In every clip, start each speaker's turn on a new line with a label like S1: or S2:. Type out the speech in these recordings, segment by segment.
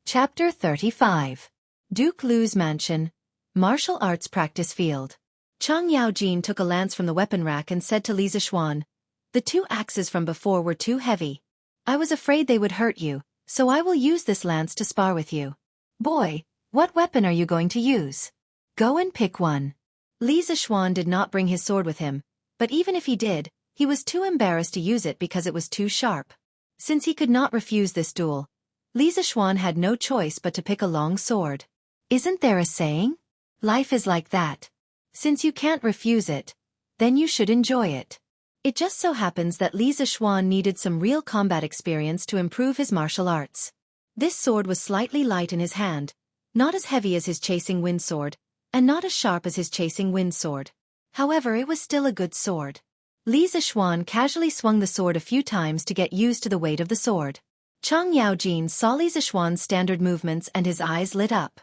S1: Chapter 35. Duke Lu's Mansion, Martial Arts Practice Field. Chang Yaojin took a lance from the weapon rack and said to Li Zixuan, "The two axes from before were too heavy. I was afraid they would hurt you, so I will use this lance to spar with you." "Boy, what weapon are you going to use? Go and pick one." Li Zixuan did not bring his sword with him, but even if he did, he was too embarrassed to use it because it was too sharp. Since he could not refuse this duel, Li Zixuan had no choice but to pick a long sword. Isn't there a saying? Life is like that. Since you can't refuse it, then you should enjoy it. It just so happens that Li Zixuan needed some real combat experience to improve his martial arts. This sword was slightly light in his hand, not as heavy as his chasing wind sword, and not as sharp as his chasing wind sword. However, it was still a good sword. Li Zixuan casually swung the sword a few times to get used to the weight of the sword. Chang Yaojin saw Li Zixuan's standard movements and his eyes lit up.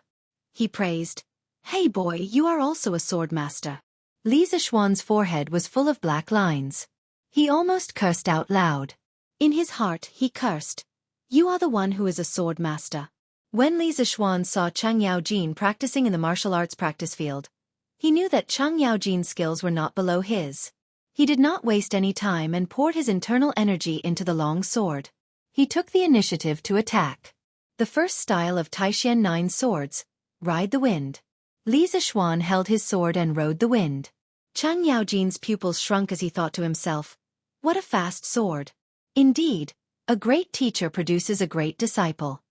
S1: He praised, "Hey boy, you are also a sword master." Li Zixuan's forehead was full of black lines. He almost cursed out loud. In his heart, he cursed, "You are the one who is a sword master." When Li Zixuan saw Chang Yaojin practicing in the martial arts practice field, he knew that Chang Yaojin's skills were not below his. He did not waste any time and poured his internal energy into the long sword. He took the initiative to attack. The first style of Taishan 9 swords, ride the wind. Li Zixuan held his sword and rode the wind. Chang Yaojin's pupils shrunk as he thought to himself, "What a fast sword." Indeed, a great teacher produces a great disciple.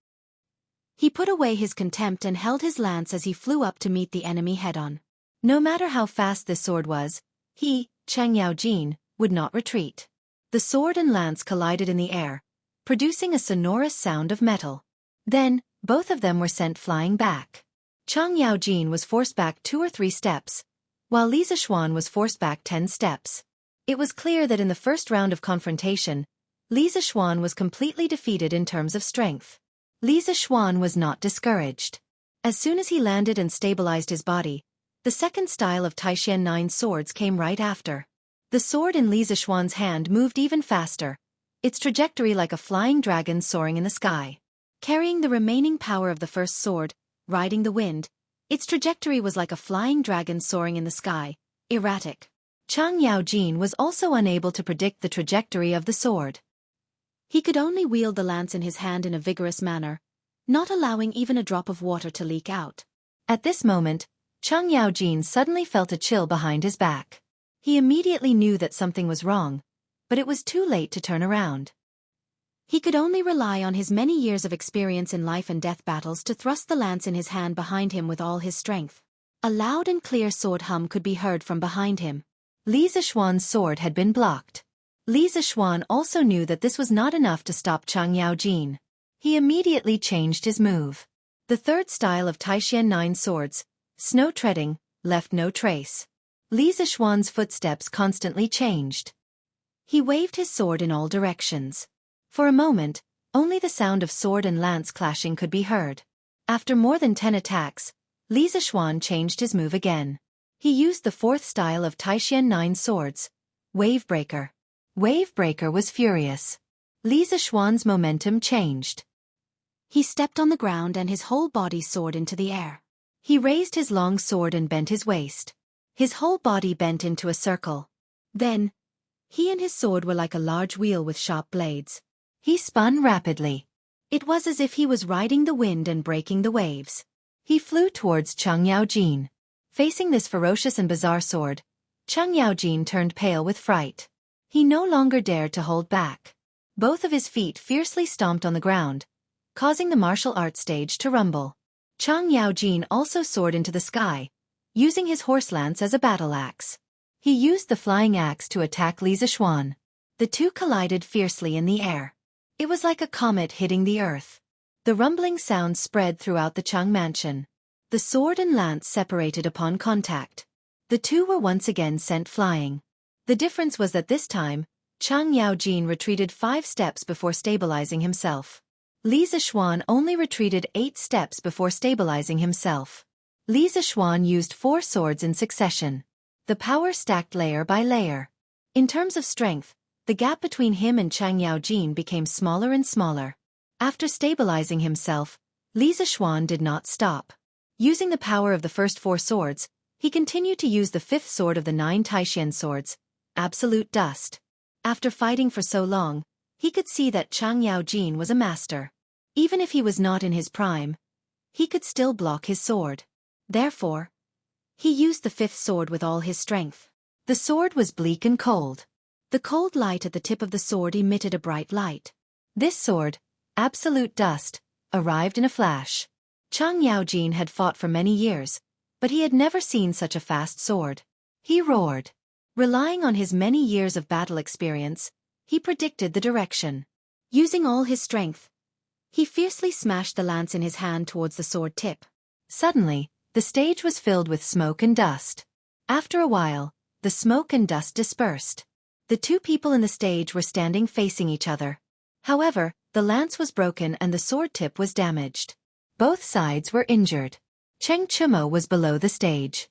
S1: He put away his contempt and held his lance as he flew up to meet the enemy head-on. No matter how fast this sword was, he, Chang Yaojin, would not retreat. The sword and lance collided in the air, producing a sonorous sound of metal. Then, both of them were sent flying back. Chang Yaojin was forced back 2 or 3 steps, while Li Zixuan was forced back 10 steps. It was clear that in the first round of confrontation, Li Zixuan was completely defeated in terms of strength. Li Zixuan was not discouraged. As soon as he landed and stabilized his body, the second style of Taishan 9 swords came right after. The sword in Li Zixuan's hand moved even faster, its trajectory like a flying dragon soaring in the sky. Carrying the remaining power of the first sword, riding the wind, its trajectory was like a flying dragon soaring in the sky, erratic. Chang Yaojin was also unable to predict the trajectory of the sword. He could only wield the lance in his hand in a vigorous manner, not allowing even a drop of water to leak out. At this moment, Chang Yaojin suddenly felt a chill behind his back. He immediately knew that something was wrong, but it was too late to turn around. He could only rely on his many years of experience in life and death battles to thrust the lance in his hand behind him with all his strength. A loud and clear sword hum could be heard from behind him. Li Zixuan's sword had been blocked. Li Zixuan also knew that this was not enough to stop Chang Yaojin. He immediately changed his move. The third style of Taishan 9 swords, snow treading, left no trace. Li Zixuan's footsteps constantly changed. He waved his sword in all directions. For a moment, only the sound of sword and lance clashing could be heard. After more than 10 attacks, Li Zixuan changed his move again. He used the fourth style of Taishan 9 swords, Wave Breaker. Wave Breaker was furious. Li Zixuan's momentum changed. He stepped on the ground and his whole body soared into the air. He raised his long sword and bent his waist. His whole body bent into a circle. Then, he and his sword were like a large wheel with sharp blades. He spun rapidly. It was as if he was riding the wind and breaking the waves. He flew towards Chang Yaojin. Facing this ferocious and bizarre sword, Chang Yaojin turned pale with fright. He no longer dared to hold back. Both of his feet fiercely stomped on the ground, causing the martial arts stage to rumble. Chang Yaojin also soared into the sky, using his horse lance as a battle axe. He used the flying axe to attack Li Zixuan. The two collided fiercely in the air. It was like a comet hitting the earth. The rumbling sound spread throughout the Chang mansion. The sword and lance separated upon contact. The two were once again sent flying. The difference was that this time, Chang Yaojin retreated 5 steps before stabilizing himself. Li Zixuan only retreated 8 steps before stabilizing himself. Li Zixuan used 4 swords in succession. The power stacked layer by layer. In terms of strength, the gap between him and Chang Yaojin became smaller and smaller. After stabilizing himself, Li Zishuan did not stop. Using the power of the first 4 swords, he continued to use the 5th sword of the 9 Taishan swords, absolute dust. After fighting for so long, he could see that Xianxia was a master. Even if he was not in his prime, he could still block his sword. Therefore, he used the 5th sword with all his strength. The sword was bleak and cold. The cold light at the tip of the sword emitted a bright light. This sword, absolute dust, arrived in a flash. Xianxia had fought for many years, but he had never seen such a fast sword. He roared. Relying on his many years of battle experience, he predicted the direction. Using all his strength, he fiercely smashed the lance in his hand towards the sword tip. Suddenly, the stage was filled with smoke and dust. After a while, the smoke and dust dispersed. The 2 people in the stage were standing facing each other. However, the lance was broken and the sword tip was damaged. Both sides were injured. Cheng Chumo was below the stage.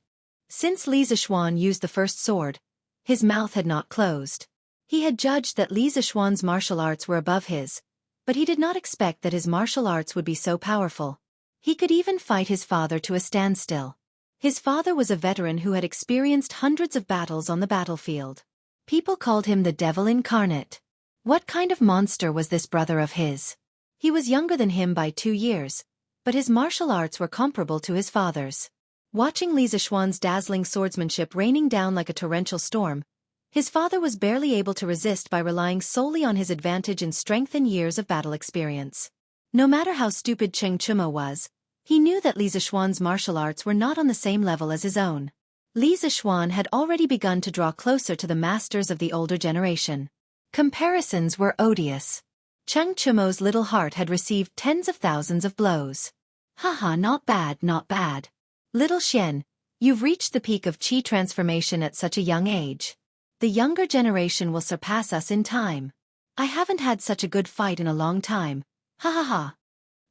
S1: Since Li Zishuan used the first sword, his mouth had not closed. He had judged that Li Zishuan's martial arts were above his, but he did not expect that his martial arts would be so powerful. He could even fight his father to a standstill. His father was a veteran who had experienced hundreds of battles on the battlefield. People called him the devil incarnate. What kind of monster was this brother of his? He was younger than him by 2 years, but his martial arts were comparable to his father's. Watching Li Zishuan's dazzling swordsmanship raining down like a torrential storm, his father was barely able to resist by relying solely on his advantage in strength and years of battle experience. No matter how stupid Cheng Chumo was, he knew that Li Zishuan's martial arts were not on the same level as his own. Li Zishuan had already begun to draw closer to the masters of the older generation. Comparisons were odious. Cheng Chumo's little heart had received tens of thousands of blows. Haha, not bad, not bad. Little Xian, you've reached the peak of chi transformation at such a young age. The younger generation will surpass us in time. I haven't had such a good fight in a long time. Ha ha ha.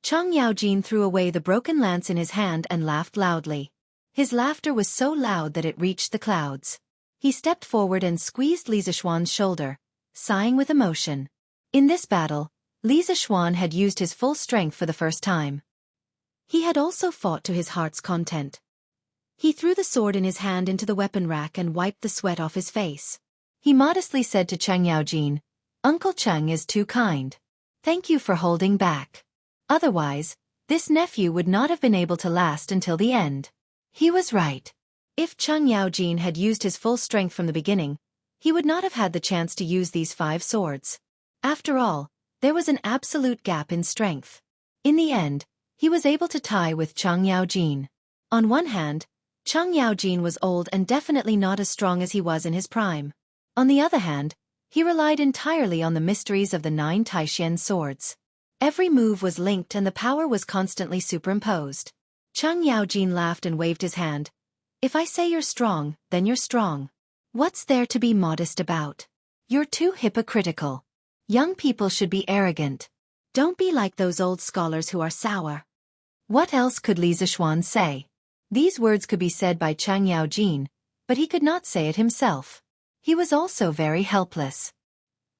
S1: Xianxia threw away the broken lance in his hand and laughed loudly. His laughter was so loud that it reached the clouds. He stepped forward and squeezed Li Zishuan's shoulder, sighing with emotion. In this battle, Li Zishuan had used his full strength for the first time. He had also fought to his heart's content. He threw the sword in his hand into the weapon rack and wiped the sweat off his face. He modestly said to Xianxia, "Uncle Cheng is too kind. Thank you for holding back. Otherwise, this nephew would not have been able to last until the end." He was right. If Xianxia had used his full strength from the beginning, he would not have had the chance to use these 5 swords. After all, there was an absolute gap in strength. In the end, he was able to tie with Xianxia. On one hand, Xianxia was old and definitely not as strong as he was in his prime. On the other hand, he relied entirely on the mysteries of the 9 Taishan swords. Every move was linked and the power was constantly superimposed. Xianxia laughed and waved his hand. "If I say you're strong, then you're strong. What's there to be modest about? You're too hypocritical. Young people should be arrogant. Don't be like those old scholars who are sour." What else could Li Zishuan say? These words could be said by Xianxia, but he could not say it himself. He was also very helpless.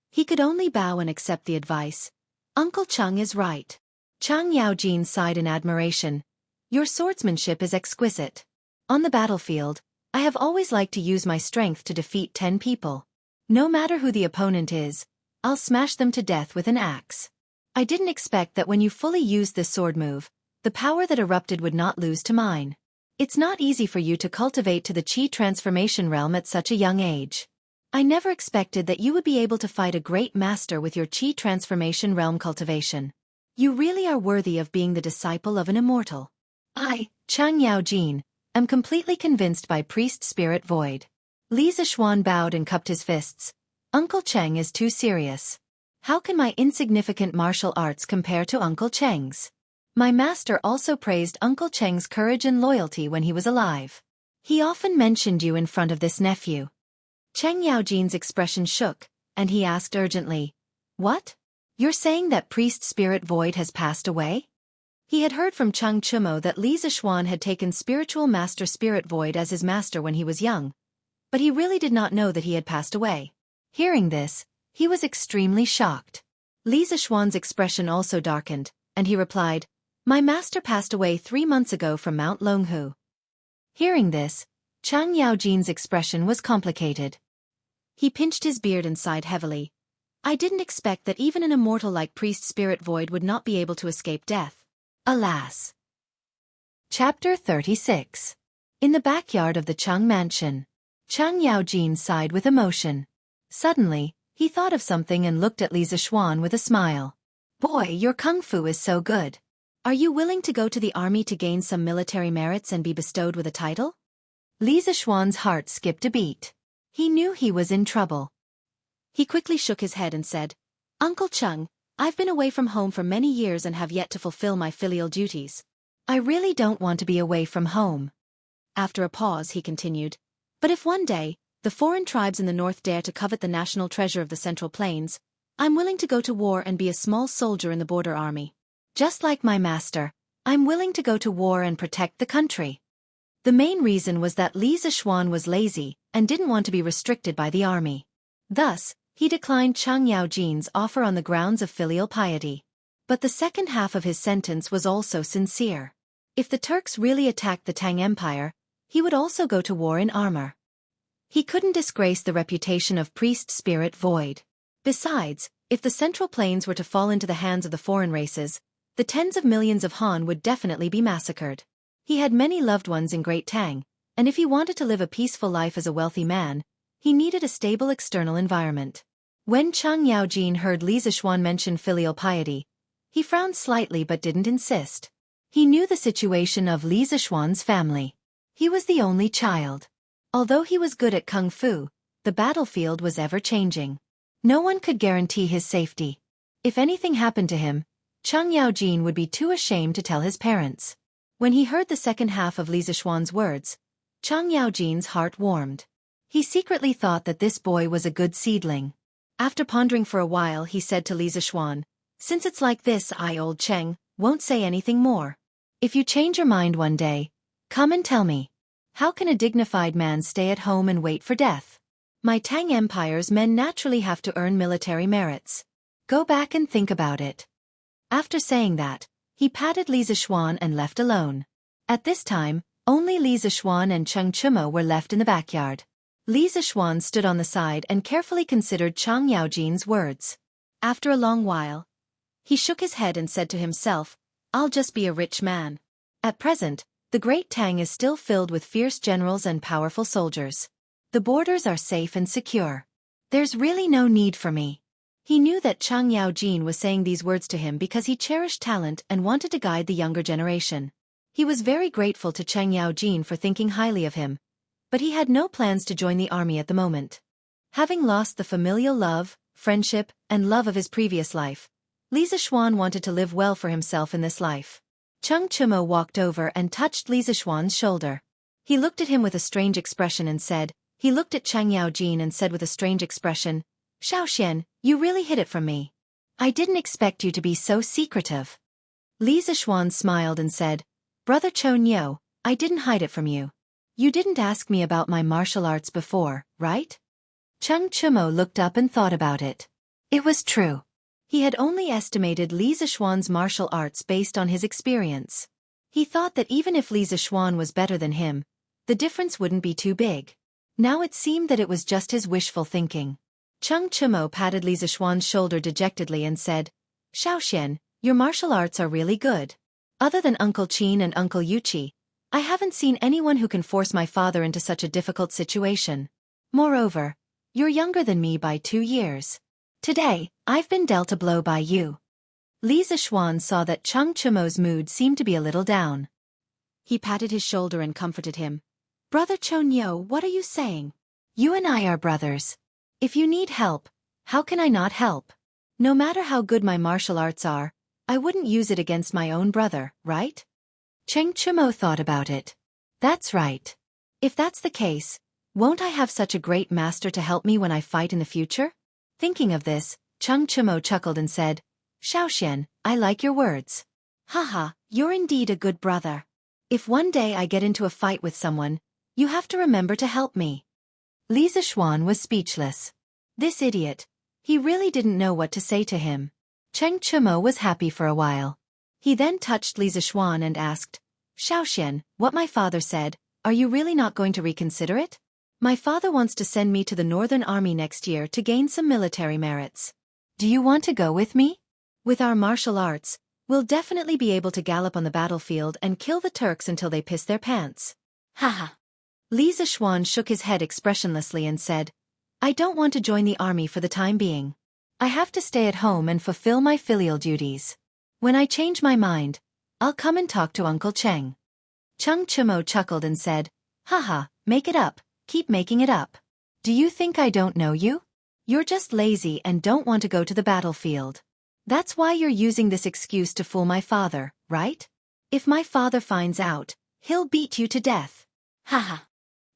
S1: He could only bow and accept the advice. "Uncle Cheng is right." Xianxia sighed in admiration. "Your swordsmanship is exquisite. On the battlefield, I have always liked to use my strength to defeat 10 people. No matter who the opponent is, I'll smash them to death with an axe. I didn't expect that when you fully used this sword move, the power that erupted would not lose to mine. It's not easy for you to cultivate to the chi transformation realm at such a young age. I never expected that you would be able to fight a great master with your chi transformation realm cultivation. You really are worthy of being the disciple of an immortal. I, Xianxia, am completely convinced by Priest Spirit Void." Li Zishuan bowed and cupped his fists. "Uncle Cheng is too serious. How can my insignificant martial arts compare to Uncle Cheng's? My master also praised Uncle Cheng's courage and loyalty when he was alive. He often mentioned you in front of this nephew." Xianxia's expression shook, and he asked urgently, "What? You're saying that Priest Spirit Void has passed away?" He had heard from Cheng Chumo that Li Zishuan had taken Spiritual Master Spirit Void as his master when he was young, but he really did not know that he had passed away. Hearing this, he was extremely shocked. Li Zishuan's expression also darkened, and he replied, My master passed away 3 months ago from Mount Longhu. Hearing this, Chang Yaojin's expression was complicated. He pinched his beard and sighed heavily. I didn't expect that even an immortal like Priest Spirit Void would not be able to escape death. Alas. Chapter 36. In the backyard of the Cheng mansion. Chang Yaojin sighed with emotion. Suddenly, he thought of something and looked at Li Zishuan with a smile. Boy, your kung fu is so good. Are you willing to go to the army to gain some military merits and be bestowed with a title? Li Zishuan's heart skipped a beat. He knew he was in trouble. He quickly shook his head and said, Uncle Cheng, I've been away from home for many years and have yet to fulfill my filial duties. I really don't want to be away from home. After a pause, he continued, but if one day, the foreign tribes in the north dare to covet the national treasure of the Central Plains, I'm willing to go to war and be a small soldier in the border army. Just like my master, I'm willing to go to war and protect the country. The main reason was that Li Zishuan was lazy and didn't want to be restricted by the army. Thus, he declined Chang Yaojin's offer on the grounds of filial piety. But the second half of his sentence was also sincere. If the Turks really attacked the Tang Empire, he would also go to war in armor. He couldn't disgrace the reputation of Priest Spirit Void. Besides, if the Central Plains were to fall into the hands of the foreign races, the tens of millions of Han would definitely be massacred. He had many loved ones in Great Tang, and if he wanted to live a peaceful life as a wealthy man, he needed a stable external environment. When Chang Yaojin heard Li Zishuan mention filial piety, he frowned slightly but didn't insist. He knew the situation of Li Zishuan's family. He was the only child. Although he was good at kung fu, the battlefield was ever-changing. No one could guarantee his safety. If anything happened to him, Chang Yaojin would be too ashamed to tell his parents. When he heard the second half of Li Zishuan's words, Chang Yaojin's heart warmed. He secretly thought that this boy was a good seedling. After pondering for a while, he said to Li Zishuan, Since it's like this, I, old Cheng, won't say anything more. If you change your mind one day, come and tell me. How can a dignified man stay at home and wait for death? My Tang Empire's men naturally have to earn military merits. Go back and think about it. After saying that, he patted Li Zishuan and left alone. At this time, only Li Zishuan and Cheng Chumo were left in the backyard. Li Zishuan stood on the side and carefully considered Chang Yaojin's words. After a long while, he shook his head and said to himself, I'll just be a rich man. At present, the Great Tang is still filled with fierce generals and powerful soldiers. The borders are safe and secure. There's really no need for me. He knew that Chang Yaojin was saying these words to him because he cherished talent and wanted to guide the younger generation. He was very grateful to Chang Yaojin for thinking highly of him, but he had no plans to join the army at the moment. Having lost the familial love, friendship, and love of his previous life, Li Zishuan wanted to live well for himself in this life. Cheng Chumo walked over and touched Li Zishuan's shoulder. He looked at him with a strange expression and said, He looked at Chang Yaojin and said with a strange expression, Xiaoxian, you really hid it from me. I didn't expect you to be so secretive. Li Zishuan smiled and said, Brother Chon Yo, I didn't hide it from you. You didn't ask me about my martial arts before, right? Cheng Chumo looked up and thought about it. It was true. He had only estimated Li Zishuan's martial arts based on his experience. He thought that even if Li Zishuan was better than him, the difference wouldn't be too big. Now it seemed that it was just his wishful thinking. Cheng Chumo patted Li Zishuan's shoulder dejectedly and said, Xiaoxian, your martial arts are really good. Other than Uncle Qin and Uncle Yuqi, I haven't seen anyone who can force my father into such a difficult situation. Moreover, you're younger than me by 2 years. Today, I've been dealt a blow by you. Li Zishuan saw that Cheng Chumo's mood seemed to be a little down. He patted his shoulder and comforted him. Brother Chon Yo, what are you saying? You and I are brothers. If you need help, how can I not help? No matter how good my martial arts are, I wouldn't use it against my own brother, right? Cheng Chumo thought about it. That's right. If that's the case, won't I have such a great master to help me when I fight in the future? Thinking of this, Cheng Chumo chuckled and said, Xiaoxian, I like your words. Haha, you're indeed a good brother. If one day I get into a fight with someone, you have to remember to help me. Li Zishuan was speechless. This idiot. He really didn't know what to say to him. Cheng Chumo was happy for a while. He then touched Li Zixuan and asked, Xiaoxian, what my father said, are you really not going to reconsider it? My father wants to send me to the Northern Army next year to gain some military merits. Do you want to go with me? With our martial arts, we'll definitely be able to gallop on the battlefield and kill the Turks until they piss their pants. Haha. Li Zixuan shook his head expressionlessly and said, I don't want to join the army for the time being. I have to stay at home and fulfill my filial duties. When I change my mind, I'll come and talk to Uncle Cheng. Cheng Chumo chuckled and said, Haha, make it up, keep making it up. Do you think I don't know you? You're just lazy and don't want to go to the battlefield. That's why you're using this excuse to fool my father, right? If my father finds out, he'll beat you to death. Haha.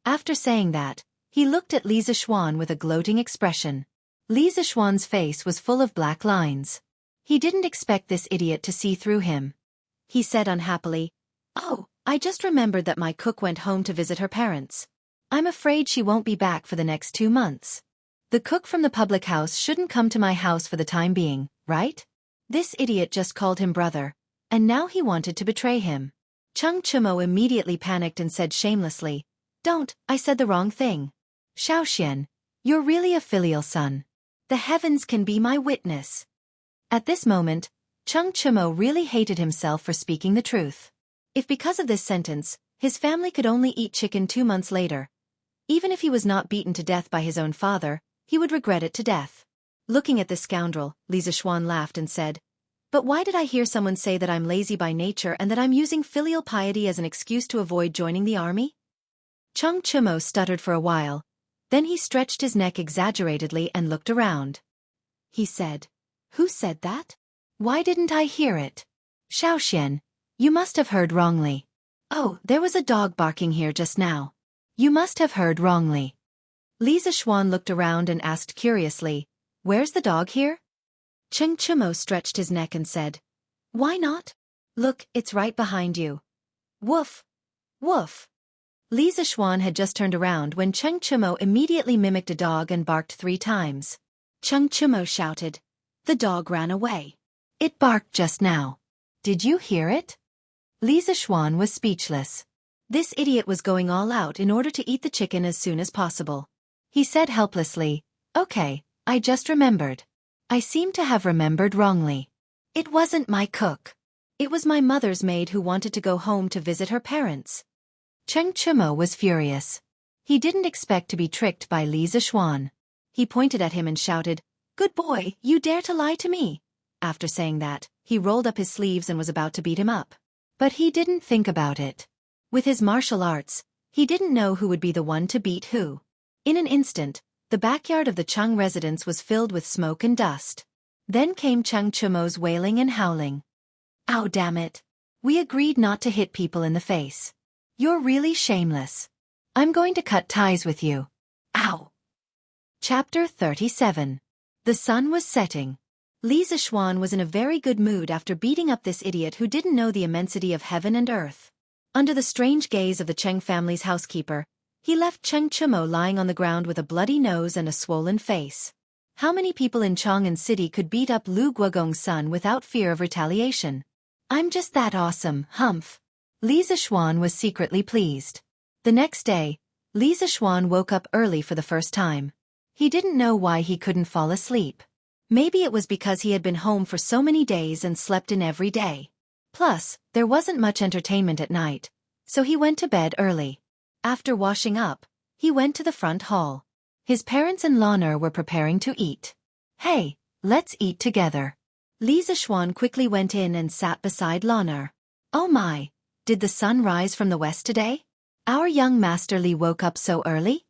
S1: After saying that, he looked at Li Zixuan with a gloating expression. Li Zixuan's face was full of black lines. He didn't expect this idiot to see through him. He said unhappily, Oh, I just remembered that my cook went home to visit her parents. I'm afraid she won't be back for the next 2 months. The cook from the public house shouldn't come to my house for the time being, right? This idiot just called him brother, and now he wanted to betray him. Cheng Chumo immediately panicked and said shamelessly, Don't, I said the wrong thing. Xiaoxian, you're really a filial son. The heavens can be my witness. At this moment, Cheng Chumo really hated himself for speaking the truth. If because of this sentence, his family could only eat chicken 2 months later, even if he was not beaten to death by his own father, he would regret it to death. Looking at this scoundrel, Li Zixuan laughed and said, But why did I hear someone say that I'm lazy by nature and that I'm using filial piety as an excuse to avoid joining the army? Cheng Chumo stuttered for a while. Then he stretched his neck exaggeratedly and looked around. He said, Who said that? Why didn't I hear it? Xiaoxian, you must have heard wrongly. Oh, there was a dog barking here just now. You must have heard wrongly. Li Zixuan looked around and asked curiously, Where's the dog here? Cheng Chumo stretched his neck and said, Why not? Look, it's right behind you. Woof! Woof! Li Zixuan had just turned around when Cheng Chumo immediately mimicked a dog and barked 3 times. Cheng Chumo shouted, The dog ran away. It barked just now. Did you hear it? Li Zixuan was speechless. This idiot was going all out in order to eat the chicken as soon as possible. He said helplessly, Okay, I just remembered. I seem to have remembered wrongly. It wasn't my cook. It was my mother's maid who wanted to go home to visit her parents. Cheng Chumo was furious. He didn't expect to be tricked by Li Zixuan. He pointed at him and shouted, Good boy, you dare to lie to me. After saying that, he rolled up his sleeves and was about to beat him up. But he didn't think about it. With his martial arts, he didn't know who would be the one to beat who. In an instant, the backyard of the Cheng residence was filled with smoke and dust. Then came Cheng Chumo's wailing and howling. Ow, damn it. We agreed not to hit people in the face. You're really shameless. I'm going to cut ties with you. Ow. Chapter 37. The sun was setting. Li Zixuan was in a very good mood after beating up this idiot who didn't know the immensity of heaven and earth. Under the strange gaze of the Cheng family's housekeeper, he left Cheng Chumo lying on the ground with a bloody nose and a swollen face. How many people in Chang'an City could beat up Lu Guogong's son without fear of retaliation? I'm just that awesome, humph. Li Zixuan was secretly pleased. The next day, Li Zixuan woke up early for the first time. He didn't know why he couldn't fall asleep. Maybe it was because he had been home for so many days and slept in every day. Plus, there wasn't much entertainment at night, so he went to bed early. After washing up, he went to the front hall. His parents and Lan'er were preparing to eat. Hey, let's eat together. Li Zixuan quickly went in and sat beside Lan'er. Oh my, did the sun rise from the west today? Our young master Li woke up so early?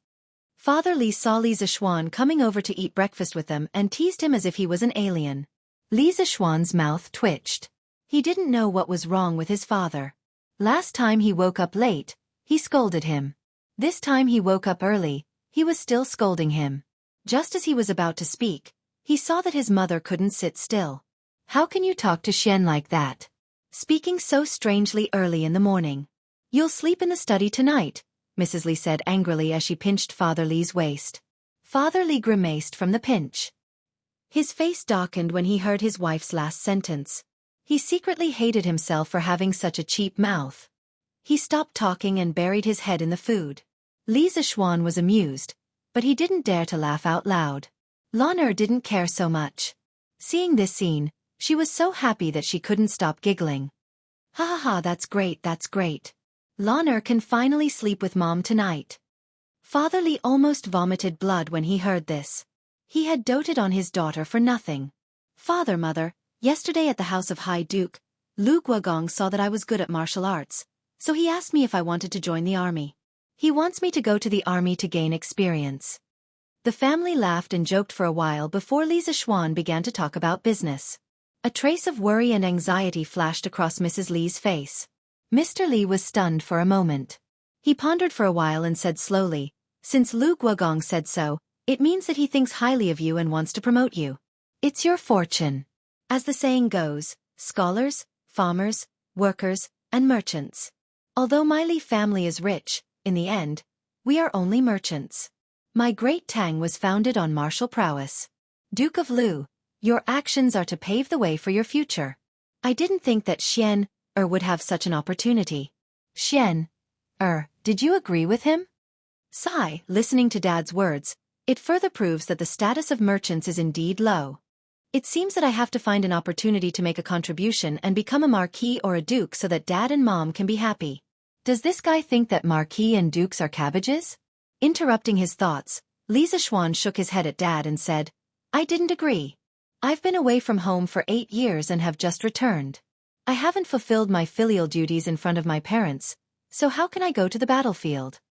S1: Father Li saw Li Zixuan coming over to eat breakfast with them and teased him as if he was an alien. Li Zixuan's mouth twitched. He didn't know what was wrong with his father. Last time he woke up late, he scolded him. This time he woke up early, he was still scolding him. Just as he was about to speak, he saw that his mother couldn't sit still. How can you talk to Xian like that? Speaking so strangely early in the morning. You'll sleep in the study tonight, Mrs. Li said angrily as she pinched Father Li's waist. Father Li grimaced from the pinch. His face darkened when he heard his wife's last sentence. He secretly hated himself for having such a cheap mouth. He stopped talking and buried his head in the food. Li Zixuan was amused, but he didn't dare to laugh out loud. Lan didn't care so much. Seeing this scene, she was so happy that she couldn't stop giggling. Ha ha ha, that's great, that's great. Lan can finally sleep with mom tonight. Father Li almost vomited blood when he heard this. He had doted on his daughter for nothing. Father, mother, yesterday at the house of High Duke, Lu Guogong saw that I was good at martial arts, so he asked me if I wanted to join the army. He wants me to go to the army to gain experience. The family laughed and joked for a while before Li Zixuan began to talk about business. A trace of worry and anxiety flashed across Mrs. Li's face. Mr. Li was stunned for a moment. He pondered for a while and said slowly, "Since Lu Guogong said so, it means that he thinks highly of you and wants to promote you. It's your fortune. As the saying goes, scholars, farmers, workers, and merchants. Although my Li family is rich, in the end, we are only merchants. My great Tang was founded on martial prowess. Duke of Lu, your actions are to pave the way for your future. I didn't think that Xianxia would have such an opportunity." Xianxia, did you agree with him? Sigh, listening to Dad's words, it further proves that the status of merchants is indeed low. It seems that I have to find an opportunity to make a contribution and become a marquis or a duke so that Dad and Mom can be happy. Does this guy think that marquis and dukes are cabbages? Interrupting his thoughts, Li Zixuan shook his head at Dad and said, "I didn't agree. I've been away from home for 8 years and have just returned. I haven't fulfilled my filial duties in front of my parents, so how can I go to the battlefield?"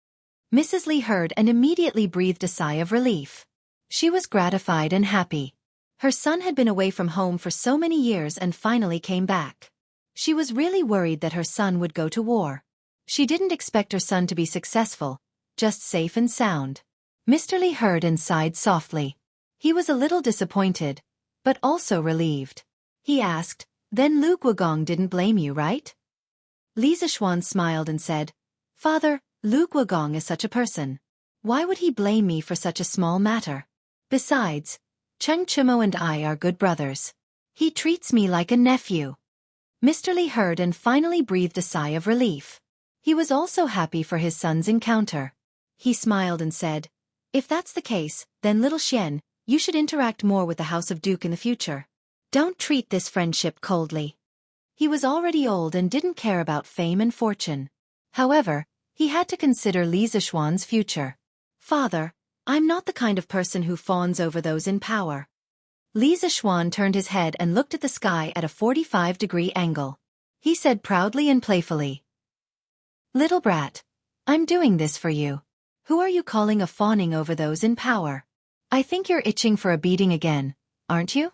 S1: Mrs. Li heard and immediately breathed a sigh of relief. She was gratified and happy. Her son had been away from home for so many years and finally came back. She was really worried that her son would go to war. She didn't expect her son to be successful, just safe and sound. Mr. Li heard and sighed softly. He was a little disappointed, but also relieved. He asked, "Then Lu Guogong didn't blame you, right?" Li Zixuan smiled and said, "Father, Lu Guogong is such a person. Why would he blame me for such a small matter? Besides, Cheng Chimo and I are good brothers. He treats me like a nephew." Mr. Li heard and finally breathed a sigh of relief. He was also happy for his son's encounter. He smiled and said, "If that's the case, then little Xian, you should interact more with the House of Duke in the future. Don't treat this friendship coldly." He was already old and didn't care about fame and fortune. However, he had to consider Li Zixuan's future. "Father, I'm not the kind of person who fawns over those in power." Li Zixuan turned his head and looked at the sky at a 45-degree angle. He said proudly and playfully, "Little brat, I'm doing this for you. Who are you calling a fawning over those in power? I think you're itching for a beating again, aren't you?"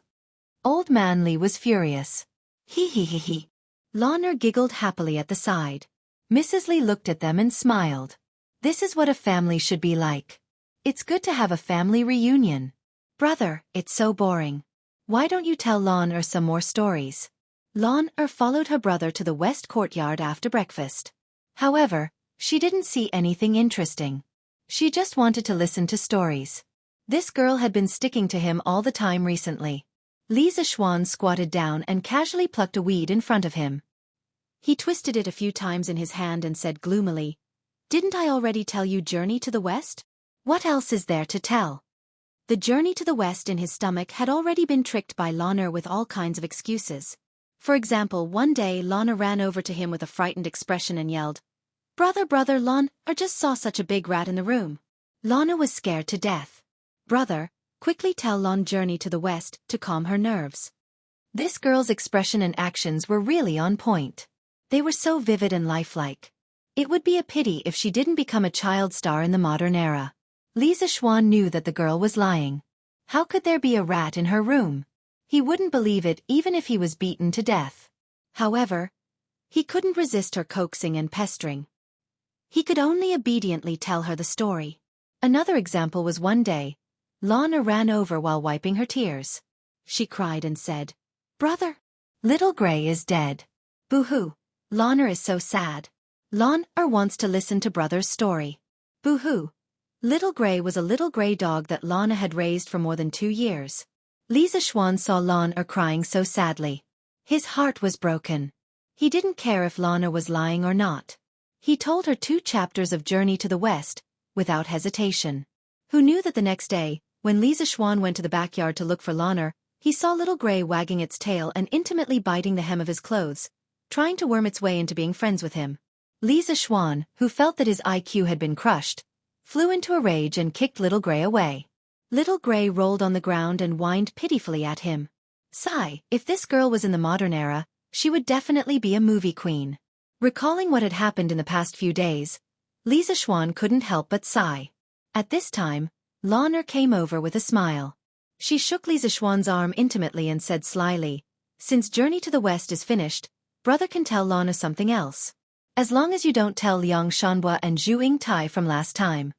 S1: Old Man Li was furious. He. Lan giggled happily at the side. Mrs. Li looked at them and smiled. This is what a family should be like. It's good to have a family reunion. "Brother, it's so boring. Why don't you tell Lan some more stories?" Lan followed her brother to the west courtyard after breakfast. However, she didn't see anything interesting. She just wanted to listen to stories. This girl had been sticking to him all the time recently. Li Zixuan squatted down and casually plucked a weed in front of him. He twisted it a few times in his hand and said gloomily, "Didn't I already tell you Journey to the West? What else is there to tell?" The Journey to the West in his stomach had already been tricked by Lan with all kinds of excuses. For example, one day Lan ran over to him with a frightened expression and yelled, Brother, Lan just saw such a big rat in the room." Lana was scared to death. "Brother, quickly tell Lan Journey to the West to calm her nerves." This girl's expression and actions were really on point. They were so vivid and lifelike. It would be a pity if she didn't become a child star in the modern era. Li Zixuan knew that the girl was lying. How could there be a rat in her room? He wouldn't believe it even if he was beaten to death. However, he couldn't resist her coaxing and pestering. He could only obediently tell her the story. Another example was one day, Lana ran over while wiping her tears. She cried and said, "Brother, little Gray is dead. Boo-hoo, Lana is so sad." Lana wants to listen to brother's story. Boo-hoo. Little Gray was a little gray dog that Lana had raised for more than 2 years. Li Zixuan saw Lana crying so sadly. His heart was broken. He didn't care if Lana was lying or not. He told her 2 chapters of Journey to the West, without hesitation. Who knew that the next day, when Li Zixuan went to the backyard to look for Lana, he saw Little Gray wagging its tail and intimately biting the hem of his clothes, trying to worm its way into being friends with him. Li Zixuan, who felt that his IQ had been crushed, flew into a rage and kicked Little Gray away. Little Gray rolled on the ground and whined pitifully at him. Sigh, if this girl was in the modern era, she would definitely be a movie queen. Recalling what had happened in the past few days, Li Zixuan couldn't help but sigh. At this time, Lana came over with a smile. She shook Li Zixuan's arm intimately and said slyly, "Since Journey to the West is finished, brother can tell Lana something else. As long as you don't tell Liang Shanhua and Zhu Yingtai from last time."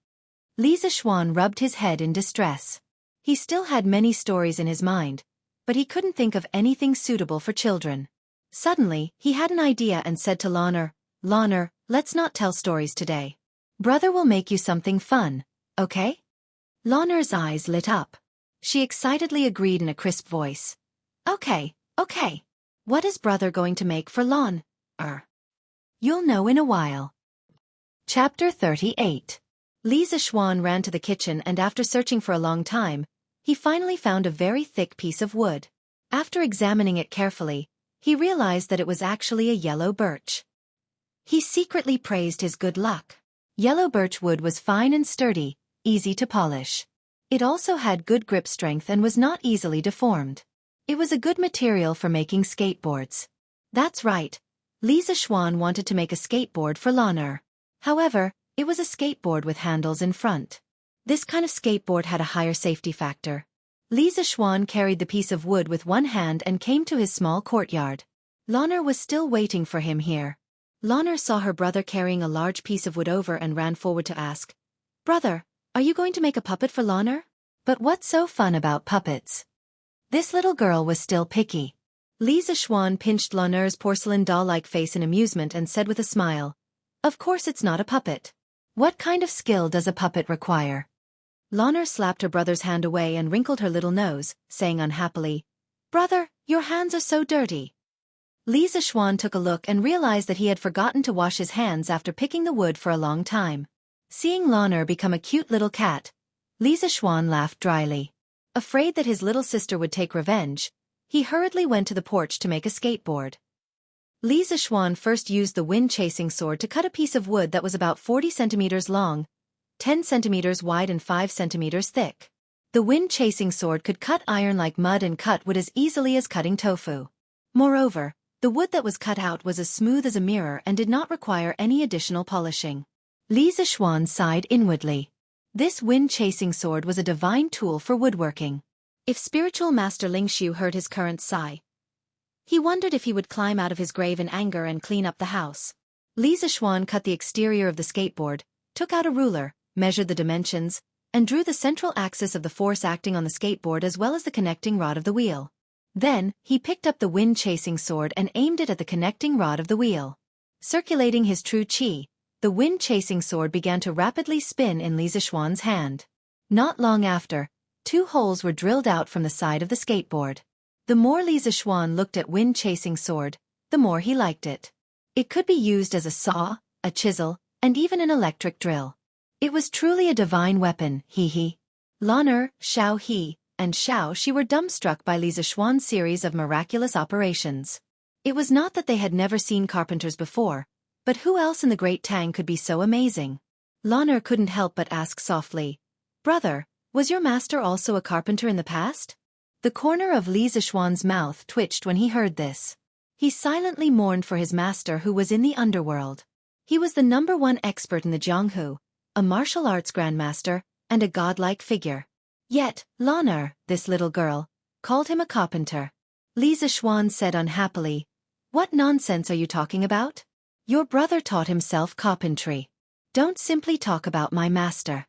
S1: Li Zixuan rubbed his head in distress. He still had many stories in his mind, but he couldn't think of anything suitable for children. Suddenly, he had an idea and said to Lana, "Lana, let's not tell stories today. Brother will make you something fun, okay?" Lana's eyes lit up. She excitedly agreed in a crisp voice. Okay. What is brother going to make for Lana? You'll know in a while." Chapter 38. Li Zixuan ran to the kitchen and after searching for a long time, he finally found a very thick piece of wood. After examining it carefully, he realized that it was actually a yellow birch. He secretly praised his good luck. Yellow birch wood was fine and sturdy, easy to polish. It also had good grip strength and was not easily deformed. It was a good material for making skateboards. That's right, Li Zixuan wanted to make a skateboard for Lana. However, it was a skateboard with handles in front. This kind of skateboard had a higher safety factor. Li Zixuan carried the piece of wood with one hand and came to his small courtyard. Lana was still waiting for him here. Lana saw her brother carrying a large piece of wood over and ran forward to ask, "Brother, are you going to make a puppet for Lana?" But what's so fun about puppets? This little girl was still picky. Li Zixuan pinched Lana's porcelain doll-like face in amusement and said with a smile, "Of course it's not a puppet. What kind of skill does a puppet require?" Lana slapped her brother's hand away and wrinkled her little nose, saying unhappily, "Brother, your hands are so dirty." Li Zixuan took a look and realized that he had forgotten to wash his hands after picking the wood for a long time. Seeing Lana become a cute little cat, Li Zixuan laughed dryly. Afraid that his little sister would take revenge, he hurriedly went to the porch to make a skateboard. Li Zixuan first used the wind-chasing sword to cut a piece of wood that was about 40 centimeters long, 10 centimeters wide and 5 centimeters thick. The wind-chasing sword could cut iron like mud and cut wood as easily as cutting tofu. Moreover, the wood that was cut out was as smooth as a mirror and did not require any additional polishing. Li Zixuan sighed inwardly. This wind-chasing sword was a divine tool for woodworking. If spiritual master Ling Xiu heard his current sigh, he wondered if he would climb out of his grave in anger and clean up the house. Li Zixuan cut the exterior of the skateboard, took out a ruler, measured the dimensions, and drew the central axis of the force acting on the skateboard as well as the connecting rod of the wheel. Then, he picked up the wind-chasing sword and aimed it at the connecting rod of the wheel. Circulating his true qi, the wind-chasing sword began to rapidly spin in Li Zixuan's hand. Not long after, 2 holes were drilled out from the side of the skateboard. The more Li Zixuan looked at wind-chasing sword, the more he liked it. It could be used as a saw, a chisel, and even an electric drill. It was truly a divine weapon, he. Lana, Xiao He, and Xiao Shi were dumbstruck by Li Zixuan's series of miraculous operations. It was not that they had never seen carpenters before, but who else in the Great Tang could be so amazing? Lana couldn't help but ask softly, "Brother, was your master also a carpenter in the past?" The corner of Li Zixuan's mouth twitched when he heard this. He silently mourned for his master who was in the underworld. He was the #1 expert in the Jianghu, a martial arts grandmaster, and a godlike figure. Yet, Lana, this little girl, called him a carpenter. Li Zixuan said unhappily, "What nonsense are you talking about? Your brother taught himself carpentry. Don't simply talk about my master."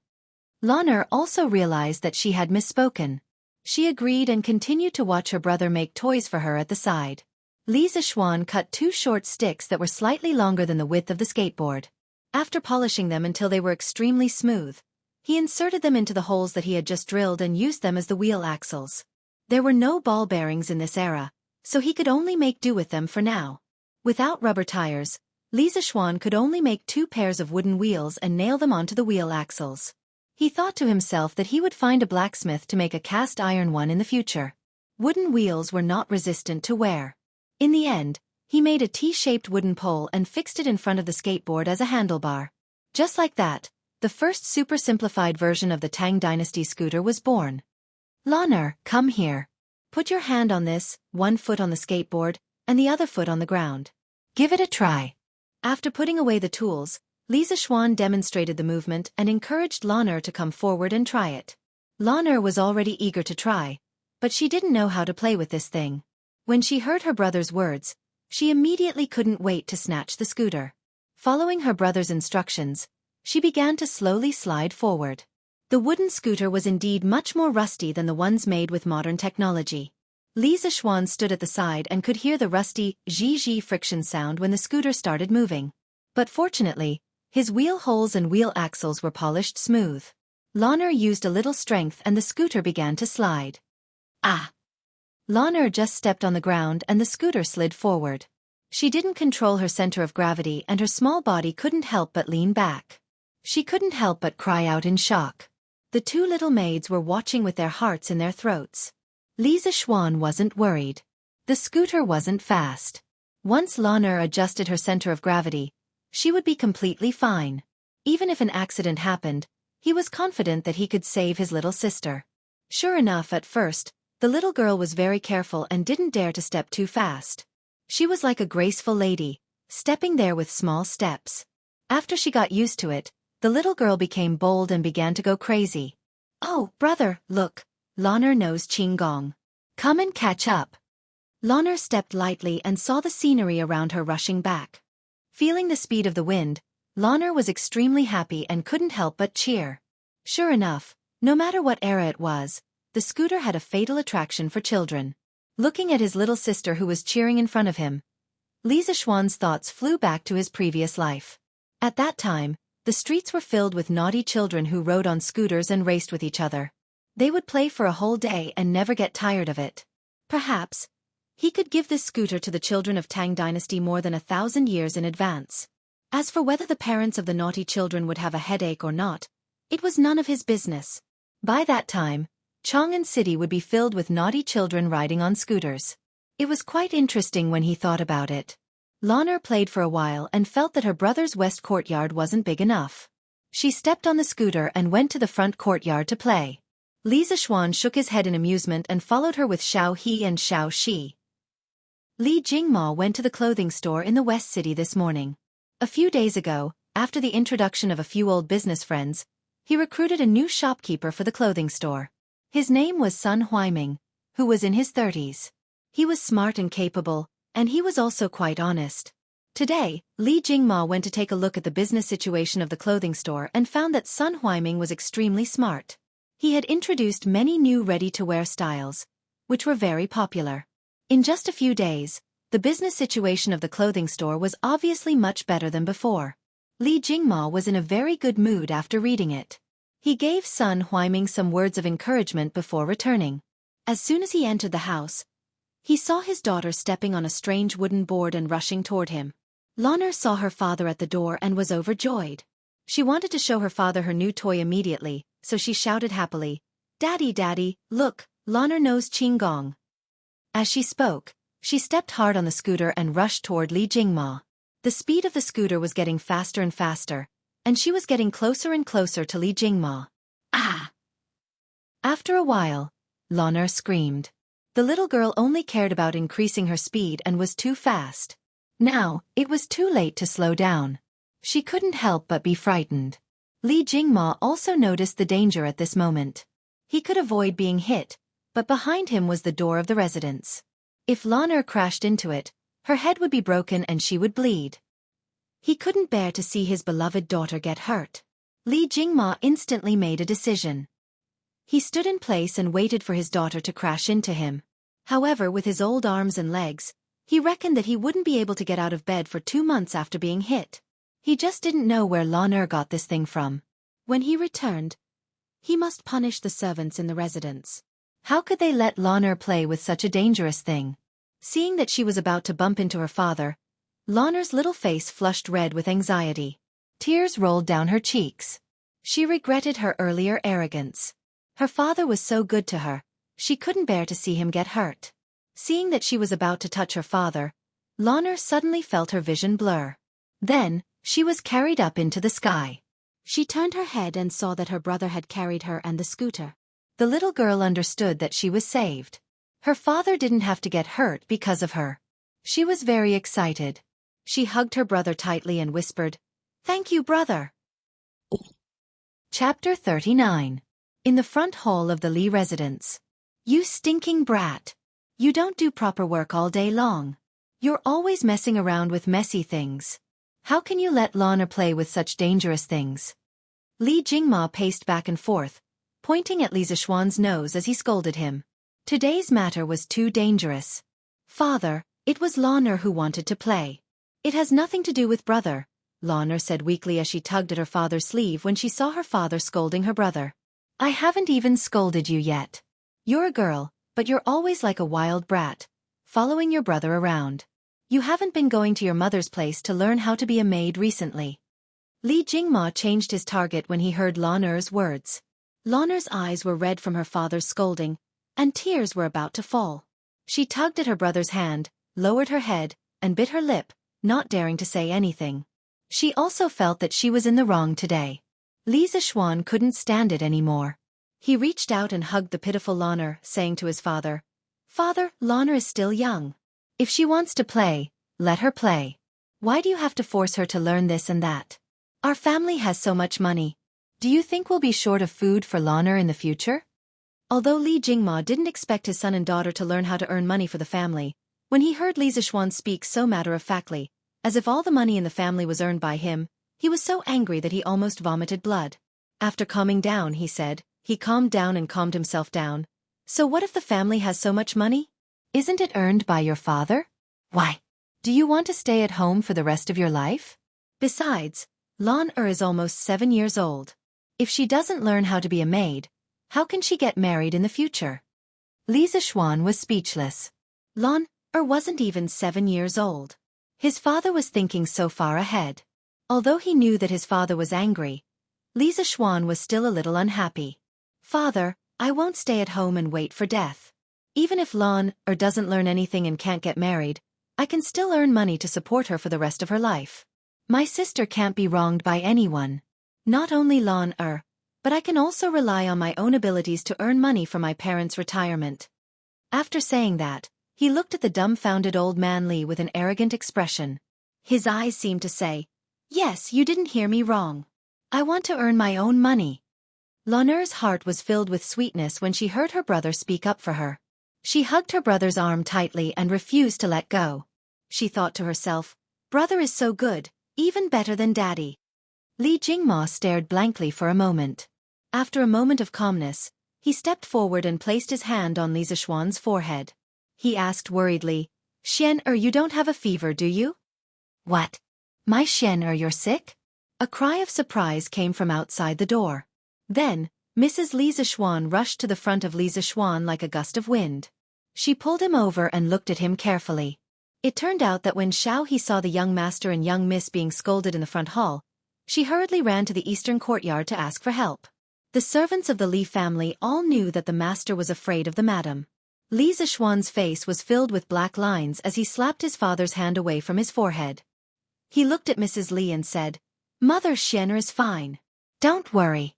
S1: Lana also realized that she had misspoken. She agreed and continued to watch her brother make toys for her at the side. Li Zixuan cut 2 short sticks that were slightly longer than the width of the skateboard. After polishing them until they were extremely smooth, he inserted them into the holes that he had just drilled and used them as the wheel axles. There were no ball bearings in this era, so he could only make do with them for now. Without rubber tires, Li Zixuan could only make 2 pairs of wooden wheels and nail them onto the wheel axles. He thought to himself that he would find a blacksmith to make a cast iron one in the future. Wooden wheels were not resistant to wear. In the end, he made a T-shaped wooden pole and fixed it in front of the skateboard as a handlebar. Just like that, the first super simplified version of the Tang Dynasty scooter was born. Lan'er, come here. Put your hand on this, 1 foot on the skateboard, and the other foot on the ground. Give it a try. After putting away the tools, Li Zixuan demonstrated the movement and encouraged Lan'er to come forward and try it. Lan'er was already eager to try, but she didn't know how to play with this thing. When she heard her brother's words, she immediately couldn't wait to snatch the scooter. Following her brother's instructions, she began to slowly slide forward. The wooden scooter was indeed much more rusty than the ones made with modern technology. Li Zixuan stood at the side and could hear the rusty zhi-zhi friction sound when the scooter started moving. But fortunately, his wheel holes and wheel axles were polished smooth. Lan'er used a little strength and the scooter began to slide. Ah! Lan'er just stepped on the ground and the scooter slid forward. She didn't control her center of gravity and her small body couldn't help but lean back. She couldn't help but cry out in shock. The 2 little maids were watching with their hearts in their throats. Li Zixuan wasn't worried. The scooter wasn't fast. Once Lan'er adjusted her center of gravity, she would be completely fine. Even if an accident happened, he was confident that he could save his little sister. Sure enough, at first, the little girl was very careful and didn't dare to step too fast. She was like a graceful lady, stepping there with small steps. After she got used to it, the little girl became bold and began to go crazy. Oh, brother, look, Lan'er knows Qinggong. Come and catch up. Lan'er stepped lightly and saw the scenery around her rushing back. Feeling the speed of the wind, Lan'er was extremely happy and couldn't help but cheer. Sure enough, no matter what era it was, the scooter had a fatal attraction for children. Looking at his little sister who was cheering in front of him, Li Zixuan's thoughts flew back to his previous life. At that time, the streets were filled with naughty children who rode on scooters and raced with each other. They would play for a whole day and never get tired of it. Perhaps, he could give this scooter to the children of Tang Dynasty more than 1,000 years in advance. As for whether the parents of the naughty children would have a headache or not, it was none of his business. By that time, Chang'an City would be filled with naughty children riding on scooters. It was quite interesting when he thought about it. Lan'er played for a while and felt that her brother's west courtyard wasn't big enough. She stepped on the scooter and went to the front courtyard to play. Li Zixuan shook his head in amusement and followed her with Xiao He and Xiao Shi. Li Jingma went to the clothing store in the West City this morning. A few days ago, after the introduction of a few old business friends, he recruited a new shopkeeper for the clothing store. His name was Sun Huaiming, who was in his 30s. He was smart and capable, and he was also quite honest. Today, Li Jingma went to take a look at the business situation of the clothing store and found that Sun Huaiming was extremely smart. He had introduced many new ready-to-wear styles, which were very popular. In just a few days, the business situation of the clothing store was obviously much better than before. Li Jingma was in a very good mood after reading it. He gave Sun Huaiming some words of encouragement before returning. As soon as he entered the house, he saw his daughter stepping on a strange wooden board and rushing toward him. Lan'er saw her father at the door and was overjoyed. She wanted to show her father her new toy immediately, so she shouted happily, "Daddy, Daddy, look, Lan'er knows Qinggong." As she spoke, she stepped hard on the scooter and rushed toward Li Jingma. The speed of the scooter was getting faster and faster, and she was getting closer and closer to Li Jingma. Ah! After a while, Lan'er screamed. The little girl only cared about increasing her speed and was too fast. Now, it was too late to slow down. She couldn't help but be frightened. Li Jingma also noticed the danger at this moment. He could avoid being hit, but behind him was the door of the residence. If Lan'er crashed into it, her head would be broken and she would bleed. He couldn't bear to see his beloved daughter get hurt. Li Jingma instantly made a decision. He stood in place and waited for his daughter to crash into him. However, with his old arms and legs, he reckoned that he wouldn't be able to get out of bed for 2 months after being hit. He just didn't know where Lan'er got this thing from. When he returned, he must punish the servants in the residence. How could they let Lan'er play with such a dangerous thing? Seeing that she was about to bump into her father, Lana's little face flushed red with anxiety. Tears rolled down her cheeks. She regretted her earlier arrogance. Her father was so good to her, she couldn't bear to see him get hurt. Seeing that she was about to touch her father, Lana suddenly felt her vision blur. Then, she was carried up into the sky. She turned her head and saw that her brother had carried her and the scooter. The little girl understood that she was saved. Her father didn't have to get hurt because of her. She was very excited. She hugged her brother tightly and whispered, "Thank you, brother." Chapter 39. In the front hall of the Li residence. You stinking brat. You don't do proper work all day long. You're always messing around with messy things. How can you let Lana play with such dangerous things? Li Jingma paced back and forth, pointing at Li Zishuan's nose as he scolded him. Today's matter was too dangerous. Father, it was Lana who wanted to play. It has nothing to do with brother, Lana said weakly as she tugged at her father's sleeve when she saw her father scolding her brother. I haven't even scolded you yet. You're a girl, but you're always like a wild brat, following your brother around. You haven't been going to your mother's place to learn how to be a maid recently. Li Jingma changed his target when he heard Lana's words. Lana's eyes were red from her father's scolding, and tears were about to fall. She tugged at her brother's hand, lowered her head, and bit her lip, not daring to say anything. She also felt that she was in the wrong today. Li Zishuan couldn't stand it anymore. He reached out and hugged the pitiful Lana, saying to his father, "Father, Lana is still young. If she wants to play, let her play. Why do you have to force her to learn this and that? Our family has so much money. Do you think we'll be short of food for Lana in the future?" Although Li Jingma didn't expect his son and daughter to learn how to earn money for the family, when he heard Li Zishuan speak so matter-of-factly, as if all the money in the family was earned by him, he was so angry that he almost vomited blood. After calming down, he said, he calmed down and calmed himself down. So what if the family has so much money? Isn't it earned by your father? Why? Do you want to stay at home for the rest of your life? Besides, Lan is almost 7 years old. If she doesn't learn how to be a maid, how can she get married in the future? Li Zishuan was speechless. Lan wasn't even 7 years old. His father was thinking so far ahead. Although he knew that his father was angry, Li Zishuan was still a little unhappy. Father, I won't stay at home and wait for death. Even if Lan doesn't learn anything and can't get married, I can still earn money to support her for the rest of her life. My sister can't be wronged by anyone. Not only Lan but I can also rely on my own abilities to earn money for my parents' retirement. After saying that, he looked at the dumbfounded old man Li with an arrogant expression. His eyes seemed to say, "Yes, you didn't hear me wrong. I want to earn my own money." Lana's heart was filled with sweetness when she heard her brother speak up for her. She hugged her brother's arm tightly and refused to let go. She thought to herself, brother is so good, even better than daddy. Li Jingma stared blankly for a moment. After a moment of calmness, he stepped forward and placed his hand on Li Zishuan's forehead. He asked worriedly, "You don't have a fever, do you?" "What? My you're sick?" A cry of surprise came from outside the door. Then, Mrs. Li Zishuan rushed to the front of Li Zishuan like a gust of wind. She pulled him over and looked at him carefully. It turned out that when Xiao saw the young master and young miss being scolded in the front hall, she hurriedly ran to the eastern courtyard to ask for help. The servants of the Li family all knew that the master was afraid of the madam. Li Zishuan's face was filled with black lines as he slapped his father's hand away from his forehead. He looked at Mrs. Li and said, "Mother, Xianxia is fine. Don't worry."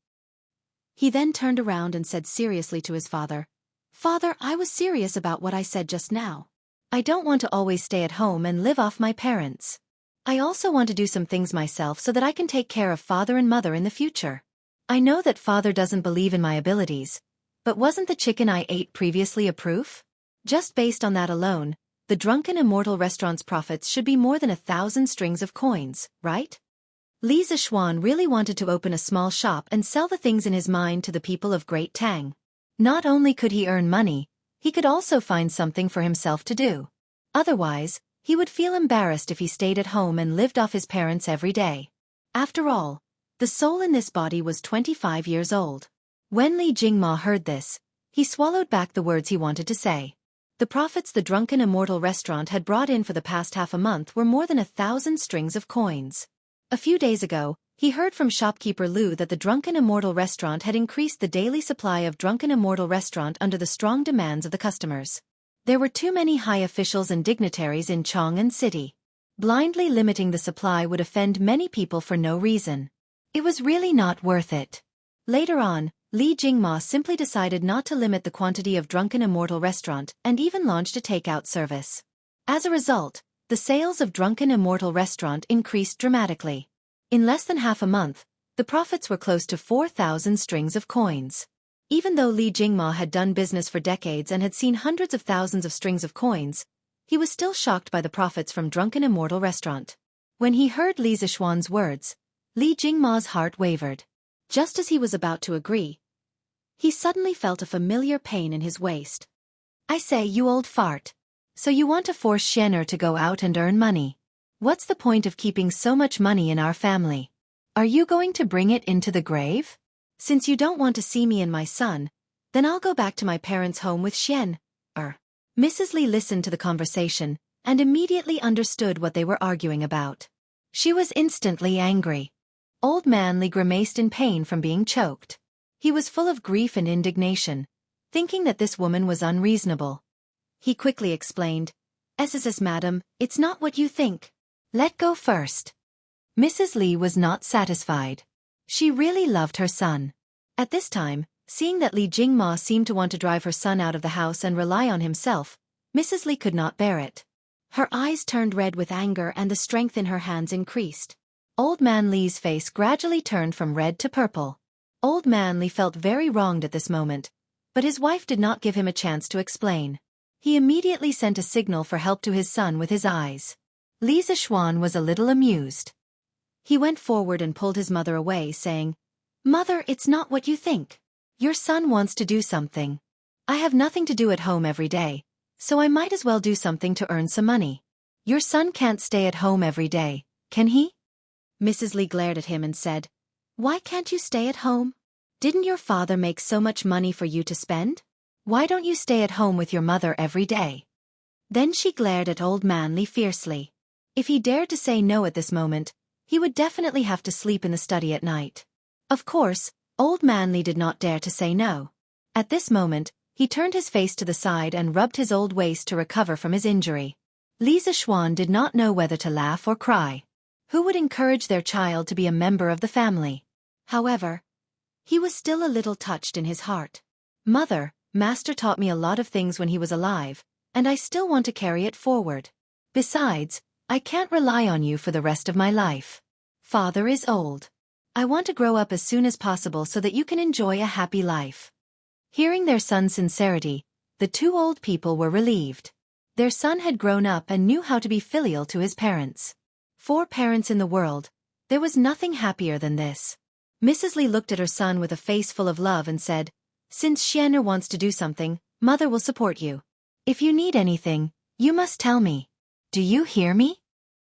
S1: He then turned around and said seriously to his father, "Father, I was serious about what I said just now. I don't want to always stay at home and live off my parents. I also want to do some things myself so that I can take care of father and mother in the future. I know that father doesn't believe in my abilities, but wasn't the chicken I ate previously a proof? Just based on that alone, the Drunken Immortal Restaurant's profits should be more than 1,000 strings of coins, right?" Li Zishuan really wanted to open a small shop and sell the things in his mind to the people of Great Tang. Not only could he earn money, he could also find something for himself to do. Otherwise, he would feel embarrassed if he stayed at home and lived off his parents every day. After all, the soul in this body was 25 years old. When Li Jingma heard this, he swallowed back the words he wanted to say. The profits the drunken immortal restaurant had brought in for the past half a month were more than 1,000 strings of coins. A few days ago, he heard from shopkeeper Lu that the drunken immortal restaurant had increased the daily supply of drunken immortal restaurant under the strong demands of the customers. There were too many high officials and dignitaries in Chang'an City. Blindly limiting the supply would offend many people for no reason. It was really not worth it. Later on, Li Jingma simply decided not to limit the quantity of drunken immortal restaurant and even launched a takeout service. As a result, the sales of drunken immortal restaurant increased dramatically. In less than half a month, the profits were close to 4,000 strings of coins. Even though Li Jingma had done business for decades and had seen hundreds of thousands of strings of coins, he was still shocked by the profits from drunken immortal restaurant. When he heard Li Zishuan's words, Li Jingma's heart wavered. Just as he was about to agree, he suddenly felt a familiar pain in his waist. "I say, you old fart. So you want to force Xian'er to go out and earn money? What's the point of keeping so much money in our family? Are you going to bring it into the grave? Since you don't want to see me and my son, then I'll go back to my parents' home with Xian'er." Mrs. Li listened to the conversation and immediately understood what they were arguing about. She was instantly angry. Old man Li grimaced in pain from being choked. He was full of grief and indignation, thinking that this woman was unreasonable. He quickly explained, "SSS madam, it's not what you think. Let go first." Mrs. Li was not satisfied. She really loved her son. At this time, seeing that Li Jingma seemed to want to drive her son out of the house and rely on himself, Mrs. Li could not bear it. Her eyes turned red with anger and the strength in her hands increased. Old man Li's face gradually turned from red to purple. Old man Li felt very wronged at this moment, but his wife did not give him a chance to explain. He immediately sent a signal for help to his son with his eyes. Li Zishuan was a little amused. He went forward and pulled his mother away, saying, "Mother, it's not what you think. Your son wants to do something. I have nothing to do at home every day, so I might as well do something to earn some money. Your son can't stay at home every day, can he?" Mrs. Li glared at him and said, "Why can't you stay at home? Didn't your father make so much money for you to spend? Why don't you stay at home with your mother every day?" Then she glared at old man Li fiercely. If he dared to say no at this moment, he would definitely have to sleep in the study at night. Of course, old man Li did not dare to say no. At this moment, he turned his face to the side and rubbed his old waist to recover from his injury. Li Zishuan did not know whether to laugh or cry. Who would encourage their child to be a member of the family? However, he was still a little touched in his heart. "Mother, Master taught me a lot of things when he was alive, and I still want to carry it forward. Besides, I can't rely on you for the rest of my life. Father is old. I want to grow up as soon as possible so that you can enjoy a happy life." Hearing their son's sincerity, the two old people were relieved. Their son had grown up and knew how to be filial to his parents. For parents in the world, there was nothing happier than this. Mrs. Li looked at her son with a face full of love and said, "Since Xian'er wants to do something, Mother will support you. If you need anything, you must tell me. Do you hear me?"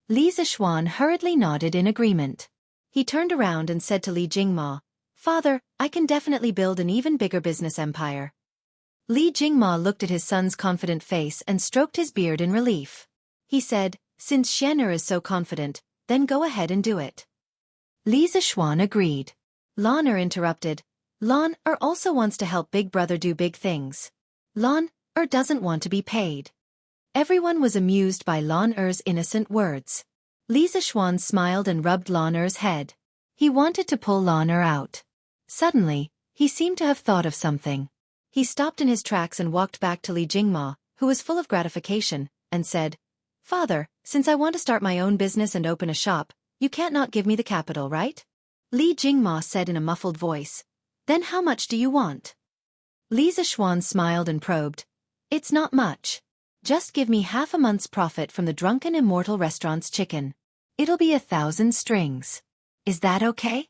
S1: Li Zishuan hurriedly nodded in agreement. He turned around and said to Li Jingma, "Father, I can definitely build an even bigger business empire." Li Jingma looked at his son's confident face and stroked his beard in relief. He said, "Since Xian'er is so confident, then go ahead and do it." Li Zishuan agreed. Lan interrupted, "Lan also wants to help Big Brother do big things. Lan doesn't want to be paid." Everyone was amused by Lan-er's innocent words. Li Zishuan smiled and rubbed Lan-er's head. He wanted to pull Lan-er out. Suddenly, he seemed to have thought of something. He stopped in his tracks and walked back to Li Jingma, who was full of gratification, and said, "Father, since I want to start my own business and open a shop, you can't not give me the capital, right?" Li Jingma said in a muffled voice, "Then how much do you want?" Li Zishuan smiled and probed, "It's not much. Just give me half a month's profit from the drunken immortal restaurant's chicken. It'll be 1,000 strings. Is that okay?"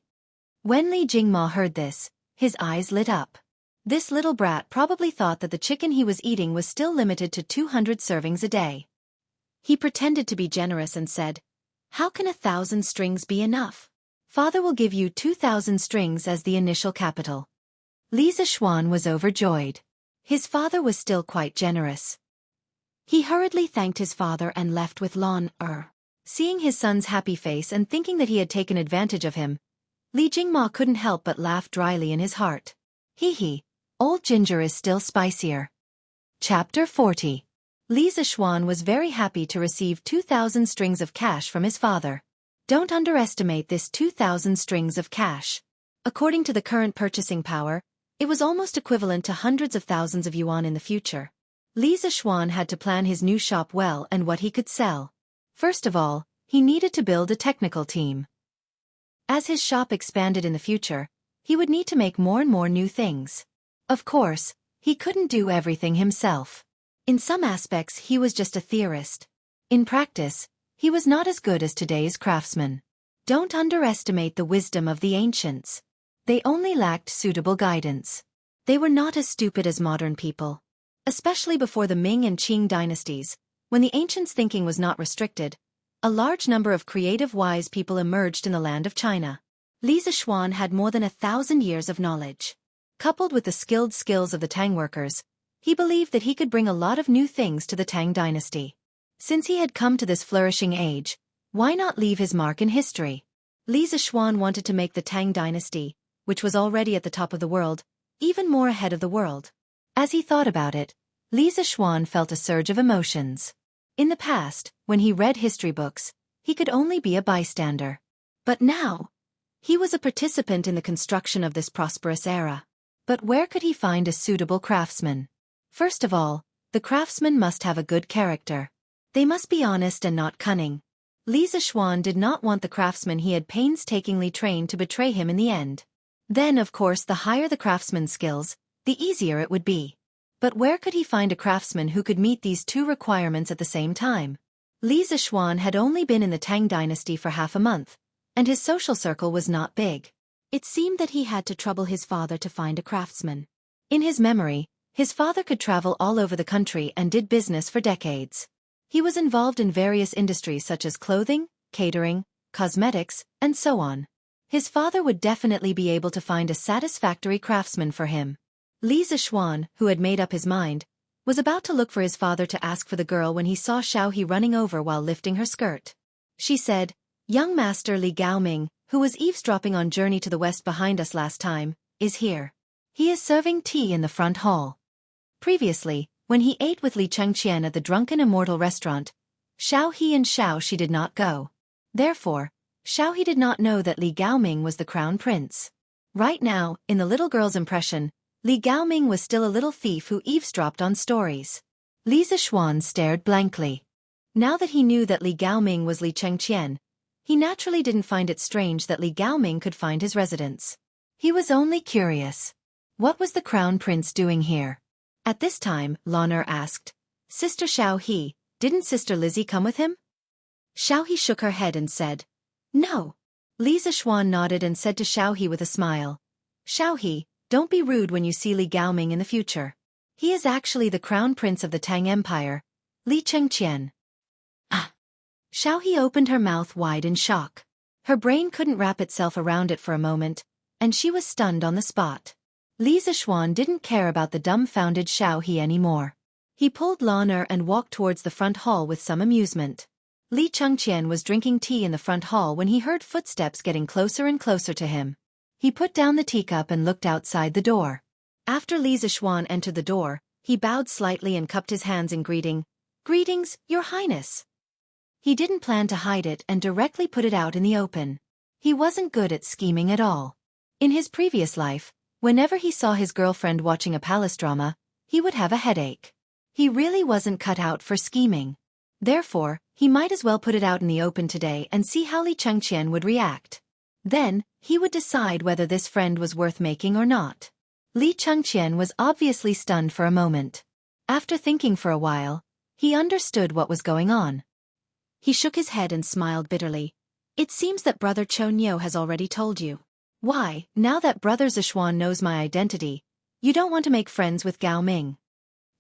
S1: When Li Jingma heard this, his eyes lit up. This little brat probably thought that the chicken he was eating was still limited to 200 servings a day. He pretended to be generous and said, "How can 1,000 strings be enough? Father will give you 2,000 strings as the initial capital." Li Zishuan was overjoyed. His father was still quite generous. He hurriedly thanked his father and left with Lon Er. Seeing his son's happy face and thinking that he had taken advantage of him, Li Jingma couldn't help but laugh dryly in his heart. Hee hee, old ginger is still spicier. Chapter 40. Li Zishuan was very happy to receive 2,000 strings of cash from his father. Don't underestimate this 2,000 strings of cash. According to the current purchasing power, it was almost equivalent to hundreds of thousands of yuan in the future. Li Zishuan had to plan his new shop well and what he could sell. First of all, he needed to build a technical team. As his shop expanded in the future, he would need to make more and more new things. Of course, he couldn't do everything himself. In some aspects he was just a theorist. In practice, he was not as good as today's craftsmen. Don't underestimate the wisdom of the ancients. They only lacked suitable guidance. They were not as stupid as modern people. Especially before the Ming and Qing dynasties, when the ancients' thinking was not restricted, a large number of creative wise people emerged in the land of China. Li Zishuan had more than 1,000 years of knowledge. Coupled with the skilled skills of the Tang workers, he believed that he could bring a lot of new things to the Tang dynasty. Since he had come to this flourishing age, why not leave his mark in history? Li Zishuan wanted to make the Tang dynasty, which was already at the top of the world, even more ahead of the world. As he thought about it, Li Zishuan felt a surge of emotions. In the past, when he read history books, he could only be a bystander. But now, he was a participant in the construction of this prosperous era. But where could he find a suitable craftsman? First of all, the craftsman must have a good character. They must be honest and not cunning. Li Zishuan did not want the craftsman he had painstakingly trained to betray him in the end. Then, of course, the higher the craftsman's skills, the easier it would be. But where could he find a craftsman who could meet these two requirements at the same time? Li Zishuan had only been in the Tang dynasty for half a month, and his social circle was not big. It seemed that he had to trouble his father to find a craftsman. In his memory, his father could travel all over the country and did business for decades. He was involved in various industries such as clothing, catering, cosmetics, and so on. His father would definitely be able to find a satisfactory craftsman for him. Li Zishuan, who had made up his mind, was about to look for his father to ask for the girl when he saw Xiaohe running over while lifting her skirt. She said, "Young Master Li Gaoming, who was eavesdropping on Journey to the West behind us last time, is here. He is serving tea in the front hall." Previously, when he ate with Li Xianxia at the Drunken Immortal restaurant, Xiaohe and Xiaoxi did not go. Therefore, Xiaohe did not know that Li Gaoming was the crown prince. Right now, in the little girl's impression, Li Gaoming was still a little thief who eavesdropped on stories. Li Zishuan stared blankly. Now that he knew that Li Gaoming was Li Xianxia, he naturally didn't find it strange that Li Gaoming could find his residence. He was only curious. What was the crown prince doing here? At this time, Loner asked, "Sister Xiaohe, didn't Sister Lizzie come with him?" Xiaohe shook her head and said, "No." Li Zishuan nodded and said to Xiaohe with a smile, "Xiaohe, don't be rude when you see Li Gaoming in the future. He is actually the crown prince of the Tang Empire, Li Chengqian." Ah! Xiaohe opened her mouth wide in shock. Her brain couldn't wrap itself around it for a moment, and she was stunned on the spot. Li Zishuan didn't care about the dumbfounded Xiaohe anymore. He pulled Loner and walked towards the front hall with some amusement. Li Chengqian was drinking tea in the front hall when he heard footsteps getting closer and closer to him. He put down the teacup and looked outside the door. After Li Zishuan entered the door, he bowed slightly and cupped his hands in greeting. "Greetings, Your Highness." He didn't plan to hide it and directly put it out in the open. He wasn't good at scheming at all. In his previous life, whenever he saw his girlfriend watching a palace drama, he would have a headache. He really wasn't cut out for scheming. Therefore, he might as well put it out in the open today and see how Li Chengqian would react. Then, he would decide whether this friend was worth making or not. Li Chengqian was obviously stunned for a moment. After thinking for a while, he understood what was going on. He shook his head and smiled bitterly. "It seems that Brother Chonyo has already told you. Why, now that Brother Zishuan knows my identity, you don't want to make friends with Gao Ming?"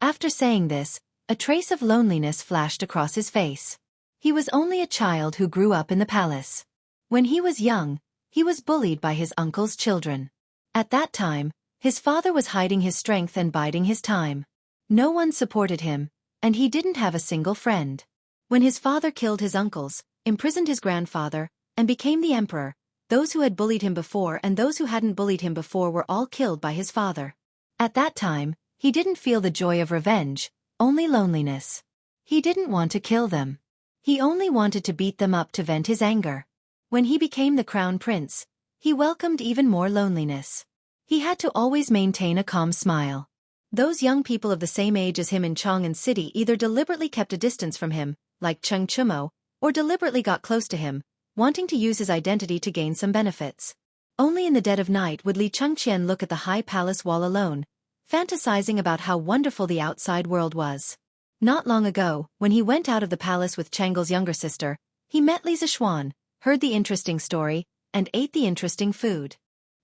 S1: After saying this, a trace of loneliness flashed across his face. He was only a child who grew up in the palace. When he was young, he was bullied by his uncle's children. At that time, his father was hiding his strength and biding his time. No one supported him, And he didn't have a single friend. When his father killed his uncles, imprisoned his grandfather, and became the emperor, those who had bullied him before and those who hadn't bullied him before were all killed by his father. At that time, he didn't feel the joy of revenge, only loneliness. He didn't want to kill them. He only wanted to beat them up to vent his anger. When he became the crown prince, he welcomed even more loneliness. He had to always maintain a calm smile. Those young people of the same age as him in Chang'an City either deliberately kept a distance from him, like Cheng Chumo, or deliberately got close to him, wanting to use his identity to gain some benefits. Only in the dead of night would Li Chengqian look at the high palace wall alone, fantasizing about how wonderful the outside world was. Not long ago, when he went out of the palace with Chang'el's younger sister, he met Li Zixuan, heard the interesting story, and ate the interesting food.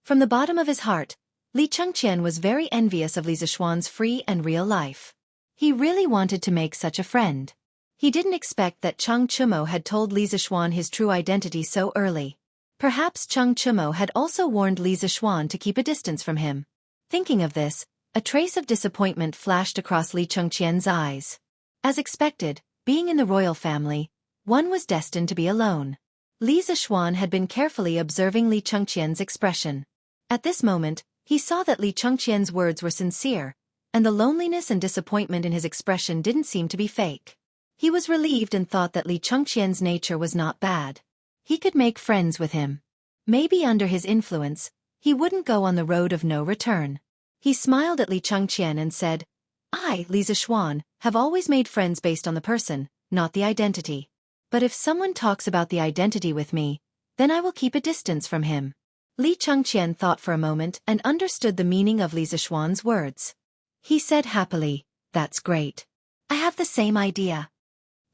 S1: From the bottom of his heart, Li Chengqian was very envious of Li Zixuan's free and real life. He really wanted to make such a friend. He didn't expect that Cheng Chumo had told Li Zixuan his true identity so early. Perhaps Cheng Chumo had also warned Li Zixuan to keep a distance from him. Thinking of this, a trace of disappointment flashed across Li Chengqian's eyes. As expected, being in the royal family, one was destined to be alone. Li Zixuan had been carefully observing Li Chengqian's expression. At this moment, he saw that Li Chengqian's words were sincere, and the loneliness and disappointment in his expression didn't seem to be fake. He was relieved and thought that Li Chengqian's nature was not bad. He could make friends with him. Maybe under his influence, he wouldn't go on the road of no return. He smiled at Li Chengqian and said, "I, Li Zixuan, have always made friends based on the person, not the identity. But if someone talks about the identity with me, then I will keep a distance from him." Li Chengqian thought for a moment and understood the meaning of Li Zixuan's words. He said happily, "That's great. I have the same idea."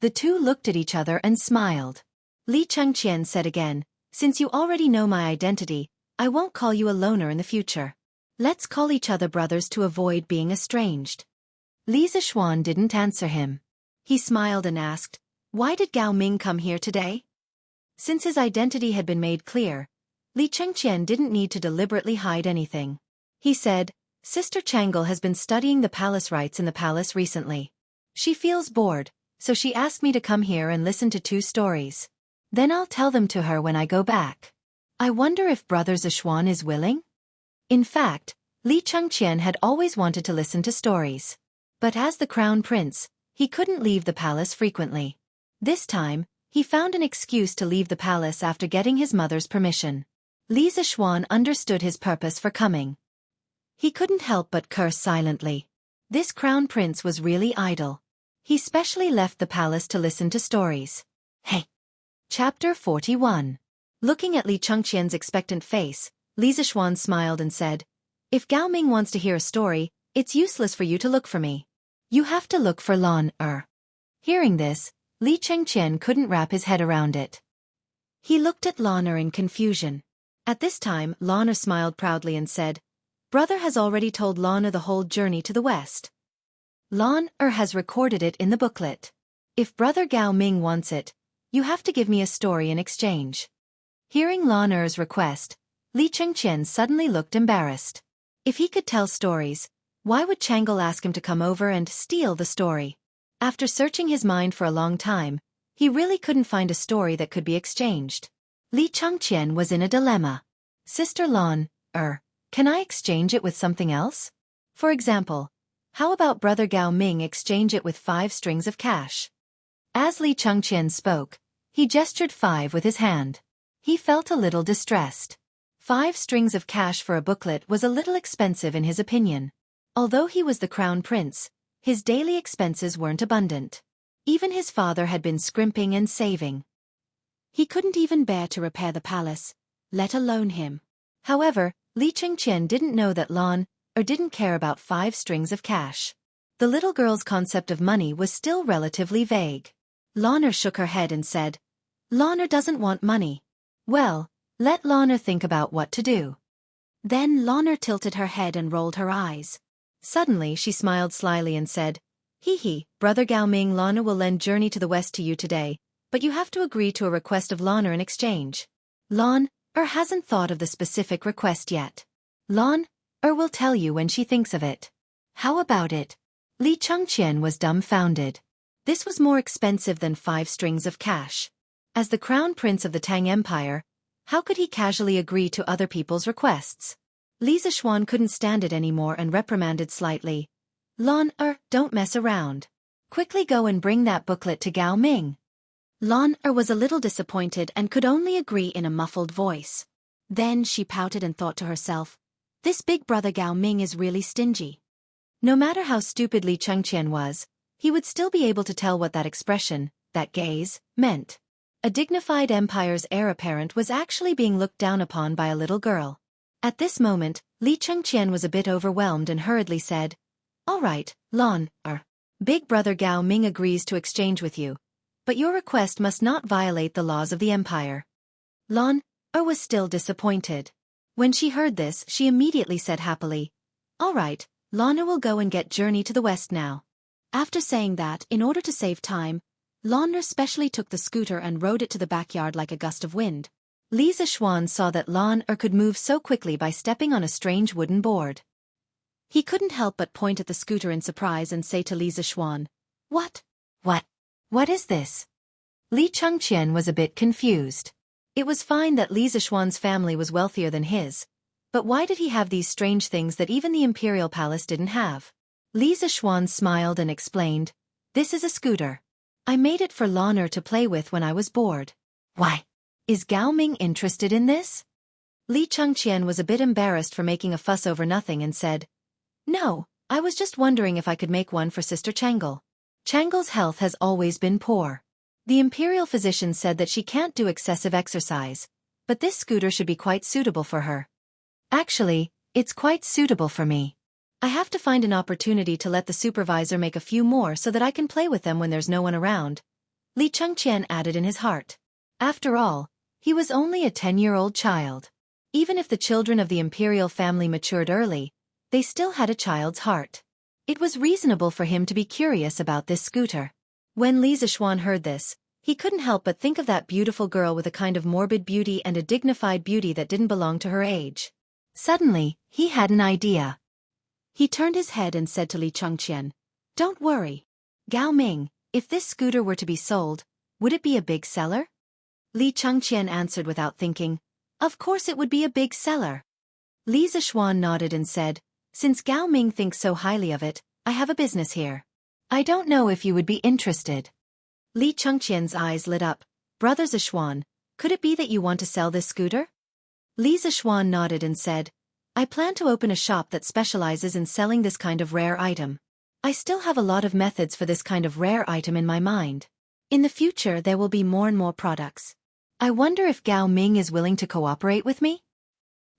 S1: The two looked at each other and smiled. Li Chengqian said again, "Since you already know my identity, I won't call you a loner in the future. Let's call each other brothers to avoid being estranged." Li Zixuan didn't answer him. He smiled and asked, "Why did Gao Ming come here today?" Since his identity had been made clear, Li Chengqian didn't need to deliberately hide anything. He said, "Sister Chang'el has been studying the palace rites in the palace recently. She feels bored, so she asked me to come here and listen to 2 stories. Then I'll tell them to her when I go back. I wonder if Brother Zixuan is willing?" In fact, Li Chengqian had always wanted to listen to stories. But as the crown prince, he couldn't leave the palace frequently. This time, he found an excuse to leave the palace after getting his mother's permission. Li Zixuan understood his purpose for coming. He couldn't help but curse silently. This crown prince was really idle. He specially left the palace to listen to stories. Hey! Chapter 41. Looking at Li Chengqian's expectant face, Li Zixuan smiled and said, "If Gao Ming wants to hear a story, it's useless for you to look for me. You have to look for Lan Er." Hearing this, Li Chengqian couldn't wrap his head around it. He looked at Lan Er in confusion. At this time, Lan Er smiled proudly and said, "Brother has already told Lan Er the whole journey to the west. Lan Er has recorded it in the booklet. If Brother Gao Ming wants it, you have to give me a story in exchange." Hearing Lan Er's request, Li Chengqian suddenly looked embarrassed. If he could tell stories, why would Chang'el ask him to come over and steal the story? After searching his mind for a long time, he really couldn't find a story that could be exchanged. Li Chengqian was in a dilemma. "Sister Lan Er, can I exchange it with something else? For example, how about Brother Gao Ming exchange it with 5 strings of cash?" As Li Chengqian spoke, he gestured 5 with his hand. He felt a little distressed. 5 strings of cash for a booklet was a little expensive in his opinion. Although he was the crown prince, his daily expenses weren't abundant. Even his father had been scrimping and saving. He couldn't even bear to repair the palace, let alone him. However, Li Chengqian didn't know that Lan Er didn't care about 5 strings of cash. The little girl's concept of money was still relatively vague. Lan Er shook her head and said, "Lan Er doesn't want money." "Well, let Lan Er think about what to do." Then Lan Er tilted her head and rolled her eyes. Suddenly she smiled slyly and said, "Hee, Brother Gao Ming, Lan Er will lend Journey to the West to you today, but you have to agree to a request of Lan Er in exchange." Lan Er hasn't thought of the specific request yet. Lan Er will tell you when she thinks of it. "How about it?" Li Chengqian was dumbfounded. This was more expensive than 5 strings of cash. As the crown prince of the Tang Empire, how could he casually agree to other people's requests? Li Zishuan couldn't stand it anymore and reprimanded slightly. Lan don't mess around. Quickly go and bring that booklet to Gao Ming. Lan was a little disappointed and could only agree in a muffled voice. Then she pouted and thought to herself, this big brother Gao Ming is really stingy. No matter how stupid Li Chengqian was, he would still be able to tell what that expression, that gaze, meant. A dignified empire's heir apparent was actually being looked down upon by a little girl. At this moment, Li Chengqian was a bit overwhelmed and hurriedly said, all right, Lan, big brother Gao Ming agrees to exchange with you. But your request must not violate the laws of the empire. Lan was still disappointed. When she heard this, she immediately said happily, all right, Lana will go and get Journey to the West now. After saying that, in order to save time, Lana specially took the scooter and rode it to the backyard like a gust of wind. Li Zishuan saw that Lana could move so quickly by stepping on a strange wooden board. He couldn't help but point at the scooter in surprise and say to Li Zishuan, What is this? Li Chengqian was a bit confused. It was fine that Li Zishuan's family was wealthier than his, but why did he have these strange things that even the imperial palace didn't have? Li Zishuan smiled and explained, this is a scooter. I made it for Lana to play with when I was bored. Why? Is Gao Ming interested in this? Li Chengqian was a bit embarrassed for making a fuss over nothing and said, No, I was just wondering if I could make one for Sister Changle. Changle's health has always been poor. The imperial physician said that she can't do excessive exercise, but this scooter should be quite suitable for her. Actually, it's quite suitable for me. I have to find an opportunity to let the supervisor make a few more so that I can play with them when there's no one around. Li Chengqian added in his heart. After all, he was only a 10-year-old child. Even if the children of the imperial family matured early, they still had a child's heart. It was reasonable for him to be curious about this scooter. When Li Zishuan heard this, he couldn't help but think of that beautiful girl with a kind of morbid beauty and a dignified beauty that didn't belong to her age. Suddenly, he had an idea. He turned his head and said to Li Chengqian, Don't worry. Gao Ming, if this scooter were to be sold, would it be a big seller? Li Chengqian answered without thinking, Of course it would be a big seller. Li Zishuan nodded and said, Since Gao Ming thinks so highly of it, I have a business here. I don't know if you would be interested. Li Chengqian's eyes lit up. Brother Zishuan, could it be that you want to sell this scooter? Li Zishuan nodded and said, I plan to open a shop that specializes in selling this kind of rare item. I still have a lot of methods for this kind of rare item in my mind. In the future there will be more and more products. I wonder if Gao Ming is willing to cooperate with me?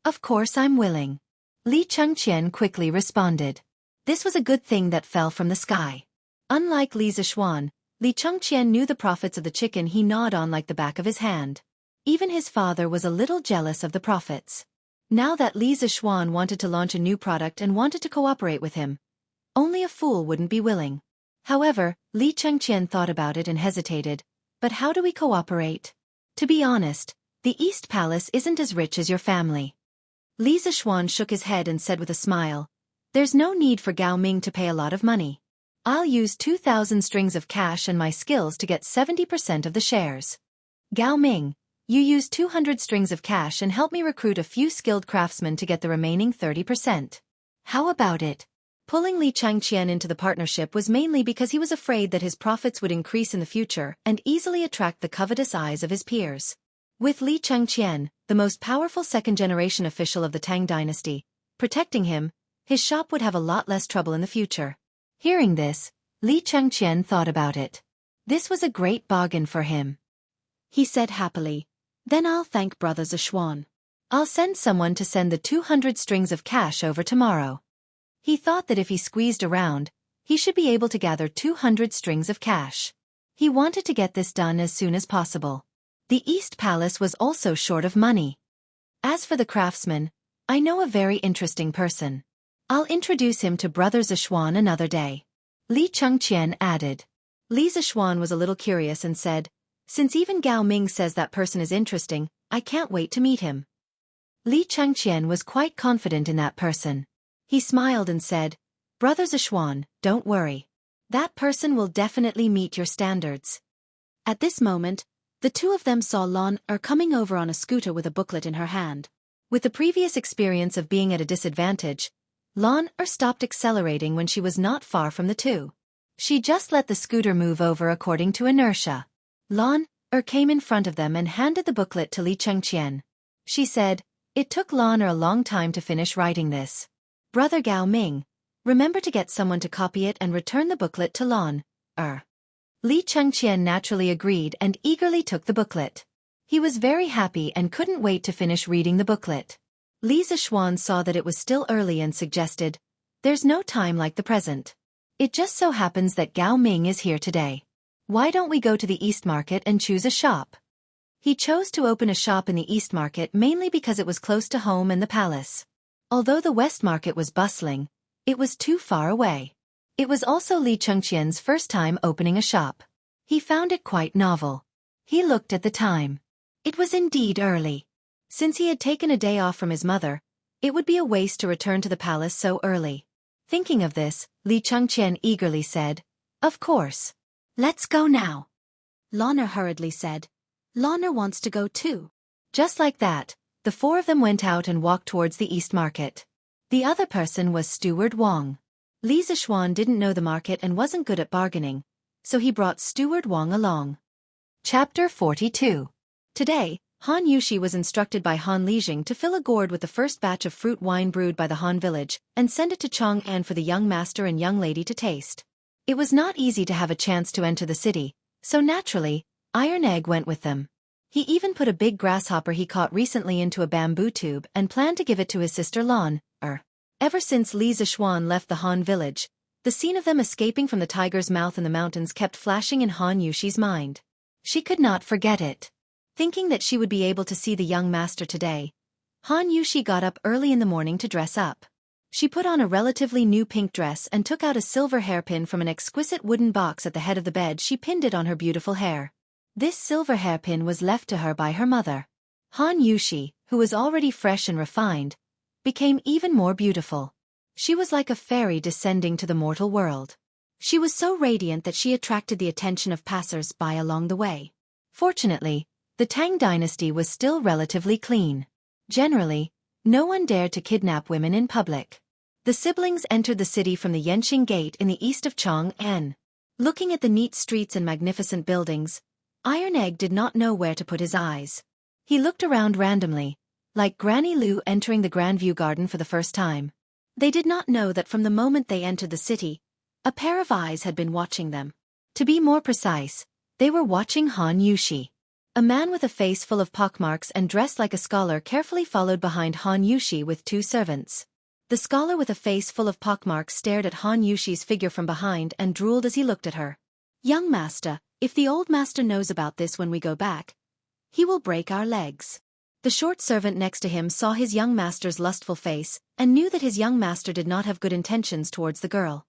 S1: Of course I'm willing. Li Chengqian quickly responded. This was a good thing that fell from the sky. Unlike Li Zishuan, Li Chengqian knew the profits of the chicken he gnawed on like the back of his hand. Even his father was a little jealous of the profits. Now that Li Zishuan wanted to launch a new product and wanted to cooperate with him, only a fool wouldn't be willing. However, Li Chengqian thought about it and hesitated. But how do we cooperate? To be honest, the East Palace isn't as rich as your family. Li Zishuan shook his head and said with a smile, There's no need for Gao Ming to pay a lot of money. I'll use 2,000 strings of cash and my skills to get 70% of the shares. Gao Ming, you use 200 strings of cash and help me recruit a few skilled craftsmen to get the remaining 30%. How about it? Pulling Li Chengqian into the partnership was mainly because he was afraid that his profits would increase in the future and easily attract the covetous eyes of his peers. With Li Chengqian, the most powerful second-generation official of the Tang dynasty, protecting him, his shop would have a lot less trouble in the future. Hearing this, Li Chengqian thought about it. This was a great bargain for him. He said happily, Then I'll thank Brother Zishuan. I'll send someone to send the 200 strings of cash over tomorrow. He thought that if he squeezed around, he should be able to gather 200 strings of cash. He wanted to get this done as soon as possible. The East Palace was also short of money. As for the craftsman, I know a very interesting person. I'll introduce him to Brother Zishuan another day. Li Chengqian added. Li Zishuan was a little curious and said, Since even Gao Ming says that person is interesting, I can't wait to meet him. Li Chengqian was quite confident in that person. He smiled and said, Brother Zishuan, don't worry. That person will definitely meet your standards. At this moment, the two of them saw Lan coming over on a scooter with a booklet in her hand. With the previous experience of being at a disadvantage, Lan stopped accelerating when she was not far from the two. She just let the scooter move over according to inertia. Lan came in front of them and handed the booklet to Li Chengqian. She said, "It took Lan a long time to finish writing this. Brother Gao Ming, remember to get someone to copy it and return the booklet to Lan." Li Chengqian naturally agreed and eagerly took the booklet. He was very happy and couldn't wait to finish reading the booklet. Li Zishuan saw that it was still early and suggested, "There's no time like the present. It just so happens that Gao Ming is here today. Why don't we go to the East Market and choose a shop?" He chose to open a shop in the East Market mainly because it was close to home and the palace. Although the West Market was bustling, it was too far away. It was also Li Chengqian's first time opening a shop. He found it quite novel. He looked at the time. It was indeed early. Since he had taken a day off from his mother, it would be a waste to return to the palace so early. Thinking of this, Li Chengqian eagerly said, "Of course. Let's go now." Lana hurriedly said, "Lana wants to go too." Just like that, the four of them went out and walked towards the East Market. The other person was Steward Wang. Li Zishuan didn't know the market and wasn't good at bargaining, so he brought Steward Wang along. Chapter 42. Today, Han Yushi was instructed by Han Lijing to fill a gourd with the first batch of fruit wine brewed by the Han village and send it to Chang'an for the young master and young lady to taste. It was not easy to have a chance to enter the city, so naturally, Iron Egg went with them. He even put a big grasshopper he caught recently into a bamboo tube and planned to give it to his sister Lan. Ever since Li Zishuan left the Han village, the scene of them escaping from the tiger's mouth in the mountains kept flashing in Han Yushi's mind. She could not forget it. Thinking that she would be able to see the young master today, Han Yushi got up early in the morning to dress up. She put on a relatively new pink dress and took out a silver hairpin from an exquisite wooden box at the head of the bed. She pinned it on her beautiful hair. This silver hairpin was left to her by her mother. Han Yushi, who was already fresh and refined, became even more beautiful. She was like a fairy descending to the mortal world. She was so radiant that she attracted the attention of passers-by along the way. Fortunately, the Tang dynasty was still relatively clean. Generally, no one dared to kidnap women in public. The siblings entered the city from the Yanqing Gate in the east of Chang'an. Looking at the neat streets and magnificent buildings, Iron Egg did not know where to put his eyes. He looked around randomly, like Granny Lu entering the Grandview Garden for the first time. They did not know that from the moment they entered the city, a pair of eyes had been watching them. To be more precise, they were watching Han Yushi. A man with a face full of pockmarks and dressed like a scholar carefully followed behind Han Yushi with two servants. The scholar with a face full of pockmarks stared at Han Yushi's figure from behind and drooled as he looked at her. "Young master, if the old master knows about this when we go back, he will break our legs." The short servant next to him saw his young master's lustful face and knew that his young master did not have good intentions towards the girl.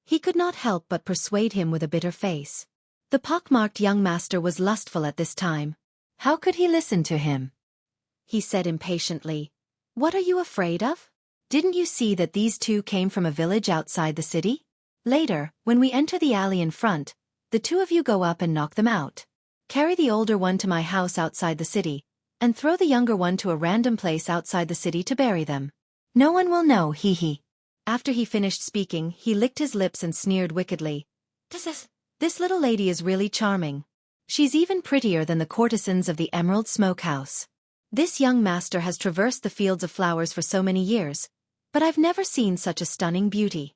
S1: He could not help but persuade him with a bitter face. The pockmarked young master was lustful at this time. How could he listen to him? He said impatiently, "What are you afraid of? Didn't you see that these two came from a village outside the city? Later, when we enter the alley in front, the two of you go up and knock them out. Carry the older one to my house outside the city, and throw the younger one to a random place outside the city to bury them. No one will know, hee hee." After he finished speaking, he licked his lips and sneered wickedly. This little lady is really charming. She's even prettier than the courtesans of the Emerald Smokehouse. This young master has traversed the fields of flowers for so many years, but I've never seen such a stunning beauty."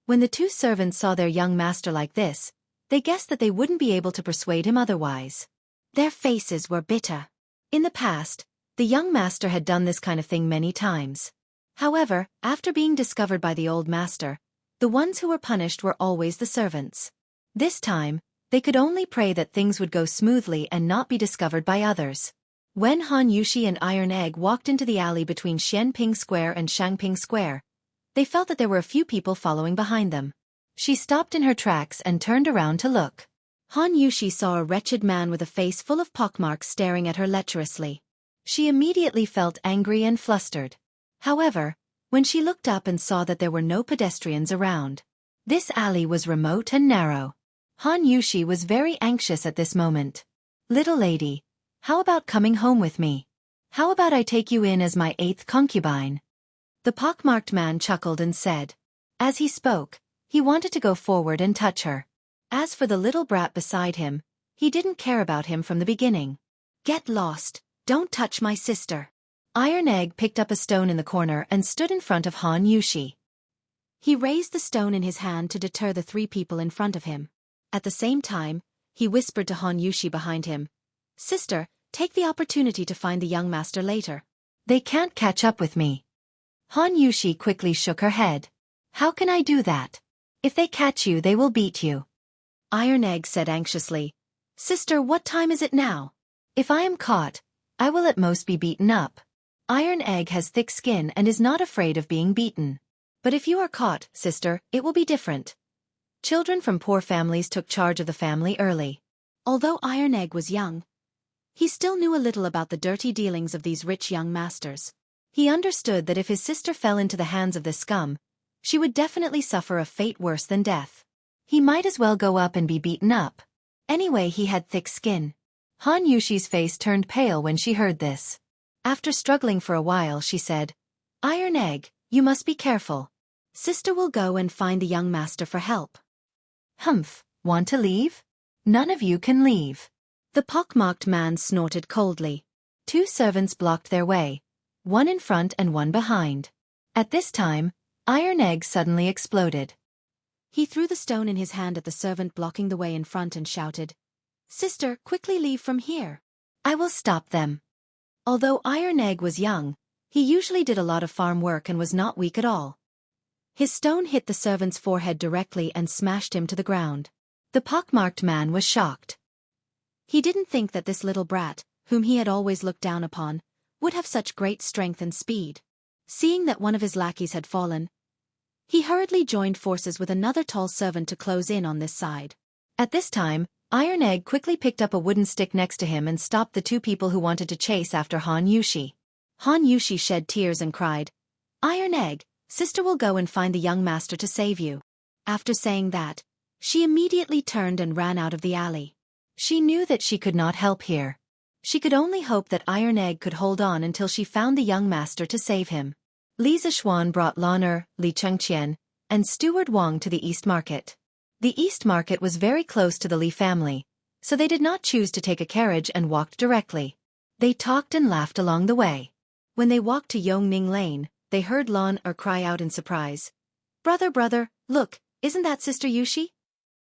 S1: When the two servants saw their young master like this, they guessed that they wouldn't be able to persuade him otherwise. Their faces were bitter. In the past, the young master had done this kind of thing many times. However, after being discovered by the old master, the ones who were punished were always the servants. This time, they could only pray that things would go smoothly and not be discovered by others. When Han Yushi and Iron Egg walked into the alley between Xianping Square and Shangping Square, they felt that there were a few people following behind them. She stopped in her tracks and turned around to look. Han Yushi saw a wretched man with a face full of pockmarks staring at her lecherously. She immediately felt angry and flustered. However, when she looked up and saw that there were no pedestrians around. This alley was remote and narrow. Han Yushi was very anxious at this moment. "Little lady, how about coming home with me? How about I take you in as my 8th concubine?" The pockmarked man chuckled and said. As he spoke, he wanted to go forward and touch her. As for the little brat beside him, he didn't care about him from the beginning. "Get lost, don't touch my sister." Iron Egg picked up a stone in the corner and stood in front of Han Yushi. He raised the stone in his hand to deter the 3 people in front of him. At the same time, he whispered to Han Yushi behind him, "Sister, take the opportunity to find the young master later. They can't catch up with me." Han Yushi quickly shook her head. "How can I do that? If they catch you, they will beat you." Iron Egg said anxiously, "Sister, what time is it now? If I am caught, I will at most be beaten up. Iron Egg has thick skin and is not afraid of being beaten. But if you are caught, sister, it will be different." Children from poor families took charge of the family early. Although Iron Egg was young, he still knew a little about the dirty dealings of these rich young masters. He understood that if his sister fell into the hands of this scum, she would definitely suffer a fate worse than death. He might as well go up and be beaten up. Anyway, he had thick skin. Han Yushi's face turned pale when she heard this. After struggling for a while, she said, "Iron Egg, you must be careful. Sister will go and find the young master for help." "Humph, want to leave? None of you can leave." The pockmarked man snorted coldly. 2 servants blocked their way, one in front and one behind. At this time, Iron Egg suddenly exploded. He threw the stone in his hand at the servant blocking the way in front and shouted, "Sister, quickly leave from here. I will stop them." Although Iron Egg was young, he usually did a lot of farm work and was not weak at all. His stone hit the servant's forehead directly and smashed him to the ground. The pockmarked man was shocked. He didn't think that this little brat, whom he had always looked down upon, would have such great strength and speed. Seeing that one of his lackeys had fallen, he hurriedly joined forces with another tall servant to close in on this side. At this time, Iron Egg quickly picked up a wooden stick next to him and stopped the 2 people who wanted to chase after Han Yushi. Han Yushi shed tears and cried, "Iron Egg, sister will go and find the young master to save you." After saying that, she immediately turned and ran out of the alley. She knew that she could not help here. She could only hope that Iron Egg could hold on until she found the young master to save him. Li Zishuan brought Lan Li Chengqian, and Steward Wang to the East Market. The East Market was very close to the Li family, so they did not choose to take a carriage and walked directly. They talked and laughed along the way. When they walked to Yongning Lane, they heard Lan cry out in surprise, "Brother, brother, look, isn't that Sister Yushi?"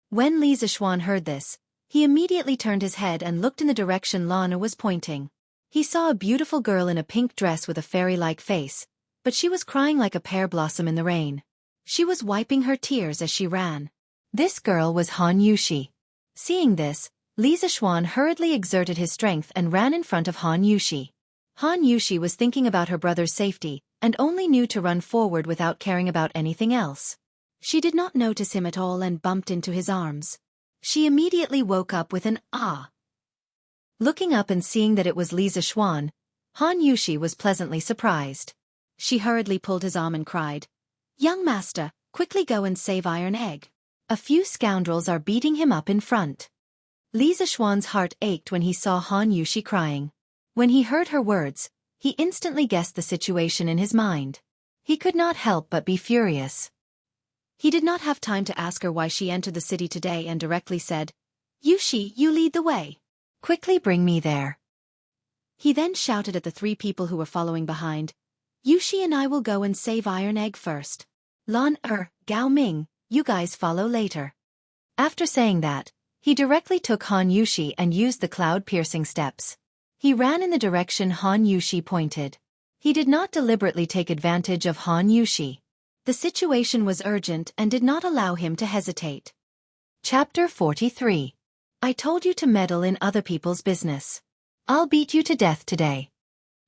S1: When Li Zishuan heard this, he immediately turned his head and looked in the direction Lana was pointing. He saw a beautiful girl in a pink dress with a fairy-like face, but she was crying like a pear blossom in the rain. She was wiping her tears as she ran. This girl was Han Yushi. Seeing this, Li Zishuan hurriedly exerted his strength and ran in front of Han Yushi. Han Yushi was thinking about her brother's safety and only knew to run forward without caring about anything else. She did not notice him at all and bumped into his arms. She immediately woke up with an "ah." Looking up and seeing that it was Li Zishuan, Han Yushi was pleasantly surprised. She hurriedly pulled his arm and cried, "Young master, quickly go and save Iron Egg. A few scoundrels are beating him up in front." Li Zishuan's heart ached when he saw Han Yushi crying. When he heard her words, he instantly guessed the situation in his mind. He could not help but be furious. He did not have time to ask her why she entered the city today and directly said, "Yushi, you lead the way. Quickly bring me there." He then shouted at the 3 people who were following behind, "Yushi and I will go and save Iron Egg first. Lan Gao Ming, you guys follow later." After saying that, he directly took Han Yushi and used the cloud-piercing steps. He ran in the direction Han Yushi pointed. He did not deliberately take advantage of Han Yushi. The situation was urgent and did not allow him to hesitate. Chapter 43. I told you to meddle in other people's business. I'll beat you to death today.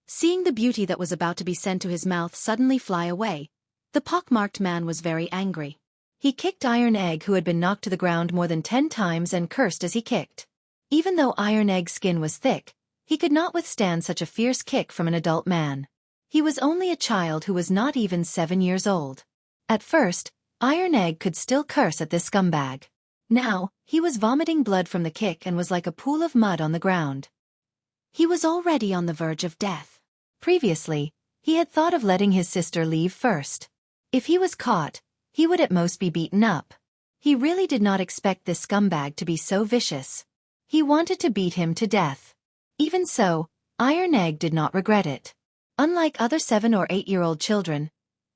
S1: Seeing the beauty that was about to be sent to his mouth suddenly fly away, the pockmarked man was very angry. He kicked Iron Egg, who had been knocked to the ground more than 10 times, and cursed as he kicked. Even though Iron Egg's skin was thick, he could not withstand such a fierce kick from an adult man. He was only a child who was not even 7 years old. At first, Iron Egg could still curse at this scumbag. Now, he was vomiting blood from the kick and was like a pool of mud on the ground. He was already on the verge of death. Previously, he had thought of letting his sister leave first. If he was caught, he would at most be beaten up. He really did not expect this scumbag to be so vicious. He wanted to beat him to death. Even so, Iron Egg did not regret it. Unlike other 7- or 8-year-old children,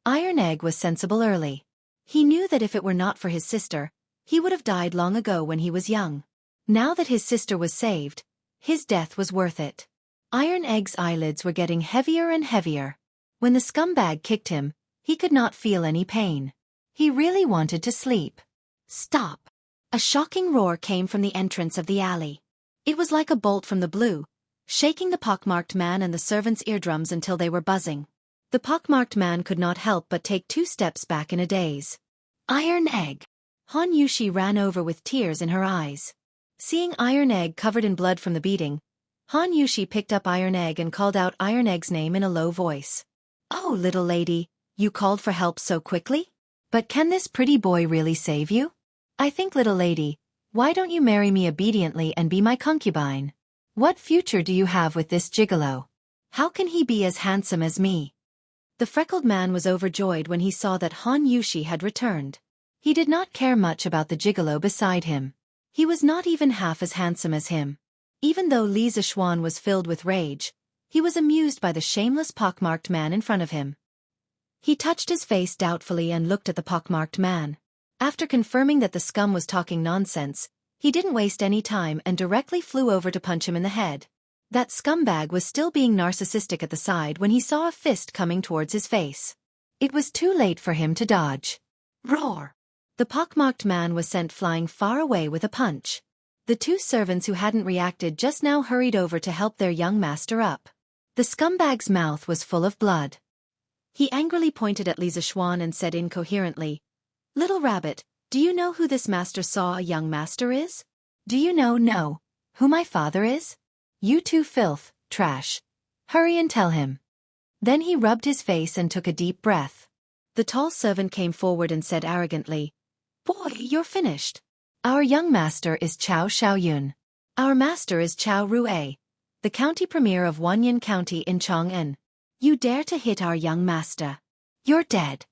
S1: Iron Egg was sensible early. He knew that if it were not for his sister, he would have died long ago when he was young. Now that his sister was saved, his death was worth it. Iron Egg's eyelids were getting heavier and heavier. When the scumbag kicked him, he could not feel any pain. He really wanted to sleep. Stop! A shocking roar came from the entrance of the alley. It was like a bolt from the blue, shaking the pockmarked man and the servants' eardrums until they were buzzing. The pockmarked man could not help but take 2 steps back in a daze. Iron Egg! Han Yushi ran over with tears in her eyes. Seeing Iron Egg covered in blood from the beating, Han Yushi picked up Iron Egg and called out Iron Egg's name in a low voice. "Oh, little lady, you called for help so quickly? But can this pretty boy really save you? I think, little lady, why don't you marry me obediently and be my concubine? What future do you have with this gigolo? How can he be as handsome as me?" The freckled man was overjoyed when he saw that Han Yushi had returned. He did not care much about the gigolo beside him. He was not even half as handsome as him. Even though Li Zixuan was filled with rage, he was amused by the shameless pockmarked man in front of him. He touched his face doubtfully and looked at the pockmarked man. After confirming that the scum was talking nonsense, he didn't waste any time and directly flew over to punch him in the head. That scumbag was still being narcissistic at the side when he saw a fist coming towards his face. It was too late for him to dodge. Roar! The pockmarked man was sent flying far away with a punch. The 2 servants who hadn't reacted just now hurried over to help their young master up. The scumbag's mouth was full of blood. He angrily pointed at Li Zixuan and said incoherently, "Little rabbit, do you know who this master saw a young master is? Do you know who my father is? You 2 filth, trash. Hurry and tell him." Then he rubbed his face and took a deep breath. The tall servant came forward and said arrogantly, "Boy, you're finished. Our young master is Chao Xiaoyun. Our master is Chao Rue, the county premier of Wanyan County in Chang'an. You dare to hit our young master. You're dead."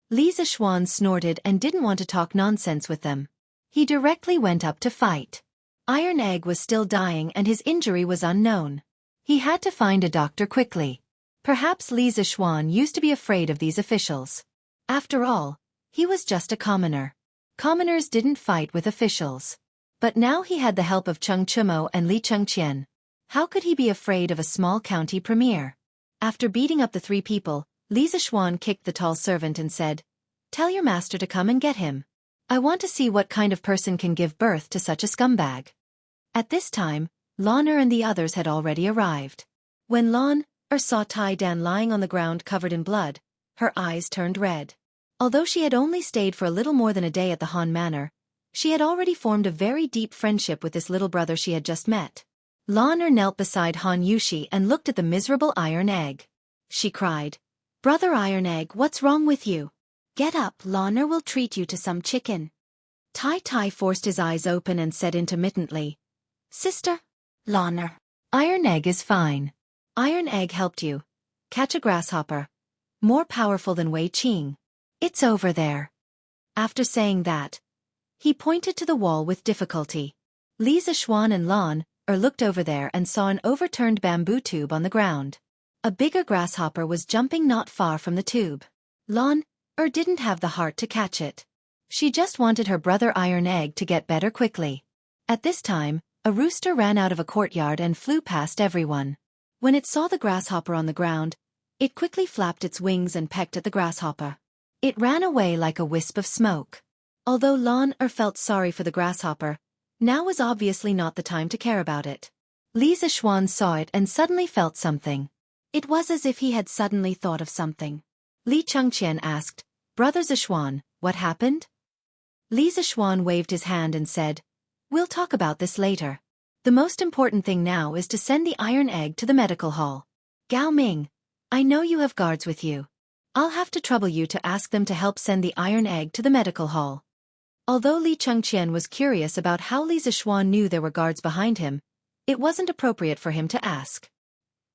S1: Li Zixuan snorted and didn't want to talk nonsense with them. He directly went up to fight. Iron Egg was still dying and his injury was unknown. He had to find a doctor quickly. Perhaps Li Zixuan used to be afraid of these officials. After all, he was just a commoner. Commoners didn't fight with officials. But now he had the help of Cheng Chumo and Li Chengqian. How could he be afraid of a small county premier? After beating up the 3 people, Li Zixuan kicked the tall servant and said, "Tell your master to come and get him. I want to see what kind of person can give birth to such a scumbag." At this time, Lan and the others had already arrived. When Lan saw Tai Dan lying on the ground covered in blood, her eyes turned red. Although she had only stayed for a little more than a day at the Han Manor, she had already formed a very deep friendship with this little brother she had just met. Lan knelt beside Han Yushi and looked at the miserable Iron Egg. She cried, "Brother Iron Egg, what's wrong with you? Get up, Lan will treat you to some chicken." Tai forced his eyes open and said intermittently, "Sister, Lan, Iron Egg is fine. Iron Egg helped you catch a grasshopper, more powerful than Wei Qing. It's over there." After saying that, he pointed to the wall with difficulty. Li Zixuan and Lan looked over there and saw an overturned bamboo tube on the ground. A bigger grasshopper was jumping not far from the tube. Lan didn't have the heart to catch it. She just wanted her brother Iron Egg to get better quickly. At this time, a rooster ran out of a courtyard and flew past everyone. When it saw the grasshopper on the ground, it quickly flapped its wings and pecked at the grasshopper. It ran away like a wisp of smoke. Although Lan felt sorry for the grasshopper, now was obviously not the time to care about it. Li Zixuan saw it and suddenly felt something. It was as if he had suddenly thought of something. Li Chengqian asked, "Brother Zixuan, what happened?" Li Zixuan waved his hand and said, "We'll talk about this later. The most important thing now is to send the Iron Egg to the medical hall. Gao Ming, I know you have guards with you. I'll have to trouble you to ask them to help send the iron egg to the medical hall. Although Li Chengqian was curious about how Li Zishuan knew there were guards behind him, it wasn't appropriate for him to ask.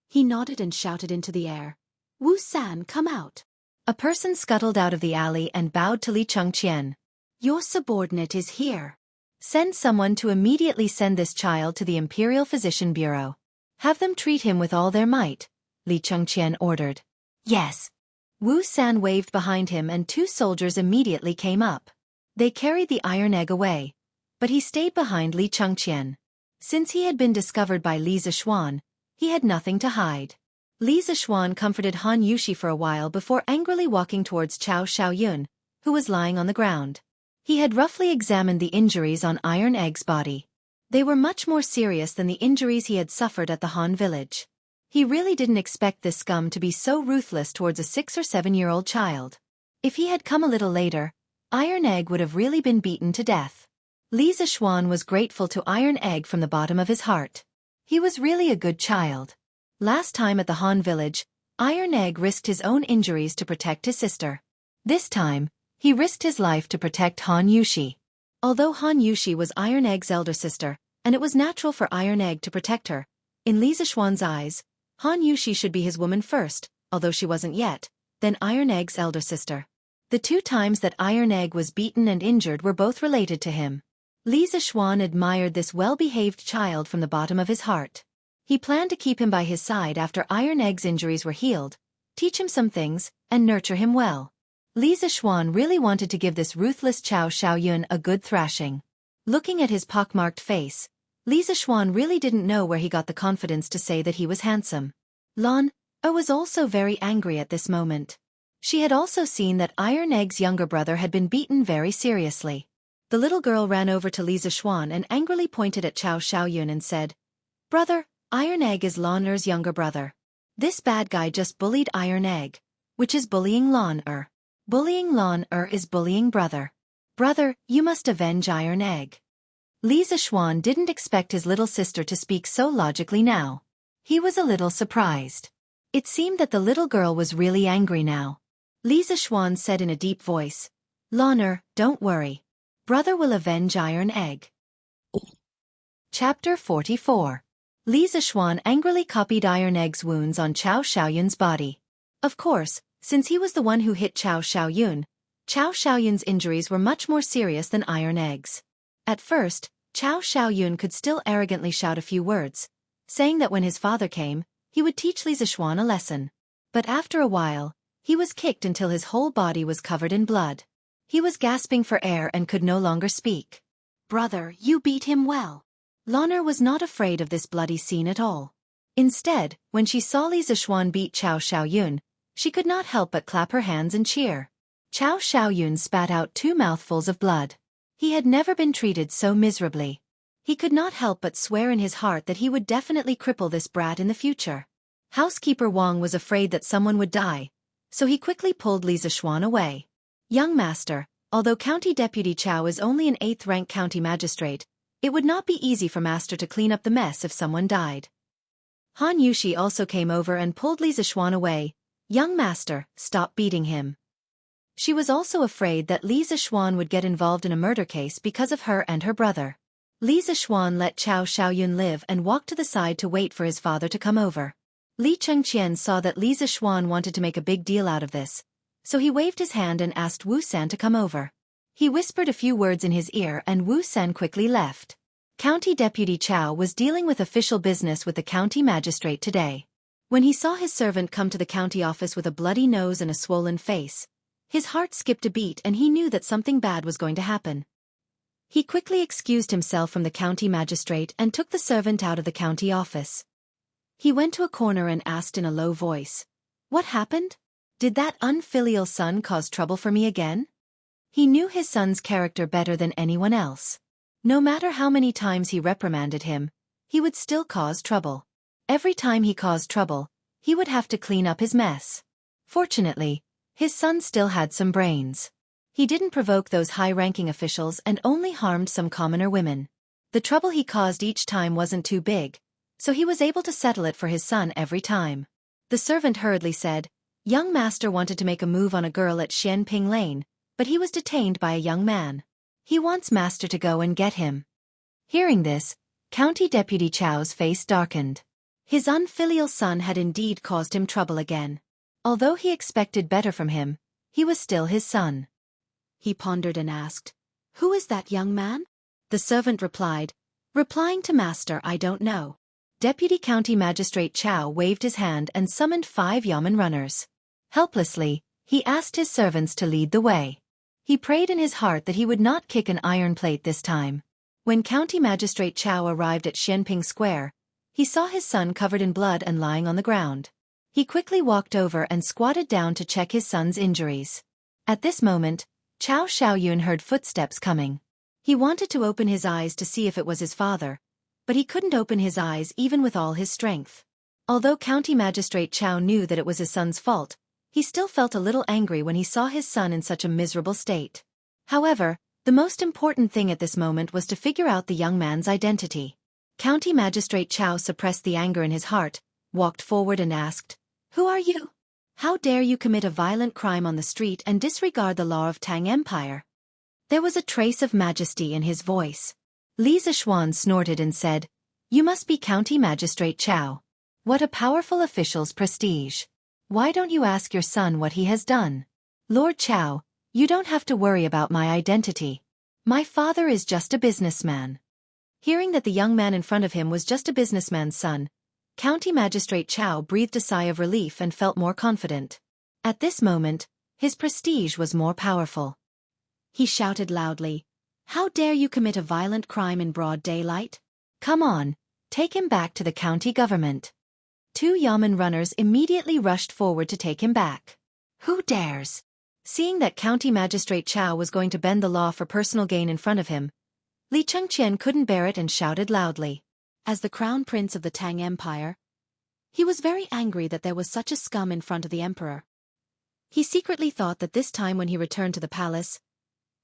S1: He nodded and shouted into the air, "Wu San, come out." A person scuttled out of the alley and bowed to Li Chengqian. "Your subordinate is here. Send someone to immediately send this child to the Imperial Physician Bureau. Have them treat him with all their might," Li Chengqian ordered. "Yes." Wu San waved behind him and 2 soldiers immediately came up. They carried the iron egg away, but he stayed behind Li Chengqian. Since he had been discovered by Li Zishuan, he had nothing to hide. Li Zishuan comforted Han Yushi for a while before angrily walking towards Cao Xiaoyun, who was lying on the ground. He had roughly examined the injuries on Iron Egg's body. They were much more serious than the injuries he had suffered at the Han village. He really didn't expect this scum to be so ruthless towards a 6 or 7-year-old child. If he had come a little later, Iron Egg would have really been beaten to death. Li Zishuan was grateful to Iron Egg from the bottom of his heart. He was really a good child. Last time at the Han village, Iron Egg risked his own injuries to protect his sister. This time, he risked his life to protect Han Yushi. Although Han Yushi was Iron Egg's elder sister, and it was natural for Iron Egg to protect her, in Li Zishuan's eyes, Han Yushi should be his woman first, although she wasn't yet, then Iron Egg's elder sister. The 2 times that Iron Egg was beaten and injured were both related to him. Li Zishuan admired this well-behaved child from the bottom of his heart. He planned to keep him by his side after Iron Egg's injuries were healed, teach him some things, and nurture him well. Li Zishuan really wanted to give this ruthless Cao Xiaoyun a good thrashing. Looking at his pockmarked face, Li Zishuan really didn't know where he got the confidence to say that he was handsome. Lan Er was also very angry at this moment. She had also seen that Iron Egg's younger brother had been beaten very seriously. The little girl ran over to Li Zishuan and angrily pointed at Cao Xiaoyun and said, "Brother, Iron Egg is Lan Er's younger brother. This bad guy just bullied Iron Egg, which is bullying Lan Er. Bullying Lan Er is bullying brother. Brother, you must avenge Iron Egg." Li Zishuan didn't expect his little sister to speak so logically now. He was a little surprised. It seemed that the little girl was really angry now. Li Zishuan said in a deep voice, "Lan Er, don't worry. Brother will avenge Iron Egg." Chapter 44. Li Zishuan angrily copied Iron Egg's wounds on Cao Xiaoyun's body. Of course, since he was the one who hit Cao Xiaoyun's injuries were much more serious than Iron Egg's. At first, Cao Xiaoyun could still arrogantly shout a few words, saying that when his father came, he would teach Li Zishuan a lesson. But after a while, he was kicked until his whole body was covered in blood. He was gasping for air and could no longer speak. "Brother, you beat him well." Lan Er was not afraid of this bloody scene at all. Instead, when she saw Li Zishuan beat Cao Xiaoyun, she could not help but clap her hands and cheer. Cao Xiaoyun spat out 2 mouthfuls of blood. He had never been treated so miserably. He could not help but swear in his heart that he would definitely cripple this brat in the future. Housekeeper Wang was afraid that someone would die, so he quickly pulled Li Zishuan away. "Young master, although County Deputy Cao is only an 8th-rank county magistrate, it would not be easy for master to clean up the mess if someone died." Han Yushi also came over and pulled Li Zishuan away. "Young master, stop beating him." She was also afraid that Li Zishuan would get involved in a murder case because of her and her brother. Li Zishuan let Cao Xiaoyun live and walked to the side to wait for his father to come over. Li Chengqian saw that Li Zishuan wanted to make a big deal out of this, so he waved his hand and asked Wu San to come over. He whispered a few words in his ear and Wu San quickly left. County Deputy Cao was dealing with official business with the county magistrate today. When he saw his servant come to the county office with a bloody nose and a swollen face, his heart skipped a beat and he knew that something bad was going to happen. He quickly excused himself from the county magistrate and took the servant out of the county office. He went to a corner and asked in a low voice, "What happened? Did that unfilial son cause trouble for me again?" He knew his son's character better than anyone else. No matter how many times he reprimanded him, he would still cause trouble. Every time he caused trouble, he would have to clean up his mess. Fortunately, his son still had some brains. He didn't provoke those high-ranking officials and only harmed some commoner women. The trouble he caused each time wasn't too big, so he was able to settle it for his son every time. The servant hurriedly said, "Young master wanted to make a move on a girl at Xianping Lane, but he was detained by a young man. He wants master to go and get him." Hearing this, County Deputy Chow's face darkened. His unfilial son had indeed caused him trouble again. Although he expected better from him, he was still his son. He pondered and asked, "Who is that young man?" The servant replied, "Replying to master, I don't know." Deputy County Magistrate Chow waved his hand and summoned 5 yeoman runners. Helplessly, he asked his servants to lead the way. He prayed in his heart that he would not kick an iron plate this time. When County Magistrate Chow arrived at Xianping Square, he saw his son covered in blood and lying on the ground. He quickly walked over and squatted down to check his son's injuries. At this moment, Chow Xiaoyun heard footsteps coming. He wanted to open his eyes to see if it was his father, but he couldn't open his eyes even with all his strength. Although County Magistrate Chow knew that it was his son's fault, he still felt a little angry when he saw his son in such a miserable state. However, the most important thing at this moment was to figure out the young man's identity. County Magistrate Chow suppressed the anger in his heart, walked forward and asked, "Who are you? How dare you commit a violent crime on the street and disregard the law of Tang Empire?" There was a trace of majesty in his voice. Li Zishuan snorted and said, "You must be County Magistrate Chow. What a powerful official's prestige. Why don't you ask your son what he has done?" "Lord Chow, you don't have to worry about my identity. My father is just a businessman." Hearing that the young man in front of him was just a businessman's son, County Magistrate Chow breathed a sigh of relief and felt more confident. At this moment, his prestige was more powerful. He shouted loudly, "How dare you commit a violent crime in broad daylight? Come on, take him back to the county government." 2 yeoman runners immediately rushed forward to take him back. "Who dares?" Seeing that County Magistrate Chow was going to bend the law for personal gain in front of him, Li Chengqian couldn't bear it and shouted loudly. As the crown prince of the Tang Empire, he was very angry that there was such a scum in front of the emperor. He secretly thought that this time when he returned to the palace,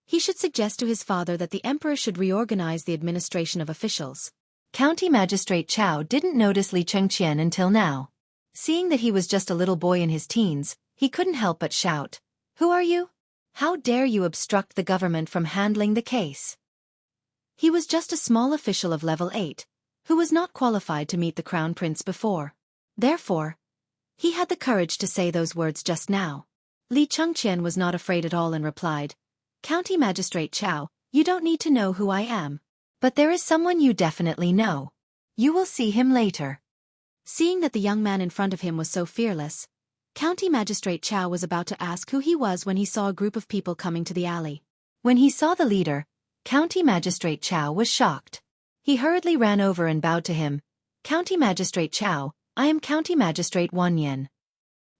S1: he should suggest to his father that the emperor should reorganize the administration of officials. County Magistrate Chow didn't notice Li Chengqian until now. Seeing that he was just a little boy in his teens, he couldn't help but shout, "Who are you? How dare you obstruct the government from handling the case?" He was just a small official of level 8, who was not qualified to meet the crown prince before. Therefore, he had the courage to say those words just now. Li Chengqian was not afraid at all and replied, "County Magistrate Chow, you don't need to know who I am. But there is someone you definitely know. You will see him later." Seeing that the young man in front of him was so fearless, County Magistrate Chow was about to ask who he was when he saw a group of people coming to the alley. When he saw the leader, County Magistrate Chow was shocked. He hurriedly ran over and bowed to him. "County Magistrate Chow, I am County Magistrate Wanyan."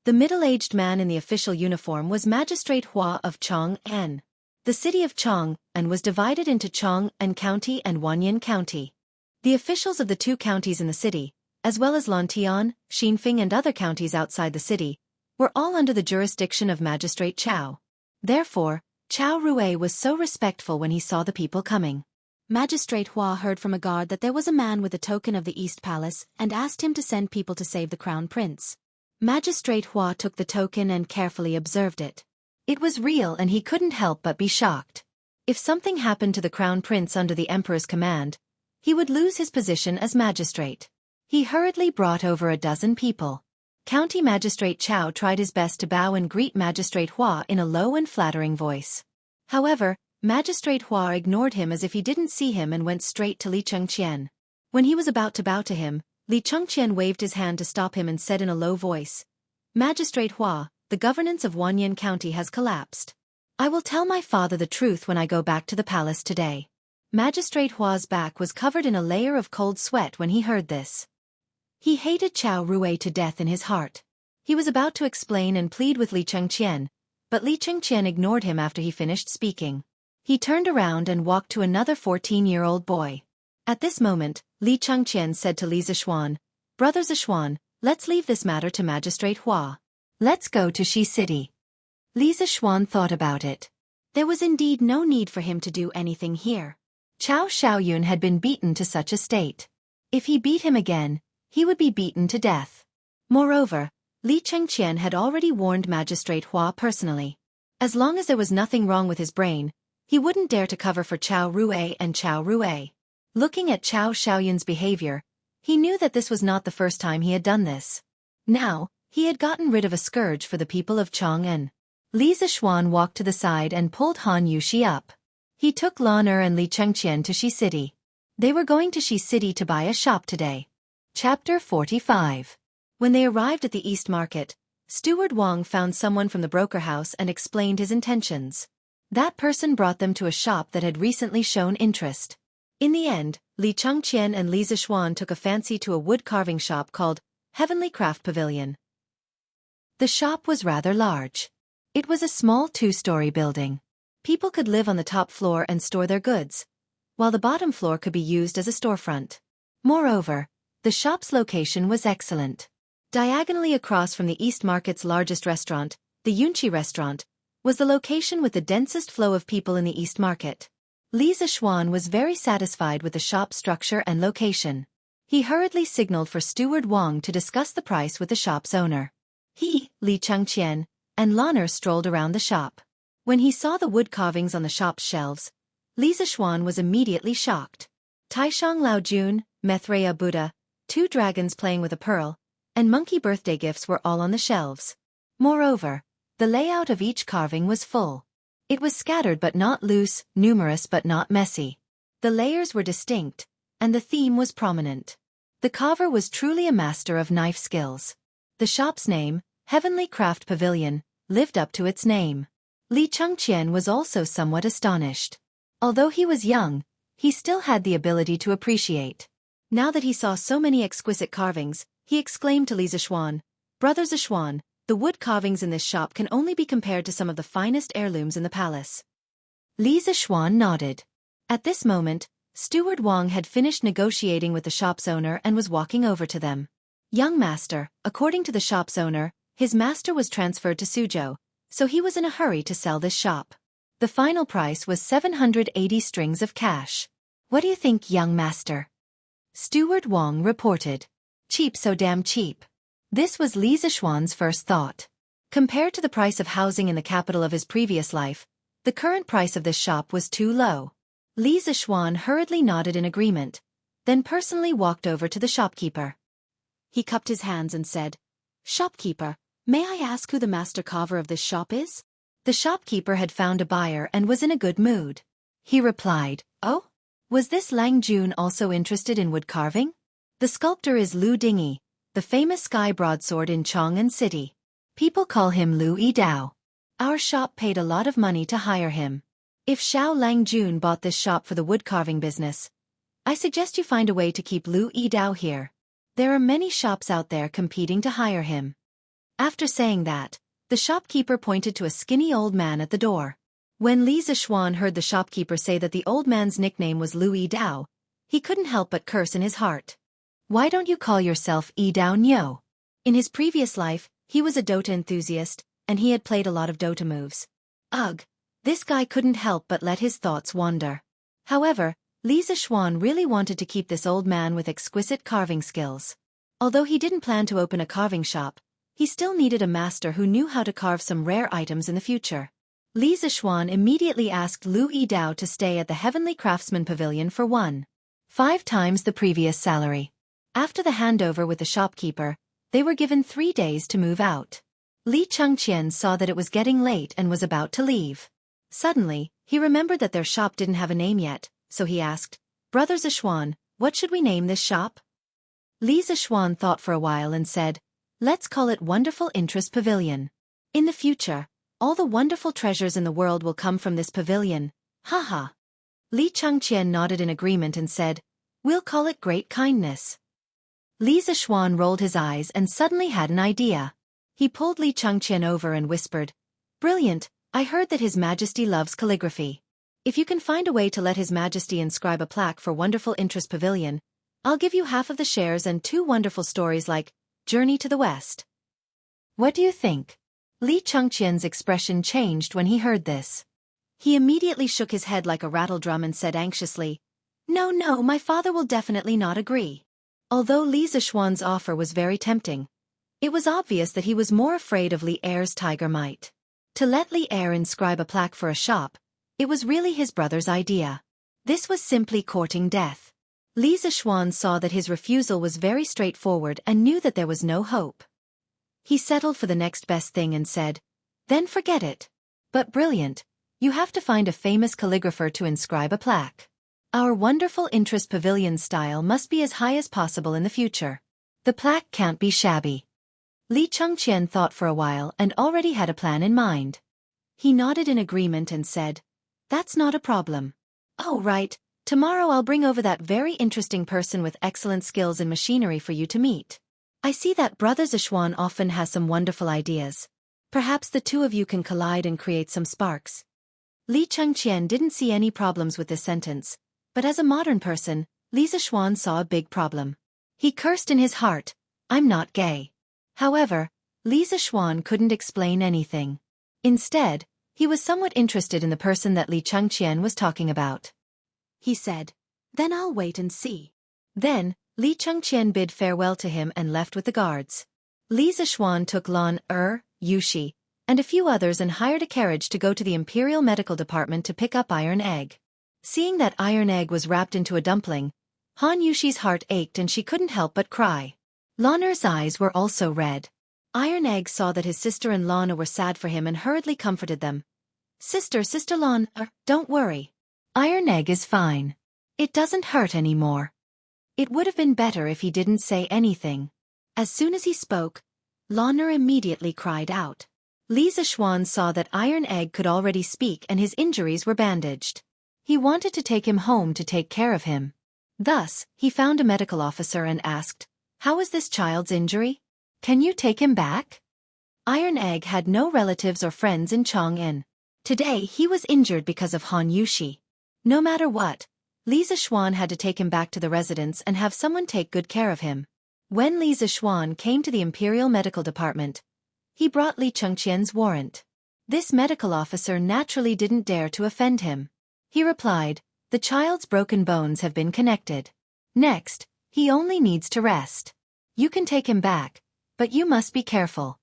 S1: The middle-aged man in the official uniform was Magistrate Hua of Chang'an. The city of Chang'an was divided into Chang'an County and Wanyan County. The officials of the 2 counties in the city, as well as Lantian, Xinfeng and other counties outside the city, were all under the jurisdiction of Magistrate Chow. Therefore, Chow Rui was so respectful when he saw the people coming. Magistrate Hua heard from a guard that there was a man with a token of the East Palace and asked him to send people to save the crown prince. Magistrate Hua took the token and carefully observed it. It was real and he couldn't help but be shocked. If something happened to the crown prince under the emperor's command, he would lose his position as magistrate. He hurriedly brought over a dozen people. County Magistrate Chow tried his best to bow and greet Magistrate Hua in a low and flattering voice. However, Magistrate Hua ignored him as if he didn't see him and went straight to Li Chengqian. When he was about to bow to him, Li Chengqian waved his hand to stop him and said in a low voice, "Magistrate Hua, the governance of Wanyan County has collapsed. I will tell my father the truth when I go back to the palace today." Magistrate Hua's back was covered in a layer of cold sweat when he heard this. He hated Chow Rui to death in his heart. He was about to explain and plead with Li Chengqian, but Li Chengqian ignored him after he finished speaking. He turned around and walked to another 14-year-old boy. At this moment, Li Chengqian said to Li Zishuan, "Brother Zishuan, let's leave this matter to Magistrate Hua. Let's go to Shi City." Li Zishuan thought about it. There was indeed no need for him to do anything here. Chow Xiaoyun had been beaten to such a state. If he beat him again, he would be beaten to death. Moreover, Li Chengqian had already warned Magistrate Hua personally. As long as there was nothing wrong with his brain, he wouldn't dare to cover for Chao Rue and Chao Rue. Looking at Chao Xiaoyun's behavior, he knew that this was not the first time he had done this. Now, he had gotten rid of a scourge for the people of Chang'an. Li Zishuan walked to the side and pulled Han Yuxi up. He took Lan Er and Li Chengqian to Shi City. They were going to Shi City to buy a shop today. Chapter 45. When they arrived at the East Market, Steward Wang found someone from the broker house and explained his intentions. That person brought them to a shop that had recently shown interest. In the end, Li Chengqian and Li Zishuan took a fancy to a wood-carving shop called Heavenly Craft Pavilion. The shop was rather large. It was a small two-story building. People could live on the top floor and store their goods, while the bottom floor could be used as a storefront. Moreover, the shop's location was excellent. Diagonally across from the East Market's largest restaurant, the Yunqi restaurant, was the location with the densest flow of people in the East Market. Li Zishuan was very satisfied with the shop's structure and location. He hurriedly signaled for Steward Wang to discuss the price with the shop's owner. He, Li Chengqian, and Lan Er strolled around the shop. When he saw the wood carvings on the shop's shelves, Li Zishuan was immediately shocked. Taishang Laojun, Maitreya Buddha, 2 dragons playing with a pearl, and monkey birthday gifts were all on the shelves. Moreover, the layout of each carving was full. It was scattered but not loose, numerous but not messy. The layers were distinct, and the theme was prominent. The carver was truly a master of knife skills. The shop's name, Heavenly Craft Pavilion, lived up to its name. Li Chengqian was also somewhat astonished. Although he was young, he still had the ability to appreciate. Now that he saw so many exquisite carvings, he exclaimed to Li Zishuan, "Brother Zishuan, the wood carvings in this shop can only be compared to some of the finest heirlooms in the palace." Li Zishuan nodded. At this moment, Steward Wang had finished negotiating with the shop's owner and was walking over to them. "Young master," according to the shop's owner, his master was transferred to Suzhou, so he was in a hurry to sell this shop. The final price was 780 strings of cash. "What do you think, young master?" Steward Wang reported. "Cheap, so damn cheap." This was Li Zishuan's first thought. Compared to the price of housing in the capital of his previous life, the current price of this shop was too low. Li Zishuan hurriedly nodded in agreement, then personally walked over to the shopkeeper. He cupped his hands and said, "Shopkeeper, may I ask who the master carver of this shop is?" The shopkeeper had found a buyer and was in a good mood. He replied, "Oh? Was this Lang Jun also interested in wood carving? The sculptor is Lu Dingy, the famous sky broadsword in Chang'an City. People call him Lu Yidao. Our shop paid a lot of money to hire him. If Xiao Lang Jun bought this shop for the wood carving business, I suggest you find a way to keep Lu Yidao here. There are many shops out there competing to hire him." After saying that, the shopkeeper pointed to a skinny old man at the door. When Li Zishuan heard the shopkeeper say that the old man's nickname was Lu Yidao, he couldn't help but curse in his heart. "Why don't you call yourself Yidao Nyo?" In his previous life, he was a Dota enthusiast, and he had played a lot of Dota moves. Ugh, this guy couldn't help but let his thoughts wander. However, Li Zishuan really wanted to keep this old man with exquisite carving skills. Although he didn't plan to open a carving shop, he still needed a master who knew how to carve some rare items in the future. Li Zishuan immediately asked Lu Yidao to stay at the Heavenly Craftsman Pavilion for 1.5 times the previous salary. After the handover with the shopkeeper, they were given 3 days to move out. Li Chengqian saw that it was getting late and was about to leave. Suddenly, he remembered that their shop didn't have a name yet, so he asked, "Brother Zishuan, what should we name this shop?" Li Zishuan thought for a while and said, "Let's call it Wonderful Interest Pavilion. In the future, all the wonderful treasures in the world will come from this pavilion. Haha." Li Chengqian nodded in agreement and said, "We'll call it Great Kindness." Li Zishuan rolled his eyes and suddenly had an idea. He pulled Li Chengqian over and whispered, "Brilliant, I heard that His Majesty loves calligraphy. If you can find a way to let His Majesty inscribe a plaque for Wonderful Interest Pavilion, I'll give you half of the shares and 2 wonderful stories like Journey to the West." What do you think? Li Chengqian's expression changed when he heard this. He immediately shook his head like a rattledrum and said anxiously, No, my father will definitely not agree." Although Li Zishuan's offer was very tempting, It was obvious that he was more afraid of Li Er's tiger might. To let Li Er inscribe a plaque for a shop, it was really his brother's idea. This was simply courting death. Li Zishuan saw that his refusal was very straightforward and knew that there was no hope. He settled for the next best thing and said, "Then forget it. But brilliant, you have to find a famous calligrapher to inscribe a plaque. Our wonderful interest pavilion style must be as high as possible in the future. The plaque can't be shabby." Li Chengqian thought for a while and already had a plan in mind. He nodded in agreement and said, "That's not a problem. Oh right, tomorrow I'll bring over that very interesting person with excellent skills in machinery for you to meet. I see that Brother Zishuan often has some wonderful ideas. Perhaps the two of you can collide and create some sparks." Li Chengqian didn't see any problems with this sentence, but as a modern person, Li Zishuan saw a big problem. He cursed in his heart, "I'm not gay." However, Li Zishuan couldn't explain anything. Instead, he was somewhat interested in the person that Li Chengqian was talking about. He said, "Then I'll wait and see." Then, Li Chengqian bid farewell to him and left with the guards. Li Zishuan took Lan Yushi, and a few others and hired a carriage to go to the Imperial Medical Department to pick up Iron Egg. Seeing that Iron Egg was wrapped into a dumpling, Han Yushi's heart ached and she couldn't help but cry. Lanner's eyes were also red. Iron Egg saw that his sister and Lana were sad for him and hurriedly comforted them. Sister Lan, don't worry. Iron Egg is fine. It doesn't hurt anymore." It would have been better if he didn't say anything. As soon as he spoke, Lanner immediately cried out. Li Zishuan saw that Iron Egg could already speak and his injuries were bandaged. He wanted to take him home to take care of him. Thus, he found a medical officer and asked, "How is this child's injury? Can you take him back?" Iron Egg had no relatives or friends in Chang'an. Today he was injured because of Han Yushi. No matter what, Li Zishuan had to take him back to the residence and have someone take good care of him. When Li Zishuan came to the Imperial Medical Department, he brought Li Chengqian's warrant. This medical officer naturally didn't dare to offend him. He replied, "The child's broken bones have been connected. Next, he only needs to rest. You can take him back, but you must be careful."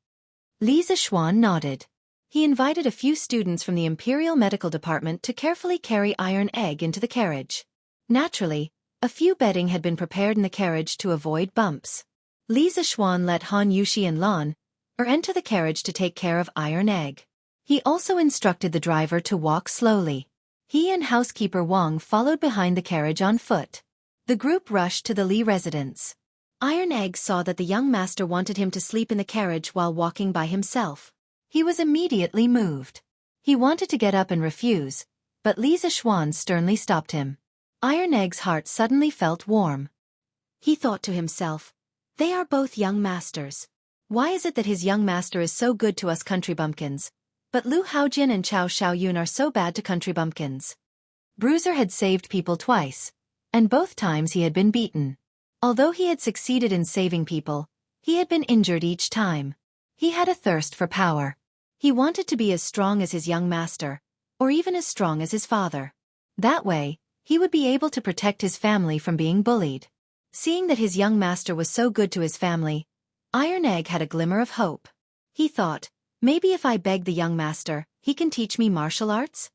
S1: Li Zishuan nodded. He invited a few students from the Imperial Medical Department to carefully carry Iron Egg into the carriage. Naturally, a few bedding had been prepared in the carriage to avoid bumps. Li Zishuan let Han Yushi and Lan enter the carriage to take care of Iron Egg. He also instructed the driver to walk slowly. He and housekeeper Wang followed behind the carriage on foot. The group rushed to the Li residence. Iron Egg saw that the young master wanted him to sleep in the carriage while walking by himself. He was immediately moved. He wanted to get up and refuse, but Li Zishuan sternly stopped him. Iron Egg's heart suddenly felt warm. He thought to himself, "They are both young masters. Why is it that his young master is so good to us country bumpkins, but Lu Haojian and Chao Xiaoyun are so bad to country bumpkins?" Bruiser had saved people twice, and both times he had been beaten. Although he had succeeded in saving people, he had been injured each time. He had a thirst for power. He wanted to be as strong as his young master, or even as strong as his father. That way, he would be able to protect his family from being bullied. Seeing that his young master was so good to his family, Iron Egg had a glimmer of hope. He thought, maybe if I beg the young master, he can teach me martial arts?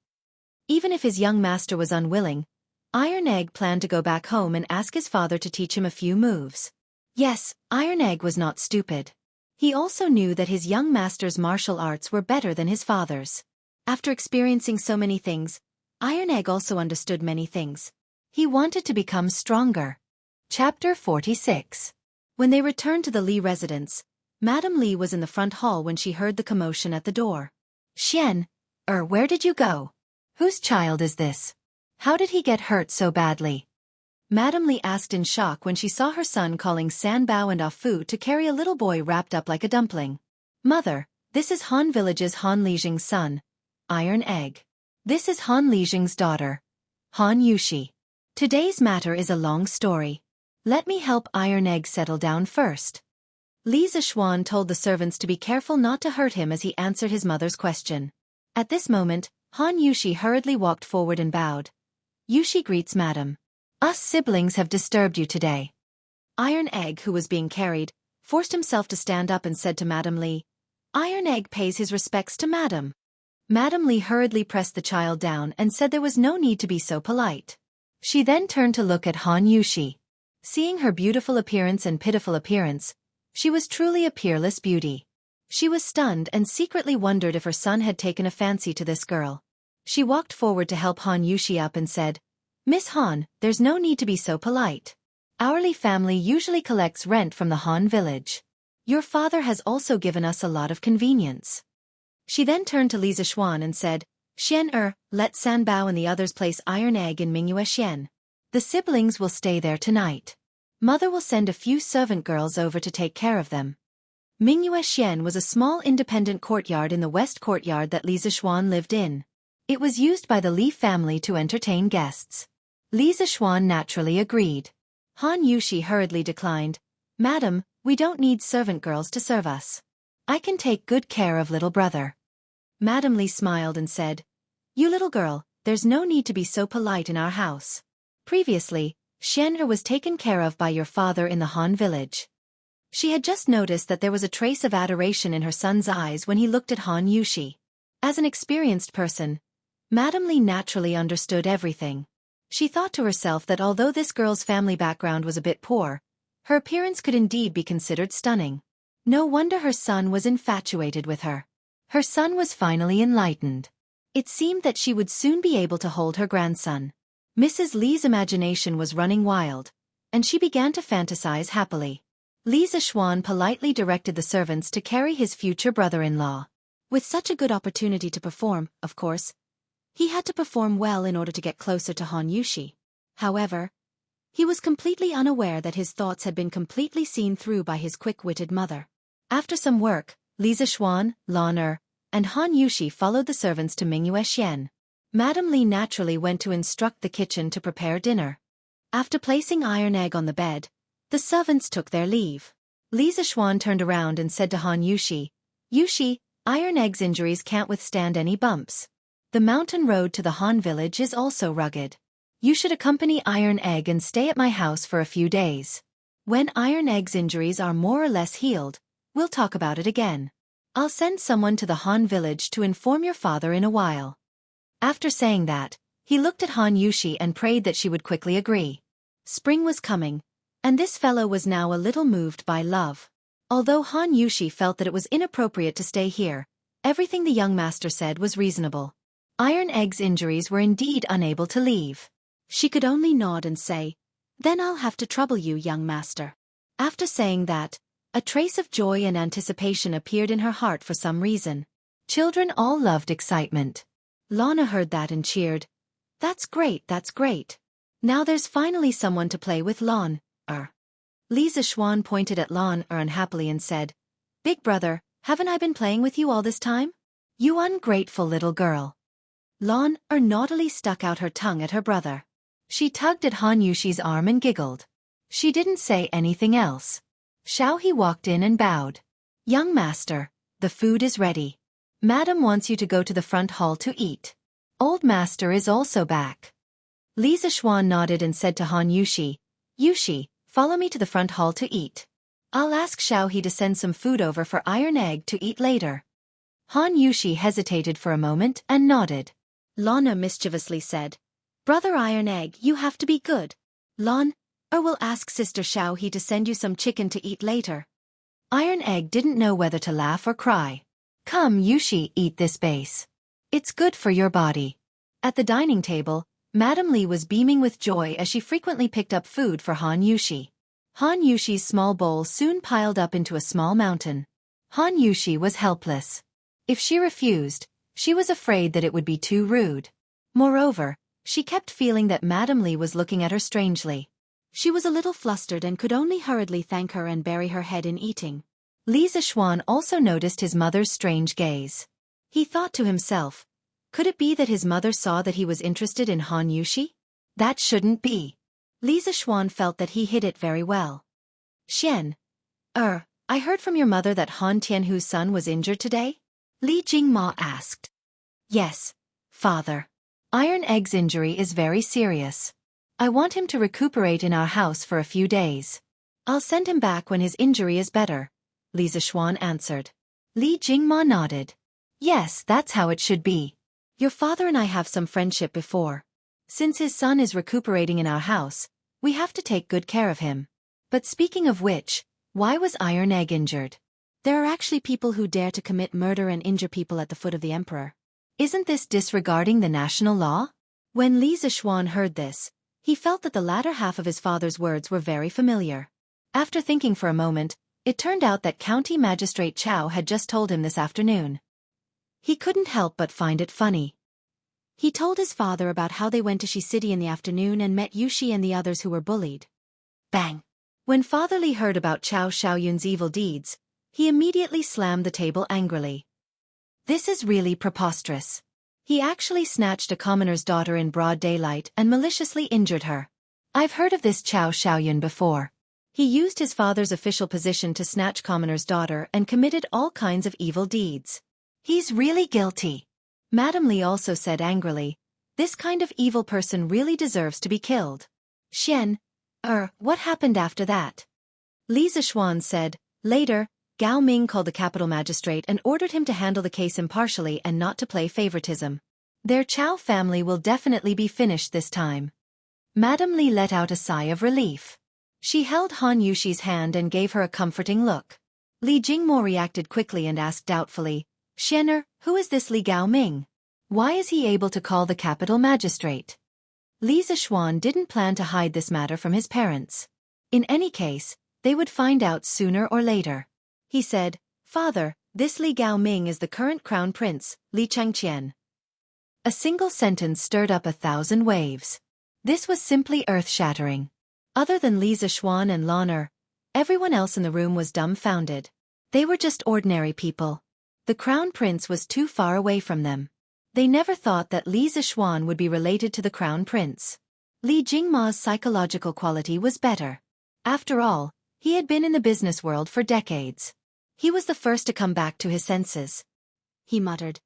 S1: Even if his young master was unwilling, Iron Egg planned to go back home and ask his father to teach him a few moves. Yes, Iron Egg was not stupid. He also knew that his young master's martial arts were better than his father's. After experiencing so many things, Iron Egg also understood many things. He wanted to become stronger. Chapter 46. When they returned to the Li residence, Madame Li was in the front hall when she heard the commotion at the door. Where did you go? Whose child is this? How did he get hurt so badly?" Madame Li asked in shock when she saw her son calling Sanbao and Afu to carry a little boy wrapped up like a dumpling. "Mother, this is Han Village's Han Lijing's son, Iron Egg. This is Han Lijing's daughter, Han Yushi. Today's matter is a long story. Let me help Iron Egg settle down first." Li Zishuan told the servants to be careful not to hurt him as he answered his mother's question. At this moment, Han Yushi hurriedly walked forward and bowed. "Yushi greets Madam. Us siblings have disturbed you today." Iron Egg, who was being carried, forced himself to stand up and said to Madame Li, "Iron Egg pays his respects to Madam." Madame Li hurriedly pressed the child down and said there was no need to be so polite. She then turned to look at Han Yushi. Seeing her beautiful appearance and pitiful appearance, she was truly a peerless beauty. She was stunned and secretly wondered if her son had taken a fancy to this girl. She walked forward to help Han Yushi up and said, "Miss Han, there's no need to be so polite. Our Li family usually collects rent from the Han village. Your father has also given us a lot of convenience." She then turned to Li Zishuan and said, "Let San Bao and the others place Iron Egg in Mingyue Xian. The siblings will stay there tonight. Mother will send a few servant girls over to take care of them." Mingyue Xian was a small independent courtyard in the west courtyard that Li Zishuan lived in. It was used by the Li family to entertain guests. Li Zishuan naturally agreed. Han Yushi hurriedly declined, "Madam, we don't need servant girls to serve us. I can take good care of little brother." Madame Li smiled and said, "You little girl, there's no need to be so polite in our house. Previously, Xianxia was taken care of by your father in the Han village." She had just noticed that there was a trace of adoration in her son's eyes when he looked at Han Yushi. As an experienced person, Madame Li naturally understood everything. She thought to herself that although this girl's family background was a bit poor, her appearance could indeed be considered stunning. No wonder her son was infatuated with her. Her son was finally enlightened. It seemed that she would soon be able to hold her grandson. Mrs. Li's imagination was running wild, and she began to fantasize happily. Li Zishuan politely directed the servants to carry his future brother-in-law. With such a good opportunity to perform, of course, he had to perform well in order to get closer to Han Yushi. However, he was completely unaware that his thoughts had been completely seen through by his quick-witted mother. After some work, Li Zishuan, Lan and Han Yushi followed the servants to Mingyue Xian. Madame Li naturally went to instruct the kitchen to prepare dinner. After placing Iron Egg on the bed, the servants took their leave. Li Zishuan turned around and said to Han Yushi, "Yushi, Iron Egg's injuries can't withstand any bumps. The mountain road to the Han village is also rugged. You should accompany Iron Egg and stay at my house for a few days. When Iron Egg's injuries are more or less healed, we'll talk about it again. I'll send someone to the Han village to inform your father in a while." After saying that, he looked at Han Yushi and prayed that she would quickly agree. Spring was coming, and this fellow was now a little moved by love. Although Han Yushi felt that it was inappropriate to stay here, everything the young master said was reasonable. Iron Egg's injuries were indeed unable to leave. She could only nod and say, "Then I'll have to trouble you, young master." After saying that, a trace of joy and anticipation appeared in her heart for some reason. Children all loved excitement. Lana heard that and cheered, "That's great, that's great. Now there's finally someone to play with Lan." Li Zishuan pointed at Lan unhappily and said, "Big brother, haven't I been playing with you all this time? You ungrateful little girl." Lan naughtily stuck out her tongue at her brother. She tugged at Han Yushi's arm and giggled. She didn't say anything else. Xiao He walked in and bowed. "Young master, the food is ready. Madam wants you to go to the front hall to eat. Old master is also back." Li Zishuan nodded and said to Han Yushi, "Yushi, follow me to the front hall to eat. I'll ask Xiao He to send some food over for Iron Egg to eat later." Han Yushi hesitated for a moment and nodded. Lana mischievously said, "Brother Iron Egg, you have to be good. Lan, or we'll ask Sister Xiao He to send you some chicken to eat later." Iron Egg didn't know whether to laugh or cry. "Come, Yushi, eat this base. It's good for your body." At the dining table, Madame Li was beaming with joy as she frequently picked up food for Han Yushi. Han Yushi's small bowl soon piled up into a small mountain. Han Yushi was helpless. If she refused, she was afraid that it would be too rude. Moreover, she kept feeling that Madame Li was looking at her strangely. She was a little flustered and could only hurriedly thank her and bury her head in eating. Li Zishuan also noticed his mother's strange gaze. He thought to himself, could it be that his mother saw that he was interested in Han Yushi? That shouldn't be. Li Zishuan felt that he hid it very well. I heard from your mother that Han Tianhu's son was injured today?" Li Jingma asked. "Yes, father. Iron Egg's injury is very serious. I want him to recuperate in our house for a few days. I'll send him back when his injury is better, Li Zishuan answered. Li Jingma nodded. Yes, that's how it should be. Your father and I have some friendship before. Since his son is recuperating in our house, we have to take good care of him. But speaking of which, why was Iron Egg injured? There are actually people who dare to commit murder and injure people at the foot of the emperor. Isn't this disregarding the national law? When Li Zishuan heard this, he felt that the latter half of his father's words were very familiar. After thinking for a moment, it turned out that County Magistrate Chow had just told him this afternoon. He couldn't help but find it funny. He told his father about how they went to Shi City in the afternoon and met Yushi and the others who were bullied. Bang! When Father Li heard about Chow Xiaoyun's evil deeds, he immediately slammed the table angrily. This is really preposterous. He actually snatched a commoner's daughter in broad daylight and maliciously injured her. I've heard of this Chow Xiaoyun before. He used his father's official position to snatch commoner's daughter and committed all kinds of evil deeds. He's really guilty. Madame Li also said angrily, this kind of evil person really deserves to be killed. What happened after that? Li Zishuan said, later, Gao Ming called the capital magistrate and ordered him to handle the case impartially and not to play favoritism. Their Chow family will definitely be finished this time. Madame Li let out a sigh of relief. She held Han Yushi's hand and gave her a comforting look. Li Jingmo reacted quickly and asked doubtfully, who is this Li Gao Ming? Why is he able to call the capital magistrate? Li Zishuan didn't plan to hide this matter from his parents. In any case, they would find out sooner or later. He said, Father, this Li Gao Ming is the current crown prince, Li Changqian. A single sentence stirred up 1,000 waves. This was simply earth-shattering. Other than Li Zishuan and Lan'er, everyone else in the room was dumbfounded. They were just ordinary people. The crown prince was too far away from them. They never thought that Li Zishuan would be related to the crown prince. Li Jingma's psychological quality was better. After all, he had been in the business world for decades. He was the first to come back to his senses. He muttered,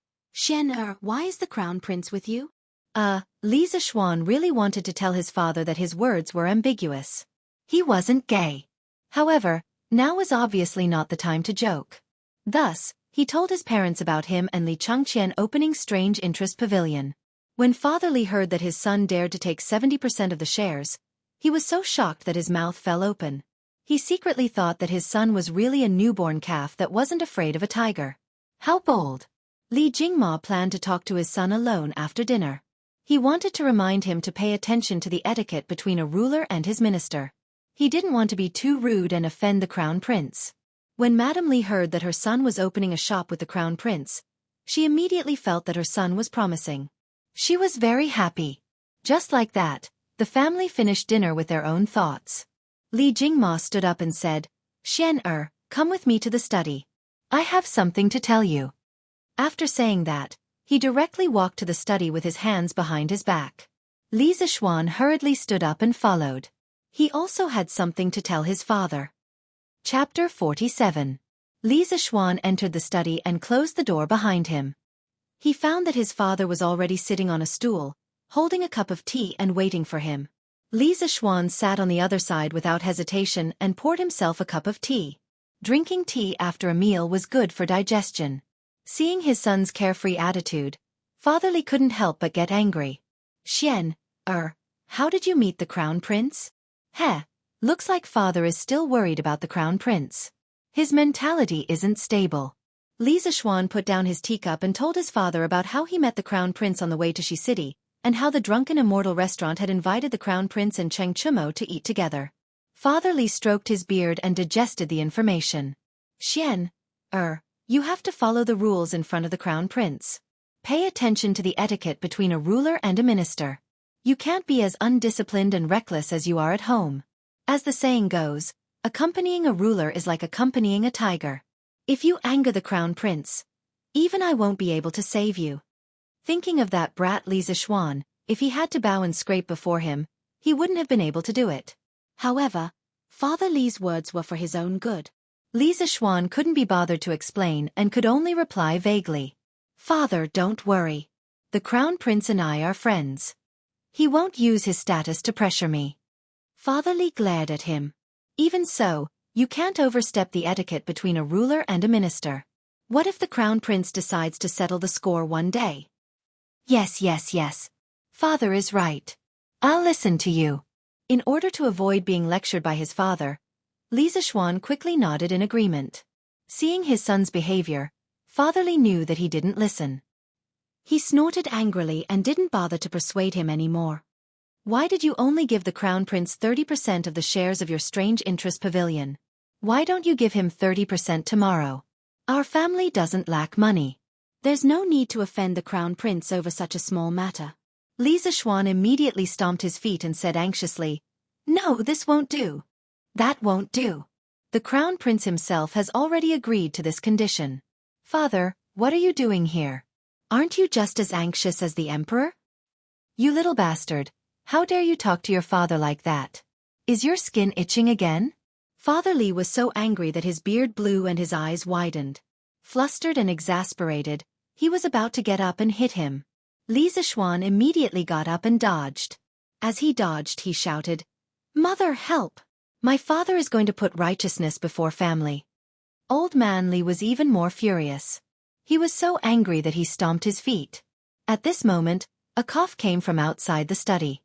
S1: why is the crown prince with you? Li Zishuan really wanted to tell his father that his words were ambiguous. He wasn't gay. However, now was obviously not the time to joke. Thus, he told his parents about him and Li Changqian opening Strange Interest Pavilion. When Father Li heard that his son dared to take 70% of the shares, he was so shocked that his mouth fell open. He secretly thought that his son was really a newborn calf that wasn't afraid of a tiger. How bold! Li Jingma planned to talk to his son alone after dinner. He wanted to remind him to pay attention to the etiquette between a ruler and his minister. He didn't want to be too rude and offend the crown prince. When Madame Li heard that her son was opening a shop with the crown prince, she immediately felt that her son was promising. She was very happy. Just like that, the family finished dinner with their own thoughts. Li Jingma stood up and said, come with me to the study. I have something to tell you. After saying that, he directly walked to the study with his hands behind his back. Li Zishuan hurriedly stood up and followed. He also had something to tell his father. Chapter 47. Li Zishuan entered the study and closed the door behind him. He found that his father was already sitting on a stool, holding a cup of tea and waiting for him. Li Zishuan sat on the other side without hesitation and poured himself a cup of tea. Drinking tea after a meal was good for digestion. Seeing his son's carefree attitude, Father Li couldn't help but get angry. How did you meet the crown prince? Looks like father is still worried about the crown prince. His mentality isn't stable. Li Zishuan put down his teacup and told his father about how he met the crown prince on the way to Shi City, and how the Drunken Immortal restaurant had invited the crown prince and Cheng Chumo to eat together. Father Li stroked his beard and digested the information. You have to follow the rules in front of the crown prince. Pay attention to the etiquette between a ruler and a minister. You can't be as undisciplined and reckless as you are at home. As the saying goes, accompanying a ruler is like accompanying a tiger. If you anger the crown prince, even I won't be able to save you. Thinking of that brat Li Zishuan, if he had to bow and scrape before him, he wouldn't have been able to do it. However, Father Li's words were for his own good. Li Zishuan couldn't be bothered to explain and could only reply vaguely. Father, don't worry. The crown prince and I are friends. He won't use his status to pressure me. Father Li glared at him. Even so, you can't overstep the etiquette between a ruler and a minister. What if the crown prince decides to settle the score one day? Yes. Father is right. I'll listen to you. In order to avoid being lectured by his father, Li Zishuan quickly nodded in agreement. Seeing his son's behavior, Father Li knew that he didn't listen. He snorted angrily and didn't bother to persuade him anymore. Why did you only give the crown prince 30% of the shares of your strange interest pavilion? Why don't you give him 30% tomorrow? Our family doesn't lack money. There's no need to offend the crown prince over such a small matter. Li Zishuan immediately stomped his feet and said anxiously, "No, this won't do. That won't do. The crown prince himself has already agreed to this condition. Father, what are you doing here? Aren't you just as anxious as the emperor? You little bastard, how dare you talk to your father like that? Is your skin itching again?" Father Li was so angry that his beard blew and his eyes widened. Flustered and exasperated, he was about to get up and hit him. Li Zishuan immediately got up and dodged. As he dodged, he shouted, "Mother, help! My father is going to put righteousness before family." Old man Li was even more furious. He was so angry that he stomped his feet. At this moment, a cough came from outside the study.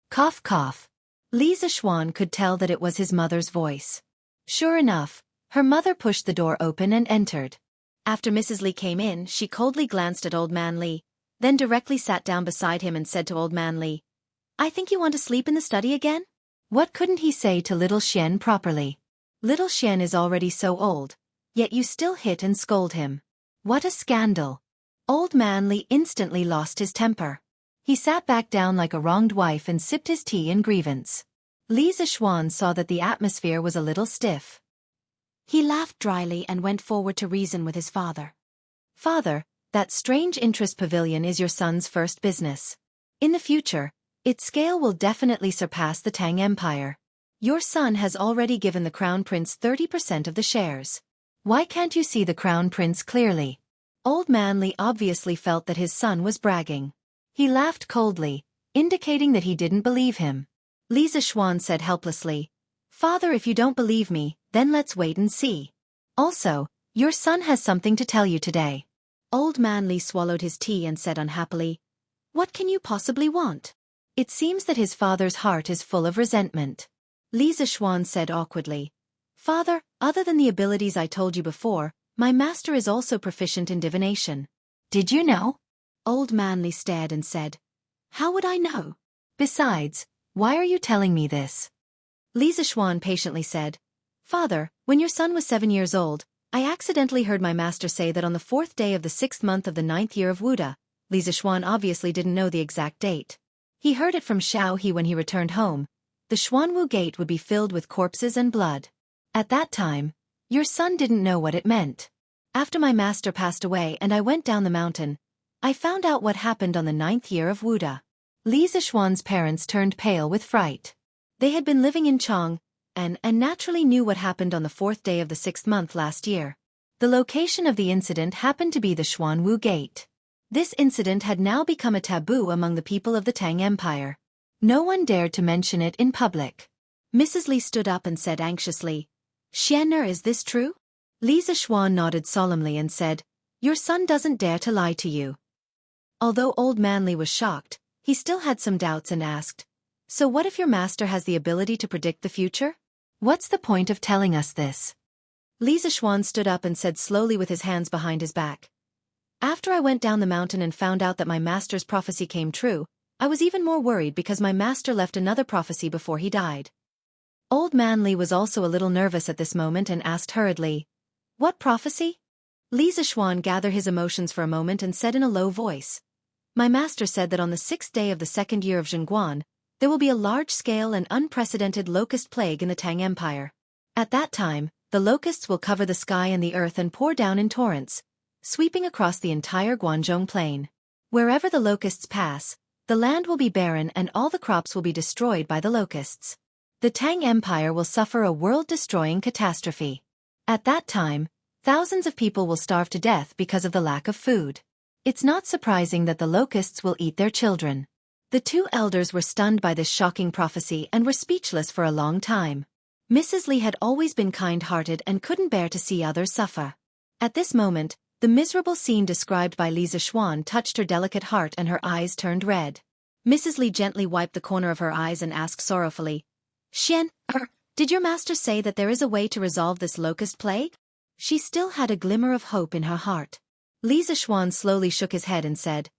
S1: Cough, cough. Li Zishuan could tell that it was his mother's voice. Sure enough, her mother pushed the door open and entered. After Mrs. Li came in, she coldly glanced at Old Man Li, then directly sat down beside him and said to Old Man Li, "I think you want to sleep in the study again?" What couldn't he say to little Xian properly? Little Xian is already so old, yet you still hit and scold him. What a scandal. Old Man Li instantly lost his temper. He sat back down like a wronged wife and sipped his tea in grievance. Li Zishuan saw that the atmosphere was a little stiff. He laughed dryly and went forward to reason with his father. "Father, that strange interest pavilion is your son's first business. In the future, its scale will definitely surpass the Tang Empire. Your son has already given the crown prince 30% of the shares. Why can't you see the crown prince clearly?" Old Man Li obviously felt that his son was bragging. He laughed coldly, indicating that he didn't believe him. Li Zishuan said helplessly, "Father, if you don't believe me, then let's wait and see. Also, your son has something to tell you today." Old Man Li swallowed his tea and said unhappily, "What can you possibly want?" It seems that his father's heart is full of resentment. Li Zishuan said awkwardly, "Father, other than the abilities I told you before, my master is also proficient in divination." "Did you know?" Old Man Li stared and said, "How would I know? Besides, why are you telling me this?" Li Zishuan patiently said, "Father, when your son was 7 years old, I accidentally heard my master say that on the 4th day of the 6th month of the 9th year of Wuda." Li Zishuan obviously didn't know the exact date. He heard it from Xiao when he returned home. The Xuanwu Gate would be filled with corpses and blood. At that time, your son didn't know what it meant. After my master passed away and I went down the mountain, I found out what happened on the 9th year of Wuda. Li Zishuan's parents turned pale with fright. They had been living in Chang, and naturally knew what happened on the 4th day of the 6th month last year. The location of the incident happened to be the Xuanwu Gate. This incident had now become a taboo among the people of the Tang Empire. No one dared to mention it in public. Mrs. Li stood up and said anxiously, "Xian'er, is this true?" Li Zishuan nodded solemnly and said, "Your son doesn't dare to lie to you." Although Old Man Li was shocked, he still had some doubts and asked, "So what if your master has the ability to predict the future? What's the point of telling us this?" Li Zishuan stood up and said slowly with his hands behind his back, "After I went down the mountain and found out that my master's prophecy came true, I was even more worried because my master left another prophecy before he died." Old Man Li was also a little nervous at this moment and asked hurriedly, "What prophecy?" Li Zishuan gathered his emotions for a moment and said in a low voice, "My master said that on the 6th day of the 2nd year of Zhengguan, there will be a large-scale and unprecedented locust plague in the Tang Empire. At that time, the locusts will cover the sky and the earth and pour down in torrents, sweeping across the entire Guanzhong plain. Wherever the locusts pass, the land will be barren and all the crops will be destroyed by the locusts. The Tang Empire will suffer a world-destroying catastrophe. At that time, thousands of people will starve to death because of the lack of food. It's not surprising that the locusts will eat their children." The two elders were stunned by this shocking prophecy and were speechless for a long time. Mrs. Li had always been kind-hearted and couldn't bear to see others suffer. At this moment, the miserable scene described by Li Zishuan touched her delicate heart and her eyes turned red. Mrs. Li gently wiped the corner of her eyes and asked sorrowfully, did your master say that there is a way to resolve this locust plague? She still had a glimmer of hope in her heart. Li Zishuan slowly shook his head and said,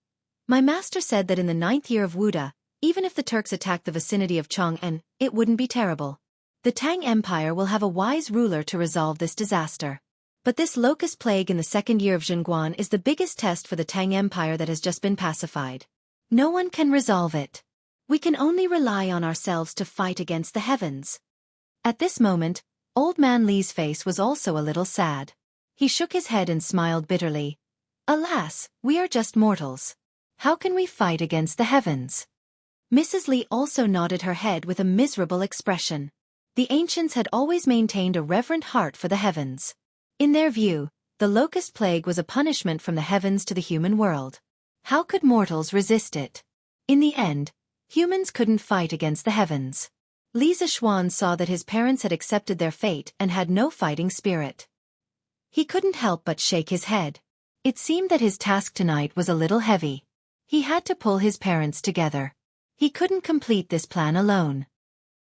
S1: my master said that in the 9th year of Wuda, even if the Turks attacked the vicinity of Chang'an, it wouldn't be terrible. The Tang Empire will have a wise ruler to resolve this disaster. But this locust plague in the 2nd year of Zhenguan is the biggest test for the Tang Empire that has just been pacified. No one can resolve it. We can only rely on ourselves to fight against the heavens. At this moment, Old Man Li's face was also a little sad. He shook his head and smiled bitterly. Alas, we are just mortals. How can we fight against the heavens? Mrs. Li also nodded her head with a miserable expression. The ancients had always maintained a reverent heart for the heavens. In their view, the locust plague was a punishment from the heavens to the human world. How could mortals resist it? In the end, humans couldn't fight against the heavens. Li Zishuan saw that his parents had accepted their fate and had no fighting spirit. He couldn't help but shake his head. It seemed that his task tonight was a little heavy. He had to pull his parents together. He couldn't complete this plan alone.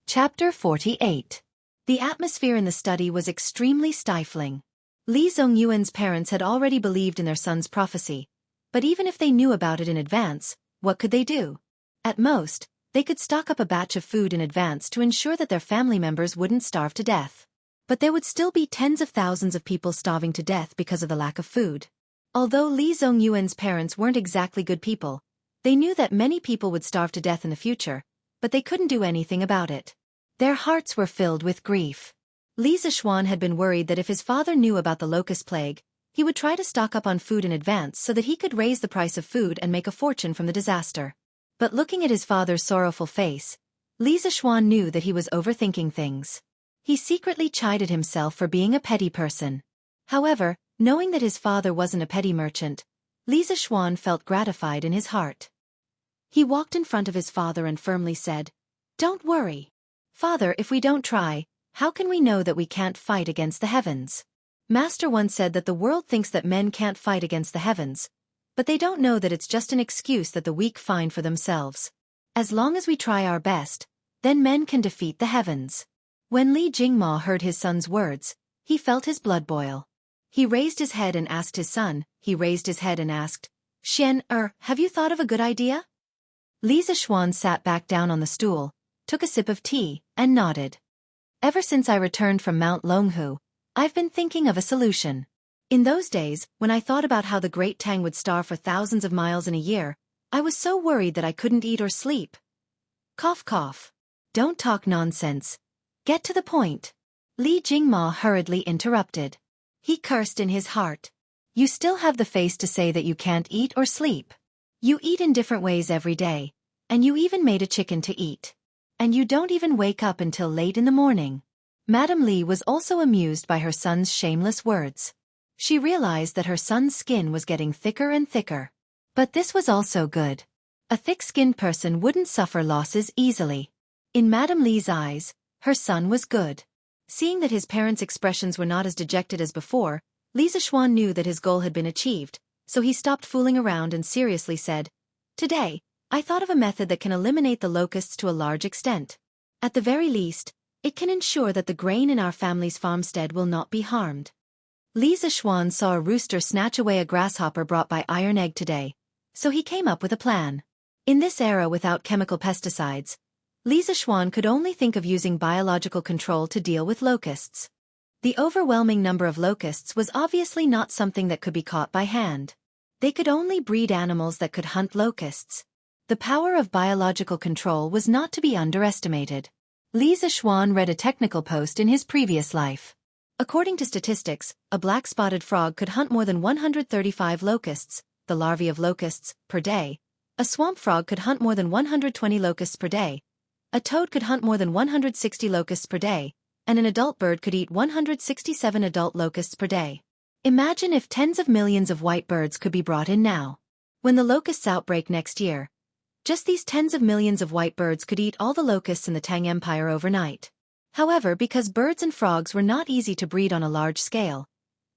S1: Chapter 48. The atmosphere in the study was extremely stifling. Li Zongyuan's parents had already believed in their son's prophecy, but even if they knew about it in advance, what could they do? At most, they could stock up a batch of food in advance to ensure that their family members wouldn't starve to death. But there would still be tens of thousands of people starving to death because of the lack of food. Although Li Zongyuan's parents weren't exactly good people, they knew that many people would starve to death in the future, but they couldn't do anything about it. Their hearts were filled with grief. Li Zishuan had been worried that if his father knew about the locust plague, he would try to stock up on food in advance so that he could raise the price of food and make a fortune from the disaster. But looking at his father's sorrowful face, Li Zishuan knew that he was overthinking things. He secretly chided himself for being a petty person. However, knowing that his father wasn't a petty merchant, Li Zishuan felt gratified in his heart. He walked in front of his father and firmly said, "Don't worry. Father, if we don't try, how can we know that we can't fight against the heavens? Master once said that the world thinks that men can't fight against the heavens, but they don't know that it's just an excuse that the weak find for themselves. As long as we try our best, then men can defeat the heavens." When Li Jingma heard his son's words, he felt his blood boil. He raised his head and asked his son, have you thought of a good idea? Li Zishuan sat back down on the stool, took a sip of tea, and nodded. Ever since I returned from Mount Longhu, I've been thinking of a solution. In those days, when I thought about how the Great Tang would starve for thousands of miles in a year, I was so worried that I couldn't eat or sleep. Cough cough. Don't talk nonsense. Get to the point. Li Jingma hurriedly interrupted. He cursed in his heart. You still have the face to say that you can't eat or sleep. You eat in different ways every day, and you even made a chicken to eat. And you don't even wake up until late in the morning. Madame Li was also amused by her son's shameless words. She realized that her son's skin was getting thicker and thicker. But this was also good. A thick-skinned person wouldn't suffer losses easily. In Madame Li's eyes, her son was good. Seeing that his parents' expressions were not as dejected as before, Li Zishuan knew that his goal had been achieved, so he stopped fooling around and seriously said, "Today, I thought of a method that can eliminate the locusts to a large extent. At the very least, it can ensure that the grain in our family's farmstead will not be harmed." Li Zishuan saw a rooster snatch away a grasshopper brought by Iron Egg today, so he came up with a plan. In this era without chemical pesticides, Li Zishuan could only think of using biological control to deal with locusts. The overwhelming number of locusts was obviously not something that could be caught by hand. They could only breed animals that could hunt locusts. The power of biological control was not to be underestimated. Li Zishuan read a technical post in his previous life. According to statistics, a black-spotted frog could hunt more than 135 locusts, the larvae of locusts, per day. A swamp frog could hunt more than 120 locusts per day. A toad could hunt more than 160 locusts per day, and an adult bird could eat 167 adult locusts per day. Imagine if tens of millions of white birds could be brought in now. When the locusts outbreak next year, just these tens of millions of white birds could eat all the locusts in the Tang Empire overnight. However, because birds and frogs were not easy to breed on a large scale,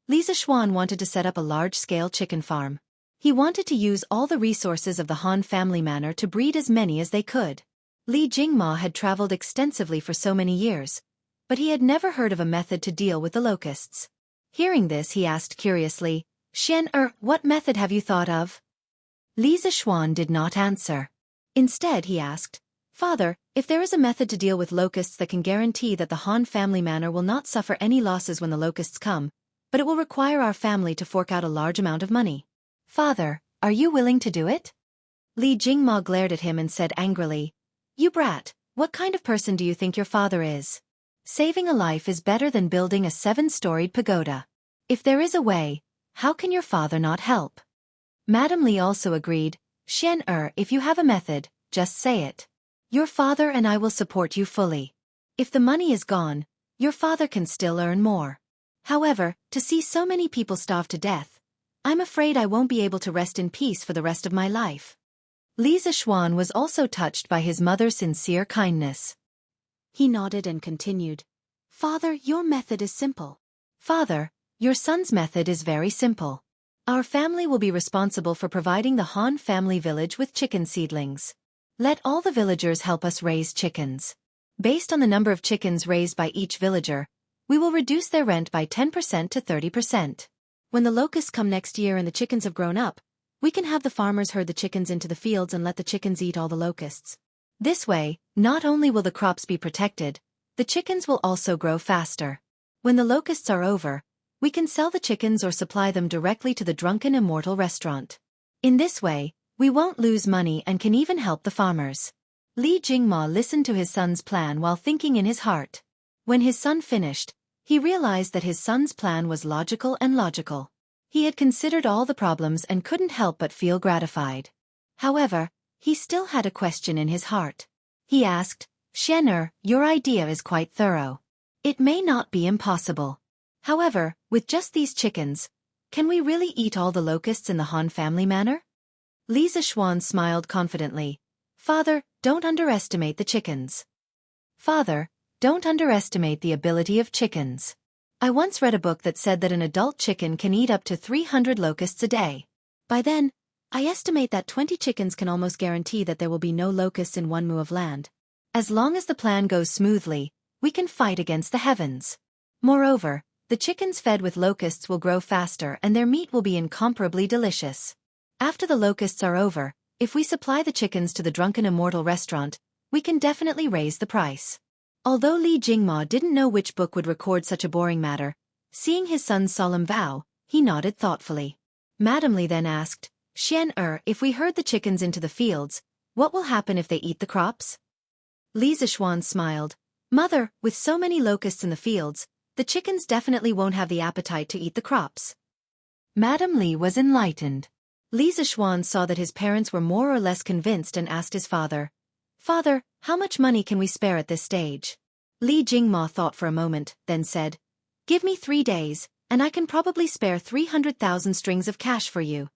S1: Li Zixuan wanted to set up a large-scale chicken farm. He wanted to use all the resources of the Han family manor to breed as many as they could. Li Jingma had traveled extensively for so many years, but he had never heard of a method to deal with the locusts. Hearing this, he asked curiously, what method have you thought of? Li Zixuan did not answer. Instead, he asked, Father, if there is a method to deal with locusts that can guarantee that the Han family manor will not suffer any losses when the locusts come, but it will require our family to fork out a large amount of money. Father, are you willing to do it? Li Jingma glared at him and said angrily, You brat, what kind of person do you think your father is? Saving a life is better than building a 7-storied pagoda. If there is a way, how can your father not help? Madame Li also agreed, if you have a method, just say it. Your father and I will support you fully. If the money is gone, your father can still earn more. However, to see so many people starve to death, I'm afraid I won't be able to rest in peace for the rest of my life. Li Zixuan was also touched by his mother's sincere kindness. He nodded and continued, Father, your method is simple. Father, your son's method is very simple. Our family will be responsible for providing the Han family village with chicken seedlings. Let all the villagers help us raise chickens. Based on the number of chickens raised by each villager, we will reduce their rent by 10% to 30%. When the locusts come next year and the chickens have grown up, we can have the farmers herd the chickens into the fields and let the chickens eat all the locusts. This way, not only will the crops be protected, the chickens will also grow faster. When the locusts are over, we can sell the chickens or supply them directly to the Drunken Immortal restaurant. In this way, we won't lose money and can even help the farmers. Li Jingma listened to his son's plan while thinking in his heart. When his son finished, he realized that his son's plan was logical. He had considered all the problems and couldn't help but feel gratified. However, he still had a question in his heart. He asked, your idea is quite thorough. It may not be impossible. However, with just these chickens, can we really eat all the locusts in the Han family manor? Li Zixuan smiled confidently. Father, don't underestimate the chickens. Father, don't underestimate the ability of chickens. I once read a book that said that an adult chicken can eat up to 300 locusts a day. By then, I estimate that 20 chickens can almost guarantee that there will be no locusts in 1 mu of land. As long as the plan goes smoothly, we can fight against the heavens. Moreover, the chickens fed with locusts will grow faster and their meat will be incomparably delicious. After the locusts are over, if we supply the chickens to the Drunken Immortal restaurant, we can definitely raise the price. Although Li Jingma didn't know which book would record such a boring matter, seeing his son's solemn vow, he nodded thoughtfully. Madame Li then asked, if we herd the chickens into the fields, what will happen if they eat the crops? Li Zixuan smiled. Mother, with so many locusts in the fields, the chickens definitely won't have the appetite to eat the crops. Madame Li was enlightened. Li Zixuan saw that his parents were more or less convinced and asked his father, Father, how much money can we spare at this stage? Li Jingma thought for a moment, then said, Give me 3 days, and I can probably spare 300,000 strings of cash for you.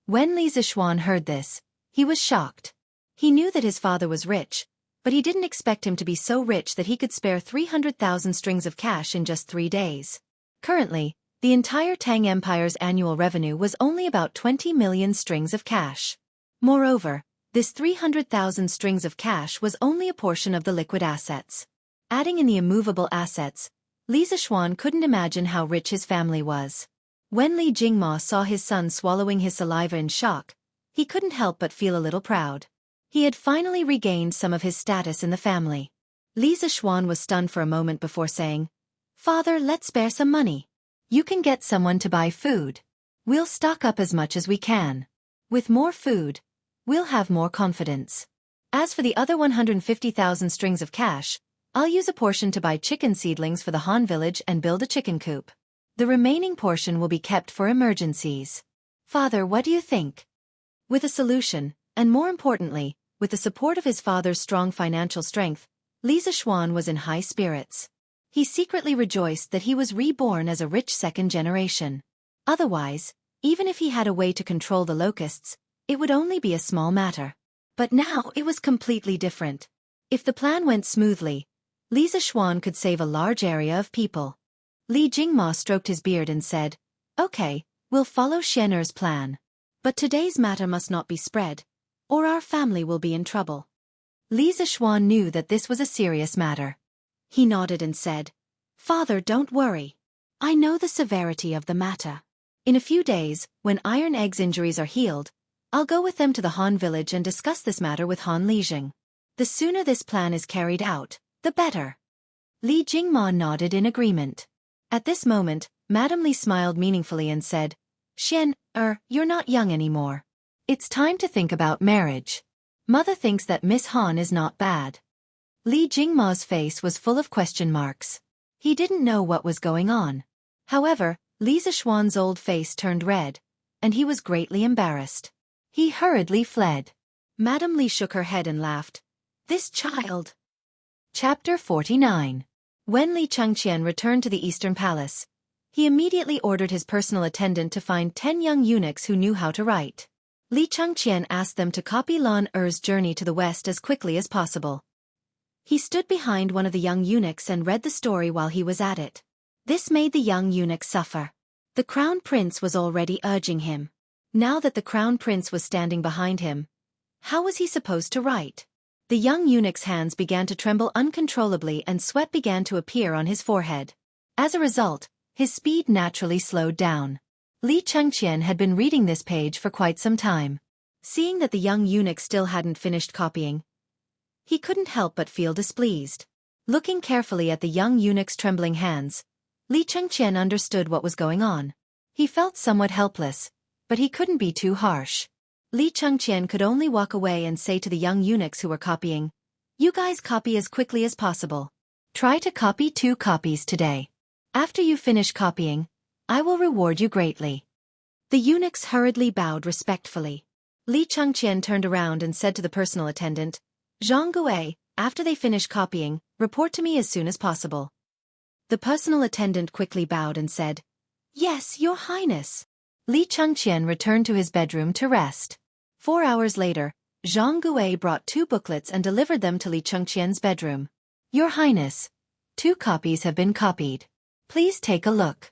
S1: When Li Zixuan heard this, he was shocked. He knew that his father was rich, but he didn't expect him to be so rich that he could spare 300,000 strings of cash in just 3 days. Currently, the entire Tang Empire's annual revenue was only about 20 million strings of cash. Moreover, this 300,000 strings of cash was only a portion of the liquid assets. Adding in the immovable assets, Li Zixuan couldn't imagine how rich his family was. When Li Jingma saw his son swallowing his saliva in shock, he couldn't help but feel a little proud. He had finally regained some of his status in the family. Li Zixuan was stunned for a moment before saying, Father, let's spare some money. You can get someone to buy food. We'll stock up as much as we can. With more food, we'll have more confidence. As for the other 150,000 strings of cash, I'll use a portion to buy chicken seedlings for the Han village and build a chicken coop. The remaining portion will be kept for emergencies. Father, what do you think? With a solution, and more importantly, with the support of his father's strong financial strength, Li Zixuan was in high spirits. He secretly rejoiced that he was reborn as a rich second generation. Otherwise, even if he had a way to control the locusts, it would only be a small matter. But now it was completely different. If the plan went smoothly, Li Zishuan could save a large area of people. Li Jingma stroked his beard and said, "Okay, we'll follow Xian'er's plan. But today's matter must not be spread, or our family will be in trouble." Li Zishuan knew that this was a serious matter. He nodded and said, "Father, don't worry. I know the severity of the matter. In a few days, when Iron Egg's injuries are healed, I'll go with them to the Han village and discuss this matter with Han Lijing. The sooner this plan is carried out, the better." Li Jingma nodded in agreement. At this moment, Madame Li smiled meaningfully and said, You're not young anymore. It's time to think about marriage. Mother thinks that Miss Han is not bad." Li Jingma's face was full of question marks. He didn't know what was going on. However, Li Zishuan's old face turned red, and he was greatly embarrassed. He hurriedly fled. Madame Li shook her head and laughed. "This child." Chapter 49. When Li Chengqian returned to the Eastern Palace, he immediately ordered his personal attendant to find 10 young eunuchs who knew how to write. Li Chengqian asked them to copy Lan Er's journey to the west as quickly as possible. He stood behind one of the young eunuchs and read the story while he was at it. This made the young eunuch suffer. The crown prince was already urging him. Now that the crown prince was standing behind him, how was he supposed to write? The young eunuch's hands began to tremble uncontrollably and sweat began to appear on his forehead. As a result, his speed naturally slowed down. Li Chengqian had been reading this page for quite some time. Seeing that the young eunuch still hadn't finished copying, he couldn't help but feel displeased. Looking carefully at the young eunuch's trembling hands, Li Chengqian understood what was going on. He felt somewhat helpless, but he couldn't be too harsh. Li Chengqian could only walk away and say to the young eunuchs who were copying, "You guys copy as quickly as possible. Try to copy 2 copies today. After you finish copying, I will reward you greatly." The eunuchs hurriedly bowed respectfully. Li Chengqian turned around and said to the personal attendant, "Jianghu, after they finish copying, report to me as soon as possible." The personal attendant quickly bowed and said, "Yes, Your Highness." Li Chengqian returned to his bedroom to rest. 4 hours later, Zhang Gui brought 2 booklets and delivered them to Li Chengqian's bedroom. "Your Highness, 2 copies have been copied. Please take a look."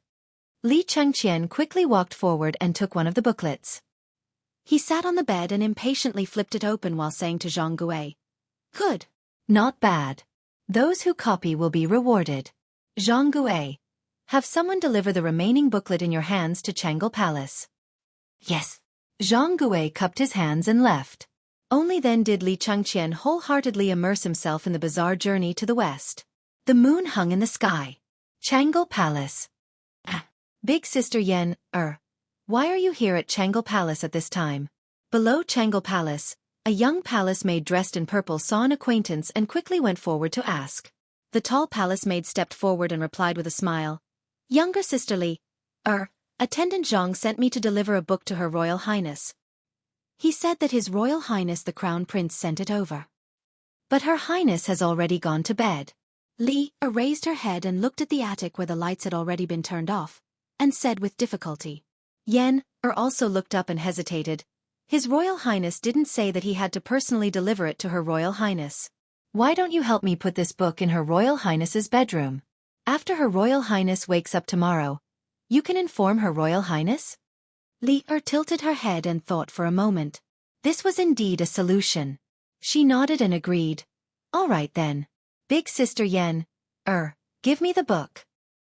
S1: Li Chengqian quickly walked forward and took one of the booklets. He sat on the bed and impatiently flipped it open while saying to Zhang Gui, "Good. Not bad. Those who copy will be rewarded. Zhang Gui, have someone deliver the remaining booklet in your hands to Changle Palace." "Yes." Zhang Gui cupped his hands and left. Only then did Li Chengqian wholeheartedly immerse himself in the bizarre journey to the west. The moon hung in the sky. Changle Palace. Big Sister Yen, why are you here at Changle Palace at this time? Below Changle Palace, a young palace maid dressed in purple saw an acquaintance and quickly went forward to ask. The tall palace maid stepped forward and replied with a smile, "Younger Sister Li, Attendant Zhang sent me to deliver a book to Her Royal Highness. He said that His Royal Highness the Crown Prince sent it over. But Her Highness has already gone to bed." Li raised her head and looked at the attic where the lights had already been turned off, and said with difficulty. Yen also looked up and hesitated. His Royal Highness didn't say that he had to personally deliver it to Her Royal Highness. "Why don't you help me put this book in Her Royal Highness's bedroom? After Her Royal Highness wakes up tomorrow, you can inform Her Royal Highness?" Li tilted her head and thought for a moment. This was indeed a solution. She nodded and agreed. "All right then. Big Sister Yen, give me the book."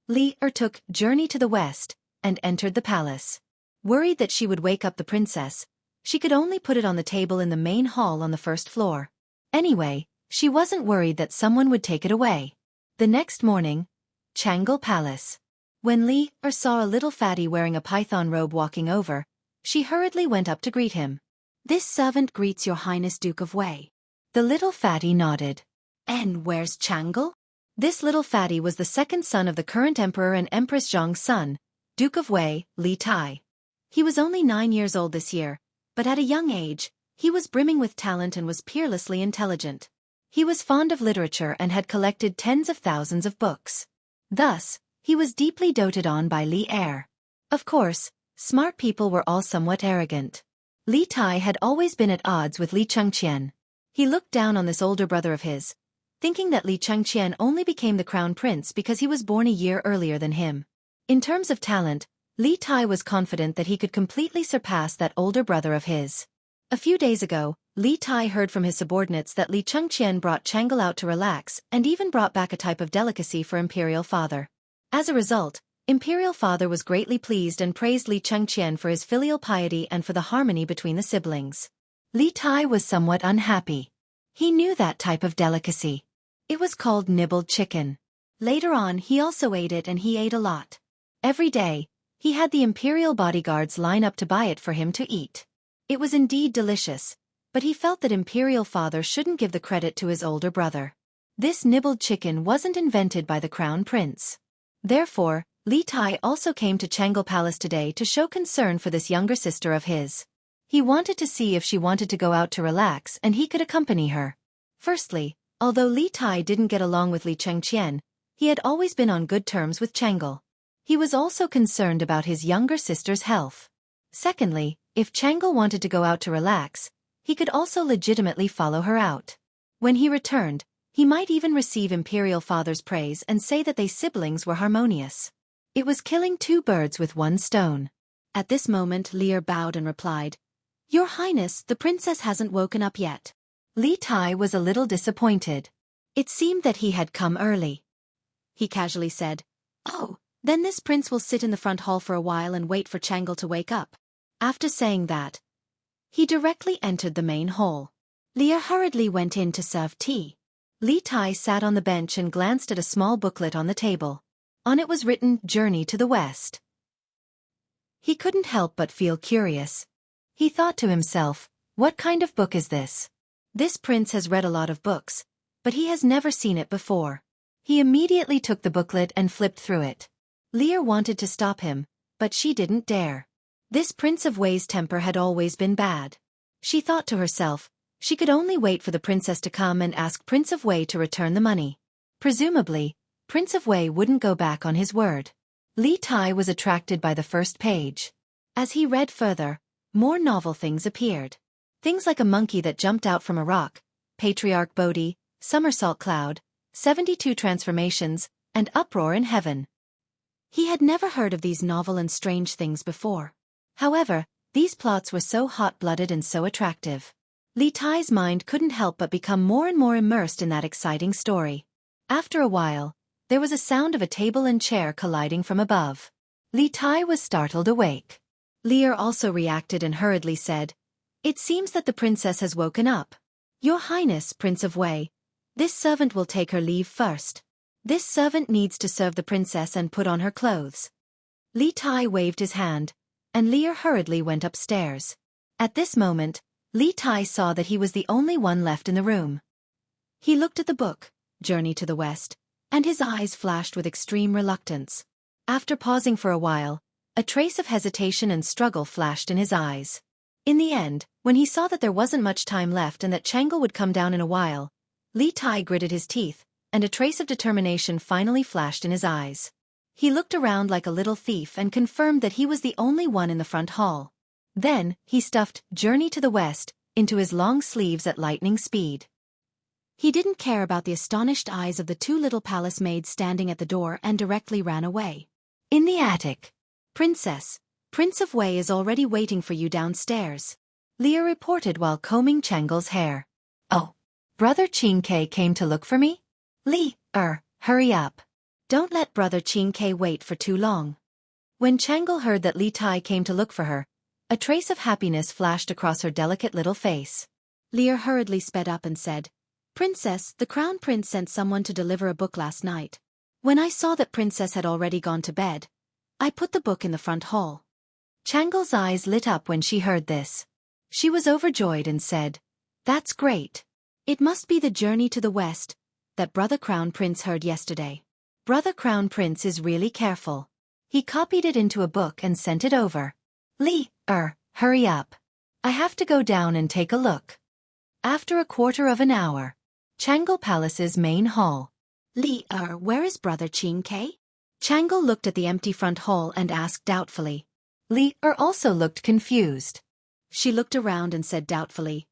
S1: Li took Journey to the West and entered the palace. Worried that she would wake up the princess, she could only put it on the table in the main hall on the first floor. Anyway, she wasn't worried that someone would take it away. The next morning, Changle Palace. When Li saw a little fatty wearing a python robe walking over, she hurriedly went up to greet him. "This servant greets Your Highness Duke of Wei." The little fatty nodded. "And where's Changle?" This little fatty was the second son of the current emperor and Empress Zhang's son, Duke of Wei, Li Tai. He was only 9 years old this year, but at a young age, he was brimming with talent and was peerlessly intelligent. He was fond of literature and had collected tens of thousands of books. Thus, he was deeply doted on by Li Er. Of course, smart people were all somewhat arrogant. Li Tai had always been at odds with Li Chengqian. He looked down on this older brother of his, thinking that Li Xianxia only became the crown prince because he was born a year earlier than him. In terms of talent, Li Tai was confident that he could completely surpass that older brother of his. A few days ago, Li Tai heard from his subordinates that Li Xianxia brought Chang'e out to relax and even brought back a type of delicacy for Imperial Father. As a result, Imperial Father was greatly pleased and praised Li Xianxia for his filial piety and for the harmony between the siblings. Li Tai was somewhat unhappy. He knew that type of delicacy. It was called nibbled chicken. Later on he also ate it and he ate a lot. Every day, he had the Imperial bodyguards line up to buy it for him to eat. It was indeed delicious, but he felt that Imperial Father shouldn't give the credit to his older brother. This nibbled chicken wasn't invented by the Crown Prince. Therefore, Li Tai also came to Chang'e Palace today to show concern for this younger sister of his. He wanted to see if she wanted to go out to relax and he could accompany her. Firstly, although Li Tai didn't get along with Li Xianxia, he had always been on good terms with Chang'e. He was also concerned about his younger sister's health. Secondly, if Chang'e wanted to go out to relax, he could also legitimately follow her out. When he returned, he might even receive Imperial Father's praise and say that they siblings were harmonious. It was killing two birds with one stone. At this moment Lear bowed and replied, "Your Highness, the princess hasn't woken up yet." Li Tai was a little disappointed. It seemed that he had come early. He casually said, "Oh, then this prince will sit in the front hall for a while and wait for Chang'e to wake up." After saying that, he directly entered the main hall. Lear hurriedly went in to serve tea. Li Tai sat on the bench and glanced at a small booklet on the table. On it was written, "Journey to the West." He couldn't help but feel curious. He thought to himself, what kind of book is this? This prince has read a lot of books, but he has never seen it before. He immediately took the booklet and flipped through it. Lear wanted to stop him, but she didn't dare. This Prince of Wei's temper had always been bad. She thought to herself, she could only wait for the princess to come and ask Prince of Wei to return the money. Presumably, Prince of Wei wouldn't go back on his word. Li Tai was attracted by the first page. As he read further, more novel things appeared. Things like a monkey that jumped out from a rock, Patriarch Bodhi, Somersault Cloud, 72 transformations, and Uproar in Heaven. He had never heard of these novel and strange things before. However, these plots were so hot-blooded and so attractive. Li Tai's mind couldn't help but become more and more immersed in that exciting story. After a while, there was a sound of a table and chair colliding from above. Li Tai was startled awake. Lear also reacted and hurriedly said, "It seems that the princess has woken up. Your Highness, Prince of Wei, this servant will take her leave first. This servant needs to serve the princess and put on her clothes." Li Tai waved his hand, and Lear hurriedly went upstairs. At this moment, Li Tai saw that he was the only one left in the room. He looked at the book, Journey to the West, and his eyes flashed with extreme reluctance. After pausing for a while, a trace of hesitation and struggle flashed in his eyes. In the end, when he saw that there wasn't much time left and that Chang'e would come down in a while, Li Tai gritted his teeth, and a trace of determination finally flashed in his eyes. He looked around like a little thief and confirmed that he was the only one in the front hall. Then, he stuffed Journey to the West into his long sleeves at lightning speed. He didn't care about the astonished eyes of the two little palace maids standing at the door and directly ran away. In the attic. "Princess, Prince of Wei is already waiting for you downstairs," Lear reported while combing Chang'e's hair. "Oh, Brother Qingke came to look for me? Hurry up. Don't let Brother Qingke wait for too long." When Chang'e heard that Li Tai came to look for her, a trace of happiness flashed across her delicate little face. Lear hurriedly sped up and said, "Princess, the Crown Prince sent someone to deliver a book last night. When I saw that Princess had already gone to bed, I put the book in the front hall." Chang'e's eyes lit up when she heard this. She was overjoyed and said, "That's great. It must be the Journey to the West that Brother Crown Prince heard yesterday. Brother Crown Prince is really careful. He copied it into a book and sent it over. Hurry up. I have to go down and take a look." After a quarter of an hour, Chang'e Palace's main hall. Where is Brother Qingke?" Chang'e looked at the empty front hall and asked doubtfully. Also looked confused. She looked around and said doubtfully,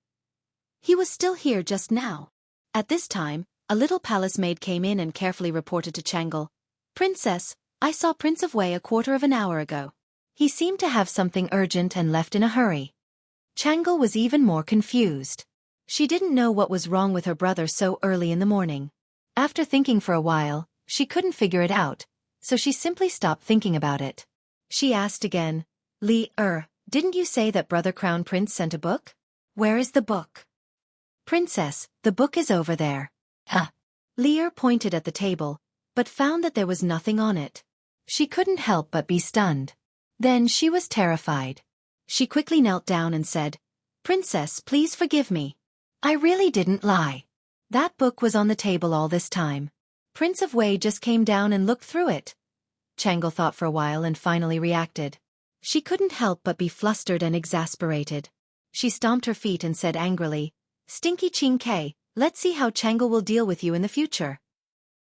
S1: "He was still here just now." At this time, a little palace maid came in and carefully reported to Changle. "Princess, I saw Prince of Wei a quarter of an hour ago. He seemed to have something urgent and left in a hurry." Changle was even more confused. She didn't know what was wrong with her brother so early in the morning. After thinking for a while, she couldn't figure it out, so she simply stopped thinking about it. She asked again, Didn't you say that Brother Crown Prince sent a book? Where is the book?" "Princess, the book is over there." Lear pointed at the table, but found that there was nothing on it. She couldn't help but be stunned. Then she was terrified. She quickly knelt down and said, "Princess, please forgive me. I really didn't lie. That book was on the table all this time. Prince of Wei just came down and looked through it." Changle thought for a while and finally reacted. She couldn't help but be flustered and exasperated. She stomped her feet and said angrily, "Stinky Ching K, let's see how Changle will deal with you in the future."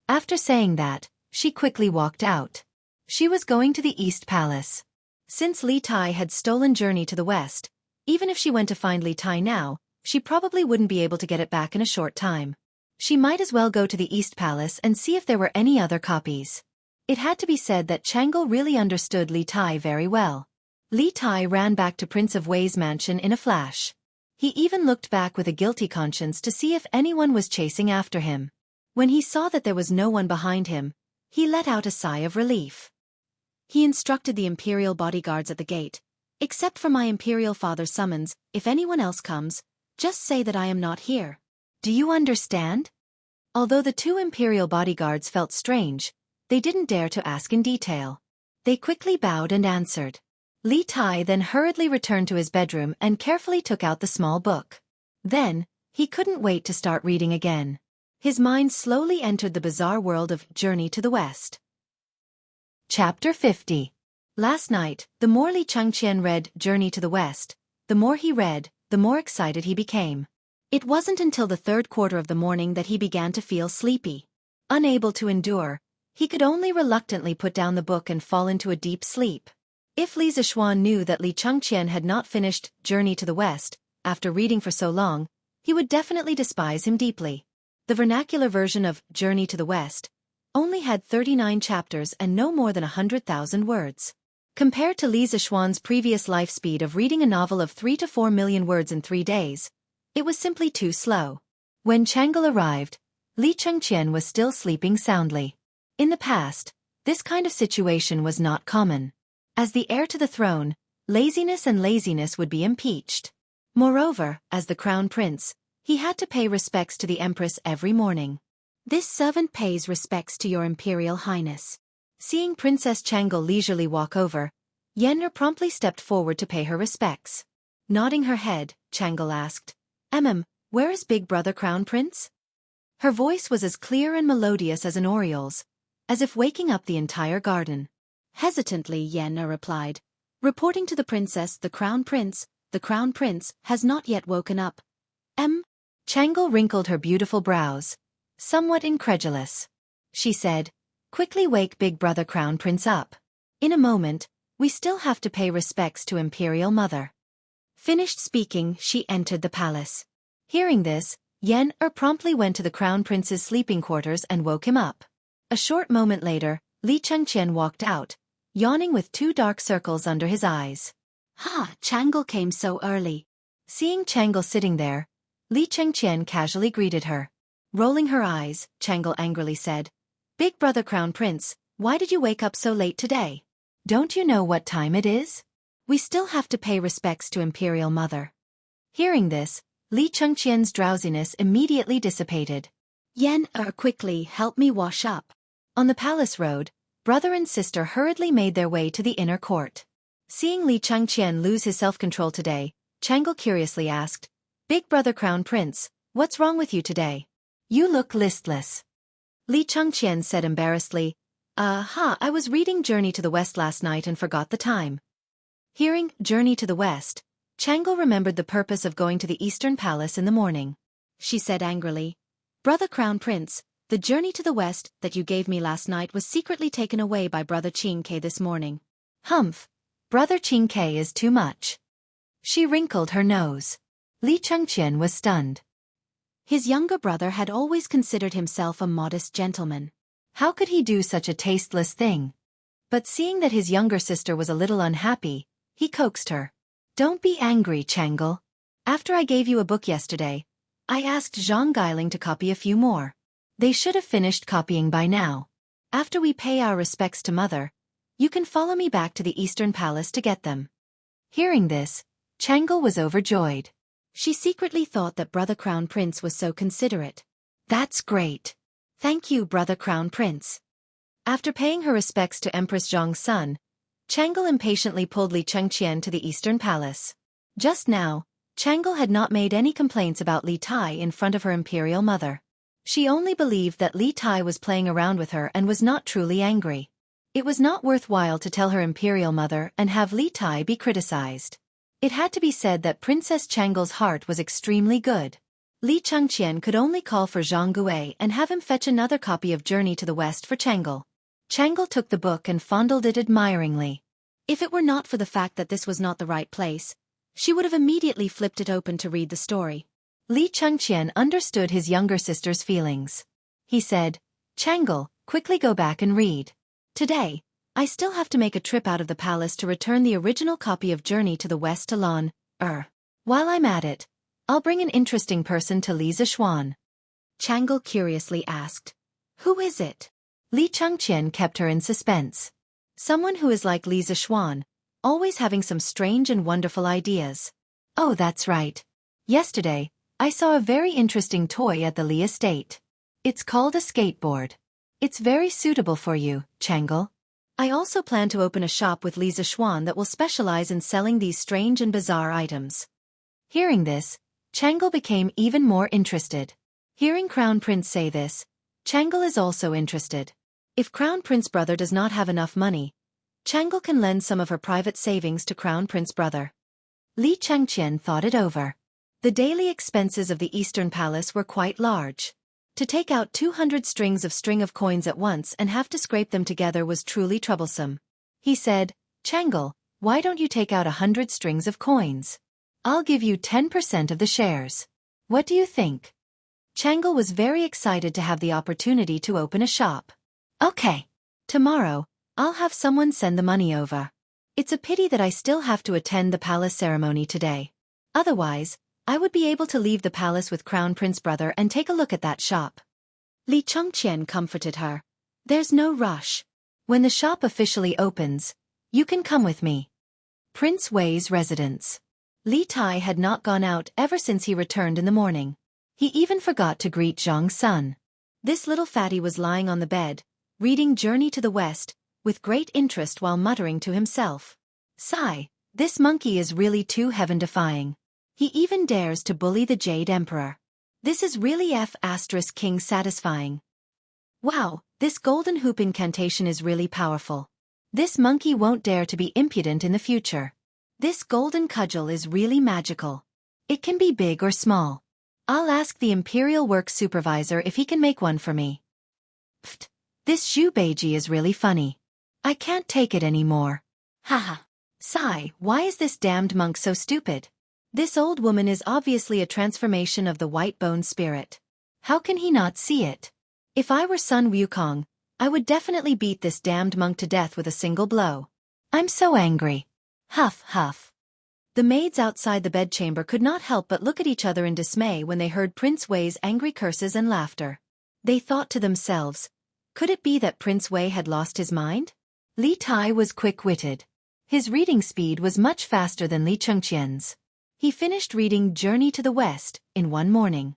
S1: After saying that, she quickly walked out. She was going to the East Palace. Since Li Tai had stolen Journey to the West, even if she went to find Li Tai now, she probably wouldn't be able to get it back in a short time. She might as well go to the East Palace and see if there were any other copies. It had to be said that Changle really understood Li Tai very well. Li Tai ran back to Prince of Wei's mansion in a flash. He even looked back with a guilty conscience to see if anyone was chasing after him. When he saw that there was no one behind him, he let out a sigh of relief. He instructed the imperial bodyguards at the gate, "Except for my imperial father's summons, if anyone else comes, just say that I am not here. Do you understand?" Although the two imperial bodyguards felt strange, they didn't dare to ask in detail. They quickly bowed and answered. Li Tai then hurriedly returned to his bedroom and carefully took out the small book. Then, he couldn't wait to start reading again. His mind slowly entered the bizarre world of Journey to the West. Chapter 50. Last night, the more Li Xianxia read Journey to the West, the more he read, the more excited he became. It wasn't until the third quarter of the morning that he began to feel sleepy. Unable to endure, he could only reluctantly put down the book and fall into a deep sleep. If Li Zishuan knew that Li Xianxia had not finished Journey to the West, after reading for so long, he would definitely despise him deeply. The vernacular version of Journey to the West only had 39 chapters and no more than 100,000 words. Compared to Li Zishuan's previous life speed of reading a novel of 3 to 4 million words in 3 days, it was simply too slow. When Changle arrived, Li Xianxia was still sleeping soundly. In the past, this kind of situation was not common. As the heir to the throne, laziness would be impeached. Moreover, as the crown prince, he had to pay respects to the Empress every morning. "This servant pays respects to your Imperial Highness." Seeing Princess Changle leisurely walk over, Yen'er promptly stepped forward to pay her respects. Nodding her head, Changle asked, Where is Big Brother Crown Prince?" Her voice was as clear and melodious as an oriole's, as if waking up the entire garden. Hesitantly, Yen'er replied, "Reporting to the princess, the Crown Prince has not yet woken up." Changle wrinkled her beautiful brows. Somewhat incredulous. She said, "Quickly wake Big Brother Crown Prince up. In a moment, we still have to pay respects to Imperial Mother." Finished speaking, she entered the palace. Hearing this, Yen'er promptly went to the Crown Prince's sleeping quarters and woke him up. A short moment later, Li Xianxia walked out, yawning with 2 dark circles under his eyes. Changle came so early." Seeing Changle sitting there, Li Xianxia casually greeted her. Rolling her eyes, Changle angrily said, "Big Brother Crown Prince, why did you wake up so late today? Don't you know what time it is? We still have to pay respects to Imperial Mother." Hearing this, Li Xianxia's drowsiness immediately dissipated. "Yen'er, quickly help me wash up." On the palace road, brother and sister hurriedly made their way to the inner court. Seeing Li Xianxia lose his self-control today, Changle curiously asked, "Big Brother Crown Prince, what's wrong with you today? You look listless." Li Xianxia said embarrassedly, I was reading Journey to the West last night and forgot the time." Hearing Journey to the West, Changle remembered the purpose of going to the Eastern Palace in the morning. She said angrily, "Brother Crown Prince, the Journey to the West that you gave me last night was secretly taken away by Brother Ching K this morning." Brother Ching K is too much." She wrinkled her nose. Li Xianxia was stunned. His younger brother had always considered himself a modest gentleman. How could he do such a tasteless thing? But seeing that his younger sister was a little unhappy, he coaxed her. Don't be angry, Changel. After I gave you a book yesterday, I asked Zhang Guiling to copy a few more. They should have finished copying by now. After we pay our respects to Mother, you can follow me back to the Eastern Palace to get them. Hearing this, Changel was overjoyed. She secretly thought that Brother Crown Prince was so considerate. That's great. Thank you, Brother Crown Prince. After paying her respects to Empress Zhang's son, Changel impatiently pulled Li Chengqian to the Eastern Palace. Just now, Changel had not made any complaints about Li Tai in front of her imperial mother. She only believed that Li Tai was playing around with her and was not truly angry. It was not worthwhile to tell her imperial mother and have Li Tai be criticized. It had to be said that Princess Changel's heart was extremely good. Li Chengqian could only call for Jianghu and have him fetch another copy of Journey to the West for Changel. Changel took the book and fondled it admiringly. If it were not for the fact that this was not the right place, she would have immediately flipped it open to read the story. Li Chengqian understood his younger sister's feelings. He said, Changel, quickly go back and read. Today, I still have to make a trip out of the palace to return the original copy of Journey to the West to Lan. While I'm at it, I'll bring an interesting person to Li Zishuan. Changel curiously asked, Who is it? Li Chengqian kept her in suspense. Someone who is like Li Zishuan, always having some strange and wonderful ideas. Oh, that's right. Yesterday, I saw a very interesting toy at the Li estate. It's called a skateboard. It's very suitable for you, Changel. I also plan to open a shop with Li Zishuan that will specialize in selling these strange and bizarre items. Hearing this, Changel became even more interested. Hearing Crown Prince say this, Changel is also interested. If Crown Prince brother does not have enough money, Changel can lend some of her private savings to Crown Prince brother. Li Chengqian thought it over. The daily expenses of the Eastern Palace were quite large. To take out 200 strings of coins at once and have to scrape them together was truly troublesome. He said, Changel, why don't you take out 100 strings of coins? I'll give you 10% of the shares. What do you think? Changel was very excited to have the opportunity to open a shop. Okay. Tomorrow, I'll have someone send the money over. It's a pity that I still have to attend the palace ceremony today. Otherwise, I would be able to leave the palace with Crown Prince brother and take a look at that shop. Li Chengqian comforted her. There's no rush. When the shop officially opens, you can come with me. Prince Wei's residence. Li Tai had not gone out ever since he returned in the morning. He even forgot to greet Zhang's son. This little fatty was lying on the bed, reading Journey to the West, with great interest while muttering to himself. Sigh, this monkey is really too heaven-defying. He even dares to bully the Jade Emperor. This is really King satisfying. Wow, this golden hoop incantation is really powerful. This monkey won't dare to be impudent in the future. This golden cudgel is really magical. It can be big or small. I'll ask the Imperial Works Supervisor if he can make one for me. Pfft, this Zhu Beiji is really funny. I can't take it anymore. Haha. Sigh, why is this damned monk so stupid? This old woman is obviously a transformation of the white bone spirit. How can he not see it? If I were Sun Wukong, I would definitely beat this damned monk to death with a single blow. I'm so angry. Huff, huff. The maids outside the bedchamber could not help but look at each other in dismay when they heard Prince Wei's angry curses and laughter. They thought to themselves, could it be that Prince Wei had lost his mind? Li Tai was quick-witted. His reading speed was much faster than Li Chengqian's. He finished reading Journey to the West in one morning.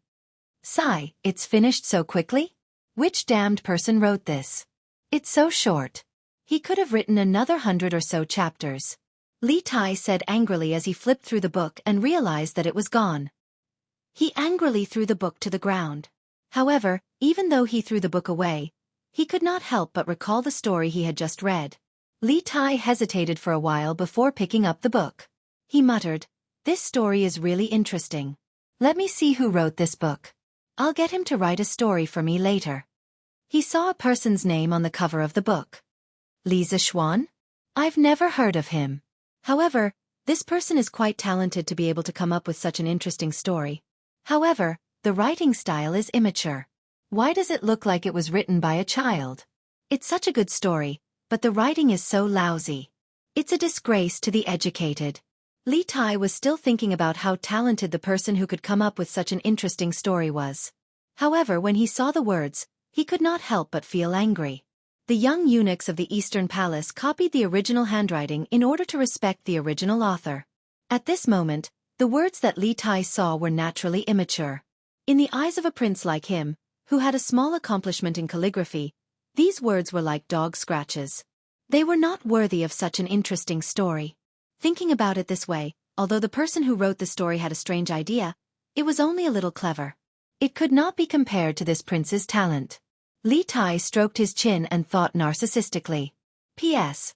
S1: Sigh, it's finished so quickly? Which damned person wrote this? It's so short. He could have written another 100 or so chapters. Li Tai said angrily as he flipped through the book and realized that it was gone. He angrily threw the book to the ground. However, even though he threw the book away, he could not help but recall the story he had just read. Li Tai hesitated for a while before picking up the book. He muttered, this story is really interesting. Let me see who wrote this book. I'll get him to write a story for me later. He saw a person's name on the cover of the book. Li Zishuan? I've never heard of him. However, this person is quite talented to be able to come up with such an interesting story. However, The writing style is immature. Why does it look like it was written by a child? It's such a good story, but the writing is so lousy. It's a disgrace to the educated. Li Tai was still thinking about how talented the person who could come up with such an interesting story was. However, when he saw the words, he could not help but feel angry. The young eunuchs of the Eastern Palace copied the original handwriting in order to respect the original author. At this moment, the words that Li Tai saw were naturally immature. In the eyes of a prince like him, who had a small accomplishment in calligraphy, these words were like dog scratches. They were not worthy of such an interesting story. Thinking about it this way, although the person who wrote the story had a strange idea, it was only a little clever. It could not be compared to this prince's talent. Li Tai stroked his chin and thought narcissistically. P.S.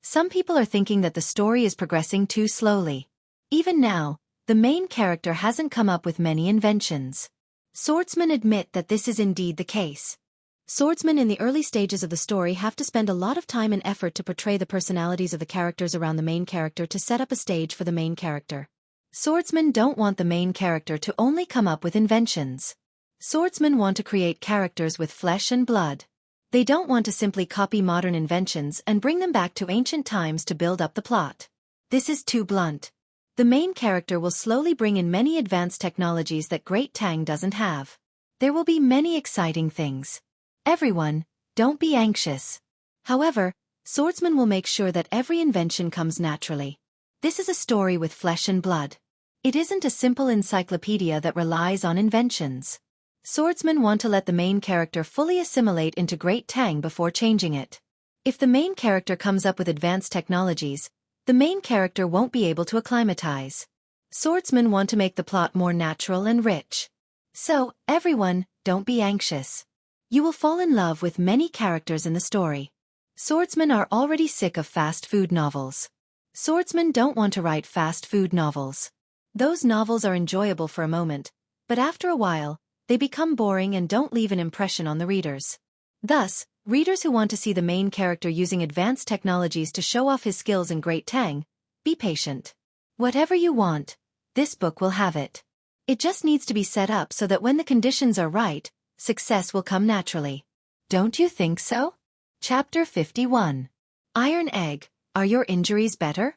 S1: Some people are thinking that the story is progressing too slowly. Even now, the main character hasn't come up with many inventions. Swordsmen admit that this is indeed the case. Swordsmen in the early stages of the story have to spend a lot of time and effort to portray the personalities of the characters around the main character to set up a stage for the main character. Swordsmen don't want the main character to only come up with inventions. Swordsmen want to create characters with flesh and blood. They don't want to simply copy modern inventions and bring them back to ancient times to build up the plot. This is too blunt. The main character will slowly bring in many advanced technologies that Great Tang doesn't have. There will be many exciting things. Everyone, don't be anxious. However, swordsmen will make sure that every invention comes naturally. This is a story with flesh and blood. It isn't a simple encyclopedia that relies on inventions. Swordsmen want to let the main character fully assimilate into Great Tang before changing it. If the main character comes up with advanced technologies, the main character won't be able to acclimatize. Swordsmen want to make the plot more natural and rich. So, everyone, don't be anxious. You will fall in love with many characters in the story. Swordsmen are already sick of fast food novels. Swordsmen don't want to write fast food novels. Those novels are enjoyable for a moment, but after a while, they become boring and don't leave an impression on the readers. Thus, readers who want to see the main character using advanced technologies to show off his skills in Great Tang, be patient. Whatever you want, this book will have it. It just needs to be set up so that when the conditions are right, success will come naturally. Don't you think so? Chapter 51. Iron Egg, are your injuries better?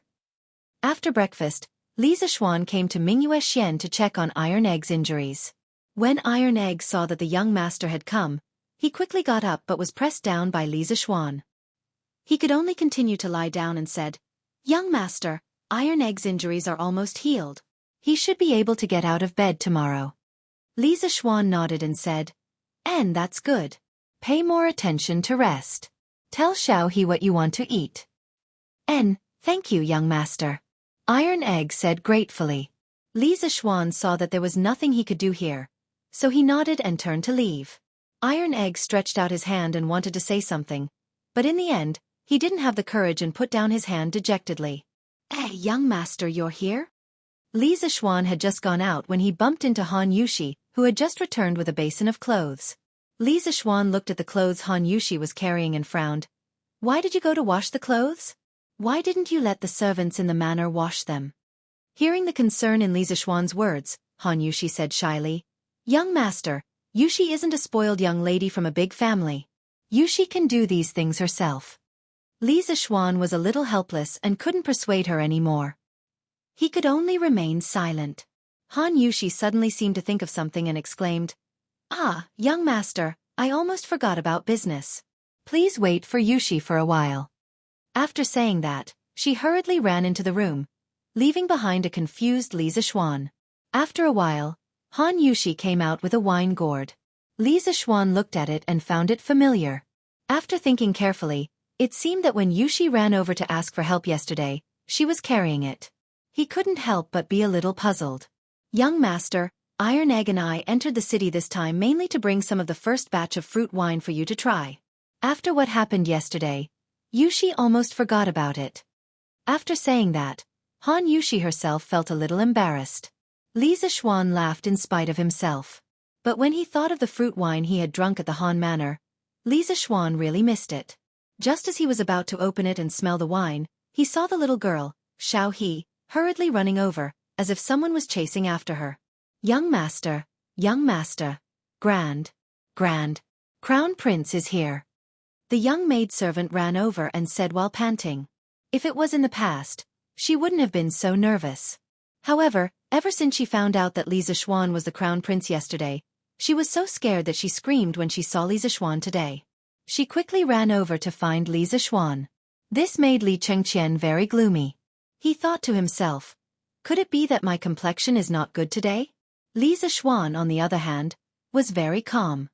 S1: After breakfast, Li Zixuan came to Mingyue Xian to check on Iron Egg's injuries. When Iron Egg saw that the young master had come, he quickly got up but was pressed down by Li Zixuan. He could only continue to lie down and said, "Young master, Iron Egg's injuries are almost healed. He should be able to get out of bed tomorrow." Li Zixuan nodded and said, "And that's good. Pay more attention to rest. Tell Xiao He what you want to eat." Thank you, young master," Iron Egg said gratefully. Li Zixuan saw that there was nothing he could do here, so he nodded and turned to leave. Iron Egg stretched out his hand and wanted to say something, but in the end, he didn't have the courage and put down his hand dejectedly. "Hey, young master, you're here?" Li Zixuan had just gone out when he bumped into Han Yushi, who had just returned with a basin of clothes. Li Zixuan looked at the clothes Han Yushi was carrying and frowned. "Why did you go to wash the clothes? Why didn't you let the servants in the manor wash them?" Hearing the concern in Li Zixuan's words, Han Yushi said shyly, "Young master, Yushi isn't a spoiled young lady from a big family. Yushi can do these things herself." Li Zixuan was a little helpless and couldn't persuade her any more. He could only remain silent. Han Yushi suddenly seemed to think of something and exclaimed, "Ah, young master, I almost forgot about business. Please wait for Yushi for a while." After saying that, she hurriedly ran into the room, leaving behind a confused Li Zixuan. After a while, Han Yushi came out with a wine gourd. Li Zixuan looked at it and found it familiar. After thinking carefully, it seemed that when Yushi ran over to ask for help yesterday, she was carrying it. He couldn't help but be a little puzzled. "Young master, Iron Egg and I entered the city this time mainly to bring some of the first batch of fruit wine for you to try. After what happened yesterday, Yushi almost forgot about it." After saying that, Han Yushi herself felt a little embarrassed. Li Zixuan laughed in spite of himself. But when he thought of the fruit wine he had drunk at the Han Manor, Li Zixuan really missed it. Just as he was about to open it and smell the wine, he saw the little girl, Xiao He, hurriedly running over, as if someone was chasing after her. "Young master, Young master, grand, crown prince is here. The young maidservant ran over and said while panting. If it was in the past, she wouldn't have been so nervous. However, ever since she found out that Li Zixuan was the crown prince yesterday, she was so scared that she screamed when she saw Li Zixuan today. She quickly ran over to find Li Zixuan. This made Li Chengqian very gloomy. He thought to himself, could it be that my complexion is not good today? Li Zixuan, on the other hand, was very calm.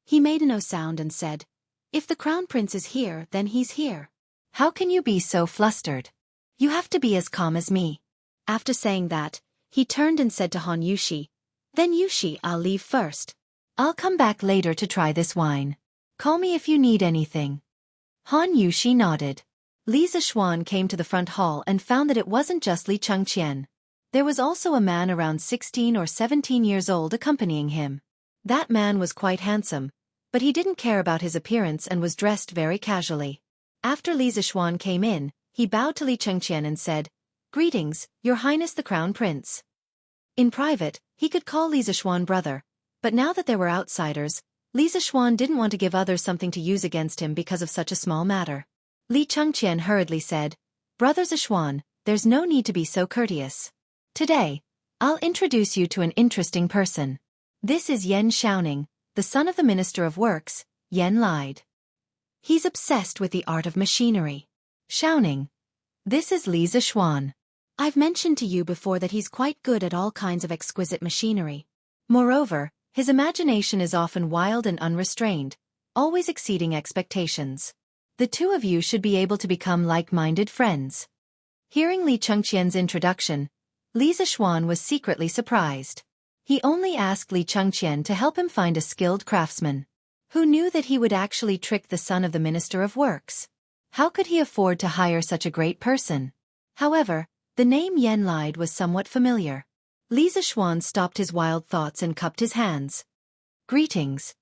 S1: He made no sound and said, if the crown prince is here, then he's here. How can you be so flustered? You have to be as calm as me. After saying that, he turned and said to Han Yushi, then Yushi, I'll leave first. I'll come back later to try this wine. Call me if you need anything. Han Yushi nodded. Li Zixuan came to the front hall and found that it wasn't just Li Chengqian. There was also a man around 16 or 17 years old accompanying him. That man was quite handsome, but he didn't care about his appearance and was dressed very casually. After Li Zixuan came in, he bowed to Li Chengqian and said, greetings, Your Highness the Crown Prince. In private, he could call Li Zixuan brother, but now that there were outsiders, Li Zixuan didn't want to give others something to use against him because of such a small matter. Li Chengqian hurriedly said, Brother Zixuan, there's no need to be so courteous. Today, I'll introduce you to an interesting person. This is Yan Xiaoning, the son of the Minister of Works, Yan lied. He's obsessed with the art of machinery. Xiaoning. This is Li Zixuan. I've mentioned to you before that he's quite good at all kinds of exquisite machinery. Moreover, his imagination is often wild and unrestrained, always exceeding expectations. The two of you should be able to become like-minded friends. Hearing Li Chengqian's introduction, Li Zixuan was secretly surprised. He only asked Li Chengqian to help him find a skilled craftsman. Who knew that he would actually trick the son of the Minister of Works? How could he afford to hire such a great person? However, the name Yan lied was somewhat familiar. Li Zixuan stopped his wild thoughts and cupped his hands. Greetings,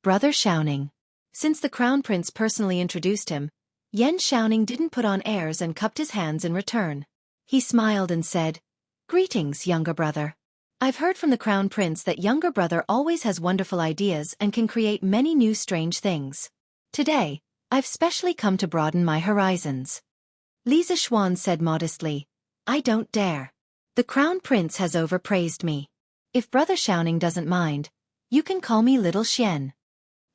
S1: Brother Xiaoning. Since the Crown Prince personally introduced him, Yan Xiaoning didn't put on airs and cupped his hands in return. He smiled and said, Greetings, younger brother. I've heard from the Crown Prince that younger brother always has wonderful ideas and can create many new strange things. Today, I've specially come to broaden my horizons. Li Zixuan said modestly, I don't dare. The Crown Prince has overpraised me. If Brother Xiaoning doesn't mind, you can call me Little Xian.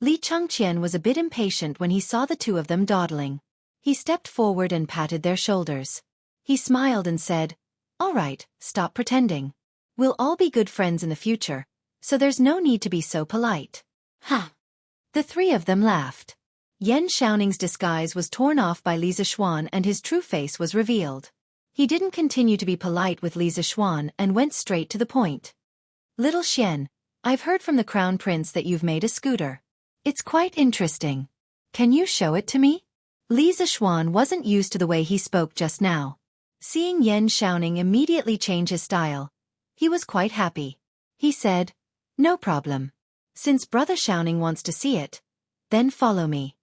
S1: Li Chengqian was a bit impatient when he saw the two of them dawdling. He stepped forward and patted their shoulders. He smiled and said, All right, stop pretending. We'll all be good friends in the future, so there's no need to be so polite. Ha! The three of them laughed. Yan Xiaoning's disguise was torn off by Li Zixuan and his true face was revealed. He didn't continue to be polite with Li Zixuan and went straight to the point. Little Xian, I've heard from the Crown Prince that you've made a scooter. It's quite interesting. Can you show it to me? Li Zixuan wasn't used to the way he spoke just now. Seeing Yan Xiaoning immediately change his style, he was quite happy. He said, No problem. Since Brother Xiaoning wants to see it, then follow me.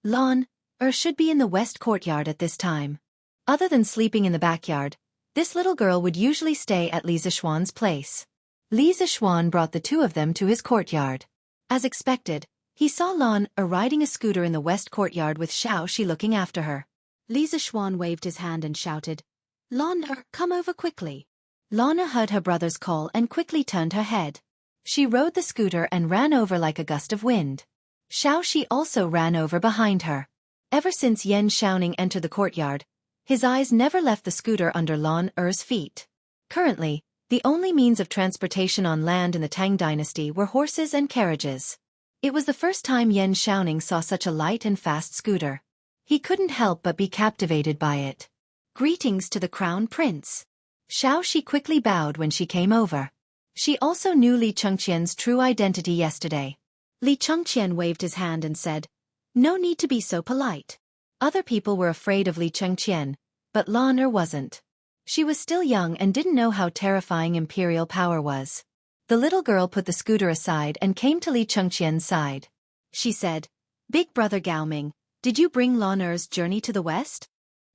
S1: Lan should be in the west courtyard at this time. Other than sleeping in the backyard, this little girl would usually stay at Li Zixuan's place. Li Zixuan brought the two of them to his courtyard. As expected, he saw Lan riding a scooter in the west courtyard with Xiaoxi looking after her. Li Zixuan waved his hand and shouted, Lan, come over quickly. Lana heard her brother's call and quickly turned her head. She rode the scooter and ran over like a gust of wind. Xiaoxi also ran over behind her. Ever since Yan Xiaoning entered the courtyard, his eyes never left the scooter under Lan's feet. Currently, the only means of transportation on land in the Tang dynasty were horses and carriages. It was the first time Yan Xiaoning saw such a light and fast scooter. He couldn't help but be captivated by it. Greetings to the Crown Prince. Xiaoxi quickly bowed when she came over. She also knew Li Chengqian's true identity yesterday. Li Chengqian waved his hand and said, No need to be so polite. Other people were afraid of Li Chengqian, but Lan wasn't. She was still young and didn't know how terrifying imperial power was. The little girl put the scooter aside and came to Li Chengqian's side. She said, Big brother Gaoming, did you bring Lan's journey to the west?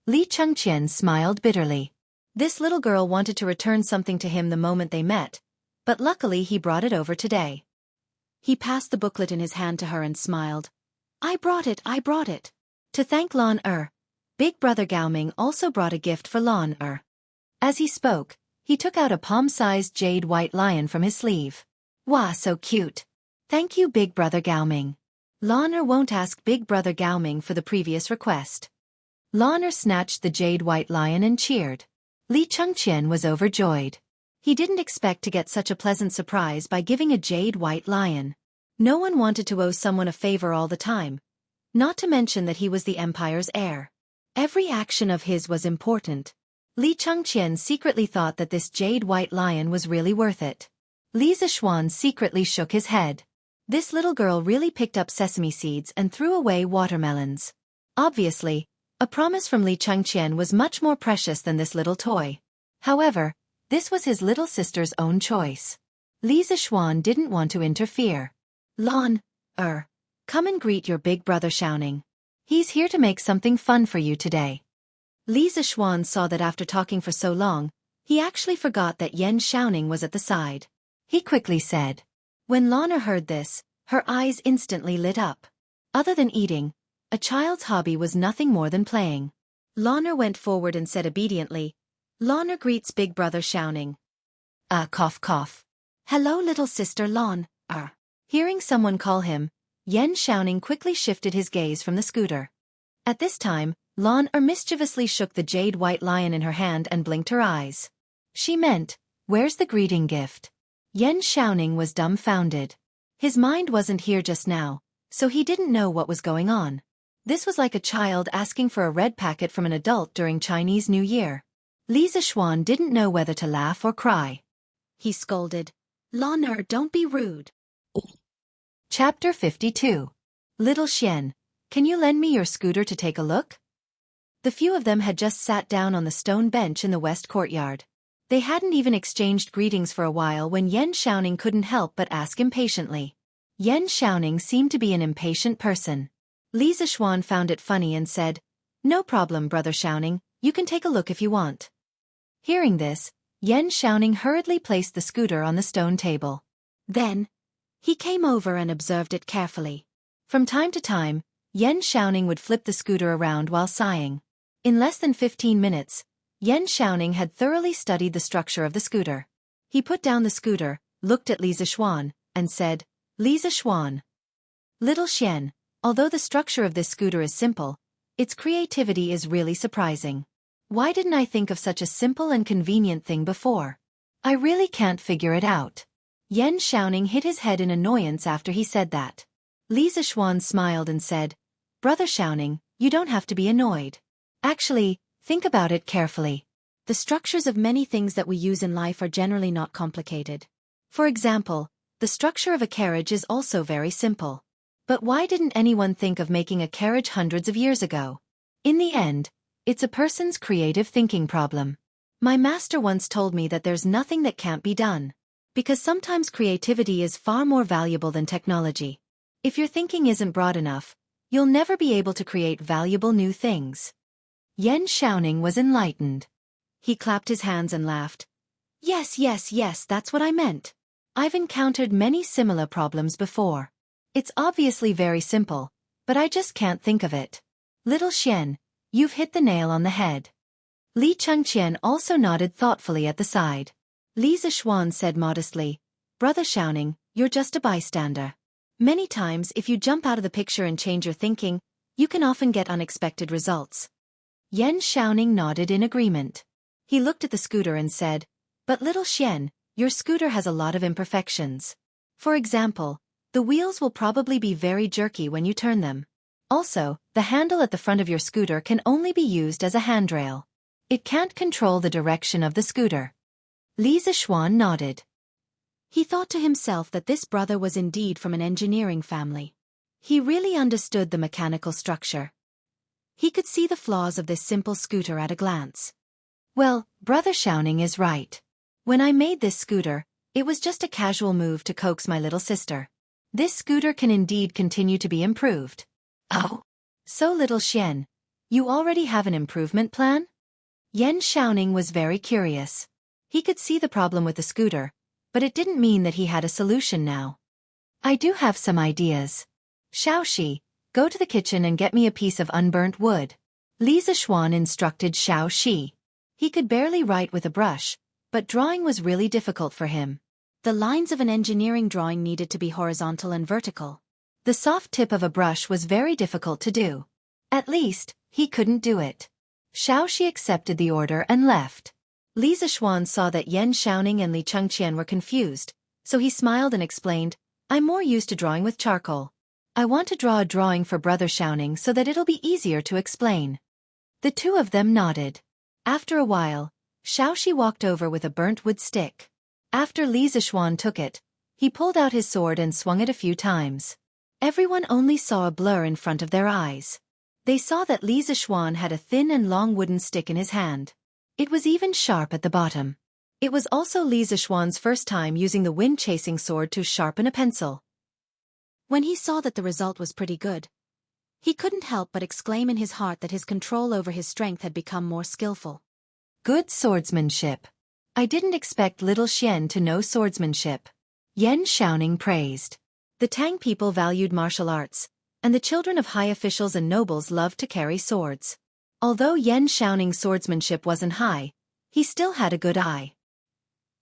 S1: Li Chengqian smiled bitterly. This little girl wanted to return something to him the moment they met, but luckily he brought it over today. He passed the booklet in his hand to her and smiled. I brought it. To thank Lan Big Brother Gaoming also brought a gift for Lan As he spoke, he took out a palm-sized jade white lion from his sleeve. Wow, so cute. Thank you, Big Brother Gaoming. Lan won't ask Big Brother Gaoming for the previous request. Lan snatched the jade white lion and cheered. Li Chengqian was overjoyed. He didn't expect to get such a pleasant surprise by giving a jade white lion. No one wanted to owe someone a favor all the time, not to mention that he was the empire's heir. Every action of his was important. Li Chengqian secretly thought that this jade white lion was really worth it. Li Zishuan secretly shook his head. This little girl really picked up sesame seeds and threw away watermelons. Obviously, a promise from Li Chengqian was much more precious than this little toy. However, this was his little sister's own choice. Li Zishuan didn't want to interfere. Lan come and greet your big brother Xiaoning. He's here to make something fun for you today. Li Zishuan saw that after talking for so long, he actually forgot that Yan Xiaoning was at the side. He quickly said. When Lan heard this, her eyes instantly lit up. Other than eating, a child's hobby was nothing more than playing. Lan went forward and said obediently, Lan greets big brother Xiaoning. Cough cough. Hello little sister Lan. Hearing someone call him, Yan Xiaoning quickly shifted his gaze from the scooter. At this time, Lan mischievously shook the jade white lion in her hand and blinked her eyes. She meant, where's the greeting gift? Yan Xiaoning was dumbfounded. His mind wasn't here just now, so he didn't know what was going on. This was like a child asking for a red packet from an adult during Chinese New Year. Li Zishuan didn't know whether to laugh or cry. He scolded, Lan don't be rude. Chapter 52. Little Xian, can you lend me your scooter to take a look? The few of them had just sat down on the stone bench in the west courtyard. They hadn't even exchanged greetings for a while when Yan Xiaoning couldn't help but ask impatiently. Yan Xiaoning seemed to be an impatient person. Li Zishuan found it funny and said, No problem, brother Xiaoning, you can take a look if you want. Hearing this, Yan Xiaoning hurriedly placed the scooter on the stone table. Then, he came over and observed it carefully. From time to time, Yan Xiaoning would flip the scooter around while sighing. In less than 15 minutes, Yan Xiaoning had thoroughly studied the structure of the scooter. He put down the scooter, looked at Li Zishuan, and said, Li Zishuan. Little Xian, although the structure of this scooter is simple, its creativity is really surprising. Why didn't I think of such a simple and convenient thing before? I really can't figure it out. Yan Xiaoning hit his head in annoyance after he said that. Li Zishuan smiled and said, Brother Xiaoning, you don't have to be annoyed. Actually, think about it carefully. The structures of many things that we use in life are generally not complicated. For example, the structure of a carriage is also very simple. But why didn't anyone think of making a carriage hundreds of years ago? In the end, it's a person's creative thinking problem. My master once told me that there's nothing that can't be done. Because sometimes creativity is far more valuable than technology. If your thinking isn't broad enough, you'll never be able to create valuable new things. Yan Xiaoning was enlightened. He clapped his hands and laughed. Yes, that's what I meant. I've encountered many similar problems before. It's obviously very simple, but I just can't think of it. Little Xian, you've hit the nail on the head. Li Chengqian also nodded thoughtfully at the side. Li Zishuan said modestly, Brother Xiaoning, you're just a bystander. Many times if you jump out of the picture and change your thinking, you can often get unexpected results. Yan Xiaoning nodded in agreement. He looked at the scooter and said, But little Xian, your scooter has a lot of imperfections. For example, the wheels will probably be very jerky when you turn them. Also, the handle at the front of your scooter can only be used as a handrail. It can't control the direction of the scooter. Li Zishuan nodded. He thought to himself that this brother was indeed from an engineering family. He really understood the mechanical structure. He could see the flaws of this simple scooter at a glance. Well, Brother Xiaoning is right. When I made this scooter, it was just a casual move to coax my little sister. This scooter can indeed continue to be improved. Oh? So little Xian, you already have an improvement plan? Yan Xiaoning was very curious. He could see the problem with the scooter, but it didn't mean that he had a solution now. I do have some ideas. Xiaoxi, go to the kitchen and get me a piece of unburnt wood. Li Zishuan instructed Xiaoxi. He could barely write with a brush, but drawing was really difficult for him. The lines of an engineering drawing needed to be horizontal and vertical. The soft tip of a brush was very difficult to do. At least, he couldn't do it. Xiaoxi accepted the order and left. Li Zishuan saw that Yan Xiaoning and Li Chengqian were confused, so he smiled and explained, I'm more used to drawing with charcoal. I want to draw a drawing for Brother Xiaoning so that it'll be easier to explain. The two of them nodded. After a while, Xiaoxi walked over with a burnt wood stick. After Li Zishuan took it, he pulled out his sword and swung it a few times. Everyone only saw a blur in front of their eyes. They saw that Li Zishuan had a thin and long wooden stick in his hand. It was even sharp at the bottom. It was also Li Zishuan's first time using the wind-chasing sword to sharpen a pencil. When he saw that the result was pretty good, he couldn't help but exclaim in his heart that his control over his strength had become more skillful. Good swordsmanship. I didn't expect little Xian to know swordsmanship. Yan Xiaoning praised. The Tang people valued martial arts, and the children of high officials and nobles loved to carry swords. Although Yan Xiaoning's swordsmanship wasn't high, he still had a good eye.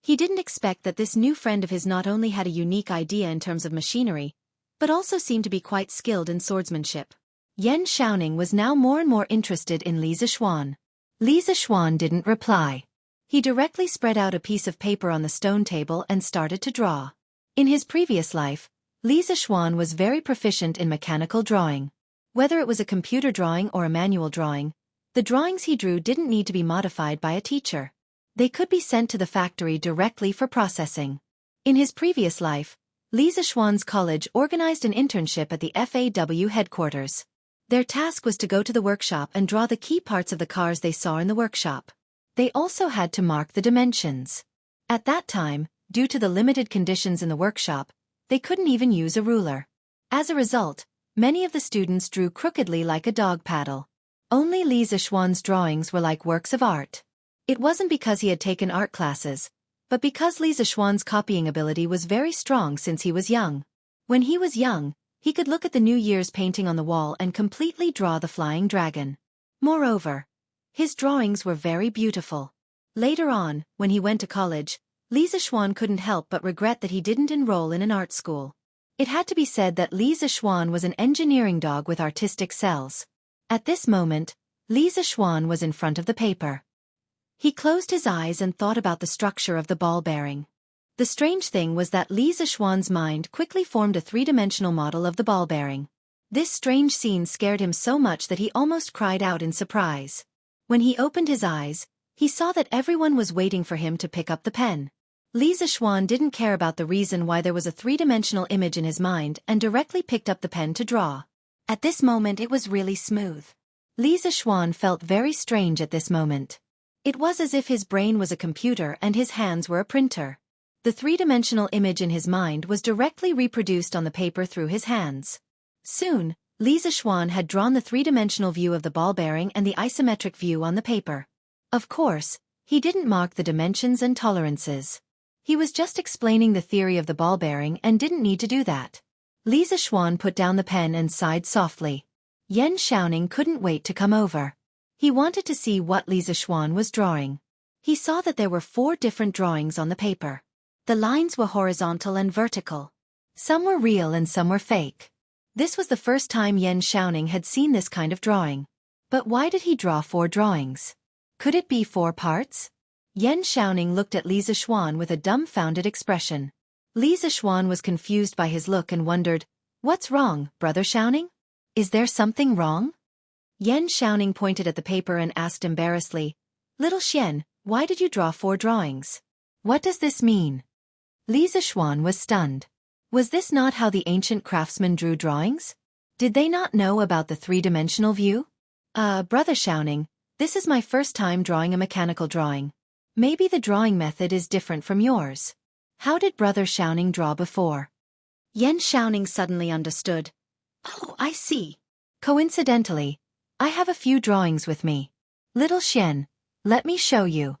S1: He didn't expect that this new friend of his not only had a unique idea in terms of machinery, but also seemed to be quite skilled in swordsmanship. Yan Xiaoning was now more and more interested in Li Zishuan. Li Zishuan didn't reply. He directly spread out a piece of paper on the stone table and started to draw. In his previous life, Li Zishuan was very proficient in mechanical drawing. Whether it was a computer drawing or a manual drawing, the drawings he drew didn't need to be modified by a teacher. They could be sent to the factory directly for processing. In his previous life, Li Zishuan's college organized an internship at the FAW headquarters. Their task was to go to the workshop and draw the key parts of the cars they saw in the workshop. They also had to mark the dimensions. At that time, due to the limited conditions in the workshop, they couldn't even use a ruler. As a result, many of the students drew crookedly like a dog paddle. Only Li Zishuan's drawings were like works of art. It wasn't because he had taken art classes, but because Li Zishuan's copying ability was very strong since he was young. When he was young, he could look at the New Year's painting on the wall and completely draw the flying dragon. Moreover, his drawings were very beautiful. Later on, when he went to college, Li Zishuan couldn't help but regret that he didn't enroll in an art school. It had to be said that Li Zishuan was an engineering dog with artistic cells. At this moment, Li Zishuan was in front of the paper. He closed his eyes and thought about the structure of the ball bearing. The strange thing was that Li Zishuan's mind quickly formed a three-dimensional model of the ball bearing. This strange scene scared him so much that he almost cried out in surprise. When he opened his eyes, he saw that everyone was waiting for him to pick up the pen. Li Zishuan didn't care about the reason why there was a three-dimensional image in his mind and directly picked up the pen to draw. At this moment it was really smooth. Li Zishuan felt very strange at this moment. It was as if his brain was a computer and his hands were a printer. The three-dimensional image in his mind was directly reproduced on the paper through his hands. Soon, Li Zishuan had drawn the three-dimensional view of the ball bearing and the isometric view on the paper. Of course, he didn't mark the dimensions and tolerances. He was just explaining the theory of the ball bearing and didn't need to do that. Li Zishuan put down the pen and sighed softly. Yan Xiaoning couldn't wait to come over. He wanted to see what Li Zishuan was drawing. He saw that there were 4 different drawings on the paper. The lines were horizontal and vertical. Some were real and some were fake. This was the first time Yan Xiaoning had seen this kind of drawing. But why did he draw 4 drawings? Could it be 4 parts? Yan Xiaoning looked at Li Zishuan with a dumbfounded expression. Li Zishuan was confused by his look and wondered, "What's wrong, Brother Xiaoning? Is there something wrong?" Yan Xiaoning pointed at the paper and asked embarrassedly, "Little Xian, why did you draw 4 drawings? What does this mean?" Li Zishuan was stunned. Was this not how the ancient craftsmen drew drawings? Did they not know about the three-dimensional view? Brother Xiaoning, this is my first time drawing a mechanical drawing. Maybe the drawing method is different from yours. How did Brother Xiaoning draw before? Yan Xiaoning suddenly understood. Oh, I see. Coincidentally, I have a few drawings with me. Little Xian, let me show you.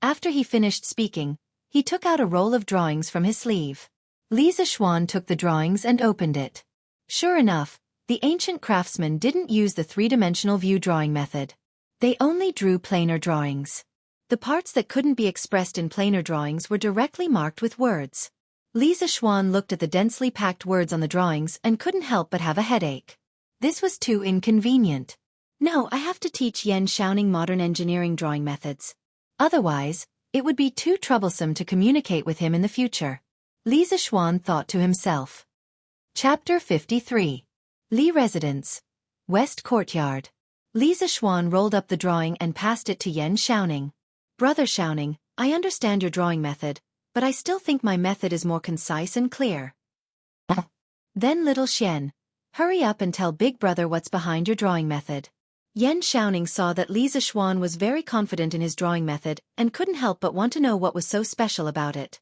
S1: After he finished speaking, He took out a roll of drawings from his sleeve. Li Zixuan took the drawings and opened it. Sure enough, the ancient craftsmen didn't use the three-dimensional view drawing method. They only drew planar drawings. The parts that couldn't be expressed in planar drawings were directly marked with words. Li Zixuan looked at the densely packed words on the drawings and couldn't help but have a headache. This was too inconvenient. No, I have to teach Yan Xiaoning modern engineering drawing methods. Otherwise, it would be too troublesome to communicate with him in the future. Li Zixuan thought to himself. Chapter 53. Li Residence. West Courtyard. Li Zixuan rolled up the drawing and passed it to Yan Xiaoning. Brother Xiaoning, I understand your drawing method, but I still think my method is more concise and clear. Then little Xian, hurry up and tell big brother what's behind your drawing method. Yan Xiaoning saw that Li Zixuan was very confident in his drawing method and couldn't help but want to know what was so special about it.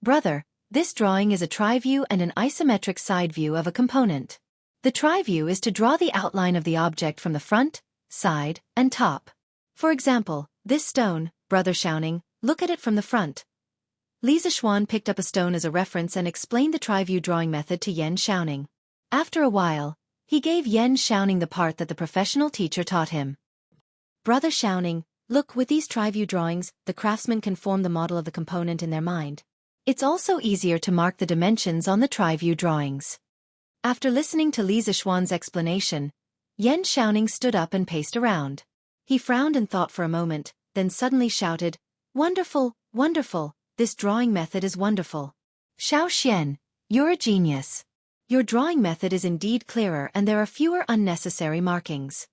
S1: Brother, this drawing is a tri-view and an isometric side view of a component. The tri-view is to draw the outline of the object from the front, side, and top. For example, this stone, Brother Xiaoning, look at it from the front. Li Zixuan picked up a stone as a reference and explained the tri-view drawing method to Yan Xiaoning. After a while, he gave Yan Xiaoning the part that the professional teacher taught him. Brother Xiaoning, look, with these tri-view drawings, the craftsman can form the model of the component in their mind. It's also easier to mark the dimensions on the tri-view drawings. After listening to Li Zixuan's explanation, Yan Xiaoning stood up and paced around. He frowned and thought for a moment, then suddenly shouted, "Wonderful, wonderful, this drawing method is wonderful. Xiao Xian, you're a genius. Your drawing method is indeed clearer and there are fewer unnecessary markings."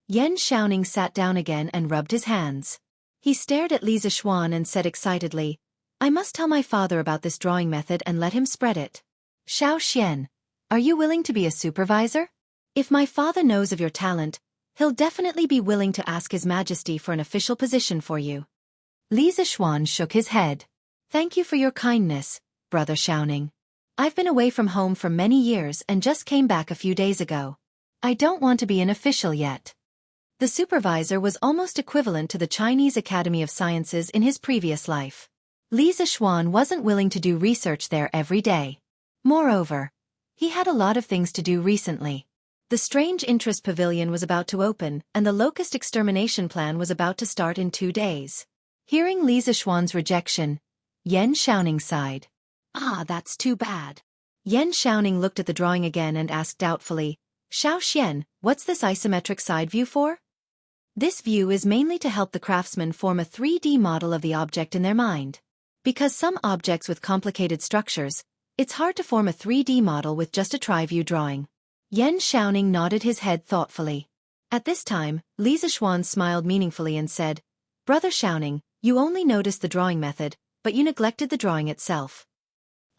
S1: Yan Xiaoning sat down again and rubbed his hands. He stared at Li Zixuan and said excitedly, "I must tell my father about this drawing method and let him spread it. Xiao Xian, are you willing to be a supervisor? If my father knows of your talent, he'll definitely be willing to ask His Majesty for an official position for you." Li Zixuan shook his head. "Thank you for your kindness, Brother Xiaoning. I've been away from home for many years and just came back a few days ago. I don't want to be an official yet." The supervisor was almost equivalent to the Chinese Academy of Sciences in his previous life. Li Zixuan wasn't willing to do research there every day. Moreover, he had a lot of things to do recently. The Strange Interest Pavilion was about to open, and the Locust Extermination Plan was about to start in 2 days. Hearing Li Zixuan's rejection, Yan Xiaoning sighed. "Ah, that's too bad." Yan Xiaoning looked at the drawing again and asked doubtfully, "Xiao Xian, what's this isometric side view for?" This view is mainly to help the craftsman form a 3D model of the object in their mind. Because some objects with complicated structures, it's hard to form a 3D model with just a tri-view drawing. Yan Xiaoning nodded his head thoughtfully. At this time, Li Zixuan smiled meaningfully and said, "Brother Xiaoning, you only noticed the drawing method, but you neglected the drawing itself."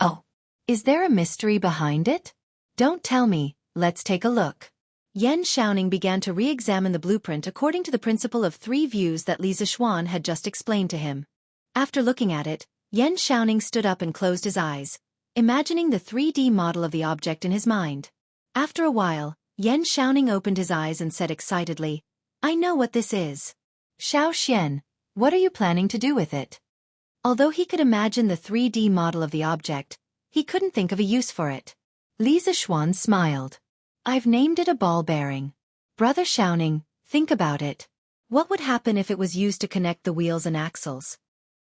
S1: "Oh, is there a mystery behind it? Don't tell me, let's take a look." Yan Xiaoning began to re-examine the blueprint according to the principle of 3 views that Li Zixuan had just explained to him. After looking at it, Yan Xiaoning stood up and closed his eyes, imagining the 3D model of the object in his mind. After a while, Yan Xiaoning opened his eyes and said excitedly, "I know what this is." "Xiao Xian, what are you planning to do with it?" Although he could imagine the 3D model of the object, he couldn't think of a use for it. Li Zixuan smiled. "I've named it a ball bearing. Brother Xiaoning, think about it. What would happen if it was used to connect the wheels and axles?"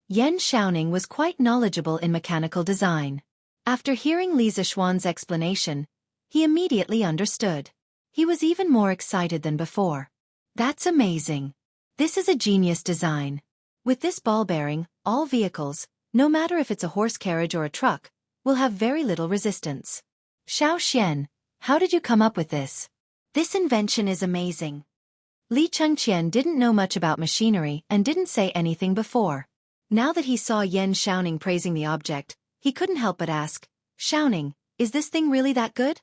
S1: Yan Xiaoning was quite knowledgeable in mechanical design. After hearing Li Zixuan's explanation, he immediately understood. He was even more excited than before. "That's amazing. This is a genius design. With this ball bearing, all vehicles, no matter if it's a horse carriage or a truck, will have very little resistance." "Xiao Xian, how did you come up with this? This invention is amazing." Li Chengqian didn't know much about machinery and didn't say anything before. Now that he saw Yan Xiaoning praising the object, he couldn't help but ask, "Xiaoning, is this thing really that good?"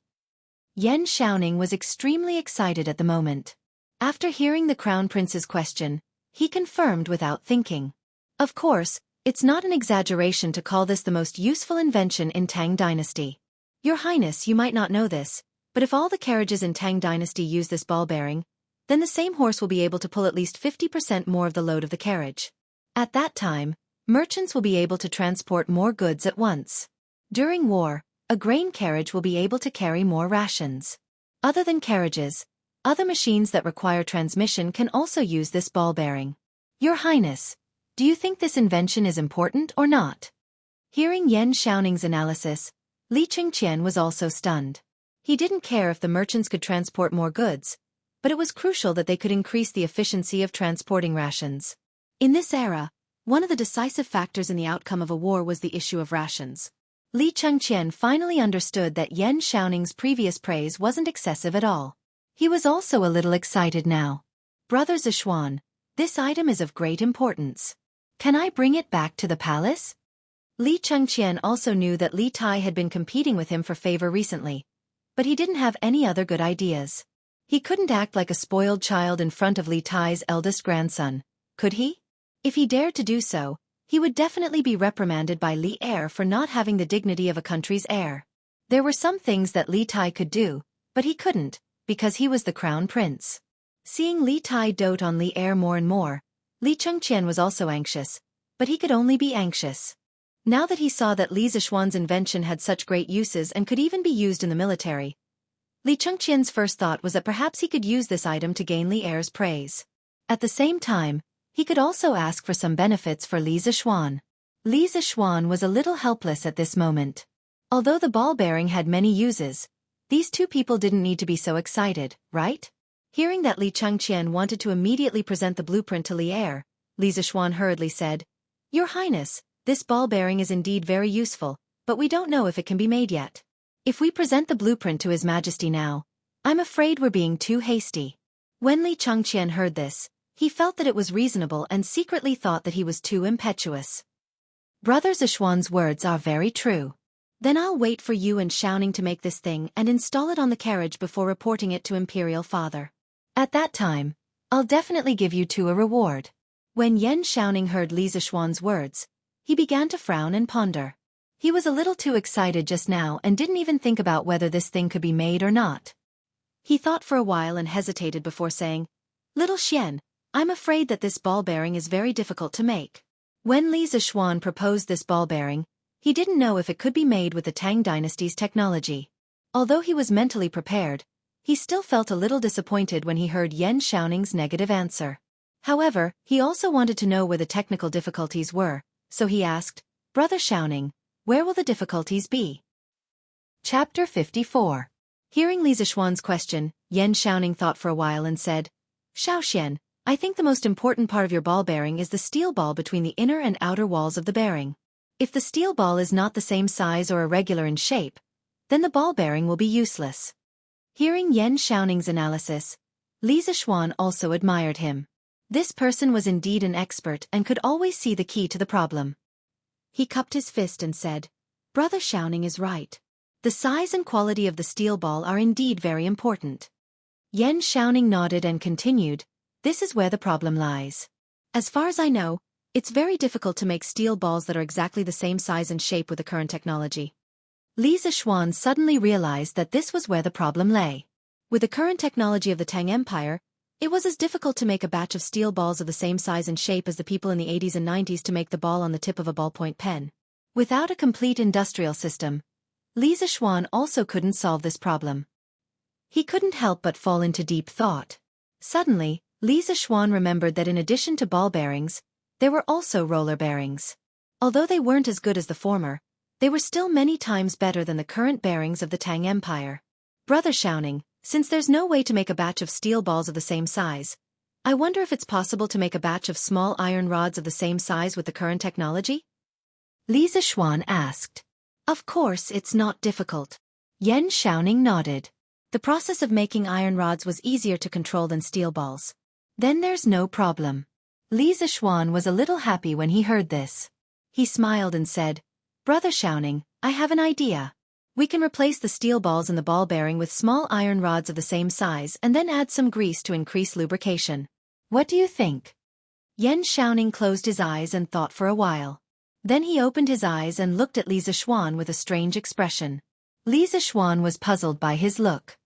S1: Yan Xiaoning was extremely excited at the moment. After hearing the Crown Prince's question, he confirmed without thinking. "Of course, it's not an exaggeration to call this the most useful invention in Tang Dynasty. Your Highness, you might not know this, but if all the carriages in Tang Dynasty use this ball bearing, then the same horse will be able to pull at least 50% more of the load of the carriage. At that time, Merchants will be able to transport more goods at once. During war, a grain carriage will be able to carry more rations. Other than carriages, other machines that require transmission can also use this ball bearing. Your Highness, do you think this invention is important or not? Hearing Yan Xiaoning's analysis, Li Chengqian was also stunned. He didn't care if the merchants could transport more goods, but it was crucial that they could increase the efficiency of transporting rations. In this era, one of the decisive factors in the outcome of a war was the issue of rations. Li Chengqian finally understood that Yan Xiaoning's previous praise wasn't excessive at all. He was also a little excited now. Brother Zishuan, this item is of great importance. Can I bring it back to the palace? Li Chengqian also knew that Li Tai had been competing with him for favor recently, but he didn't have any other good ideas. He couldn't act like a spoiled child in front of Li Tai's eldest grandson, could he? If he dared to do so, he would definitely be reprimanded by Li Er for not having the dignity of a country's heir. There were some things that Li Tai could do, but he couldn't, because he was the crown prince. Seeing Li Tai dote on Li Er more and more, Li Chengqian was also anxious, but he could only be anxious. Now that he saw that Li Zishuan's invention had such great uses and could even be used in the military, Li Chengqian's first thought was that perhaps he could use this item to gain Li Er's praise. At the same time, he could also ask for some benefits for Li Zishuan. Li Zishuan was a little helpless at this moment. Although the ball bearing had many uses, these two people didn't need to be so excited, right? Hearing that Li Chengqian wanted to immediately present the blueprint to Li Er, Li Zishuan hurriedly said, Your Highness, this ball bearing is indeed very useful, but we don't know if it can be made yet. If we present the blueprint to His Majesty now, I'm afraid we're being too hasty. When Li Chengqian heard this, he felt that it was reasonable and secretly thought that he was too impetuous. Brother Zishuan's words are very true. Then I'll wait for you and Xiaoning to make this thing and install it on the carriage before reporting it to Imperial Father. At that time, I'll definitely give you two a reward. When Yan Xiaoning heard Li Zishuan's words, he began to frown and ponder. He was a little too excited just now and didn't even think about whether this thing could be made or not. He thought for a while and hesitated before saying, Little Xian, I'm afraid that this ball bearing is very difficult to make. When Li Zishuan proposed this ball bearing, he didn't know if it could be made with the Tang dynasty's technology. Although he was mentally prepared, he still felt a little disappointed when he heard Yan Xiaoning's negative answer. However, he also wanted to know where the technical difficulties were, so he asked, Brother Xiaoning, where will the difficulties be? Chapter 54. Hearing Li Zishuan's question, Yan Xiaoning thought for a while and said, Xiaoxian, I think the most important part of your ball bearing is the steel ball between the inner and outer walls of the bearing. If the steel ball is not the same size or irregular in shape, then the ball bearing will be useless. Hearing Yan Xiaoning's analysis, Li Zishuan also admired him. This person was indeed an expert and could always see the key to the problem. He cupped his fist and said, Brother Xiaoning is right. The size and quality of the steel ball are indeed very important. Yan Xiaoning nodded and continued, This is where the problem lies. As far as I know, it's very difficult to make steel balls that are exactly the same size and shape with the current technology. Li Zishuan suddenly realized that this was where the problem lay. With the current technology of the Tang Empire, it was as difficult to make a batch of steel balls of the same size and shape as the people in the 80s and 90s to make the ball on the tip of a ballpoint pen. Without a complete industrial system, Li Zishuan also couldn't solve this problem. He couldn't help but fall into deep thought. Suddenly, Li Zishuan remembered that in addition to ball bearings, there were also roller bearings. Although they weren't as good as the former, they were still many times better than the current bearings of the Tang Empire. Brother Xiaoning, since there's no way to make a batch of steel balls of the same size, I wonder if it's possible to make a batch of small iron rods of the same size with the current technology? Li Zishuan asked. Of course it's not difficult. Yan Xiaoning nodded. The process of making iron rods was easier to control than steel balls. Then there's no problem. Li Zishuan was a little happy when he heard this. He smiled and said, Brother Xiaoning, I have an idea. We can replace the steel balls in the ball bearing with small iron rods of the same size and then add some grease to increase lubrication. What do you think? Yan Xiaoning closed his eyes and thought for a while. Then he opened his eyes and looked at Li Zishuan with a strange expression. Li Zishuan was puzzled by his look.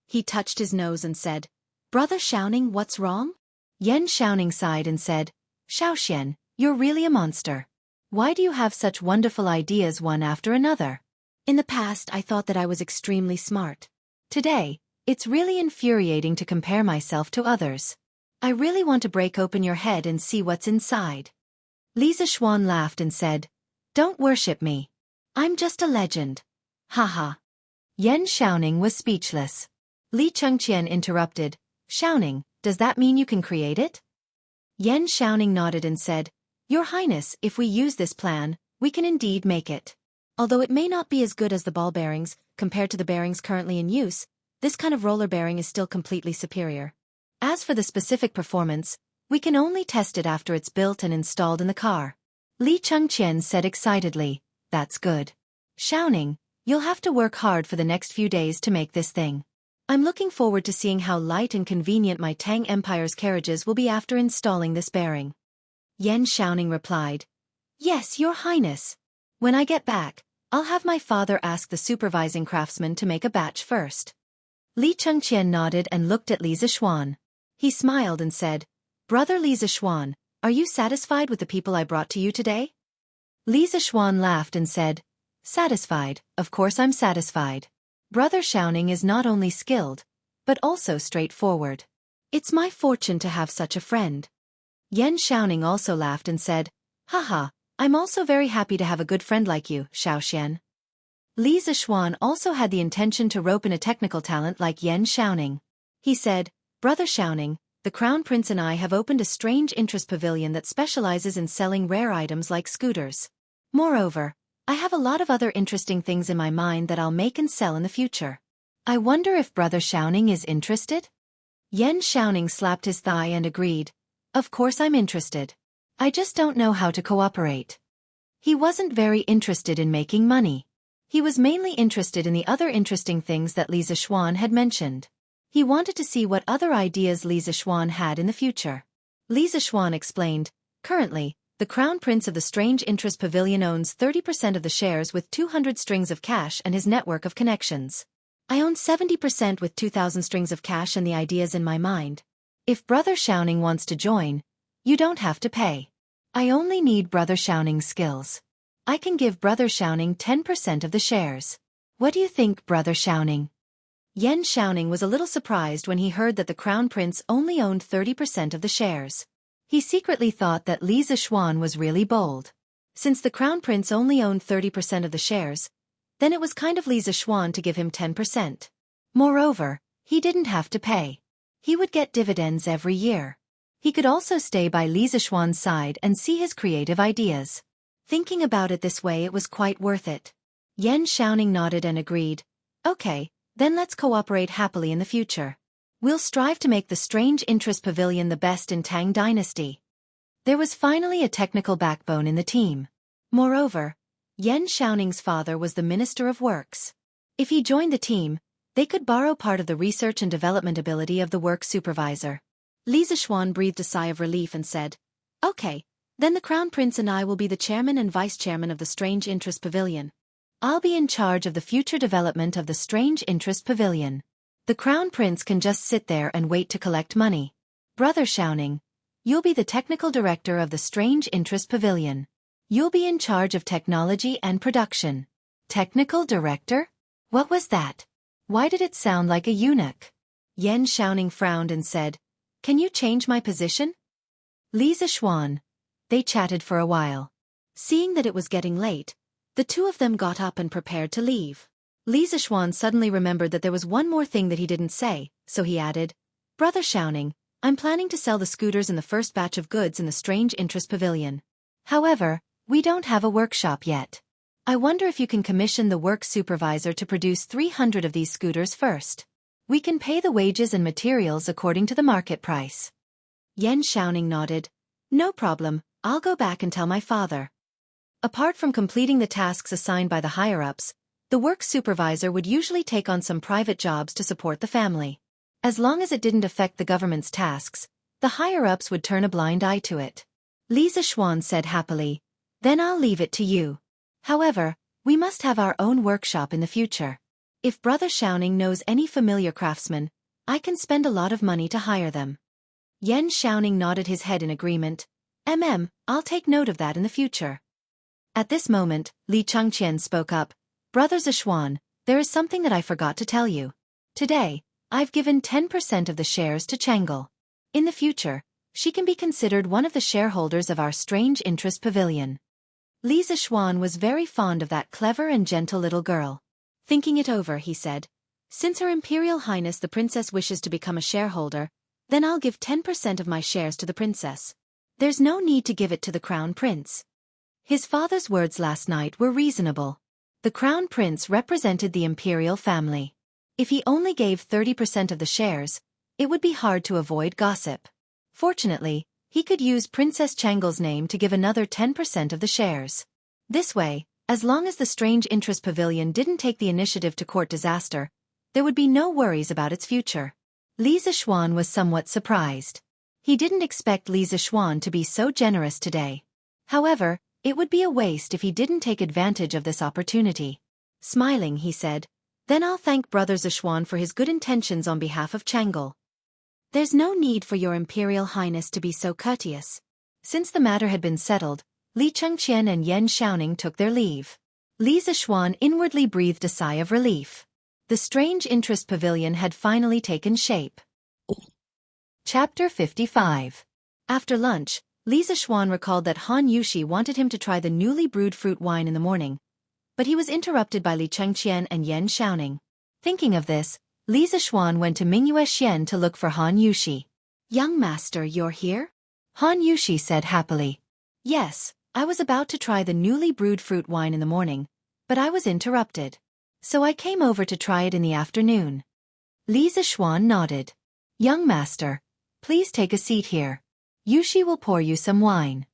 S1: He touched his nose and said, Brother Xiaoning, what's wrong? Yan Xiaoning sighed and said, Xiaoxian, You're really a monster. Why do you have such wonderful ideas one after another? In the past, I thought that I was extremely smart. Today, it's really infuriating to compare myself to others. I really want to break open your head and see what's inside. Li Zishuan laughed and said, Don't worship me. I'm just a legend. Haha. Yan Xiaoning was speechless. Li Chengqian interrupted, Xiaoning, does that mean you can create it? Yan Xiaoning nodded and said, Your Highness, if we use this plan, we can indeed make it. Although it may not be as good as the ball bearings, compared to the bearings currently in use, this kind of roller bearing is still completely superior. As for the specific performance, we can only test it after it's built and installed in the car. Li Chengqian said excitedly, That's good. Xiaoning, you'll have to work hard for the next few days to make this thing. I'm looking forward to seeing how light and convenient my Tang Empire's carriages will be after installing this bearing. Yan Xiaoning replied, Yes, Your Highness. When I get back, I'll have my father ask the supervising craftsman to make a batch first. Li Chengqian nodded and looked at Li Zishuan. He smiled and said, Brother Li Zishuan, are you satisfied with the people I brought to you today? Li Zishuan laughed and said, Satisfied, of course I'm satisfied. Brother Xiaoning is not only skilled, but also straightforward. It's my fortune to have such a friend. Yan Xiaoning also laughed and said, Haha, I'm also very happy to have a good friend like you, Xiaoxian. Li Zishuan also had the intention to rope in a technical talent like Yan Xiaoning. He said, Brother Xiaoning, the Crown Prince and I have opened a strange interest pavilion that specializes in selling rare items like scooters. Moreover, I have a lot of other interesting things in my mind that I'll make and sell in the future. I wonder if Brother Xiaoning is interested? Yan Xiaoning slapped his thigh and agreed, Of course I'm interested. I just don't know how to cooperate. He wasn't very interested in making money. He was mainly interested in the other interesting things that Li Zishuan had mentioned. He wanted to see what other ideas Li Zishuan had in the future. Li Zishuan explained, Currently, the Crown Prince of the Strange Interest Pavilion owns 30% of the shares with 200 strings of cash and his network of connections. I own 70% with 2,000 strings of cash and the ideas in my mind. If Brother Xiaoning wants to join, you don't have to pay. I only need Brother Xiaoning's skills. I can give Brother Xiaoning 10% of the shares. What do you think, Brother Xiaoning? Yan Xiaoning was a little surprised when he heard that the Crown Prince only owned 30% of the shares. He secretly thought that Li Zishuan was really bold. Since the Crown Prince only owned 30% of the shares, then it was kind of Li Zishuan to give him 10%. Moreover, he didn't have to pay. He would get dividends every year. He could also stay by Li Zishuan's side and see his creative ideas. Thinking about it this way, it was quite worth it. Yan Xiaoning nodded and agreed, Okay, then let's cooperate happily in the future. We'll strive to make the Strange Interest Pavilion the best in Tang Dynasty. There was finally a technical backbone in the team. Moreover, Yan Xiaoning's father was the Minister of Works. If he joined the team, they could borrow part of the research and development ability of the work supervisor. Li Zishuan breathed a sigh of relief and said, Okay, then the Crown Prince and I will be the chairman and vice chairman of the Strange Interest Pavilion. I'll be in charge of the future development of the Strange Interest Pavilion. The Crown Prince can just sit there and wait to collect money. Brother Xiaoning, you'll be the technical director of the Strange Interest Pavilion. You'll be in charge of technology and production. Technical director? What was that? Why did it sound like a eunuch? Yan Xiaoning frowned and said, Can you change my position? Li Zishuan. They chatted for a while. Seeing that it was getting late, the two of them got up and prepared to leave. Li Zishuan suddenly remembered that there was one more thing that he didn't say, so he added, Brother Xiaoning, I'm planning to sell the scooters in the first batch of goods in the Strange Interest Pavilion. However, we don't have a workshop yet. I wonder if you can commission the work supervisor to produce 300 of these scooters first. We can pay the wages and materials according to the market price. Yan Xiaoning nodded. No problem, I'll go back and tell my father. Apart from completing the tasks assigned by the higher-ups, the work supervisor would usually take on some private jobs to support the family. As long as it didn't affect the government's tasks, the higher-ups would turn a blind eye to it. Li Zishuan said happily, Then I'll leave it to you. However, we must have our own workshop in the future. If Brother Xiaoning knows any familiar craftsmen, I can spend a lot of money to hire them. Yan Xiaoning nodded his head in agreement. I'll take note of that in the future. At this moment, Li Changqian spoke up. Brother Zishuan, there is something that I forgot to tell you. Today, I've given 10% of the shares to Chang'e. In the future, she can be considered one of the shareholders of our strange interest pavilion. Li Zishuan was very fond of that clever and gentle little girl. Thinking it over, he said, since Her Imperial Highness the Princess wishes to become a shareholder, then I'll give 10% of my shares to the princess. There's no need to give it to the Crown Prince. His father's words last night were reasonable. The Crown Prince represented the imperial family. If he only gave 30% of the shares, it would be hard to avoid gossip. Fortunately, he could use Princess Chang'e's name to give another 10% of the shares. This way, as long as the Strange Interest Pavilion didn't take the initiative to court disaster, there would be no worries about its future. Li Zishuan was somewhat surprised. He didn't expect Li Zishuan to be so generous today. However, it would be a waste if he didn't take advantage of this opportunity. Smiling, he said, then I'll thank Brother Zishuan for his good intentions on behalf of Chang'e. There's no need for your Imperial Highness to be so courteous. Since the matter had been settled, Li Changqian and Yan Xiaoning took their leave. Li Zishuan inwardly breathed a sigh of relief. The Strange Interest Pavilion had finally taken shape. Chapter 55. After lunch, Li Zishuan recalled that Han Yushi wanted him to try the newly brewed fruit wine in the morning, but he was interrupted by Li Changqian and Yan Xiaoning. Thinking of this, Li Zishuan went to Mingyue Xian to look for Han Yushi. Young master, you're here? Han Yushi said happily. Yes, I was about to try the newly brewed fruit wine in the morning, but I was interrupted. So I came over to try it in the afternoon. Li Zishuan nodded. Young master, please take a seat here. Yushi will pour you some wine.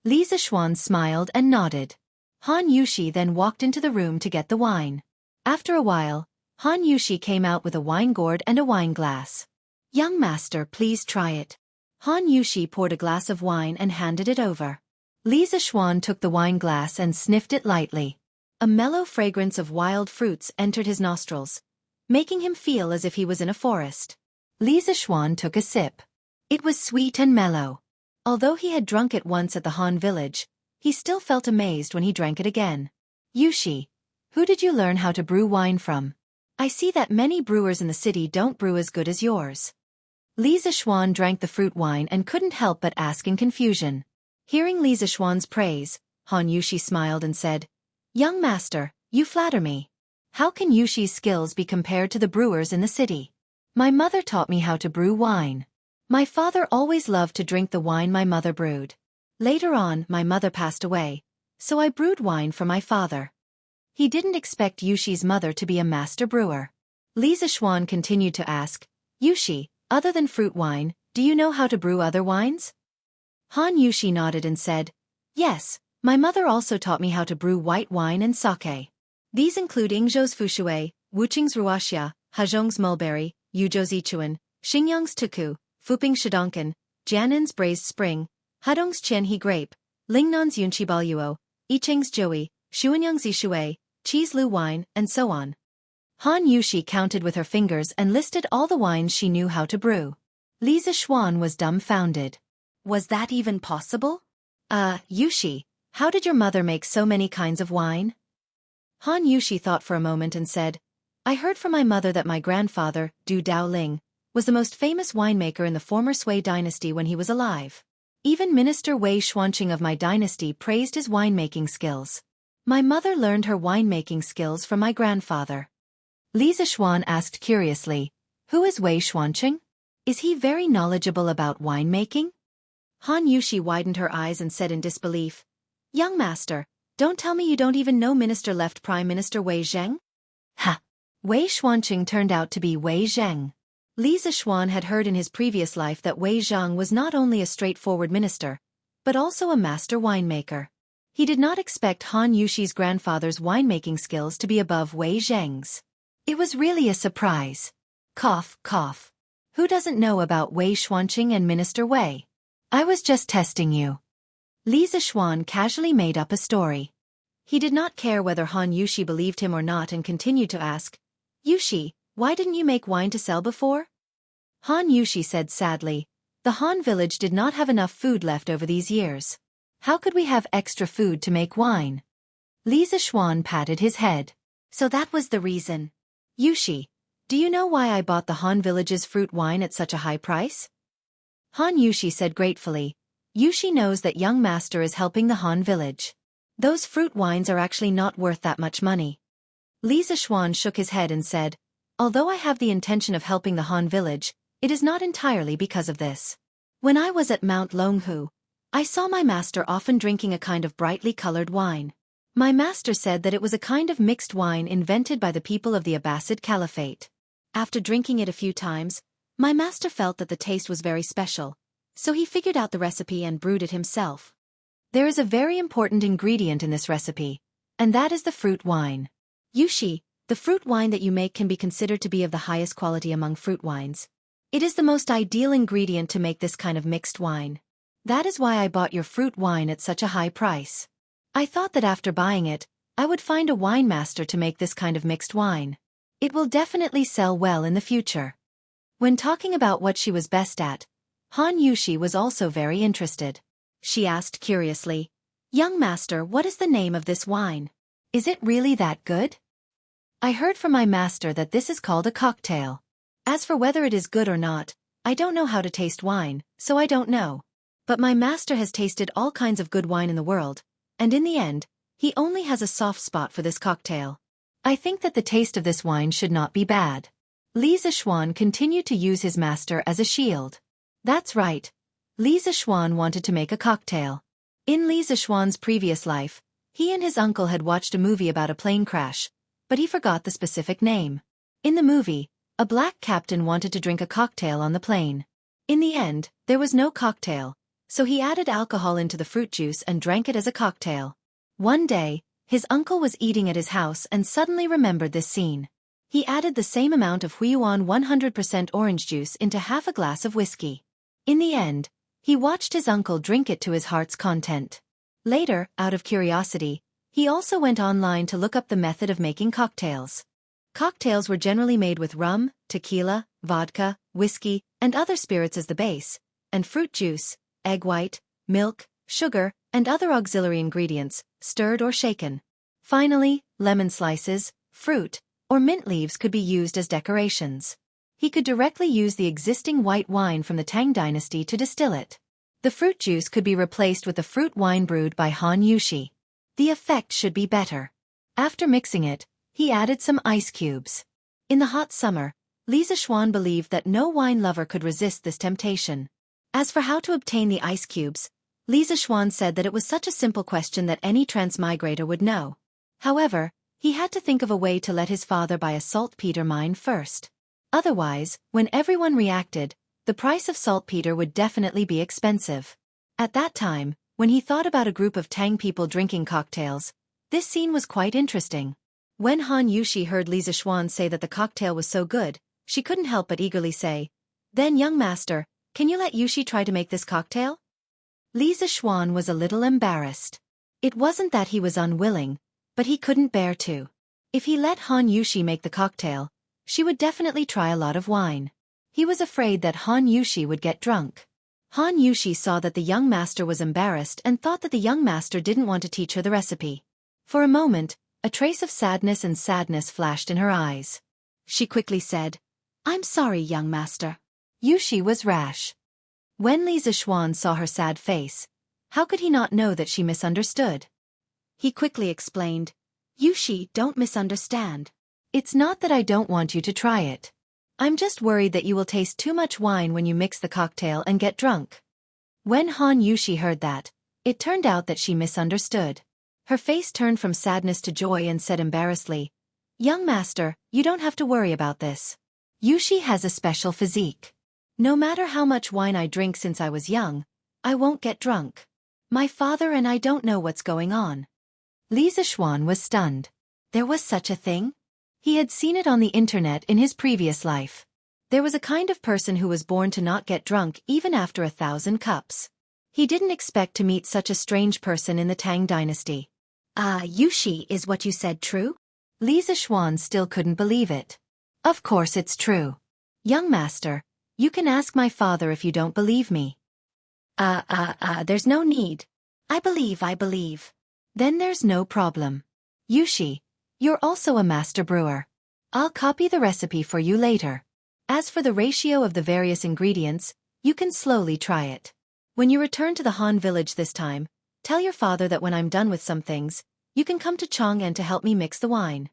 S1: Li Zishuan smiled and nodded. Han Yushi then walked into the room to get the wine. After a while, Han Yushi came out with a wine gourd and a wine glass. Young master, please try it. Han Yushi poured a glass of wine and handed it over. Li Zishuan took the wine glass and sniffed it lightly. A mellow fragrance of wild fruits entered his nostrils, making him feel as if he was in a forest. Li Zishuan took a sip. It was sweet and mellow. Although he had drunk it once at the Han village, he still felt amazed when he drank it again. Yushi, who did you learn how to brew wine from? I see that many brewers in the city don't brew as good as yours. Li Zishuan drank the fruit wine and couldn't help but ask in confusion. Hearing Li Zishuan's praise, Han Yushi smiled and said, Young master, you flatter me. How can Yushi's skills be compared to the brewers in the city? My mother taught me how to brew wine. My father always loved to drink the wine my mother brewed. Later on, my mother passed away, so I brewed wine for my father. He didn't expect Yushi's mother to be a master brewer. Li Zishuan continued to ask, Yushi, other than fruit wine, do you know how to brew other wines? Han Yushi nodded and said, Yes, my mother also taught me how to brew white wine and sake. These include Yingzhou's Fushui, Wuqing's Ruoxia, Hezhong's Mulberry, Yuzhou's Yichuan, Xingyang's Tuku, Fuping's Shidonkan, Jianin's Braised Spring, Hedong's Qianhe Grape, Lingnan's Yunqi Baoyuo, Yicheng's Joey, Shuanyang's Yishui, Cheese Lu Wine, and so on. Han Yushi counted with her fingers and listed all the wines she knew how to brew. Li Zishuan was dumbfounded. Was that even possible? Yushi, how did your mother make so many kinds of wine? Han Yushi thought for a moment and said, I heard from my mother that my grandfather, Du Daoling, was the most famous winemaker in the former Sui dynasty when he was alive. Even Minister Wei Xuanqing of my dynasty praised his winemaking skills. My mother learned her winemaking skills from my grandfather. Li Zishuan asked curiously, Who is Wei Xuanqing? Is he very knowledgeable about winemaking? Han Yushi widened her eyes and said in disbelief, Young master, don't tell me you don't even know Minister-left Prime Minister Wei Zheng? Ha! Wei Xuanqing turned out to be Wei Zheng. Li Zishuan had heard in his previous life that Wei Zheng was not only a straightforward minister, but also a master winemaker. He did not expect Han Yushi's grandfather's winemaking skills to be above Wei Zheng's. It was really a surprise. Cough, cough. Who doesn't know about Wei Xuanqing and Minister Wei? I was just testing you. Li Zishuan casually made up a story. He did not care whether Han Yushi believed him or not and continued to ask, Yushi, why didn't you make wine to sell before? Han Yushi said sadly, The Han village did not have enough food left over these years. How could we have extra food to make wine? Li Zishuan patted his head. So that was the reason. Yushi, do you know why I bought the Han village's fruit wine at such a high price? Han Yushi said gratefully. Yushi knows that young master is helping the Han village. Those fruit wines are actually not worth that much money. Li Zishuan shook his head and said, although I have the intention of helping the Han village, it is not entirely because of this. When I was at Mount Longhu, I saw my master often drinking a kind of brightly colored wine. My master said that it was a kind of mixed wine invented by the people of the Abbasid Caliphate. After drinking it a few times, my master felt that the taste was very special, so he figured out the recipe and brewed it himself. There is a very important ingredient in this recipe, and that is the fruit wine. Yushi, the fruit wine that you make can be considered to be of the highest quality among fruit wines. It is the most ideal ingredient to make this kind of mixed wine. That is why I bought your fruit wine at such a high price. I thought that after buying it, I would find a wine master to make this kind of mixed wine. It will definitely sell well in the future. When talking about what she was best at, Han Yushi was also very interested. She asked curiously, young master, what is the name of this wine? Is it really that good? I heard from my master that this is called a cocktail. As for whether it is good or not, I don't know how to taste wine, so I don't know. But my master has tasted all kinds of good wine in the world, and in the end, he only has a soft spot for this cocktail. I think that the taste of this wine should not be bad. Li Zishuan continued to use his master as a shield. That's right. Li Zishuan wanted to make a cocktail. In Li Zishuan's previous life, he and his uncle had watched a movie about a plane crash, but he forgot the specific name. In the movie, a black captain wanted to drink a cocktail on the plane. In the end, there was no cocktail, so he added alcohol into the fruit juice and drank it as a cocktail. One day, his uncle was eating at his house and suddenly remembered this scene. He added the same amount of Huiyuan 100% orange juice into half a glass of whiskey. In the end, he watched his uncle drink it to his heart's content. Later, out of curiosity, he also went online to look up the method of making cocktails. Cocktails were generally made with rum, tequila, vodka, whiskey, and other spirits as the base, and fruit juice, egg white, milk, sugar, and other auxiliary ingredients, stirred or shaken. Finally, lemon slices, fruit, or mint leaves could be used as decorations. He could directly use the existing white wine from the Tang dynasty to distill it. The fruit juice could be replaced with the fruit wine brewed by Han Yushi. The effect should be better. After mixing it, he added some ice cubes. In the hot summer, Li Zishuan believed that no wine lover could resist this temptation. As for how to obtain the ice cubes, Li Zishuan said that it was such a simple question that any transmigrator would know. However, he had to think of a way to let his father buy a saltpeter mine first. Otherwise, when everyone reacted, the price of saltpeter would definitely be expensive. At that time, when he thought about a group of Tang people drinking cocktails, this scene was quite interesting. When Han Yushi heard Li Zishuan say that the cocktail was so good, she couldn't help but eagerly say, "Then young master, can you let Yushi try to make this cocktail?" Li Zishuan was a little embarrassed. It wasn't that he was unwilling, but he couldn't bear to. If he let Han Yushi make the cocktail, she would definitely try a lot of wine. He was afraid that Han Yushi would get drunk. Han Yushi saw that the young master was embarrassed and thought that the young master didn't want to teach her the recipe. For a moment, a trace of sadness flashed in her eyes. She quickly said, "I'm sorry, young master." Yushi was rash. When Li Zishuan saw her sad face, how could he not know that she misunderstood? He quickly explained, "Yushi, don't misunderstand. It's not that I don't want you to try it. I'm just worried that you will taste too much wine when you mix the cocktail and get drunk." When Han Yushi heard that, it turned out that she misunderstood. Her face turned from sadness to joy and said embarrassedly, "Young master, you don't have to worry about this. Yushi has a special physique. No matter how much wine I drink since I was young, I won't get drunk. My father and I don't know what's going on." Li Zishuan was stunned. There was such a thing? He had seen it on the internet in his previous life. There was a kind of person who was born to not get drunk even after 1,000 cups. He didn't expect to meet such a strange person in the Tang dynasty. Yushi, is what you said true?" Li Zishuan still couldn't believe it. "Of course it's true. Young master, You can ask my father if you don't believe me. There's no need. I believe. Then there's no problem. Yushi, you're also a master brewer. I'll copy the recipe for you later. As for the ratio of the various ingredients, you can slowly try it. When you return to the Han village this time, tell your father that when I'm done with some things, you can come to Chang'an to help me mix the wine.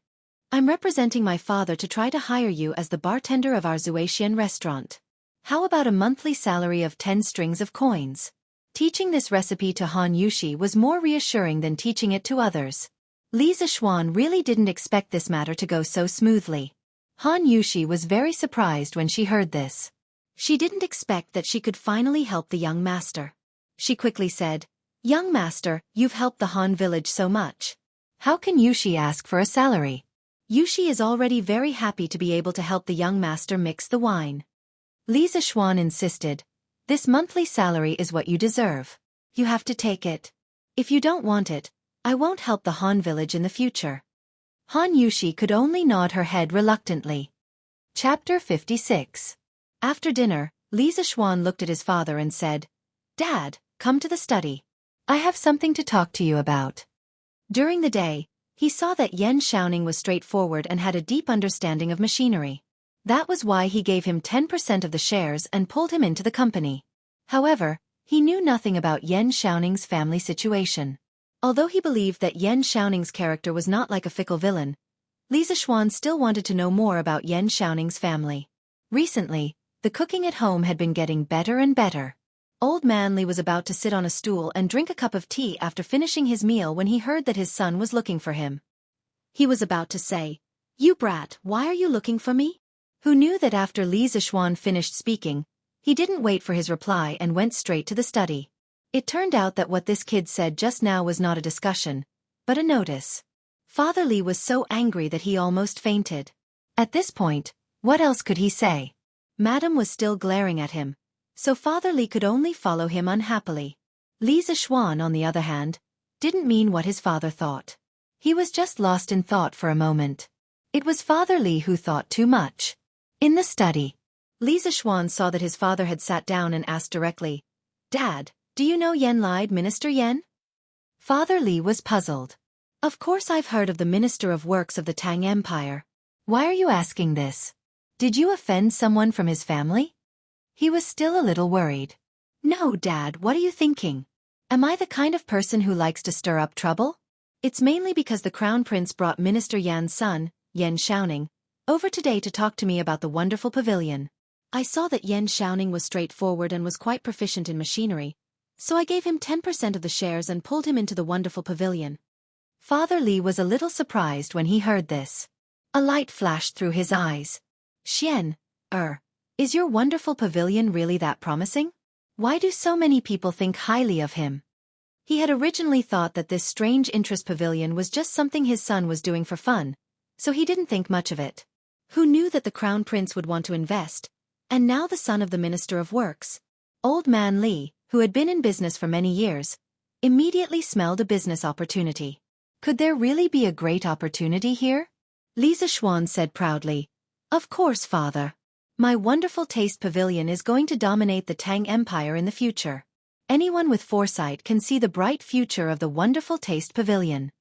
S1: I'm representing my father to try to hire you as the bartender of our Zuaxian restaurant. How about a monthly salary of 10 strings of coins? Teaching this recipe to Han Yushi was more reassuring than teaching it to others. Li Zishuan really didn't expect this matter to go so smoothly. Han Yushi was very surprised when she heard this. She didn't expect that she could finally help the young master. She quickly said, "Young master, you've helped the Han village so much. How can Yushi ask for a salary?" Yushi is already very happy to be able to help the young master mix the wine. Li Zishuan insisted, "This monthly salary is what you deserve. You have to take it. If you don't want it, I won't help the Han village in the future." Han Yushi could only nod her head reluctantly. Chapter 56. After dinner, Li Zishuan looked at his father and said, "Dad, come to the study. I have something to talk to you about." During the day, he saw that Yan Xiaoning was straightforward and had a deep understanding of machinery. That was why he gave him 10% of the shares and pulled him into the company. However, he knew nothing about Yan Xiaoning's family situation. Although he believed that Yan Xiaoning's character was not like a fickle villain, Li Zishuan still wanted to know more about Yan Xiaoning's family. Recently, the cooking at home had been getting better and better. Old man Li was about to sit on a stool and drink a cup of tea after finishing his meal when he heard that his son was looking for him. He was about to say, "You brat, why are you looking for me?" Who knew that after Li Zishuan finished speaking, he didn't wait for his reply and went straight to the study. It turned out that what this kid said just now was not a discussion, but a notice. Father Li was so angry that he almost fainted. At this point, what else could he say? Madam was still glaring at him, so Father Li could only follow him unhappily. Li Zishuan, on the other hand, didn't mean what his father thought. He was just lost in thought for a moment. It was Father Li who thought too much. In the study, Li Zishuan saw that his father had sat down and asked directly, "Dad, do you know Yan Lied Minister Yan?" Father Li was puzzled. "Of course I've heard of the Minister of Works of the Tang Empire. Why are you asking this? Did you offend someone from his family?" He was still a little worried. "No, Dad, what are you thinking? Am I the kind of person who likes to stir up trouble? It's mainly because the Crown Prince brought Minister Yan's son, Yan Xiaoning, over today to talk to me about the wonderful pavilion. I saw that Yan Xiaoning was straightforward and was quite proficient in machinery, so I gave him 10% of the shares and pulled him into the wonderful pavilion." Father Li was a little surprised when he heard this. A light flashed through his eyes. Is your wonderful pavilion really that promising? Why do so many people think highly of him?" He had originally thought that this strange interest pavilion was just something his son was doing for fun, so he didn't think much of it. Who knew that the Crown Prince would want to invest? And now the son of the Minister of Works, Old Man Li, who had been in business for many years, immediately smelled a business opportunity. Could there really be a great opportunity here? Li Zishuan said proudly, "Of course, father. My wonderful taste pavilion is going to dominate the Tang Empire in the future. Anyone with foresight can see the bright future of the wonderful taste pavilion.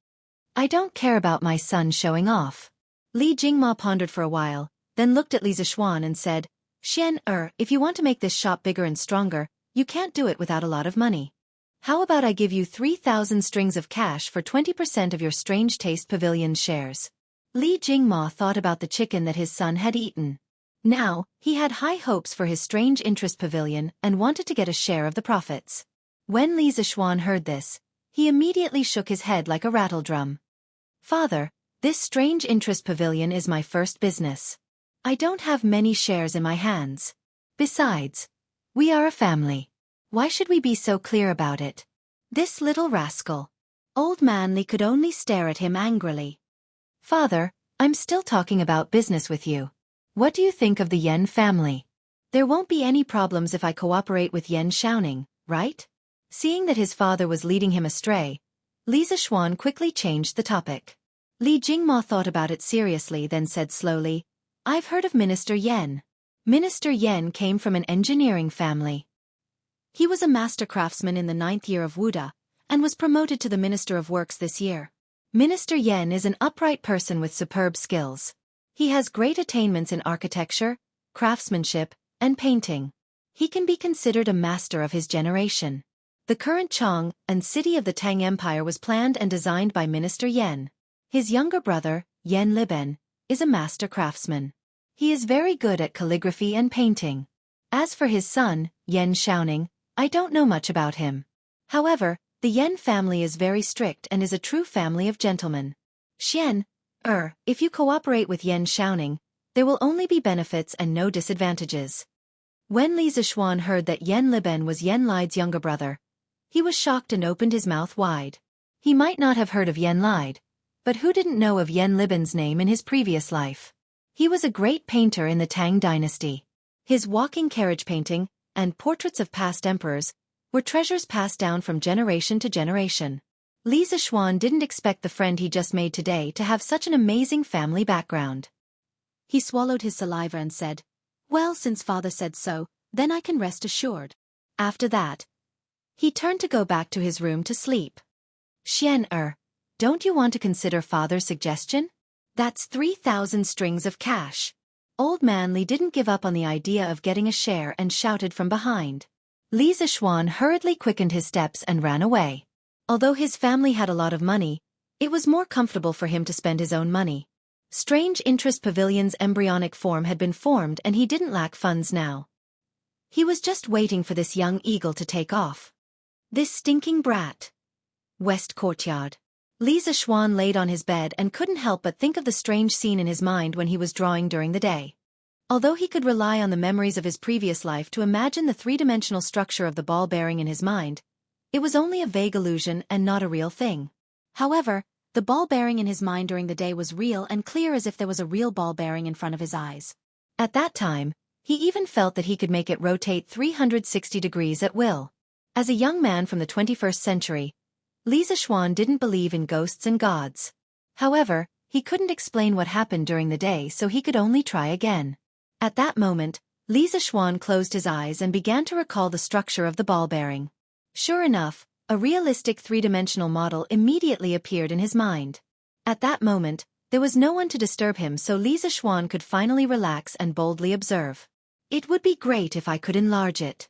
S1: I don't care about my son showing off." Li Jingma pondered for a while, then looked at Li Zishuan and said, If you want to make this shop bigger and stronger, you can't do it without a lot of money. How about I give you 3,000 strings of cash for 20% of your Strange Taste Pavilion shares?" Li Jingma thought about the chicken that his son had eaten. Now, he had high hopes for his Strange Interest Pavilion and wanted to get a share of the profits. When Li Zishuan heard this, he immediately shook his head like a rattledrum. "Father, this Strange Interest Pavilion is my first business. I don't have many shares in my hands. Besides, we are a family. Why should we be so clear about it?" This little rascal. Old Man Li could only stare at him angrily. "Father, I'm still talking about business with you. What do you think of the Yan family? There won't be any problems if I cooperate with Yan Xiaoning, right?" Seeing that his father was leading him astray, Li Zishuan quickly changed the topic. Li Jingma thought about it seriously then said slowly, "I've heard of Minister Yan. Minister Yen came from an engineering family. He was a master craftsman in the 9th year of Wuda, and was promoted to the Minister of Works this year. Minister Yen is an upright person with superb skills. He has great attainments in architecture, craftsmanship, and painting. He can be considered a master of his generation. The current Chang and city of the Tang Empire was planned and designed by Minister Yen. His younger brother, Yen Liben, is a master craftsman. He is very good at calligraphy and painting. As for his son, Yen Xiaoning, I don't know much about him. However, the Yen family is very strict and is a true family of gentlemen. If you cooperate with Yen Xiaoning, there will only be benefits and no disadvantages. When Li Zixuan heard that Yen Liben was Yen Lide's younger brother, he was shocked and opened his mouth wide. He might not have heard of Yen Lide, but who didn't know of Yen Liben's name in his previous life? He was a great painter in the Tang dynasty. His walking carriage painting and portraits of past emperors were treasures passed down from generation to generation. Li Zixuan didn't expect the friend he just made today to have such an amazing family background. He swallowed his saliva and said, "Well, since father said so, then I can rest assured." After that, he turned to go back to his room to sleep. Don't you want to consider father's suggestion? That's 3,000 strings of cash. Old man Li didn't give up on the idea of getting a share and shouted from behind. Li Zixuan hurriedly quickened his steps and ran away. Although his family had a lot of money, it was more comfortable for him to spend his own money. Strange Interest Pavilion's embryonic form had been formed and he didn't lack funds now. He was just waiting for this young eagle to take off. This stinking brat. West Courtyard. Li Zixuan laid on his bed and couldn't help but think of the strange scene in his mind when he was drawing during the day. Although he could rely on the memories of his previous life to imagine the three-dimensional structure of the ball bearing in his mind, it was only a vague illusion and not a real thing. However, the ball bearing in his mind during the day was real and clear as if there was a real ball bearing in front of his eyes. At that time, he even felt that he could make it rotate 360 degrees at will. As a young man from the 21st century, Li Zixuan didn't believe in ghosts and gods. However, he couldn't explain what happened during the day, so he could only try again. At that moment, Li Zixuan closed his eyes and began to recall the structure of the ball bearing. Sure enough, a realistic three-dimensional model immediately appeared in his mind. At that moment, there was no one to disturb him, so Li Zixuan could finally relax and boldly observe. It would be great if I could enlarge it.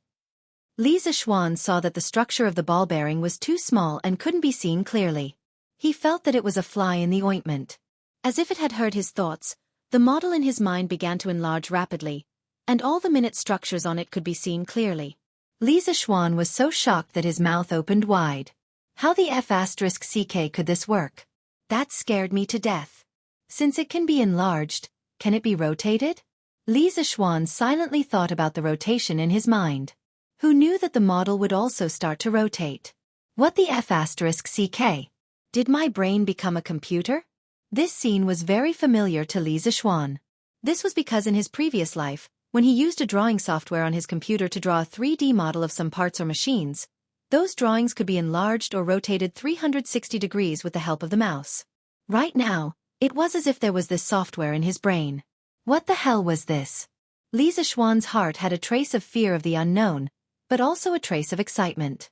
S1: Li Zixuan saw that the structure of the ball bearing was too small and couldn't be seen clearly. He felt that it was a fly in the ointment. As if it had heard his thoughts, the model in his mind began to enlarge rapidly, and all the minute structures on it could be seen clearly. Li Zixuan was so shocked that his mouth opened wide. How the F***ck could this work? That scared me to death. Since it can be enlarged, can it be rotated? Li Zixuan silently thought about the rotation in his mind. Who knew that the model would also start to rotate? What the F***ck? Did my brain become a computer? This scene was very familiar to Li Zixuan. This was because in his previous life, when he used a drawing software on his computer to draw a 3D model of some parts or machines, those drawings could be enlarged or rotated 360 degrees with the help of the mouse. Right now, it was as if there was this software in his brain. What the hell was this? Li Zixuan's heart had a trace of fear of the unknown, but also a trace of excitement.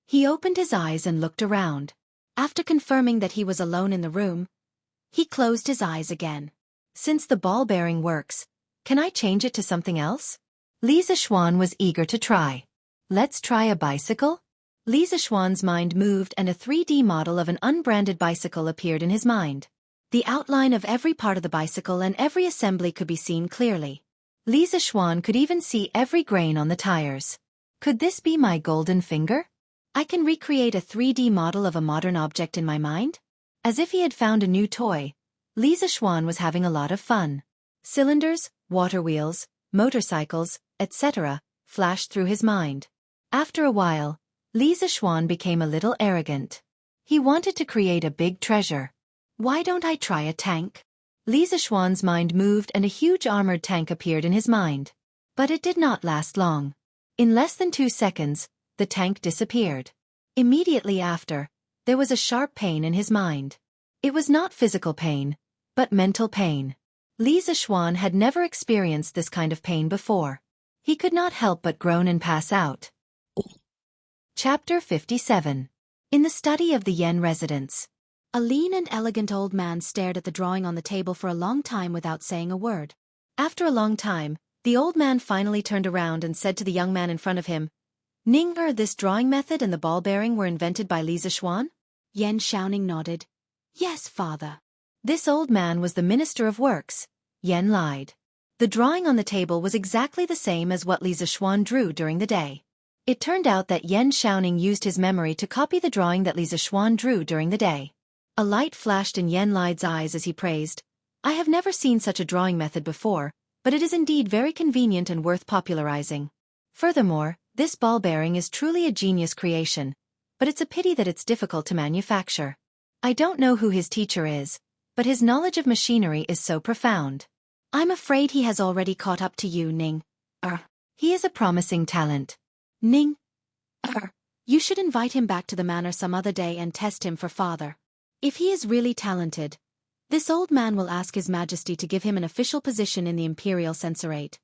S1: He opened his eyes and looked around. After confirming that he was alone in the room, he closed his eyes again. Since the ball bearing works, can I change it to something else? Li Zixuan was eager to try. Let's try a bicycle? Li Zixuan's mind moved and a 3D model of an unbranded bicycle appeared in his mind. The outline of every part of the bicycle and every assembly could be seen clearly. Li Zixuan could even see every grain on the tires. Could this be my golden finger? I can recreate a 3D model of a modern object in my mind? As if he had found a new toy, Li Zixuan was having a lot of fun. Cylinders, water wheels, motorcycles, etc., flashed through his mind. After a while, Li Zixuan became a little arrogant. He wanted to create a big treasure. Why don't I try a tank? Li Zixuan's mind moved and a huge armored tank appeared in his mind. But it did not last long. In less than 2 seconds, the tank disappeared. Immediately after, there was a sharp pain in his mind. It was not physical pain, but mental pain. Li Zixuan had never experienced this kind of pain before. He could not help but groan and pass out. Chapter 57. In the study of the Yen residence. A lean and elegant old man stared at the drawing on the table for a long time without saying a word. After a long time, the old man finally turned around and said to the young man in front of him, "Ning-er, this drawing method and the ball bearing were invented by Li Zixuan?" Yen Xiaoning nodded. "Yes, father." This old man was the Minister of Works. Yen lied. The drawing on the table was exactly the same as what Li Zixuan drew during the day. It turned out that Yen Xiaoning used his memory to copy the drawing that Li Zixuan drew during the day. A light flashed in Yen Li's eyes as he praised, "I have never seen such a drawing method before, but it is indeed very convenient and worth popularizing. Furthermore, this ball bearing is truly a genius creation, but it's a pity that it's difficult to manufacture. I don't know who his teacher is, but his knowledge of machinery is so profound. I'm afraid he has already caught up to you, Ning. He is a promising talent. Ning, you should invite him back to the manor some other day and test him for father. If he is really talented, this old man will ask His Majesty to give him an official position in the Imperial Censorate."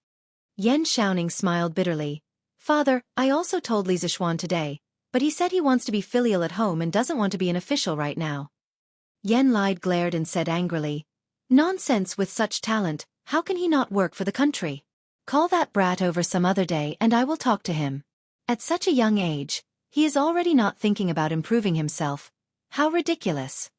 S1: Yen Xiaoning smiled bitterly. "Father, I also told Li Zixuan today, but he said he wants to be filial at home and doesn't want to be an official right now." Yen Li glared and said angrily, "Nonsense, with such talent, how can he not work for the country? Call that brat over some other day and I will talk to him. At such a young age, he is already not thinking about improving himself. How ridiculous."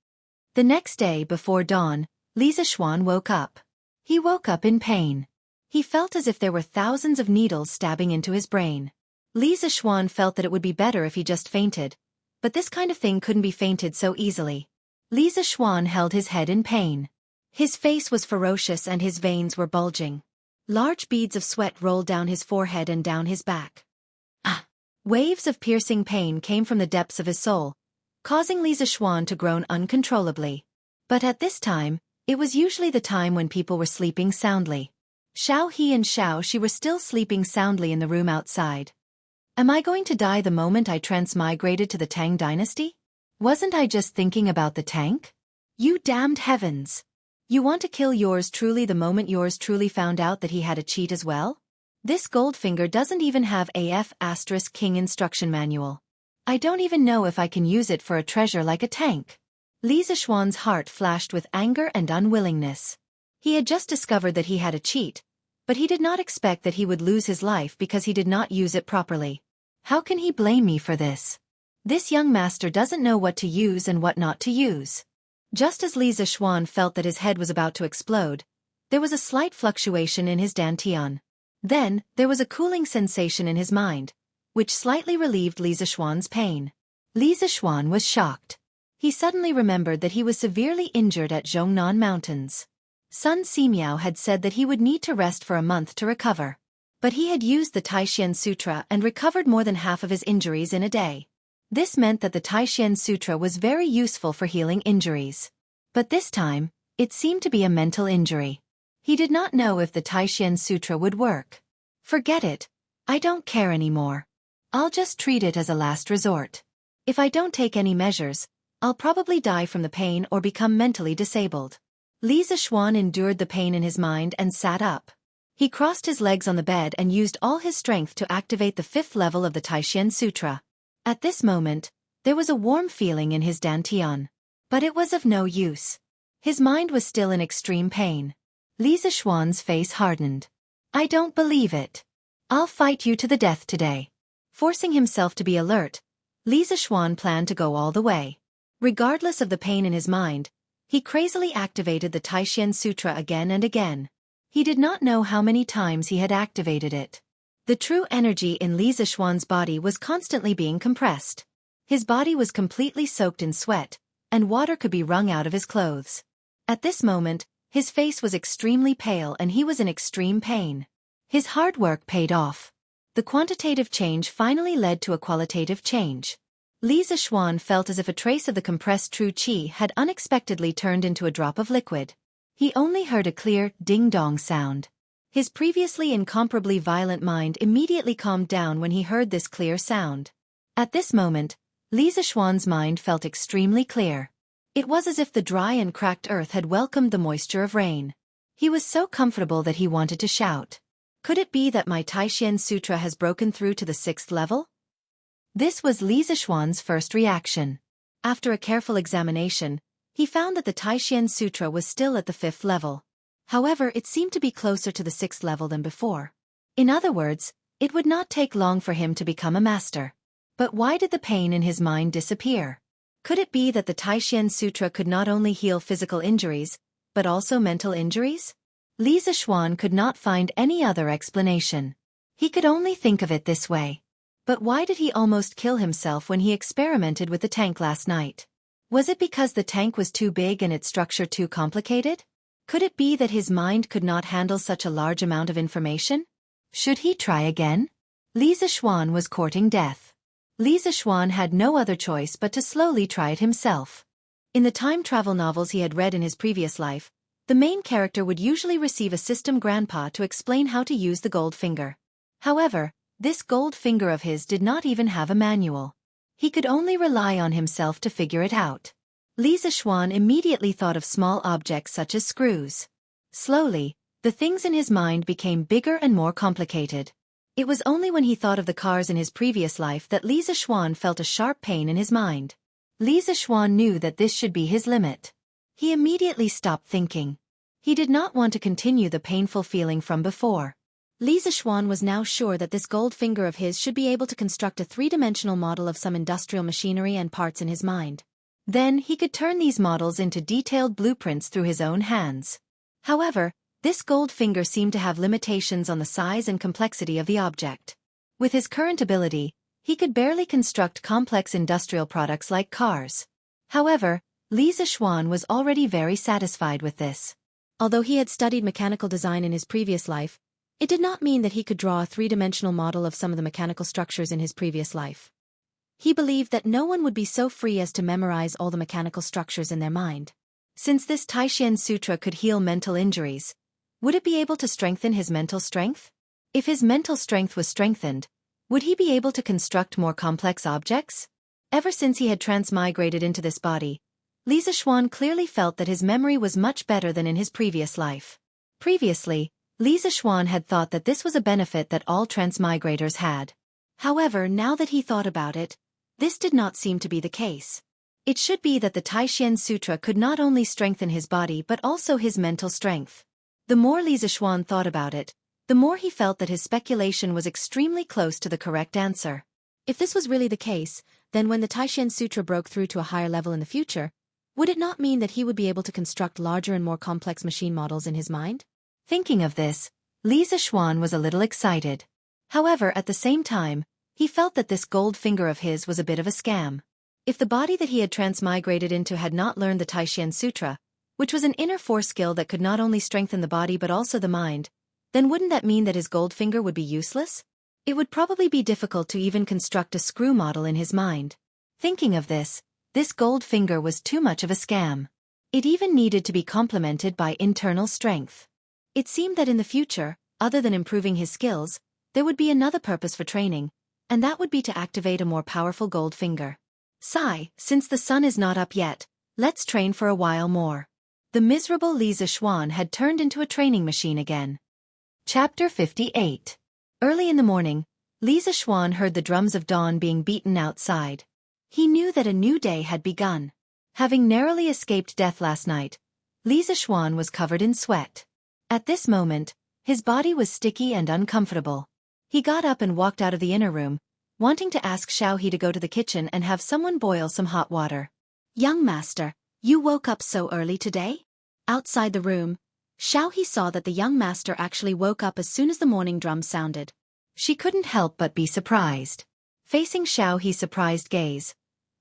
S1: The next day before dawn, Li Zixuan woke up. He woke up in pain. He felt as if there were thousands of needles stabbing into his brain. Li Zixuan felt that it would be better if he just fainted, but this kind of thing couldn't be fainted so easily. Li Zixuan held his head in pain. His face was ferocious and his veins were bulging. Large beads of sweat rolled down his forehead and down his back. Waves of piercing pain came from the depths of his soul, causing Li Zixuan to groan uncontrollably. But at this time, it was usually the time when people were sleeping soundly. Xiao He and Xiao Shi were still sleeping soundly in the room outside. "Am I going to die the moment I transmigrated to the Tang dynasty? Wasn't I just thinking about the tank? You damned heavens! You want to kill yours truly the moment yours truly found out that he had a cheat as well? This Goldfinger doesn't even have King instruction manual. I don't even know if I can use it for a treasure like a tank." Li Zixuan's heart flashed with anger and unwillingness. He had just discovered that he had a cheat, but he did not expect that he would lose his life because he did not use it properly. How can he blame me for this? This young master doesn't know what to use and what not to use. Just as Li Zixuan felt that his head was about to explode, there was a slight fluctuation in his dantian. Then, there was a cooling sensation in his mind, which slightly relieved Li Zixuan's pain. Li Zixuan was shocked. He suddenly remembered that he was severely injured at Zhongnan Mountains. Sun Simiao had said that he would need to rest for a month to recover. But he had used the Taishan Sutra and recovered more than half of his injuries in a day. This meant that the Taishan Sutra was very useful for healing injuries. But this time, it seemed to be a mental injury. He did not know if the Taishan Sutra would work. "Forget it. I don't care anymore. I'll just treat it as a last resort. If I don't take any measures, I'll probably die from the pain or become mentally disabled." Li Zixuan endured the pain in his mind and sat up. He crossed his legs on the bed and used all his strength to activate the 5th level of the Taishan Sutra. At this moment, there was a warm feeling in his dantian. But it was of no use. His mind was still in extreme pain. Li Zixuan's face hardened. "I don't believe it. I'll fight you to the death today." Forcing himself to be alert, Li Zixuan planned to go all the way. Regardless of the pain in his mind, he crazily activated the Taishan Sutra again and again. He did not know how many times he had activated it. The true energy in Li Zixuan's body was constantly being compressed. His body was completely soaked in sweat, and water could be wrung out of his clothes. At this moment, his face was extremely pale and he was in extreme pain. His hard work paid off. The quantitative change finally led to a qualitative change. Li Zixuan felt as if a trace of the compressed true qi had unexpectedly turned into a drop of liquid. He only heard a clear, ding-dong sound. His previously incomparably violent mind immediately calmed down when he heard this clear sound. At this moment, Li Zixuan's mind felt extremely clear. It was as if the dry and cracked earth had welcomed the moisture of rain. He was so comfortable that he wanted to shout. Could it be that my Taishan Sutra has broken through to the 6th level? This was Li Zishuan's first reaction. After a careful examination, he found that the Taishan Sutra was still at the 5th level. However, it seemed to be closer to the 6th level than before. In other words, it would not take long for him to become a master. But why did the pain in his mind disappear? Could it be that the Taishan Sutra could not only heal physical injuries, but also mental injuries? Li Zishuan could not find any other explanation. He could only think of it this way. But why did he almost kill himself when he experimented with the tank last night? Was it because the tank was too big and its structure too complicated? Could it be that his mind could not handle such a large amount of information? Should he try again? Li Zishuan was courting death. Li Zishuan had no other choice but to slowly try it himself. In the time travel novels he had read in his previous life, the main character would usually receive a system grandpa to explain how to use the gold finger. However, this gold finger of his did not even have a manual. He could only rely on himself to figure it out. Li Zishuan immediately thought of small objects such as screws. Slowly, the things in his mind became bigger and more complicated. It was only when he thought of the cars in his previous life that Li Zishuan felt a sharp pain in his mind. Li Zishuan knew that this should be his limit. He immediately stopped thinking. He did not want to continue the painful feeling from before. Li Zishuan was now sure that this gold finger of his should be able to construct a three-dimensional model of some industrial machinery and parts in his mind. Then he could turn these models into detailed blueprints through his own hands. However, this gold finger seemed to have limitations on the size and complexity of the object. With his current ability, he could barely construct complex industrial products like cars. However, Li Zishuan was already very satisfied with this. Although he had studied mechanical design in his previous life, it did not mean that he could draw a three-dimensional model of some of the mechanical structures in his previous life. He believed that no one would be so free as to memorize all the mechanical structures in their mind. Since this Taishan Sutra could heal mental injuries, would it be able to strengthen his mental strength? If his mental strength was strengthened, would he be able to construct more complex objects? Ever since he had transmigrated into this body, Li Zishuan clearly felt that his memory was much better than in his previous life. Previously, Li Zishuan had thought that this was a benefit that all transmigrators had. However, now that he thought about it, this did not seem to be the case. It should be that the Taishan Sutra could not only strengthen his body but also his mental strength. The more Li Zishuan thought about it, the more he felt that his speculation was extremely close to the correct answer. If this was really the case, then when the Taishan Sutra broke through to a higher level in the future, would it not mean that he would be able to construct larger and more complex machine models in his mind? Thinking of this, Li Zishuan was a little excited. However, at the same time, he felt that this gold finger of his was a bit of a scam. If the body that he had transmigrated into had not learned the Taishan Sutra, which was an inner force skill that could not only strengthen the body but also the mind, then wouldn't that mean that his gold finger would be useless? It would probably be difficult to even construct a screw model in his mind. Thinking of this gold finger was too much of a scam. It even needed to be complemented by internal strength. It seemed that in the future, other than improving his skills, there would be another purpose for training, and that would be to activate a more powerful gold finger. Sigh, since the sun is not up yet, let's train for a while more. The miserable Li Zishuan had turned into a training machine again. Chapter 58. Early in the morning, Li Zishuan heard the drums of dawn being beaten outside. He knew that a new day had begun. Having narrowly escaped death last night, Li Zishuan was covered in sweat. At this moment, his body was sticky and uncomfortable. He got up and walked out of the inner room, wanting to ask Xianxia to go to the kitchen and have someone boil some hot water. "Young master, you woke up so early today?" Outside the room, Xianxia saw that the young master actually woke up as soon as the morning drum sounded. She couldn't help but be surprised. Facing Xianxia's surprised gaze,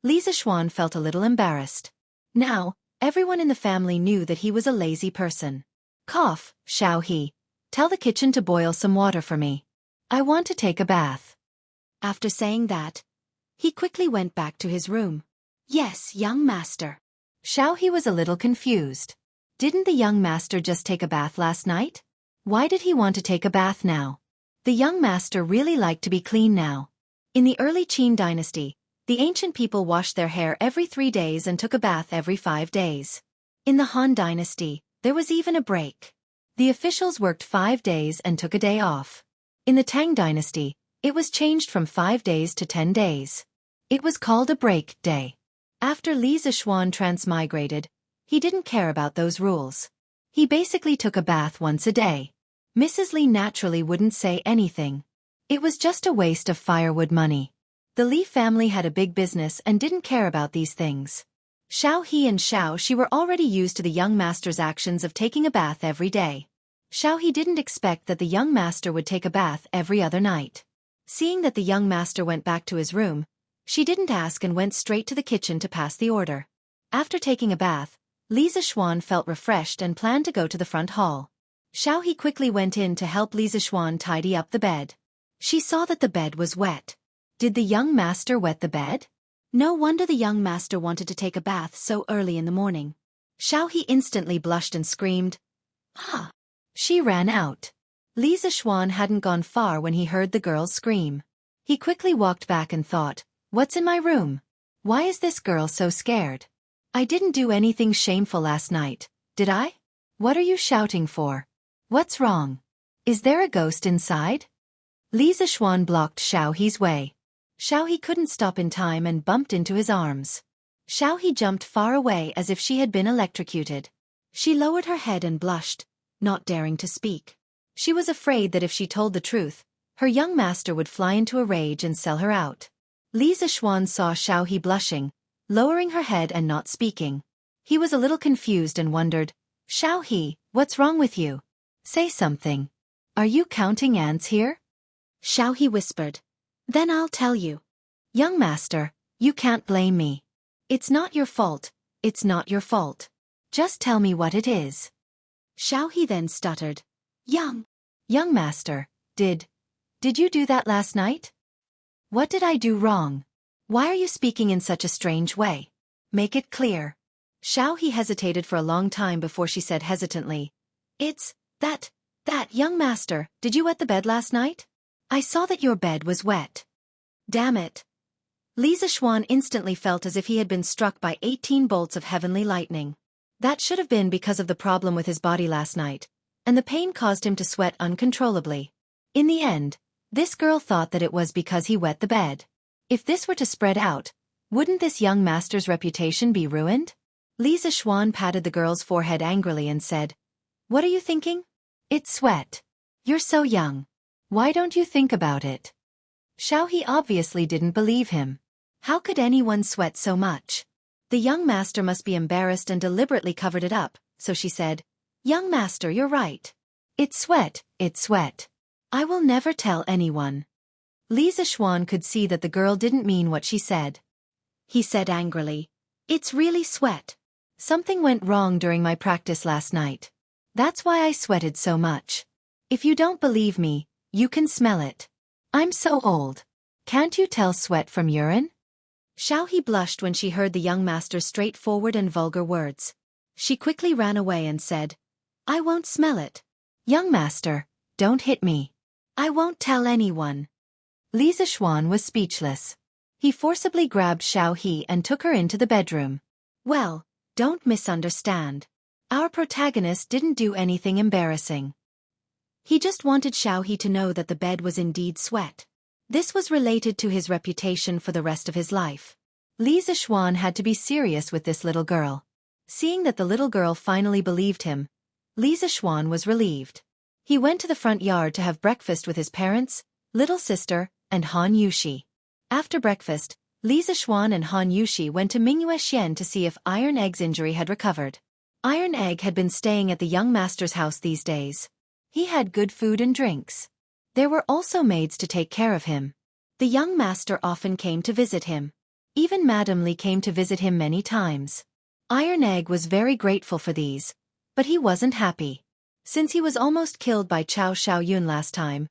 S1: Li Zishuan felt a little embarrassed. Now, everyone in the family knew that he was a lazy person. "Cough, Xianxia. Tell the kitchen to boil some water for me. I want to take a bath." After saying that, he quickly went back to his room. "Yes, young master." Xianxia was a little confused. Didn't the young master just take a bath last night? Why did he want to take a bath now? The young master really liked to be clean now. In the early Qin dynasty, the ancient people washed their hair every 3 days and took a bath every 5 days. In the Han dynasty, there was even a break. The officials worked 5 days and took a day off. In the Tang dynasty, it was changed from 5 days to 10 days. It was called a break day. After Li Zishuan transmigrated, he didn't care about those rules. He basically took a bath once a day. Mrs. Li naturally wouldn't say anything. It was just a waste of firewood money. The Li family had a big business and didn't care about these things. Xiao He and Xiao Shi were already used to the young master's actions of taking a bath every day. Xiao He didn't expect that the young master would take a bath every other night. Seeing that the young master went back to his room, she didn't ask and went straight to the kitchen to pass the order. After taking a bath, Li Zishuan felt refreshed and planned to go to the front hall. Xiao He quickly went in to help Li Zishuan tidy up the bed. She saw that the bed was wet. Did the young master wet the bed? No wonder the young master wanted to take a bath so early in the morning. Xiao He instantly blushed and screamed, "Ah!" She ran out. Li Zishuan hadn't gone far when he heard the girl's scream. He quickly walked back and thought, "What's in my room? Why is this girl so scared? I didn't do anything shameful last night, did I? What are you shouting for? What's wrong? Is there a ghost inside?" Li Zishuan blocked Xiao He's way. Xiao He couldn't stop in time and bumped into his arms. Xiao He jumped far away as if she had been electrocuted. She lowered her head and blushed, not daring to speak. She was afraid that if she told the truth, her young master would fly into a rage and sell her out. Li Zishuan saw Xiao He blushing, lowering her head and not speaking. He was a little confused and wondered, "Xiao He, what's wrong with you? Say something. Are you counting ants here?" Xiao He whispered, "Then I'll tell you. Young master, you can't blame me. It's not your fault, it's not your fault. Just tell me what it is." Xiao He then stuttered, Young master, did you do that last night? What did I do wrong? Why are you speaking in such a strange way? Make it clear." Xiao He hesitated for a long time before she said hesitantly, "It's that young master, did you wet the bed last night? I saw that your bed was wet." Damn it. Li Zishuan instantly felt as if he had been struck by 18 bolts of heavenly lightning. That should have been because of the problem with his body last night, and the pain caused him to sweat uncontrollably. In the end, this girl thought that it was because he wet the bed. If this were to spread out, wouldn't this young master's reputation be ruined? Li Zishuan patted the girl's forehead angrily and said, "What are you thinking? It's sweat. You're so young. Why don't you think about it?" Xiao He obviously didn't believe him. How could anyone sweat so much? The young master must be embarrassed and deliberately covered it up, so she said, "Young master, you're right. It's sweat, it's sweat. I will never tell anyone." Li Zishuan could see that the girl didn't mean what she said. He said angrily, "It's really sweat. Something went wrong during my practice last night. That's why I sweated so much. If you don't believe me, you can smell it. I'm so old. Can't you tell sweat from urine?" Xiao He blushed when she heard the young master's straightforward and vulgar words. She quickly ran away and said, "I won't smell it. Young master, don't hit me. I won't tell anyone." Li Zishuan was speechless. He forcibly grabbed Xiao He and took her into the bedroom. Well, don't misunderstand. Our protagonist didn't do anything embarrassing. He just wanted Xiao He to know that the bed was indeed sweat. This was related to his reputation for the rest of his life. Li Zishuan had to be serious with this little girl. Seeing that the little girl finally believed him, Li Zishuan was relieved. He went to the front yard to have breakfast with his parents, little sister, and Han Yushi. After breakfast, Li Zishuan and Han Yushi went to Mingyue Xian to see if Iron Egg's injury had recovered. Iron Egg had been staying at the young master's house these days. He had good food and drinks. There were also maids to take care of him. The young master often came to visit him. Even Madame Li came to visit him many times. Iron Egg was very grateful for these, but he wasn't happy. Since he was almost killed by Chao Xiaoyun last time,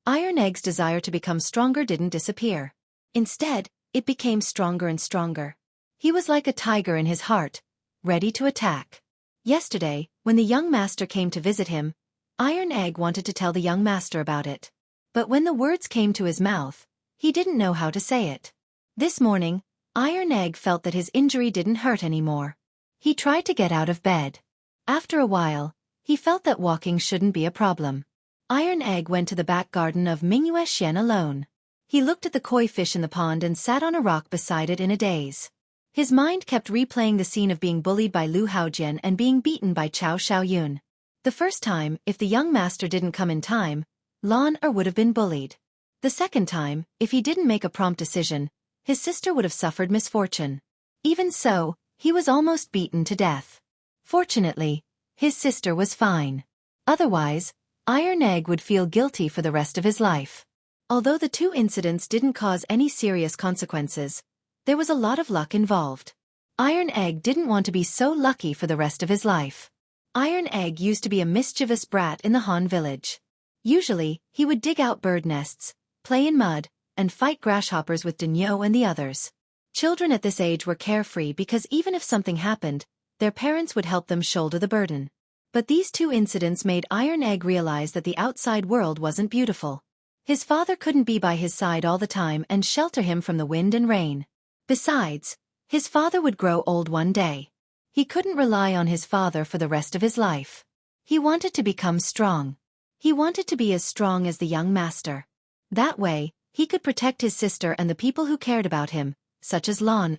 S1: Iron Egg's desire to become stronger didn't disappear. Instead, it became stronger and stronger. He was like a tiger in his heart, ready to attack. Yesterday, when the young master came to visit him, Iron Egg wanted to tell the young master about it. But when the words came to his mouth, he didn't know how to say it. This morning, Iron Egg felt that his injury didn't hurt anymore. He tried to get out of bed. After a while, He felt that walking shouldn't be a problem. Iron Egg went to the back garden of Mingyue Xian alone. He looked at the koi fish in the pond and sat on a rock beside it in a daze. His mind kept replaying the scene of being bullied by Lu Haojian and being beaten by Cao Xiaoyun. The first time, if the young master didn't come in time, Lan would have been bullied. The second time, if he didn't make a prompt decision, his sister would have suffered misfortune. Even so, he was almost beaten to death. Fortunately, his sister was fine. Otherwise, Iron Egg would feel guilty for the rest of his life. Although the two incidents didn't cause any serious consequences, there was a lot of luck involved. Iron Egg didn't want to be so lucky for the rest of his life. Iron Egg used to be a mischievous brat in the Han village. Usually, he would dig out bird nests, play in mud, and fight grasshoppers with Denyo and the others. Children at this age were carefree because even if something happened, their parents would help them shoulder the burden. But these two incidents made Iron Egg realize that the outside world wasn't beautiful. His father couldn't be by his side all the time and shelter him from the wind and rain. Besides, his father would grow old one day. He couldn't rely on his father for the rest of his life. He wanted to become strong. He wanted to be as strong as the young master. That way, he could protect his sister and the people who cared about him, such as Lan.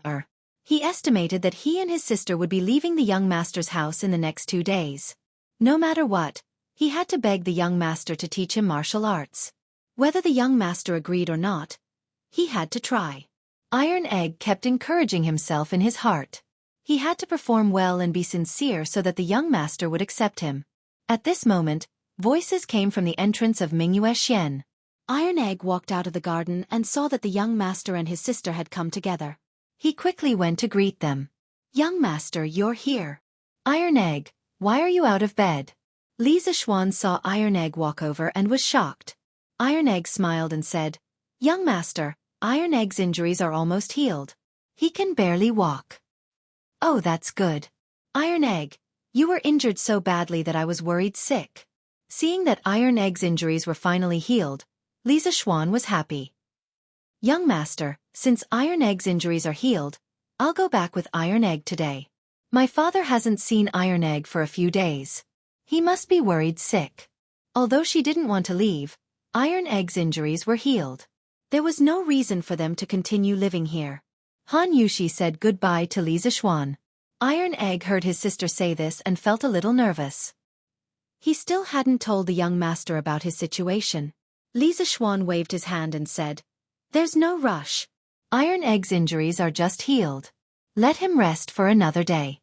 S1: He estimated that he and his sister would be leaving the young master's house in the next 2 days. No matter what, he had to beg the young master to teach him martial arts. Whether the young master agreed or not, he had to try. Iron Egg kept encouraging himself in his heart. He had to perform well and be sincere so that the young master would accept him. At this moment, voices came from the entrance of Mingyue Xian. Iron Egg walked out of the garden and saw that the young master and his sister had come together. He quickly went to greet them. "Young master, you're here." "Iron Egg, why are you out of bed?" Li Zixuan saw Iron Egg walk over and was shocked. Iron Egg smiled and said, "Young master, Iron Egg's injuries are almost healed. He can barely walk." "Oh, that's good. Iron Egg, you were injured so badly that I was worried sick." Seeing that Iron Egg's injuries were finally healed, Li Zixuan was happy. "Young master, since Iron Egg's injuries are healed, I'll go back with Iron Egg today. My father hasn't seen Iron Egg for a few days. He must be worried sick." Although she didn't want to leave, Iron Egg's injuries were healed. There was no reason for them to continue living here. Han Yushi said goodbye to Li Zixuan. Iron Egg heard his sister say this and felt a little nervous. He still hadn't told the young master about his situation. Li Zixuan waved his hand and said, "There's no rush. Iron Egg's injuries are just healed. Let him rest for another day.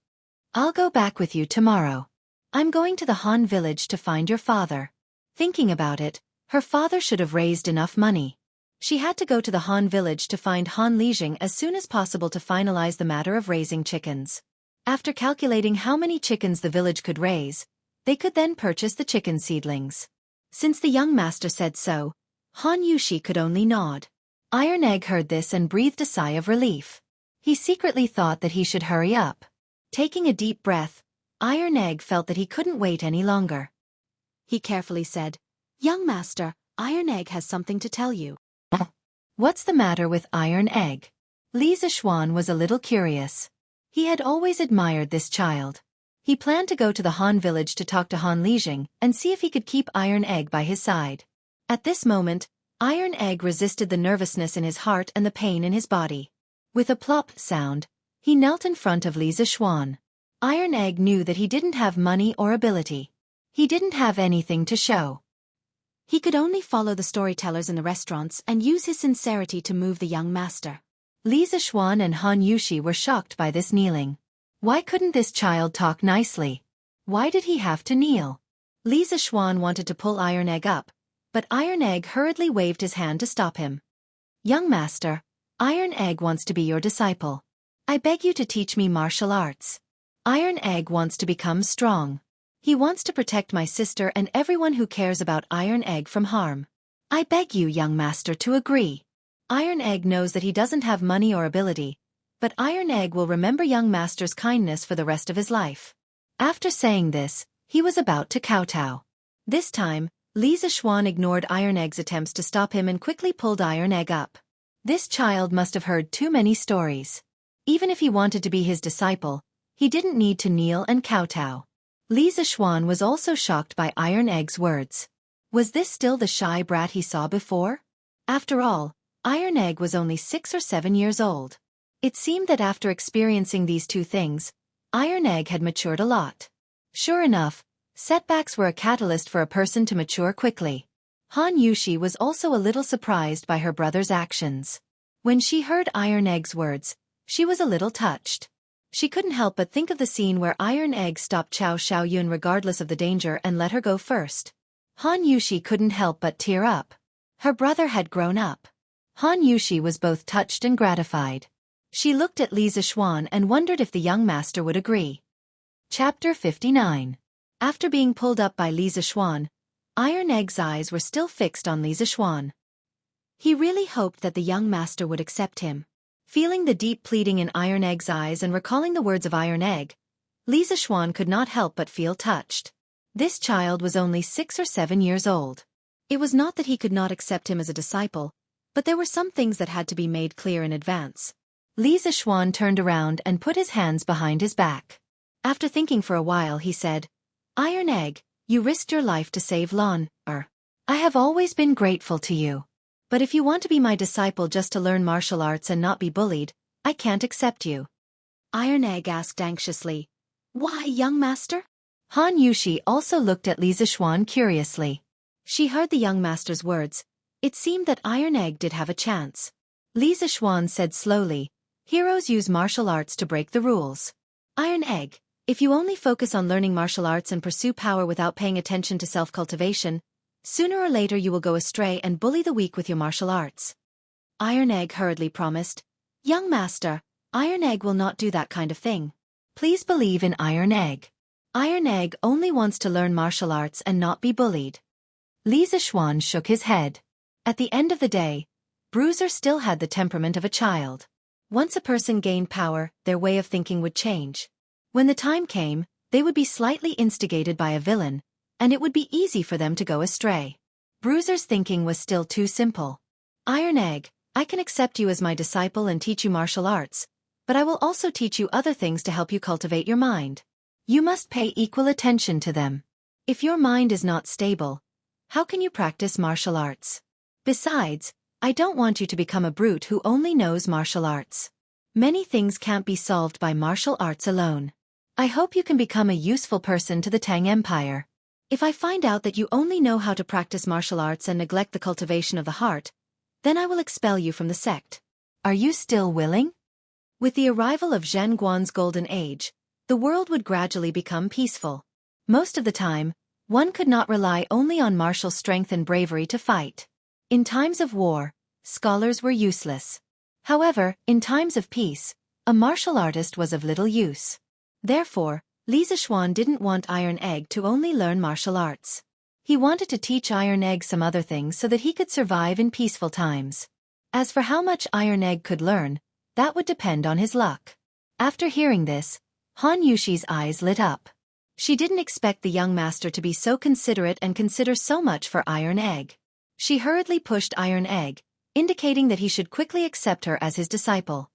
S1: I'll go back with you tomorrow. I'm going to the Han village to find your father." Thinking about it, her father should have raised enough money. She had to go to the Han village to find Han Lijing as soon as possible to finalize the matter of raising chickens. After calculating how many chickens the village could raise, they could then purchase the chicken seedlings. Since the young master said so, Han Yushi could only nod. Iron Egg heard this and breathed a sigh of relief. He secretly thought that he should hurry up. Taking a deep breath, Iron Egg felt that he couldn't wait any longer. He carefully said, "Young master, Iron Egg has something to tell you." What's the matter with Iron Egg? Li Zixuan was a little curious. He had always admired this child. He planned to go to the Han village to talk to Han Lijing and see if he could keep Iron Egg by his side. At this moment, Iron Egg resisted the nervousness in his heart and the pain in his body. With a plop sound, he knelt in front of Li Zixuan. Iron Egg knew that he didn't have money or ability. He didn't have anything to show. He could only follow the storytellers in the restaurants and use his sincerity to move the young master. Li Zixuan and Han Yushi were shocked by this kneeling. Why couldn't this child talk nicely? Why did he have to kneel? Li Zixuan wanted to pull Iron Egg up, but Iron Egg hurriedly waved his hand to stop him. "Young master, Iron Egg wants to be your disciple. I beg you to teach me martial arts. Iron Egg wants to become strong. He wants to protect my sister and everyone who cares about Iron Egg from harm. I beg you, young master, to agree." Iron Egg knows that he doesn't have money or ability, but Iron Egg will remember young master's kindness for the rest of his life. After saying this, he was about to kowtow. This time, Li Zixuan ignored Iron Egg's attempts to stop him and quickly pulled Iron Egg up. This child must have heard too many stories. Even if he wanted to be his disciple, he didn't need to kneel and kowtow. Li Zixuan was also shocked by Iron Egg's words. Was this still the shy brat he saw before? After all, Iron Egg was only 6 or 7 years old. It seemed that after experiencing these two things, Iron Egg had matured a lot. Sure enough, setbacks were a catalyst for a person to mature quickly. Han Yushi was also a little surprised by her brother's actions. When she heard Iron Egg's words, she was a little touched. She couldn't help but think of the scene where Iron Egg stopped Chao Xiaoyun regardless of the danger and let her go first. Han Yushi couldn't help but tear up. Her brother had grown up. Han Yushi was both touched and gratified. She looked at Li Zixuan and wondered if the young master would agree. Chapter 59. After being pulled up by Li Zixuan, Iron Egg's eyes were still fixed on Li Zixuan. He really hoped that the young master would accept him. Feeling the deep pleading in Iron Egg's eyes and recalling the words of Iron Egg, Li Zixuan could not help but feel touched. This child was only 6 or 7 years old. It was not that he could not accept him as a disciple, but there were some things that had to be made clear in advance. Li Zixuan turned around and put his hands behind his back. After thinking for a while he said, Iron Egg, you risked your life to save Lon. I have always been grateful to you. But if you want to be my disciple just to learn martial arts and not be bullied, I can't accept you. Iron Egg asked anxiously, Why, young master? Han Yushi also looked at Li Zixuan curiously. She heard the young master's words. It seemed that Iron Egg did have a chance. Li Zixuan said slowly, Heroes use martial arts to break the rules. Iron Egg, if you only focus on learning martial arts and pursue power without paying attention to self-cultivation, sooner or later you will go astray and bully the weak with your martial arts. Iron Egg hurriedly promised, Young master, Iron Egg will not do that kind of thing. Please believe in Iron Egg. Iron Egg only wants to learn martial arts and not be bullied. Li Zixuan shook his head. At the end of the day, Bruiser still had the temperament of a child. Once a person gained power, their way of thinking would change. When the time came, they would be slightly instigated by a villain, and it would be easy for them to go astray. Bruiser's thinking was still too simple. Iron Egg, I can accept you as my disciple and teach you martial arts, but I will also teach you other things to help you cultivate your mind. You must pay equal attention to them. If your mind is not stable, how can you practice martial arts? Besides, I don't want you to become a brute who only knows martial arts. Many things can't be solved by martial arts alone. I hope you can become a useful person to the Tang Empire. If I find out that you only know how to practice martial arts and neglect the cultivation of the heart, then I will expel you from the sect. Are you still willing? With the arrival of Zhen Guan's golden age, the world would gradually become peaceful. Most of the time, one could not rely only on martial strength and bravery to fight. In times of war, scholars were useless. However, in times of peace, a martial artist was of little use. Therefore, Li Zixuan didn't want Iron Egg to only learn martial arts. He wanted to teach Iron Egg some other things so that he could survive in peaceful times. As for how much Iron Egg could learn, that would depend on his luck. After hearing this, Han Yushi's eyes lit up. She didn't expect the young master to be so considerate and consider so much for Iron Egg. She hurriedly pushed Iron Egg, indicating that he should quickly accept her as his disciple.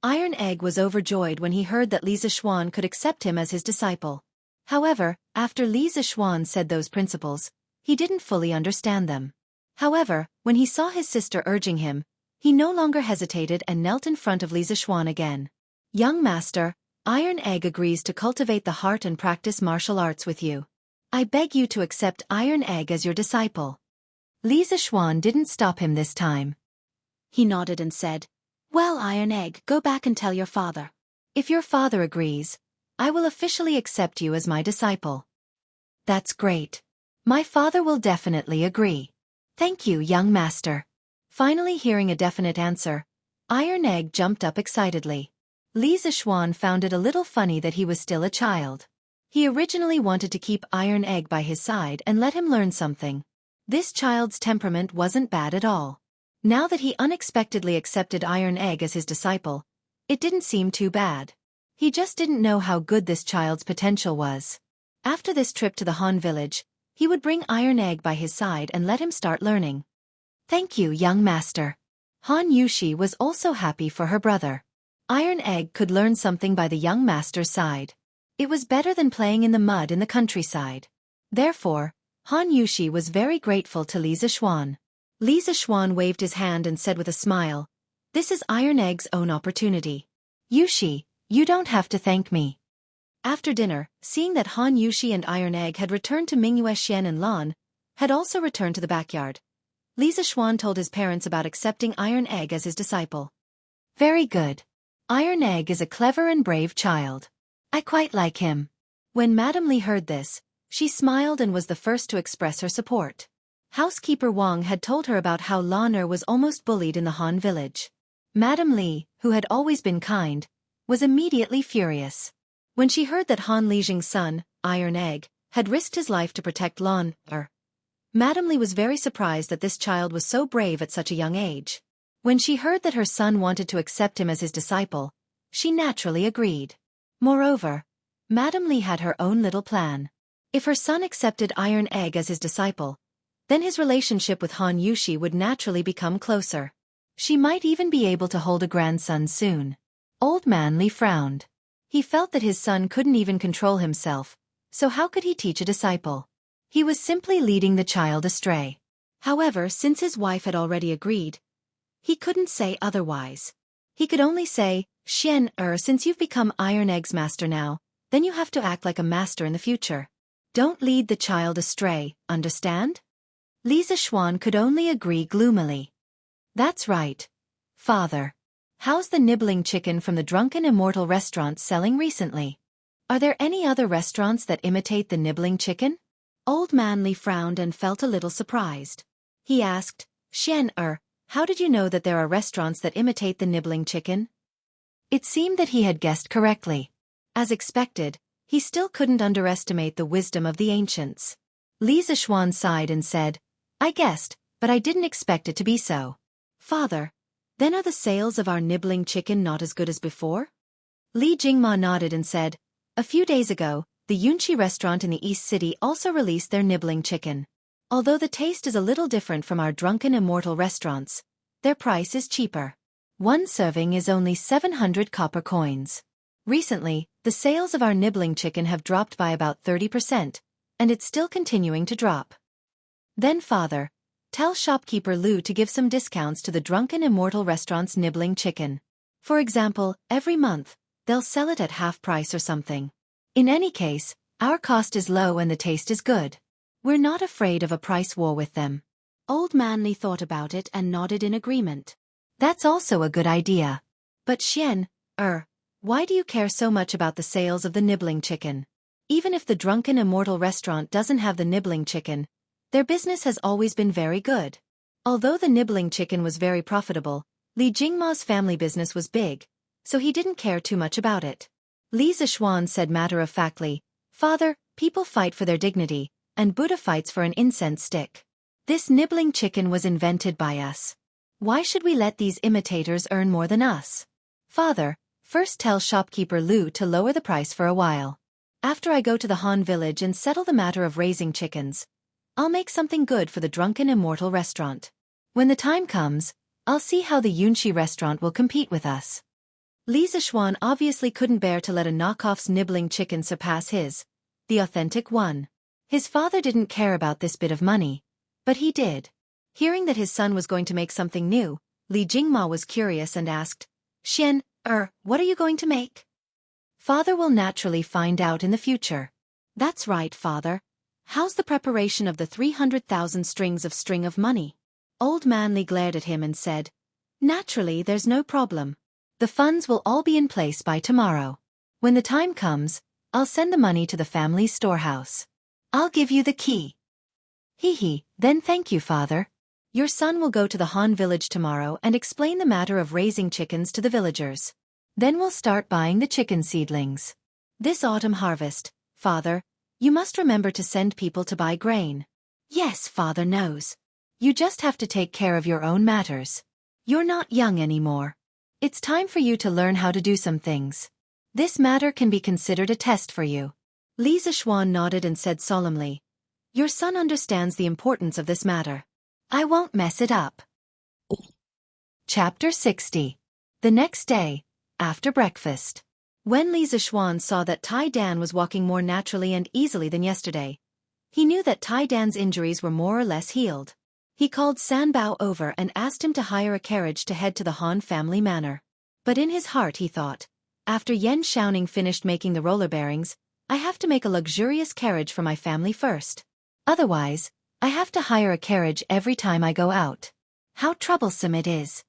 S1: Iron Egg was overjoyed when he heard that Li Zixuan could accept him as his disciple. However, after Li Zixuan said those principles, he didn't fully understand them. However, when he saw his sister urging him, he no longer hesitated and knelt in front of Li Zixuan again. Young master, Iron Egg agrees to cultivate the heart and practice martial arts with you. I beg you to accept Iron Egg as your disciple. Li Zixuan didn't stop him this time. He nodded and said, Well, Iron Egg, go back and tell your father. If your father agrees, I will officially accept you as my disciple. That's great. My father will definitely agree. Thank you, young master. Finally hearing a definite answer, Iron Egg jumped up excitedly. Li Zixuan found it a little funny that he was still a child. He originally wanted to keep Iron Egg by his side and let him learn something. This child's temperament wasn't bad at all. Now that he unexpectedly accepted Iron Egg as his disciple, it didn't seem too bad. He just didn't know how good this child's potential was. After this trip to the Han village, he would bring Iron Egg by his side and let him start learning. Thank you, young master. Han Yushi was also happy for her brother. Iron Egg could learn something by the young master's side. It was better than playing in the mud in the countryside. Therefore, Han Yushi was very grateful to Li Zixuan. Li Zixuan waved his hand and said with a smile, "This is Iron Egg's own opportunity. Yushi, you don't have to thank me." After dinner, seeing that Han Yushi and Iron Egg had returned to Mingyue Xian and Lan, had also returned to the backyard, Li Zixuan told his parents about accepting Iron Egg as his disciple. "Very good. Iron Egg is a clever and brave child. I quite like him." When Madame Li heard this, she smiled and was the first to express her support. Housekeeper Wang had told her about how Lan was almost bullied in the Han village. Madame Li, who had always been kind, was immediately furious. When she heard that Han Lijing's son, Iron Egg, had risked his life to protect Lan, Madame Li was very surprised that this child was so brave at such a young age. When she heard that her son wanted to accept him as his disciple, she naturally agreed. Moreover, Madame Li had her own little plan. If her son accepted Iron Egg as his disciple, then his relationship with Han Yushi would naturally become closer. She might even be able to hold a grandson soon. Old Man Li frowned. He felt that his son couldn't even control himself, so how could he teach a disciple? He was simply leading the child astray. However, since his wife had already agreed, he couldn't say otherwise. He could only say, "Xian, since you've become Iron Egg's master now, then you have to act like a master in the future. Don't lead the child astray, understand?" Li Zixuan could only agree gloomily. "That's right, father. How's the nibbling chicken from the Drunken Immortal restaurant selling recently? Are there any other restaurants that imitate the nibbling chicken?" Old Man Li frowned and felt a little surprised. He asked, "Xian, how did you know that there are restaurants that imitate the nibbling chicken?" It seemed that he had guessed correctly. As expected, he still couldn't underestimate the wisdom of the ancients. Li Zixuan sighed and said, "I guessed, but I didn't expect it to be so." "Father, then are the sales of our nibbling chicken not as good as before?" Li Jingma nodded and said, "A few days ago, the Yunqi restaurant in the East City also released their nibbling chicken. Although the taste is a little different from our Drunken Immortal restaurants, their price is cheaper. One serving is only 700 copper coins. Recently, the sales of our nibbling chicken have dropped by about 30%, and it's still continuing to drop. Then father, tell shopkeeper Lu to give some discounts to the Drunken Immortal restaurant's nibbling chicken. For example, every month, they'll sell it at half price or something. In any case, our cost is low and the taste is good. We're not afraid of a price war with them." Old Man Li thought about it and nodded in agreement. "That's also a good idea. But Xian, why do you care so much about the sales of the nibbling chicken? Even if the Drunken Immortal restaurant doesn't have the nibbling chicken, their business has always been very good." Although the nibbling chicken was very profitable, Li Jingma's family business was big, so he didn't care too much about it. Li Zixuan said matter-of-factly, "Father, people fight for their dignity, and Buddha fights for an incense stick. This nibbling chicken was invented by us. Why should we let these imitators earn more than us? Father, first tell shopkeeper Lu to lower the price for a while. After I go to the Han village and settle the matter of raising chickens, I'll make something good for the Drunken Immortal restaurant. When the time comes, I'll see how the Yunqi restaurant will compete with us." Li Zixuan obviously couldn't bear to let a knockoff's nibbling chicken surpass the authentic one. His father didn't care about this bit of money, but he did. Hearing that his son was going to make something new, Li Jingma was curious and asked, "Xian, what are you going to make?" "Father will naturally find out in the future." "That's right, father. How's the preparation of the 300,000 strings of string of money?" Old Man Li glared at him and said, "Naturally, there's no problem. The funds will all be in place by tomorrow. When the time comes, I'll send the money to the family storehouse. I'll give you the key." Then thank you, father. Your son will go to the Han village tomorrow and explain the matter of raising chickens to the villagers. Then we'll start buying the chicken seedlings. This autumn harvest, father, you must remember to send people to buy grain." "Yes, father knows. You just have to take care of your own matters. You're not young anymore. It's time for you to learn how to do some things. This matter can be considered a test for you." Li Zixuan nodded and said solemnly, "Your son understands the importance of this matter. I won't mess it up." Chapter 60. The next day, after breakfast. When Li Zixuan saw that Tai Dan was walking more naturally and easily than yesterday, he knew that Tai Dan's injuries were more or less healed. He called San Bao over and asked him to hire a carriage to head to the Han family manor. But in his heart he thought, after Yan Xiaoning finished making the roller bearings, I have to make a luxurious carriage for my family first. Otherwise, I have to hire a carriage every time I go out. How troublesome it is.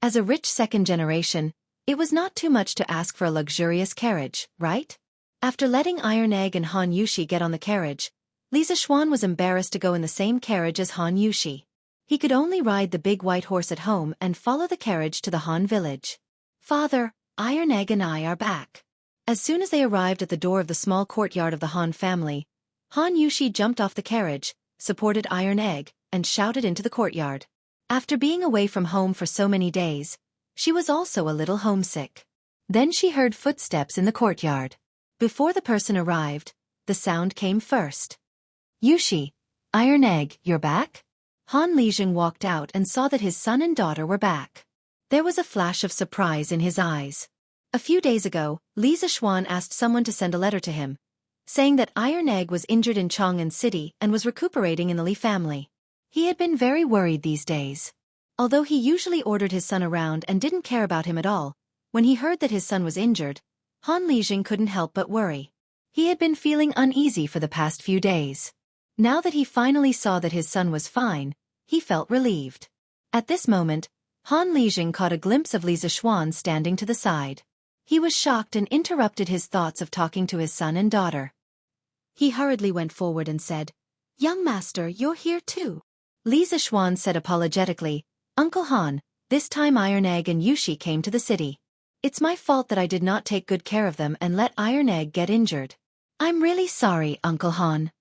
S1: As a rich second generation, it was not too much to ask for a luxurious carriage, right? After letting Iron Egg and Han Yushi get on the carriage, Li Zixuan was embarrassed to go in the same carriage as Han Yushi. He could only ride the big white horse at home and follow the carriage to the Han village. Father, Iron Egg and I are back. As soon as they arrived at the door of the small courtyard of the Han family, Han Yushi jumped off the carriage, supported Iron Egg, and shouted into the courtyard. After being away from home for so many days, she was also a little homesick. Then she heard footsteps in the courtyard. Before the person arrived, the sound came first. Yushi, Iron Egg, you're back? Han Lijing walked out and saw that his son and daughter were back. There was a flash of surprise in his eyes. A few days ago, Li Zixuan asked someone to send a letter to him, saying that Iron Egg was injured in Chang'an City and was recuperating in the Li family. He had been very worried these days. Although he usually ordered his son around and didn't care about him at all, when he heard that his son was injured, Han Lijing couldn't help but worry. He had been feeling uneasy for the past few days. Now that he finally saw that his son was fine, he felt relieved. At this moment, Han Lijing caught a glimpse of Li Zixuan standing to the side. He was shocked and interrupted his thoughts of talking to his son and daughter. He hurriedly went forward and said, "Young master, you're here too." Li Zixuan said apologetically, "Uncle Han, this time Iron Egg and Yushi came to the city. It's my fault that I did not take good care of them and let Iron Egg get injured. I'm really sorry, Uncle Han."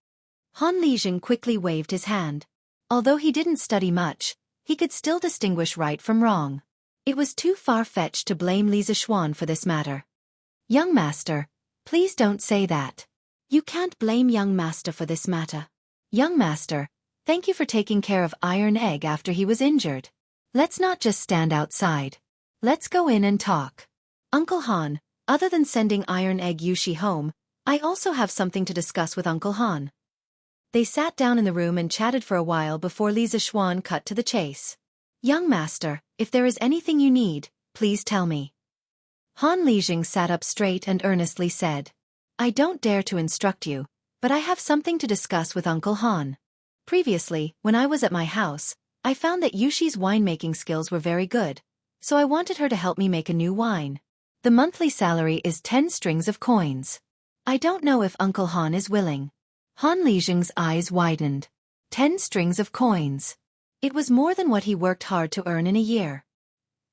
S1: Han Lijing quickly waved his hand. Although he didn't study much, he could still distinguish right from wrong. It was too far-fetched to blame Li Zixuan for this matter. "Young master, please don't say that. You can't blame young master for this matter. Young master, thank you for taking care of Iron Egg after he was injured. Let's not just stand outside. Let's go in and talk. Uncle Han, other than sending Iron Egg Yushi home, I also have something to discuss with Uncle Han." They sat down in the room and chatted for a while before Li Zixuan cut to the chase. "Young master, if there is anything you need, please tell me." Han Lijing sat up straight and earnestly said, "I don't dare to instruct you, but I have something to discuss with Uncle Han. Previously, when I was at my house, I found that Yushi's winemaking skills were very good, so I wanted her to help me make a new wine. The monthly salary is 10 strings of coins. I don't know if Uncle Han is willing." Han Lijing's eyes widened. 10 strings of coins. It was more than what he worked hard to earn in a year.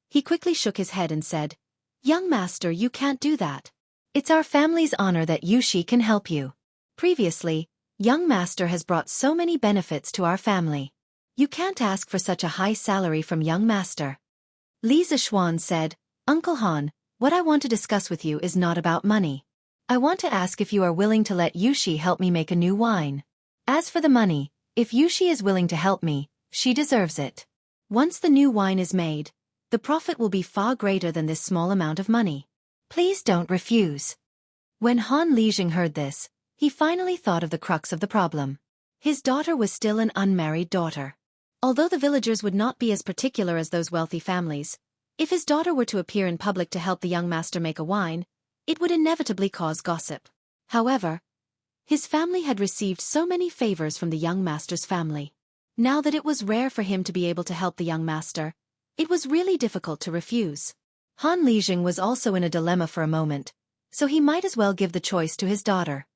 S1: He quickly shook his head and said, "Young master, you can't do that. It's our family's honor that Yushi can help you. Previously, young master has brought so many benefits to our family. You can't ask for such a high salary from young master." Li Zixuan said, "Uncle Han, what I want to discuss with you is not about money. I want to ask if you are willing to let Yushi help me make a new wine. As for the money, if Yushi is willing to help me, she deserves it. Once the new wine is made, the profit will be far greater than this small amount of money. Please don't refuse." When Han Lijing heard this, he finally thought of the crux of the problem. His daughter was still an unmarried daughter. Although the villagers would not be as particular as those wealthy families, if his daughter were to appear in public to help the young master make a wine, it would inevitably cause gossip. However, his family had received so many favors from the young master's family. Now that it was rare for him to be able to help the young master, it was really difficult to refuse. Han Lijing was also in a dilemma for a moment, so he might as well give the choice to his daughter.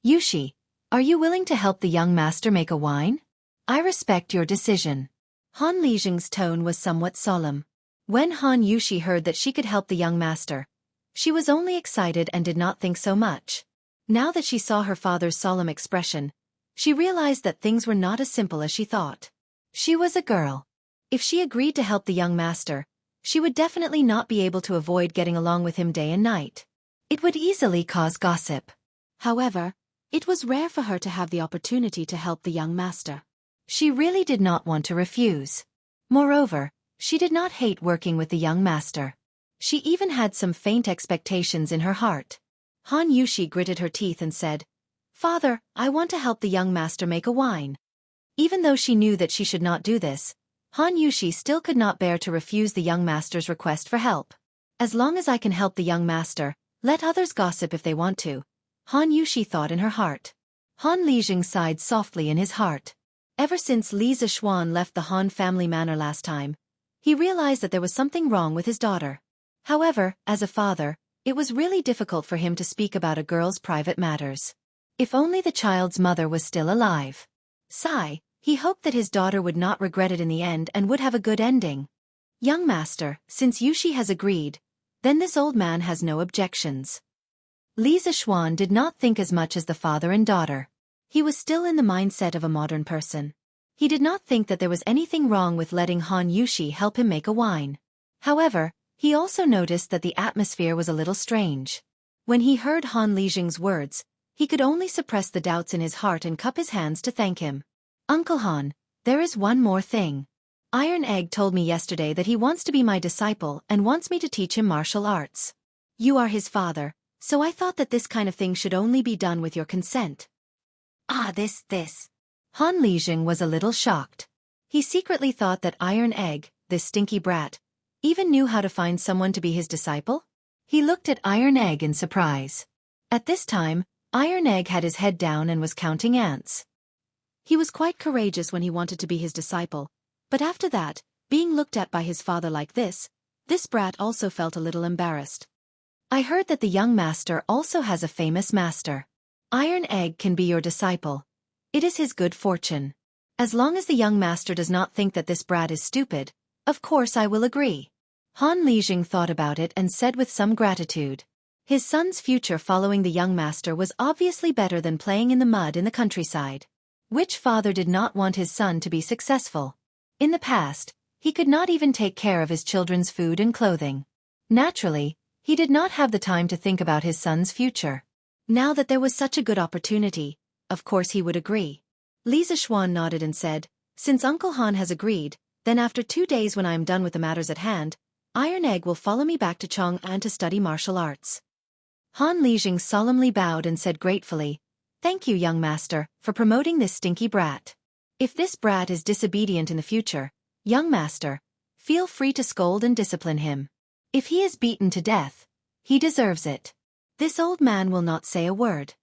S1: "Yushi, are you willing to help the young master make a wine? I respect your decision." Han Lijing's tone was somewhat solemn. When Han Yushi heard that she could help the young master, she was only excited and did not think so much. Now that she saw her father's solemn expression, she realized that things were not as simple as she thought. She was a girl. If she agreed to help the young master, she would definitely not be able to avoid getting along with him day and night. It would easily cause gossip. However, it was rare for her to have the opportunity to help the young master. She really did not want to refuse. Moreover, she did not hate working with the young master. She even had some faint expectations in her heart. Han Yushi gritted her teeth and said, "Father, I want to help the young master make a wine." Even though she knew that she should not do this, Han Yushi still could not bear to refuse the young master's request for help. As long as I can help the young master, let others gossip if they want to, Han Yushi thought in her heart. Han Lijing sighed softly in his heart. Ever since Li Zixuan left the Han family manor last time, he realized that there was something wrong with his daughter. However, as a father, it was really difficult for him to speak about a girl's private matters. If only the child's mother was still alive. Sigh, he hoped that his daughter would not regret it in the end and would have a good ending. Young master, since Yushi has agreed, then this old man has no objections. Li Zixuan did not think as much as the father and daughter. He was still in the mindset of a modern person. He did not think that there was anything wrong with letting Han Yushi help him make a wine. However, he also noticed that the atmosphere was a little strange. When he heard Han Lijing's words, he could only suppress the doubts in his heart and cup his hands to thank him. Uncle Han, there is one more thing. Iron Egg told me yesterday that he wants to be my disciple and wants me to teach him martial arts. You are his father, so I thought that this kind of thing should only be done with your consent. This. Han Lijing was a little shocked. He secretly thought that Iron Egg, this stinky brat, even knew how to find someone to be his disciple? He looked at Iron Egg in surprise. At this time, Iron Egg had his head down and was counting ants. He was quite courageous when he wanted to be his disciple, but after that, being looked at by his father like this brat also felt a little embarrassed. I heard that the young master also has a famous master. Iron Egg can be your disciple. It is his good fortune. As long as the young master does not think that this brat is stupid, of course I will agree. Han Lijing thought about it and said with some gratitude. His son's future following the young master was obviously better than playing in the mud in the countryside. Which father did not want his son to be successful? In the past, he could not even take care of his children's food and clothing. Naturally, he did not have the time to think about his son's future. Now that there was such a good opportunity, of course he would agree. Li Zixuan nodded and said, "Since Uncle Han has agreed, then after 2 days when I am done with the matters at hand, Iron Egg will follow me back to Chang'an to study martial arts." Han Lijing solemnly bowed and said gratefully, "Thank you, young master, for promoting this stinky brat. If this brat is disobedient in the future, young master, feel free to scold and discipline him. If he is beaten to death, he deserves it. This old man will not say a word."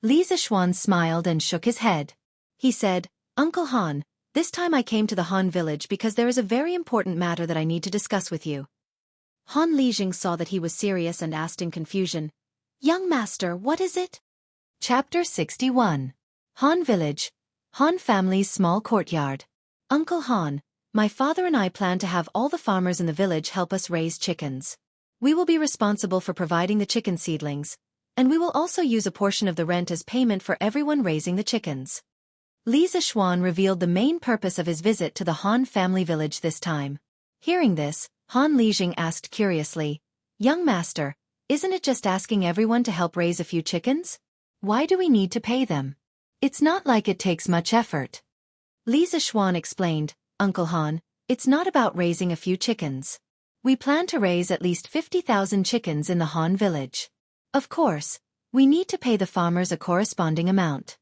S1: Li Zixuan smiled and shook his head. He said, "Uncle Han, this time I came to the Han village because there is a very important matter that I need to discuss with you." Han Lijing saw that he was serious and asked in confusion, "Young master, what is it?" Chapter 61. Han Village, Han family's small courtyard. Uncle Han, my father and I plan to have all the farmers in the village help us raise chickens. We will be responsible for providing the chicken seedlings, and we will also use a portion of the rent as payment for everyone raising the chickens. Li Zixuan revealed the main purpose of his visit to the Han family village this time. Hearing this, Han Lijing asked curiously, "Young master, isn't it just asking everyone to help raise a few chickens? Why do we need to pay them? It's not like it takes much effort." Li Zixuan explained, "Uncle Han, it's not about raising a few chickens. We plan to raise at least 50,000 chickens in the Han village. Of course, we need to pay the farmers a corresponding amount."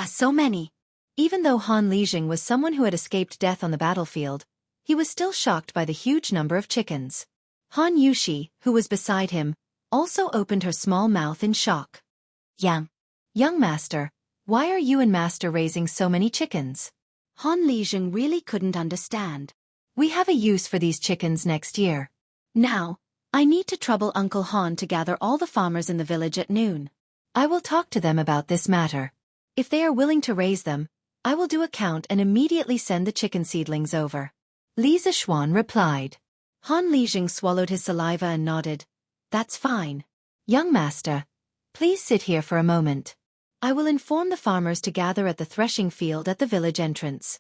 S1: So many. Even though Han Lijing was someone who had escaped death on the battlefield, he was still shocked by the huge number of chickens. Han Yushi, who was beside him, also opened her small mouth in shock. Young master, why are you and master raising so many chickens?" Han Lijing really couldn't understand. "We have a use for these chickens next year. Now, I need to trouble Uncle Han to gather all the farmers in the village at noon. I will talk to them about this matter. If they are willing to raise them, I will do a count and immediately send the chicken seedlings over." Li Zixuan replied. Han Lijing swallowed his saliva and nodded. "That's fine. Young master, please sit here for a moment. I will inform the farmers to gather at the threshing field at the village entrance."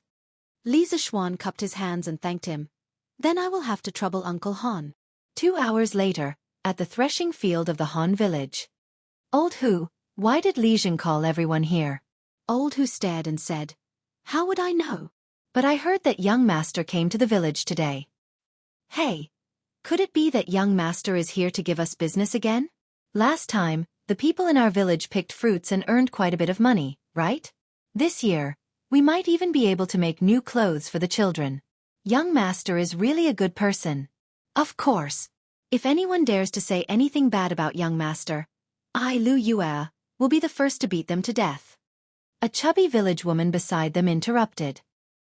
S1: Li Zixuan cupped his hands and thanked him. "Then I will have to trouble Uncle Han." 2 hours later, at the threshing field of the Han village. "Old Hu, why did Lijing call everyone here?" Old Hu stared and said, "How would I know? But I heard that young master came to the village today." "Hey, Could it be that young master is here to give us business again? Last time, the people in our village picked fruits and earned quite a bit of money, right? This year, we might even be able to make new clothes for the children. Young master is really a good person. Of course. If anyone dares to say anything bad about young master, I, Lu Yue, will be the first to beat them to death. A chubby village woman beside them interrupted.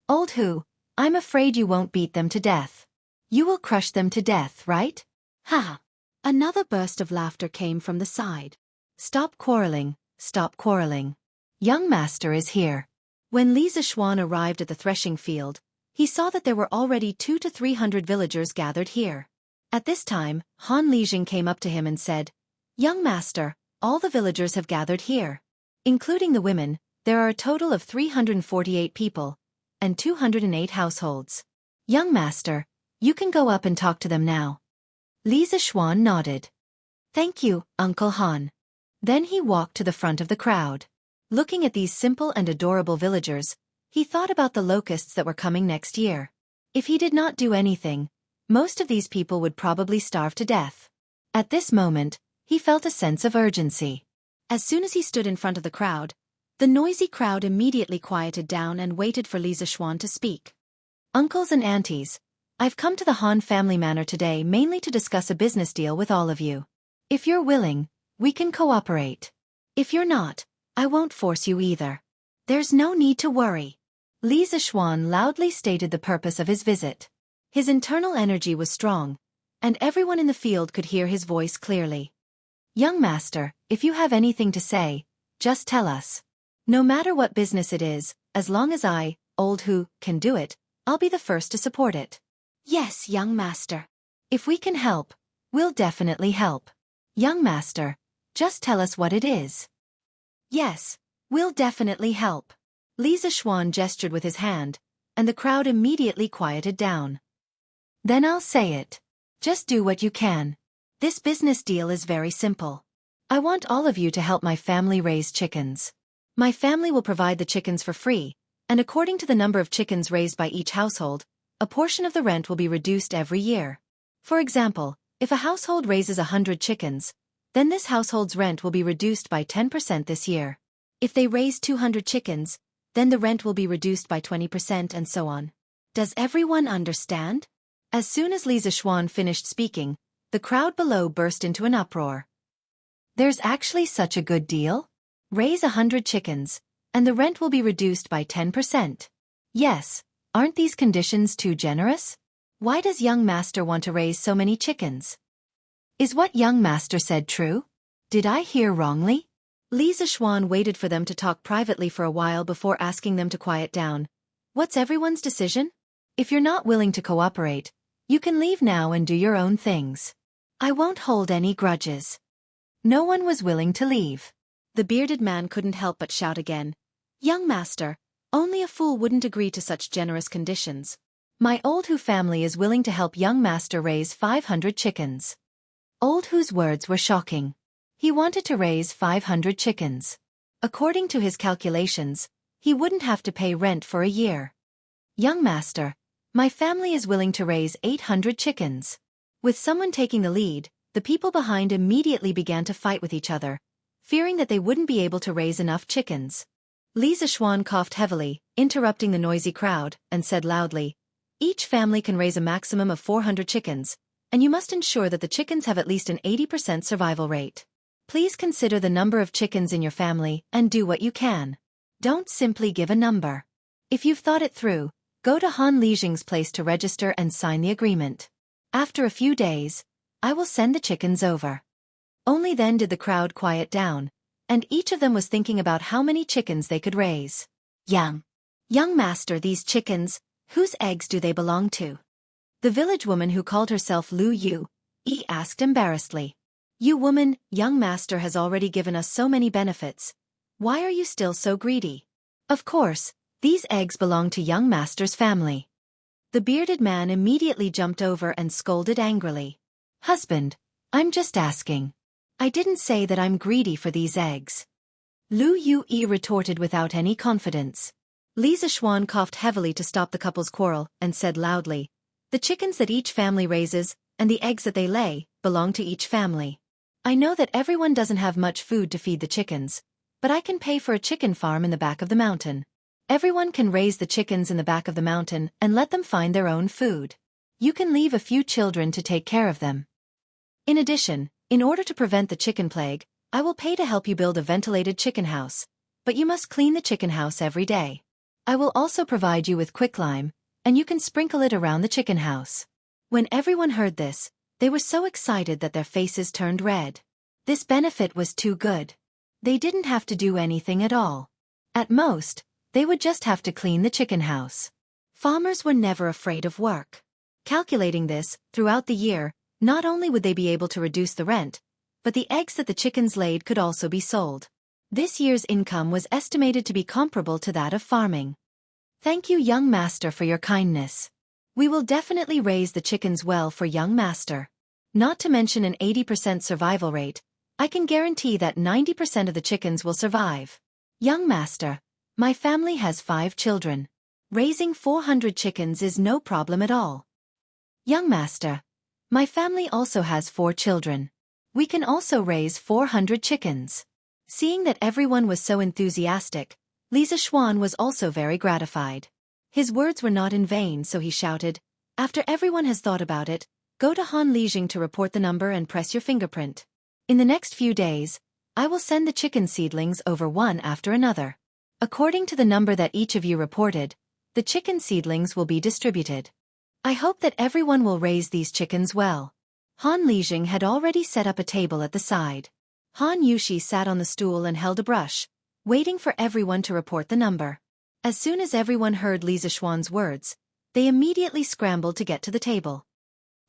S1: Old Hu, I'm afraid you won't beat them to death. You will crush them to death, right? Ha! Another burst of laughter came from the side. Stop quarreling, stop quarreling. Young master is here. When Li Zishuan arrived at the threshing field, he saw that there were already 200 to 300 villagers gathered here. At this time, Han Lijing came up to him and said, Young master, all the villagers have gathered here. Including the women, there are a total of 348 people, and 208 households. Young master, you can go up and talk to them now. Li Zishuan nodded. Thank you, Uncle Han. Then he walked to the front of the crowd. Looking at these simple and adorable villagers, he thought about the locusts that were coming next year. If he did not do anything, most of these people would probably starve to death. At this moment, he felt a sense of urgency. As soon as he stood in front of the crowd, the noisy crowd immediately quieted down and waited for Li Zishuan to speak. Uncles and aunties, I've come to the Han family manor today mainly to discuss a business deal with all of you. If you're willing, we can cooperate. If you're not, I won't force you either. There's no need to worry. Li Zishuan loudly stated the purpose of his visit. His internal energy was strong, and everyone in the field could hear his voice clearly. Young master, if you have anything to say, just tell us. No matter what business it is, as long as I, Old Hu, can do it, I'll be the first to support it. Yes, young master. If we can help, we'll definitely help. Young master, just tell us what it is. Yes, we'll definitely help. Li Zishuan gestured with his hand, and the crowd immediately quieted down. Then I'll say it. Just do what you can. This business deal is very simple. I want all of you to help my family raise chickens. My family will provide the chickens for free, and according to the number of chickens raised by each household, a portion of the rent will be reduced every year. For example, if a household raises 100 chickens, then this household's rent will be reduced by 10% this year. If they raise 200 chickens, then the rent will be reduced by 20% and so on. Does everyone understand? As soon as Li Zishuan finished speaking, the crowd below burst into an uproar. There's actually such a good deal? Raise 100 chickens, and the rent will be reduced by 10%. Yes, aren't these conditions too generous? Why does young master want to raise so many chickens? Is what young master said true? Did I hear wrongly? Li Zishuan waited for them to talk privately for a while before asking them to quiet down. What's everyone's decision? If you're not willing to cooperate, you can leave now and do your own things. I won't hold any grudges. No one was willing to leave. The bearded man couldn't help but shout again. Young master, only a fool wouldn't agree to such generous conditions. My Old Hu family is willing to help young master raise 500 chickens. Old Hu's words were shocking. He wanted to raise 500 chickens. According to his calculations, he wouldn't have to pay rent for a year. Young master, my family is willing to raise 800 chickens. With someone taking the lead, the people behind immediately began to fight with each other, fearing that they wouldn't be able to raise enough chickens. Li Zishuan coughed heavily, interrupting the noisy crowd, and said loudly, each family can raise a maximum of 400 chickens, and you must ensure that the chickens have at least an 80% survival rate. Please consider the number of chickens in your family and do what you can. Don't simply give a number. If you've thought it through, go to Han Lijing's place to register and sign the agreement. After a few days, I will send the chickens over. Only then did the crowd quiet down, and each of them was thinking about how many chickens they could raise. Young master, these chickens, whose eggs do they belong to? The village woman who called herself Lu Yu asked embarrassedly. You woman, young master has already given us so many benefits. Why are you still so greedy? Of course, these eggs belong to young master's family. The bearded man immediately jumped over and scolded angrily. Husband, I'm just asking. I didn't say that I'm greedy for these eggs. Lu Yu retorted without any confidence. Li Zishuan coughed heavily to stop the couple's quarrel and said loudly, the chickens that each family raises, and the eggs that they lay, belong to each family. I know that everyone doesn't have much food to feed the chickens, but I can pay for a chicken farm in the back of the mountain. Everyone can raise the chickens in the back of the mountain and let them find their own food. You can leave a few children to take care of them. In addition, in order to prevent the chicken plague, I will pay to help you build a ventilated chicken house, but you must clean the chicken house every day. I will also provide you with quicklime, and you can sprinkle it around the chicken house. When everyone heard this, they were so excited that their faces turned red. This benefit was too good. They didn't have to do anything at all. At most, they would just have to clean the chicken house. Farmers were never afraid of work. Calculating this, throughout the year, not only would they be able to reduce the rent, but the eggs that the chickens laid could also be sold. This year's income was estimated to be comparable to that of farming. Thank you, young master, for your kindness. We will definitely raise the chickens well for young master. Not to mention an 80% survival rate, I can guarantee that 90% of the chickens will survive. Young master, my family has 5 children. Raising 400 chickens is no problem at all. Young master, my family also has 4 children. We can also raise 400 chickens. Seeing that everyone was so enthusiastic, Li Zishuan was also very gratified. His words were not in vain, so he shouted, "After everyone has thought about it, go to Han Lijing to report the number and press your fingerprint. In the next few days, I will send the chicken seedlings over one after another. According to the number that each of you reported, the chicken seedlings will be distributed. I hope that everyone will raise these chickens well." Han Lijing had already set up a table at the side. Han Yushi sat on the stool and held a brush, waiting for everyone to report the number. As soon as everyone heard Li Zishuan's words, they immediately scrambled to get to the table.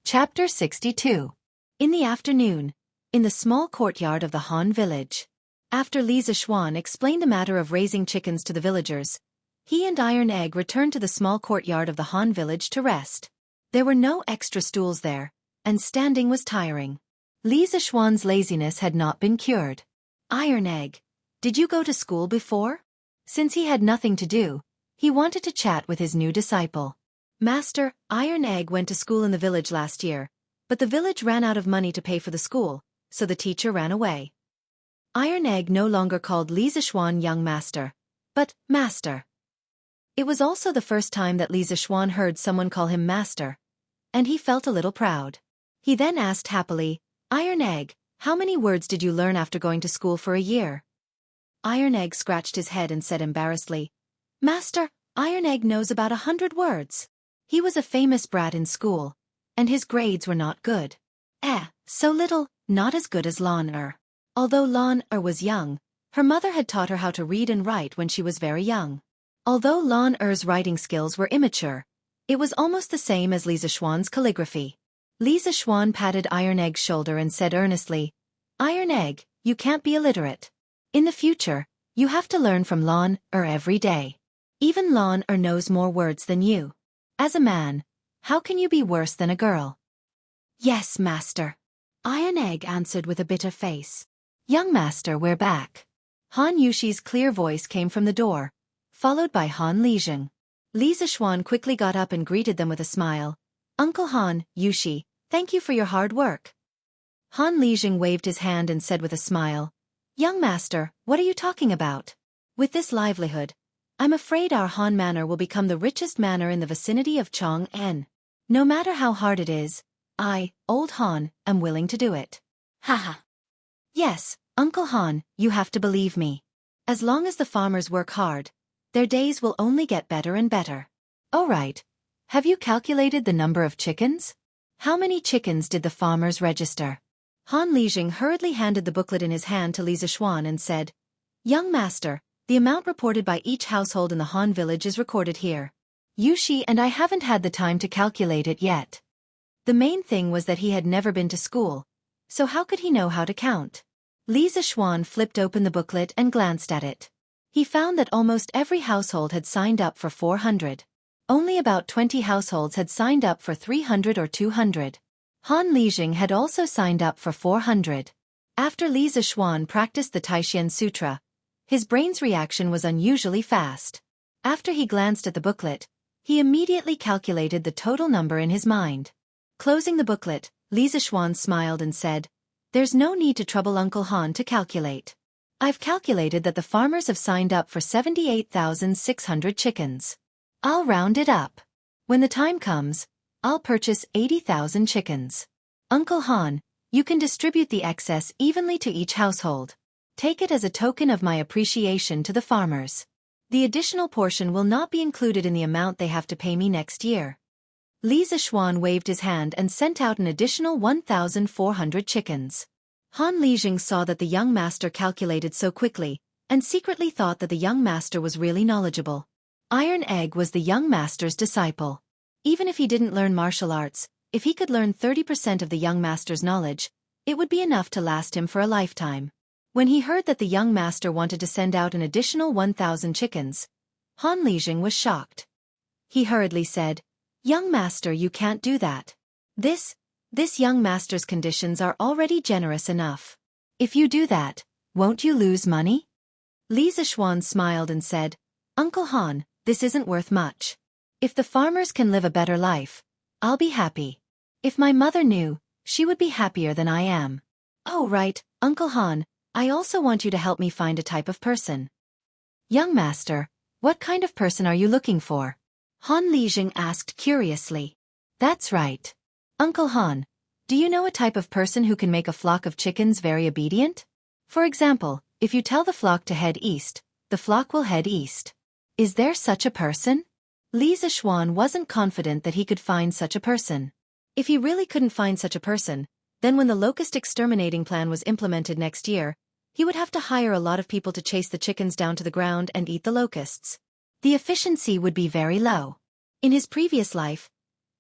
S1: Chapter 62. In the afternoon, in the small courtyard of the Han village. After Li Zishuan explained the matter of raising chickens to the villagers, he and Iron Egg returned to the small courtyard of the Han village to rest. There were no extra stools there, and standing was tiring. Li Zishuan's laziness had not been cured. Iron Egg, did you go to school before? Since he had nothing to do, he wanted to chat with his new disciple. Master, Iron Egg went to school in the village last year, but the village ran out of money to pay for the school, so the teacher ran away. Iron Egg no longer called Li Zishuan young master, but master. It was also the first time that Li Zishuan heard someone call him master, and he felt a little proud. He then asked happily, "Iron Egg, how many words did you learn after going to school for a year?" Iron Egg scratched his head and said embarrassedly, "Master, Iron Egg knows about 100 words. He was a famous brat in school, and his grades were not good. So little, not as good as Lan. Although Lan was young, her mother had taught her how to read and write when she was very young. Although Lan's writing skills were immature, it was almost the same as Li Zishuan's calligraphy." Li Zishuan patted Iron Egg's shoulder and said earnestly, "Iron Egg, you can't be illiterate. In the future, you have to learn from Lan every day. Even Lan knows more words than you. As a man, how can you be worse than a girl?" "Yes, master," Iron Egg answered with a bitter face. "Young master, we're back." Han Yushi's clear voice came from the door, followed by Han Lijing. Li Zishuan quickly got up and greeted them with a smile. "Uncle Han, Yushi, thank you for your hard work." Han Lijing waved his hand and said with a smile, "Young master, what are you talking about? With this livelihood, I'm afraid our Han manor will become the richest manor in the vicinity of Chang'an. No matter how hard it is, I, old Han, am willing to do it." Haha. "Yes, Uncle Han, you have to believe me. As long as the farmers work hard, their days will only get better and better." "All right. Have you calculated the number of chickens? How many chickens did the farmers register?" Han Lijing hurriedly handed the booklet in his hand to Li Zishuan and said, "Young master, the amount reported by each household in the Han village is recorded here. Yushi and I haven't had the time to calculate it yet." The main thing was that he had never been to school, so how could he know how to count? Li Zishuan flipped open the booklet and glanced at it. He found that almost every household had signed up for 400. Only about 20 households had signed up for 300 or 200. Han Lijing had also signed up for 400. After Li Zishuan practiced the Taishan Sutra, his brain's reaction was unusually fast. After he glanced at the booklet, he immediately calculated the total number in his mind. Closing the booklet, Li Zishuan smiled and said, "There's no need to trouble Uncle Han to calculate. I've calculated that the farmers have signed up for 78,600 chickens. I'll round it up. When the time comes, I'll purchase 80,000 chickens. Uncle Han, you can distribute the excess evenly to each household. Take it as a token of my appreciation to the farmers. The additional portion will not be included in the amount they have to pay me next year." Li Zishuan waved his hand and sent out an additional 1,400 chickens. Han Lijing saw that the young master calculated so quickly, and secretly thought that the young master was really knowledgeable. Iron Egg was the young master's disciple. Even if he didn't learn martial arts, if he could learn 30% of the young master's knowledge, it would be enough to last him for a lifetime. When he heard that the young master wanted to send out an additional 1,000 chickens, Han Lijing was shocked. He hurriedly said, "Young master, you can't do that. This young master's conditions are already generous enough. If you do that, won't you lose money?" Li Zishuan smiled and said, "Uncle Han, this isn't worth much. If the farmers can live a better life, I'll be happy. If my mother knew, she would be happier than I am. Oh right, Uncle Han, I also want you to help me find a type of person." "Young master, what kind of person are you looking for?" Han Lijing asked curiously. "That's right. Uncle Han, do you know a type of person who can make a flock of chickens very obedient? For example, if you tell the flock to head east, the flock will head east. Is there such a person?" Li Zishuan wasn't confident that he could find such a person. If he really couldn't find such a person, then when the locust exterminating plan was implemented next year, he would have to hire a lot of people to chase the chickens down to the ground and eat the locusts. The efficiency would be very low. In his previous life,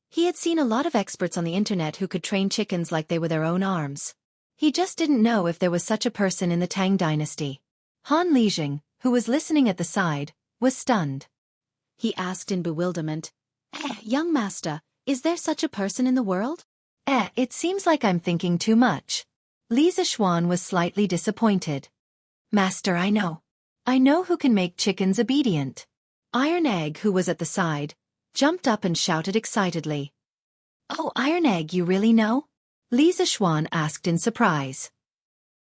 S1: he had seen a lot of experts on the internet who could train chickens like they were their own arms. He just didn't know if there was such a person in the Tang dynasty. Han Lijing, who was listening at the side, was stunned. He asked in bewilderment, "Young master, is there such a person in the world?" It seems like I'm thinking too much." Li Zishuan was slightly disappointed. "Master, I know. I know who can make chickens obedient." Iron Egg, who was at the side, jumped up and shouted excitedly. "Oh, Iron Egg, you really know?" Li Zishuan asked in surprise.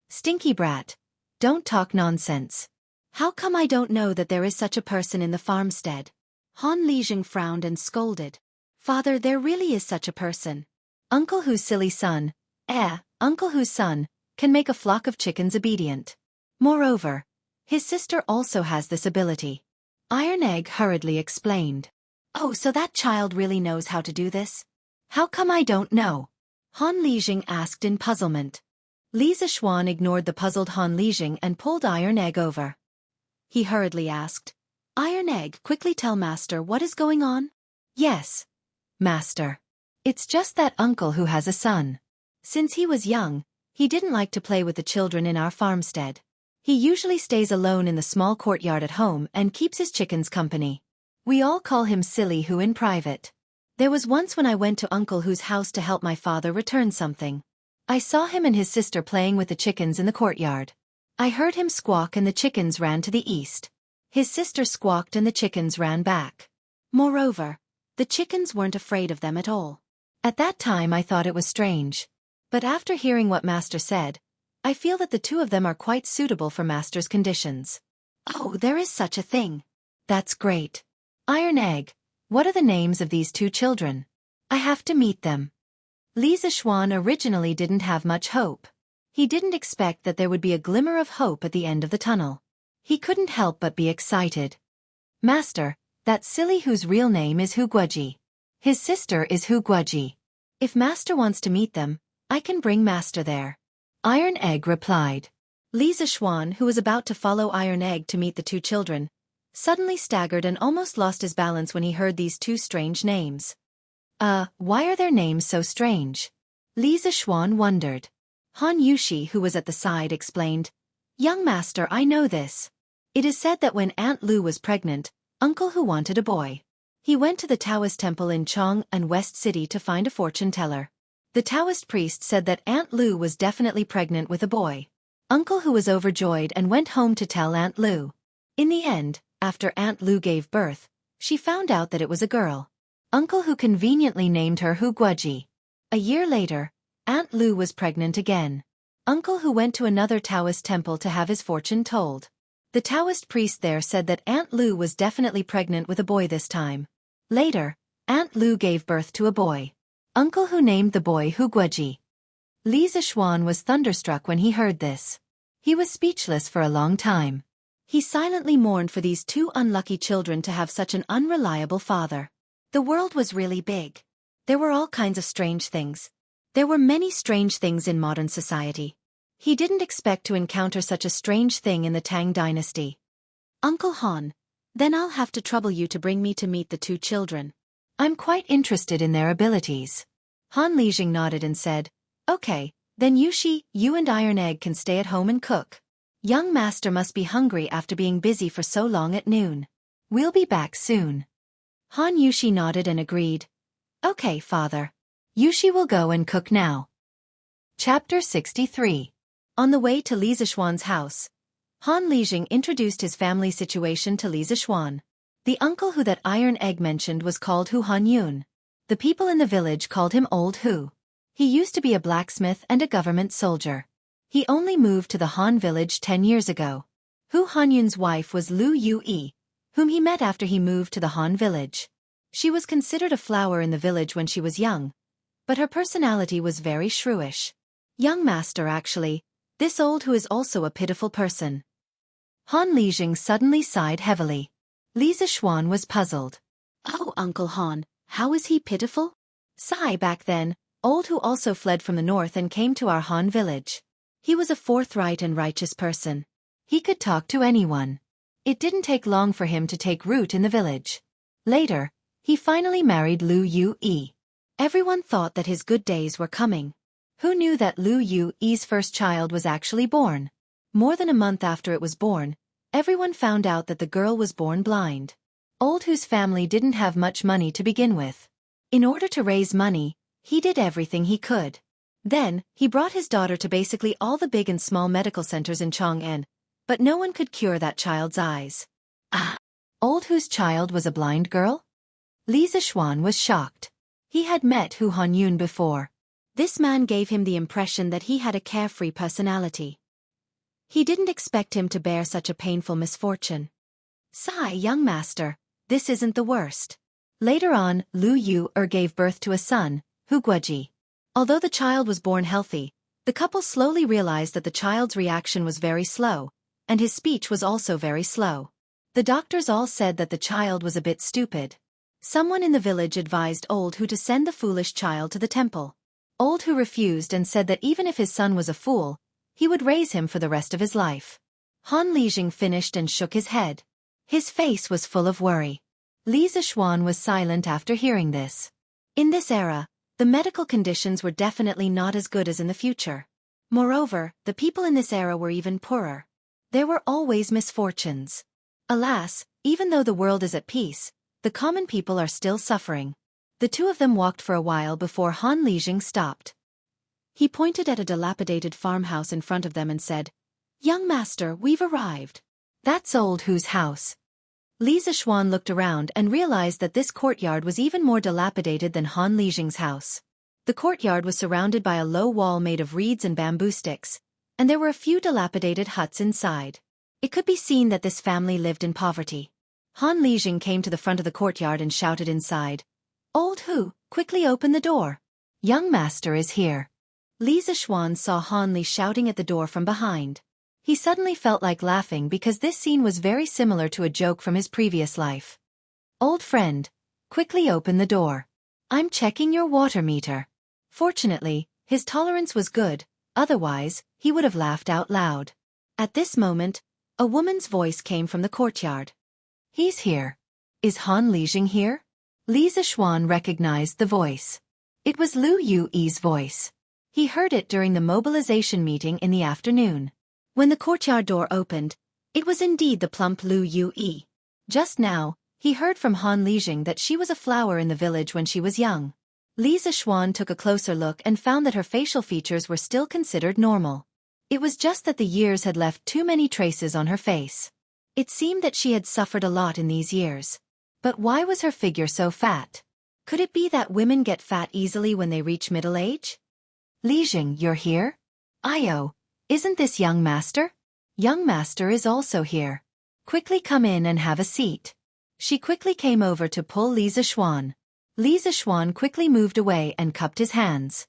S1: "Stinky brat, don't talk nonsense. How come I don't know that there is such a person in the farmstead?" Han Lijing frowned and scolded. "Father, there really is such a person. Uncle Hu's silly son, Uncle Hu's son, can make a flock of chickens obedient. Moreover, his sister also has this ability." Iron Egg hurriedly explained. "Oh, so that child really knows how to do this? How come I don't know?" Han Lijing asked in puzzlement. Li Zishuan ignored the puzzled Han Lijing and pulled Iron Egg over. He hurriedly asked, "Iron Egg, quickly tell Master what is going on." "Yes, Master. It's just that uncle who has a son. Since he was young, he didn't like to play with the children in our farmstead. He usually stays alone in the small courtyard at home and keeps his chickens company. We all call him Silly Who in private. There was once when I went to Uncle Hu's house to help my father return something. I saw him and his sister playing with the chickens in the courtyard. I heard him squawk and the chickens ran to the east. His sister squawked and the chickens ran back. Moreover, the chickens weren't afraid of them at all. At that time I thought it was strange. But after hearing what Master said, I feel that the two of them are quite suitable for Master's conditions." "Oh, there is such a thing. That's great. Iron Egg, what are the names of these two children? I have to meet them." Li Zishuan originally didn't have much hope. He didn't expect that there would be a glimmer of hope at the end of the tunnel. He couldn't help but be excited. "Master, that Silly whose real name is Hu Guoji. His sister is Hu Guoji. If Master wants to meet them, I can bring Master there." Iron Egg replied. Li Zishuan, who was about to follow Iron Egg to meet the two children, suddenly staggered and almost lost his balance when he heard these two strange names. Why are their names so strange?" Li Zishuan wondered. Han Yushi, who was at the side, explained, "Young Master, I know this. It is said that when Aunt Lu was pregnant, Uncle Hu wanted a boy. He went to the Taoist temple in Chong and West City to find a fortune teller. The Taoist priest said that Aunt Lu was definitely pregnant with a boy. Uncle Hu was overjoyed and went home to tell Aunt Lu. In the end, after Aunt Lu gave birth, she found out that it was a girl. Uncle Hu conveniently named her Hu Guoji. A year later, Aunt Lu was pregnant again. Uncle Hu went to another Taoist temple to have his fortune told. The Taoist priest there said that Aunt Lu was definitely pregnant with a boy this time. Later, Aunt Lu gave birth to a boy. Uncle Hu named the boy Hu Guoji. Li Zixuan was thunderstruck when he heard this. He was speechless for a long time. He silently mourned for these two unlucky children to have such an unreliable father. The world was really big. There were all kinds of strange things. There were many strange things in modern society. He didn't expect to encounter such a strange thing in the Tang dynasty. Uncle Han, then I'll have to trouble you to bring me to meet the two children. I'm quite interested in their abilities. Han Lijing nodded and said, Okay, then Yushi, you and Iron Egg can stay at home and cook. Young master must be hungry after being busy for so long at noon. We'll be back soon. Han Yushi nodded and agreed. Okay, father. Yushi will go and cook now. Chapter 63. On the way to Li Zixuan's house, Han Lijing introduced his family situation to Li Zixuan. The uncle who that Iron Egg mentioned was called Hu Han Yun. The people in the village called him Old Hu. He used to be a blacksmith and a government soldier. He only moved to the Han village 10 years ago. Hu Hanyun's wife was Lu Yue, whom he met after he moved to the Han village. She was considered a flower in the village when she was young, but her personality was very shrewish. Young master actually, this Old Hu is also a pitiful person. Han Lijing suddenly sighed heavily. Li Zixuan was puzzled. Oh, Uncle Han, how is he pitiful? Sigh, back then, Old Hu also fled from the north and came to our Han village. He was a forthright and righteous person. He could talk to anyone. It didn't take long for him to take root in the village. Later, he finally married Lu Yue. Everyone thought that his good days were coming. Who knew that Lu Yue's first child was actually born? More than a month after it was born, everyone found out that the girl was born blind. Old Hu's family didn't have much money to begin with. In order to raise money, he did everything he could. Then, he brought his daughter to basically all the big and small medical centers in Chang'an, but no one could cure that child's eyes. Ah! Old Hu's child was a blind girl? Li Zixuan was shocked. He had met Hu Hanyun before. This man gave him the impression that he had a carefree personality. He didn't expect him to bear such a painful misfortune. Sigh, young master, this isn't the worst. Later on, Lu Yu gave birth to a son, Hu Guoji. Although the child was born healthy, the couple slowly realized that the child's reaction was very slow, and his speech was also very slow. The doctors all said that the child was a bit stupid. Someone in the village advised Old Hu to send the foolish child to the temple. Old Hu refused and said that even if his son was a fool, he would raise him for the rest of his life. Han Lijing finished and shook his head. His face was full of worry. Li Zixuan was silent after hearing this. In this era, the medical conditions were definitely not as good as in the future. Moreover, the people in this era were even poorer. There were always misfortunes. Alas, even though the world is at peace, the common people are still suffering. The two of them walked for a while before Han Lijing stopped. He pointed at a dilapidated farmhouse in front of them and said, Young master, we've arrived. That's Old Hu's house. Li Zixuan looked around and realized that this courtyard was even more dilapidated than Han Lijing's house. The courtyard was surrounded by a low wall made of reeds and bamboo sticks, and there were a few dilapidated huts inside. It could be seen that this family lived in poverty. Han Lijing came to the front of the courtyard and shouted inside, Old Hu, quickly open the door. Young master is here. Li Zixuan saw Han Li shouting at the door from behind. He suddenly felt like laughing because this scene was very similar to a joke from his previous life. Old friend, quickly open the door. I'm checking your water meter. Fortunately, his tolerance was good, otherwise, he would have laughed out loud. At this moment, a woman's voice came from the courtyard. He's here. Is Han Lijing here? Li Zixuan recognized the voice. It was Lu Yue's voice. He heard it during the mobilization meeting in the afternoon. When the courtyard door opened, it was indeed the plump Lu Yue. Just now, he heard from Han Lijing that she was a flower in the village when she was young. Li Zixuan took a closer look and found that her facial features were still considered normal. It was just that the years had left too many traces on her face. It seemed that she had suffered a lot in these years. But why was her figure so fat? Could it be that women get fat easily when they reach middle age? Lijing, you're here? Io, isn't this young master? Young master is also here. Quickly come in and have a seat. She quickly came over to pull Li Zishuan. Li Zishuan quickly moved away and cupped his hands.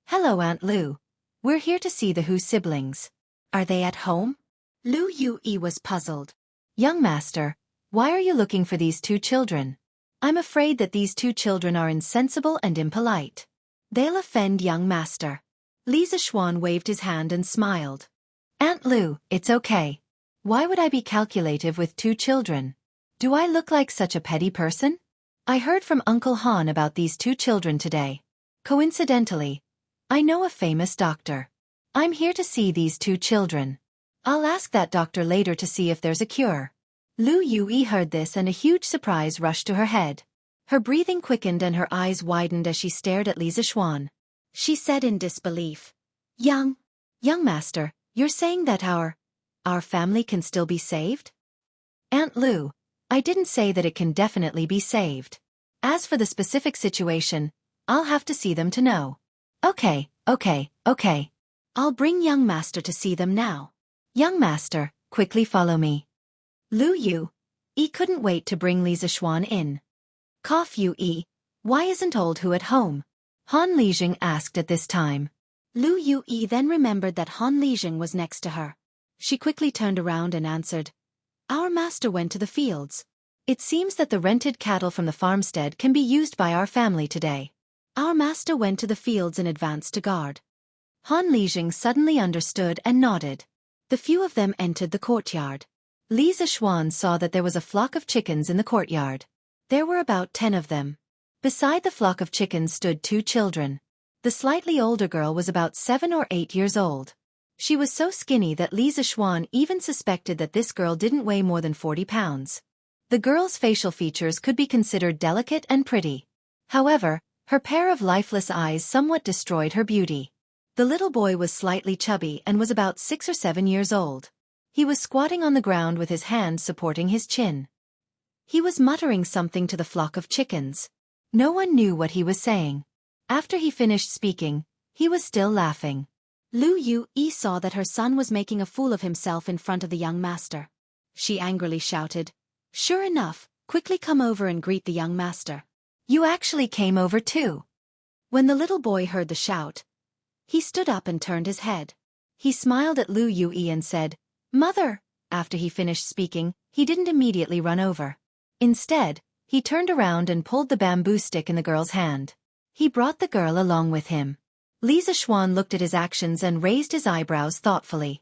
S1: Hello, Aunt Lu. We're here to see the Hu siblings. Are they at home? Lu Yue was puzzled. Young master, why are you looking for these two children? I'm afraid that these two children are insensible and impolite. They'll offend young master. Li Zishuan waved his hand and smiled. Aunt Lu, it's okay. Why would I be calculative with two children? Do I look like such a petty person? I heard from Uncle Han about these two children today. Coincidentally, I know a famous doctor. I'm here to see these two children. I'll ask that doctor later to see if there's a cure. Lu Yue heard this and a huge surprise rushed to her head. Her breathing quickened and her eyes widened as she stared at Li Zishuan. She said in disbelief, Young master, you're saying that our family can still be saved? Aunt Lu, I didn't say that it can definitely be saved. As for the specific situation, I'll have to see them to know. Okay. I'll bring young master to see them now. Young master, quickly follow me. Lu Yue couldn't wait to bring Li Zishuan in. Cough Yue, why isn't old Hu at home? Han Lijing asked at this time. Lu Yue then remembered that Han Lijing was next to her. She quickly turned around and answered, Our master went to the fields. It seems that the rented cattle from the farmstead can be used by our family today. Our master went to the fields in advance to guard. Han Lijing suddenly understood and nodded. The few of them entered the courtyard. Li Zishuan saw that there was a flock of chickens in the courtyard. There were about 10 of them. Beside the flock of chickens stood 2 children. The slightly older girl was about 7 or 8 years old. She was so skinny that Li Zishuan even suspected that this girl didn't weigh more than 40 pounds. The girl's facial features could be considered delicate and pretty. However, her pair of lifeless eyes somewhat destroyed her beauty. The little boy was slightly chubby and was about 6 or 7 years old. He was squatting on the ground with his hand supporting his chin. He was muttering something to the flock of chickens. No one knew what he was saying. After he finished speaking, he was still laughing. Lu Yue saw that her son was making a fool of himself in front of the young master. She angrily shouted, Sure enough, quickly come over and greet the young master. You actually came over too. When the little boy heard the shout, he stood up and turned his head. He smiled at Lu Yue and said, Mother. After he finished speaking, he didn't immediately run over. Instead, he turned around and pulled the bamboo stick in the girl's hand. He brought the girl along with him. Li Zishuan looked at his actions and raised his eyebrows thoughtfully.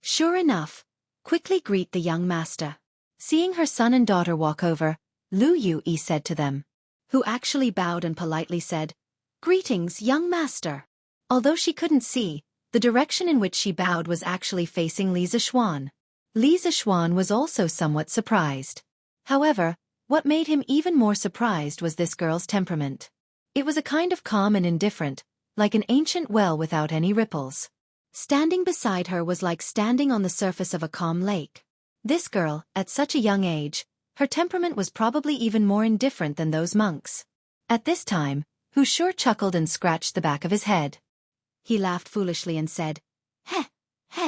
S1: Sure enough, quickly greet the young master. Seeing her son and daughter walk over, Lu Yue said to them, who actually bowed and politely said, Greetings, young master. Although she couldn't see, the direction in which she bowed was actually facing Li Zishuan. Li Zishuan was also somewhat surprised. However, what made him even more surprised was this girl's temperament. It was a kind of calm and indifferent, like an ancient well without any ripples. Standing beside her was like standing on the surface of a calm lake. This girl, at such a young age, her temperament was probably even more indifferent than those monks. At this time, Hu sure chuckled and scratched the back of his head. He laughed foolishly and said,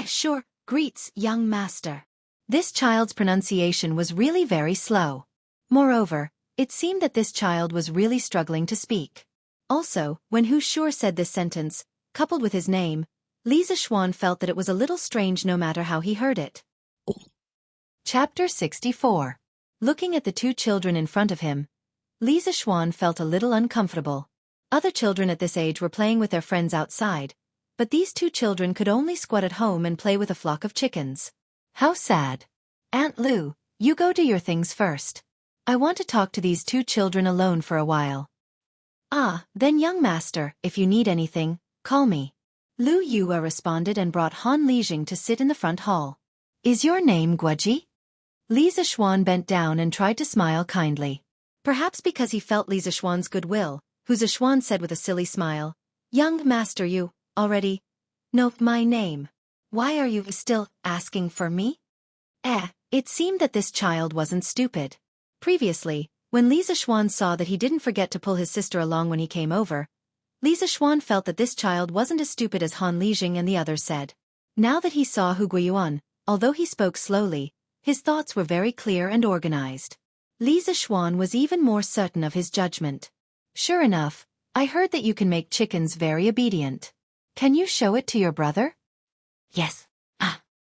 S1: Sure, greets, young master. This child's pronunciation was really very slow. Moreover, it seemed that this child was really struggling to speak. Also, when Hu Sure said this sentence, coupled with his name, Li Zishuan felt that it was a little strange no matter how he heard it. Chapter 64. Looking at the 2 children in front of him, Li Zishuan felt a little uncomfortable. Other children at this age were playing with their friends outside, but these 2 children could only squat at home and play with a flock of chickens. How sad. Aunt Lu, you go do your things first. I want to talk to these 2 children alone for a while. Then young master, if you need anything, call me. Lu Yue responded and brought Han Lijing to sit in the front hall. Is your name Guoji? Li Zishuan bent down and tried to smile kindly. Perhaps because he felt Li Zishuan's goodwill, Hu Zishuan said with a silly smile, Young master, you already know my name. Why are you still asking for me? It seemed that this child wasn't stupid. Previously, when Li Zishuan saw that he didn't forget to pull his sister along when he came over, Li Zishuan felt that this child wasn't as stupid as Han Lijing and the others said. Now that he saw Hu Guiyuan, although he spoke slowly, his thoughts were very clear and organized. Li Zishuan was even more certain of his judgment. Sure enough, I heard that you can make chickens very obedient. Can you show it to your brother? Yes.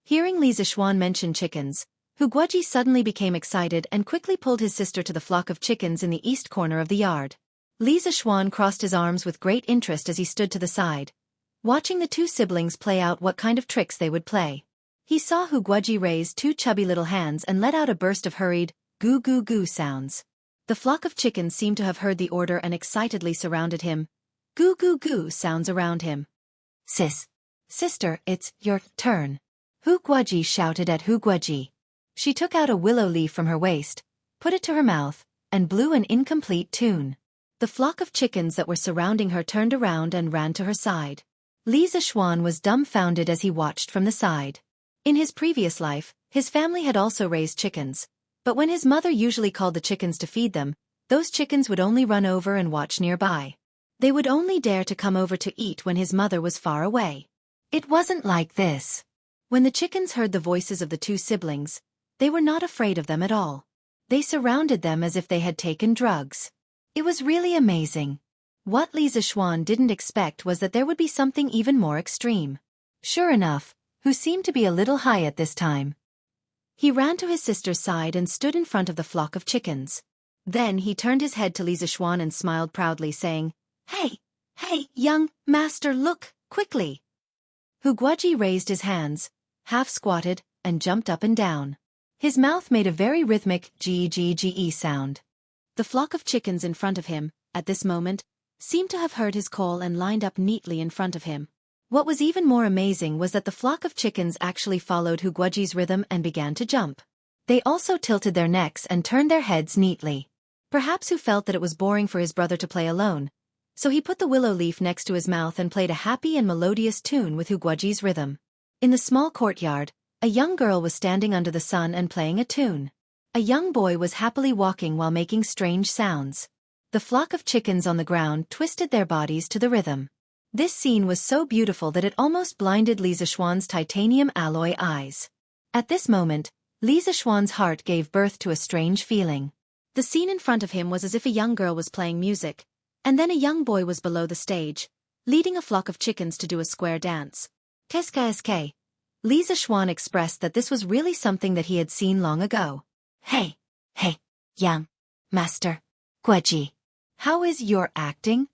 S1: Hearing Li Zishuan mention chickens, Hu Guoji suddenly became excited and quickly pulled his sister to the flock of chickens in the east corner of the yard. Li Zishuan crossed his arms with great interest as he stood to the side, watching the two siblings play out what kind of tricks they would play. He saw Hu Guoji raise two chubby little hands and let out a burst of hurried, goo goo goo sounds. The flock of chickens seemed to have heard the order and excitedly surrounded him. Goo goo goo sounds around him. Sister, it's your turn. Hu Guoji shouted at Hu Guoji. She took out a willow leaf from her waist, put it to her mouth, and blew an incomplete tune. The flock of chickens that were surrounding her turned around and ran to her side. Li Zishuan was dumbfounded as he watched from the side. In his previous life, his family had also raised chickens, but when his mother usually called the chickens to feed them, those chickens would only run over and watch nearby. They would only dare to come over to eat when his mother was far away. It wasn't like this. When the chickens heard the voices of the two siblings, they were not afraid of them at all. They surrounded them as if they had taken drugs. It was really amazing. What Li Zishuan didn't expect was that there would be something even more extreme. Sure enough, Hu seemed to be a little high at this time. He ran to his sister's side and stood in front of the flock of chickens. Then he turned his head to Li Zishuan and smiled proudly, saying, Hey, young master, look, quickly. Hu Guoji raised his hands, half squatted, and jumped up and down. His mouth made a very rhythmic G-G-G-E sound. The flock of chickens in front of him, at this moment, seemed to have heard his call and lined up neatly in front of him. What was even more amazing was that the flock of chickens actually followed Hu Guoji's rhythm and began to jump. They also tilted their necks and turned their heads neatly. Perhaps Hu felt that it was boring for his brother to play alone, so he put the willow leaf next to his mouth and played a happy and melodious tune with Hu Guoji's rhythm. In the small courtyard, a young girl was standing under the sun and playing a tune. A young boy was happily walking while making strange sounds. The flock of chickens on the ground twisted their bodies to the rhythm. This scene was so beautiful that it almost blinded Li Zishuan's titanium alloy eyes. At this moment, Li Zishuan's heart gave birth to a strange feeling. The scene in front of him was as if a young girl was playing music, and then a young boy was below the stage, leading a flock of chickens to do a square dance. Qu'est-ce. Li Zishuan expressed that this was really something that he had seen long ago. Hey, young master, Guoji. How is your acting?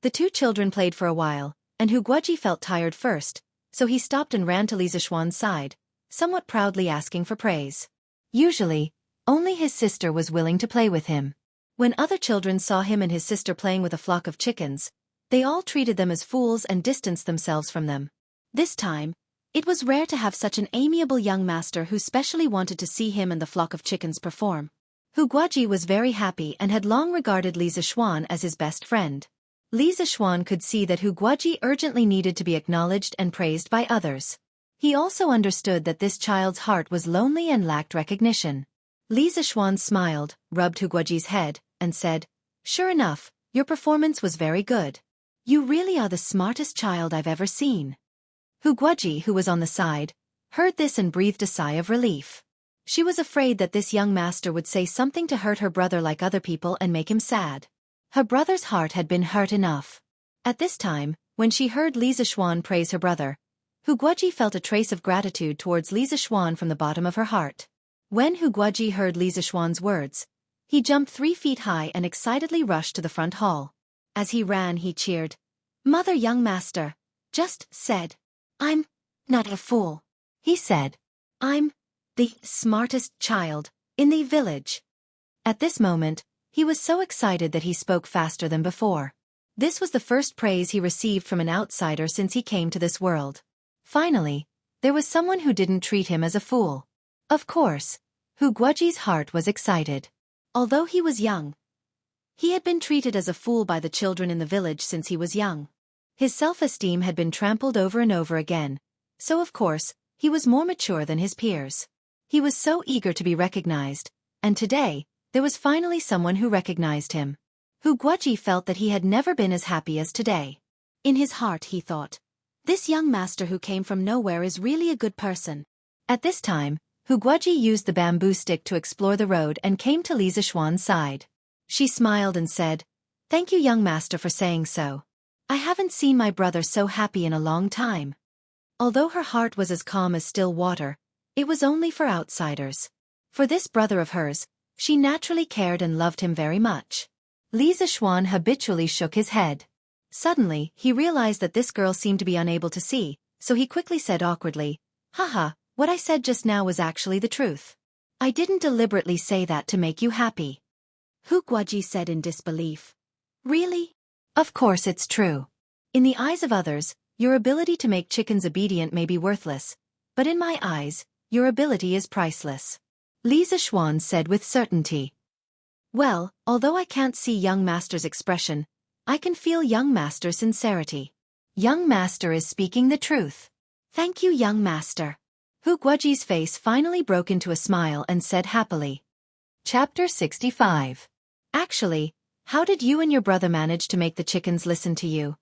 S1: The two children played for a while, and Hu Guoji felt tired first, so he stopped and ran to Li Zishuan's side, somewhat proudly asking for praise. Usually, only his sister was willing to play with him. When other children saw him and his sister playing with a flock of chickens, they all treated them as fools and distanced themselves from them. This time, it was rare to have such an amiable young master who specially wanted to see him and the flock of chickens perform. Hu Guoji was very happy and had long regarded Li Zishuan as his best friend. Li Zishuan could see that Hu Guoji urgently needed to be acknowledged and praised by others. He also understood that this child's heart was lonely and lacked recognition. Li Zishuan smiled, rubbed Hu Guoji's head, and said, Sure enough, your performance was very good. You really are the smartest child I've ever seen. Hu Guoji, who was on the side, heard this and breathed a sigh of relief. She was afraid that this young master would say something to hurt her brother like other people and make him sad. Her brother's heart had been hurt enough. At this time, when she heard Li Zishuan praise her brother, Hu Guoji felt a trace of gratitude towards Li Zishuan from the bottom of her heart. When Hu Guoji heard Li Zishuan's words, he jumped 3 feet high and excitedly rushed to the front hall. As he ran, he cheered, Mother, young master, just said, I'm not a fool. He said, I'm the smartest child in the village. At this moment, he was so excited that he spoke faster than before. This was the first praise he received from an outsider since he came to this world. Finally, there was someone who didn't treat him as a fool. Of course, Hu Guoji's heart was excited. Although he was young, he had been treated as a fool by the children in the village since he was young. His self-esteem had been trampled over and over again, so of course, he was more mature than his peers. He was so eager to be recognized, and today, there was finally someone who recognized him. Hu Guoji felt that he had never been as happy as today. In his heart he thought, this young master who came from nowhere is really a good person. At this time, Hu Guoji used the bamboo stick to explore the road and came to Li Zixuan's side. She smiled and said, "Thank you, young master, for saying so. I haven't seen my brother so happy in a long time." Although her heart was as calm as still water, it was only for outsiders. For this brother of hers, she naturally cared and loved him very much. Li Zixuan habitually shook his head. Suddenly, he realized that this girl seemed to be unable to see, so he quickly said awkwardly, "Haha, what I said just now was actually the truth. I didn't deliberately say that to make you happy." Hu Guoji said in disbelief. "Really? Of course it's true. In the eyes of others, your ability to make chickens obedient may be worthless, but in my eyes, your ability is priceless," Li Zixuan said with certainty. "Well, although I can't see young master's expression, I can feel young master's sincerity. Young master is speaking the truth. Thank you, young master." Hu Guoji's face finally broke into a smile and said happily. Chapter 65. Actually, how did you and your brother manage to make the chickens listen to you?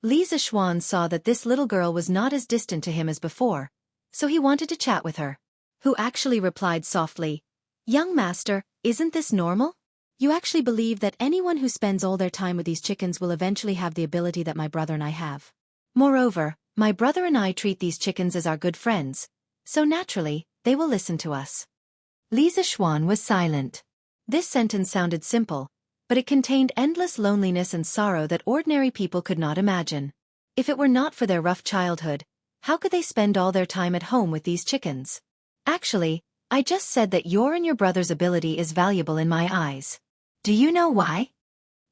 S1: Li Zixuan saw that this little girl was not as distant to him as before, so he wanted to chat with her. Who actually replied softly, "Young master, isn't this normal? You actually believe that anyone who spends all their time with these chickens will eventually have the ability that my brother and I have. Moreover, my brother and I treat these chickens as our good friends, so naturally, they will listen to us." Li Zixuan was silent. This sentence sounded simple, but it contained endless loneliness and sorrow that ordinary people could not imagine. If it were not for their rough childhood, how could they spend all their time at home with these chickens? Actually, I just said that your and your brother's ability is valuable in my eyes. Do you know why?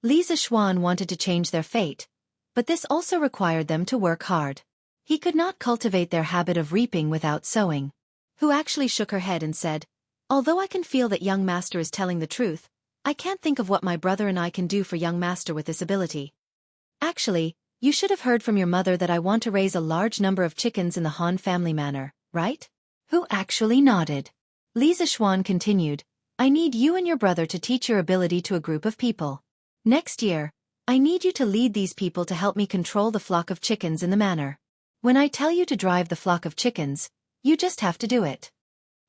S1: Li Zixuan wanted to change their fate, but this also required them to work hard. He could not cultivate their habit of reaping without sowing. Who actually shook her head and said, "Although I can feel that young master is telling the truth, I can't think of what my brother and I can do for young master with this ability. Actually, you should have heard from your mother that I want to raise a large number of chickens in the Han family manner, right?" Who actually nodded. Li Zixuan continued, "I need you and your brother to teach your ability to a group of people. Next year, I need you to lead these people to help me control the flock of chickens in the manor. When I tell you to drive the flock of chickens, you just have to do it."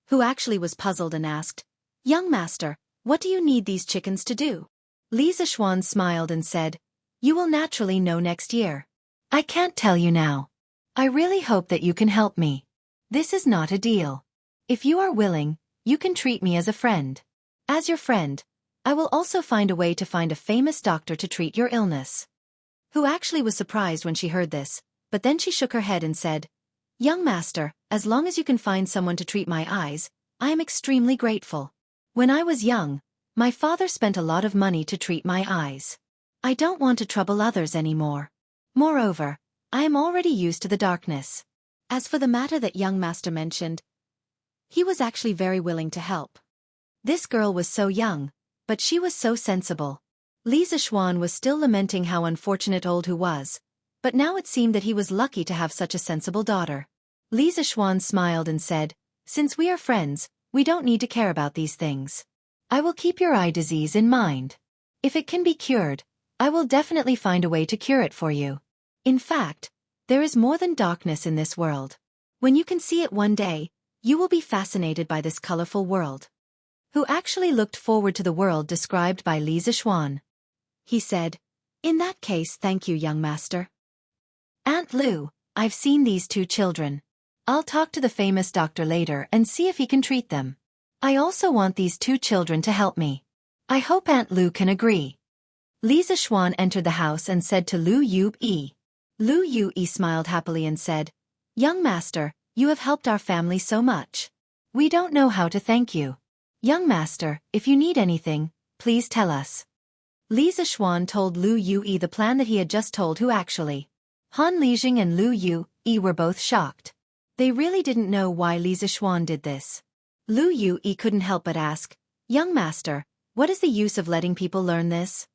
S1: Who actually was puzzled and asked, "Young master, what do you need these chickens to do?" Li Zixuan smiled and said, "You will naturally know next year. I can't tell you now. I really hope that you can help me. This is not a deal. If you are willing, you can treat me as a friend. As your friend, I will also find a way to find a famous doctor to treat your illness." Who actually was surprised when she heard this, but then she shook her head and said, "Young master, as long as you can find someone to treat my eyes, I am extremely grateful. When I was young, my father spent a lot of money to treat my eyes. I don't want to trouble others anymore. Moreover, I am already used to the darkness." As for the matter that young master mentioned, he was actually very willing to help. This girl was so young, but she was so sensible. Li Zixuan was still lamenting how unfortunate old Hu was, but now it seemed that he was lucky to have such a sensible daughter. Li Zixuan smiled and said, "Since we are friends, we don't need to care about these things. I will keep your eye disease in mind. If it can be cured, I will definitely find a way to cure it for you. In fact, there is more than darkness in this world. When you can see it one day, you will be fascinated by this colorful world." Who actually looked forward to the world described by Li Zixuan. He said, "In that case, thank you, young master. Aunt Lu, I've seen these two children. I'll talk to the famous doctor later and see if he can treat them. I also want these two children to help me. I hope Aunt Lu can agree." Li Zixuan entered the house and said to Lu Yu-yi. Lu Yu-yi smiled happily and said, "Young master, you have helped our family so much. We don't know how to thank you. Young master, if you need anything, please tell us." Li Zixuan told Lu Yu-yi the plan that he had just told Who actually. Han Lijing and Lu Yu-yi were both shocked. They really didn't know why Li Zixuan did this. Lu Yu-yi couldn't help but ask, "Young master, what is the use of letting people learn this?"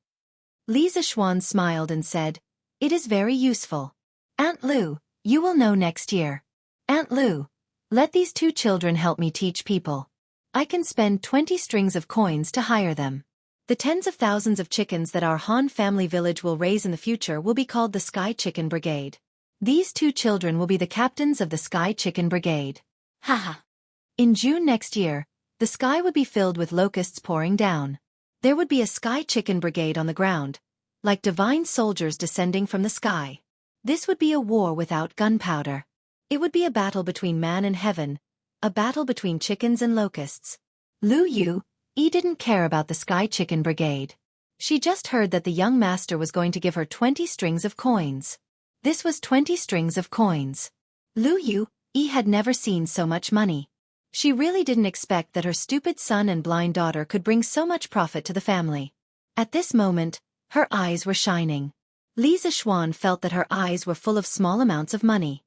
S1: Li Zixuan smiled and said, "It is very useful. Aunt Lu, you will know next year. Aunt Lu, let these two children help me teach people. I can spend 20 strings of coins to hire them. The tens of thousands of chickens that our Han family village will raise in the future will be called the Sky Chicken Brigade. These 2 children will be the captains of the Sky Chicken Brigade. Haha. In June next year, the sky would be filled with locusts pouring down. There would be a Sky Chicken Brigade on the ground, like divine soldiers descending from the sky. This would be a war without gunpowder. It would be a battle between man and heaven, a battle between chickens and locusts. Lu Yu didn't care about the Sky Chicken Brigade. She just heard that the young master was going to give her 20 strings of coins. This was 20 strings of coins. Lu Yu had never seen so much money. She really didn't expect that her stupid son and blind daughter could bring so much profit to the family. At this moment, her eyes were shining. Li Zixuan felt that her eyes were full of small amounts of money.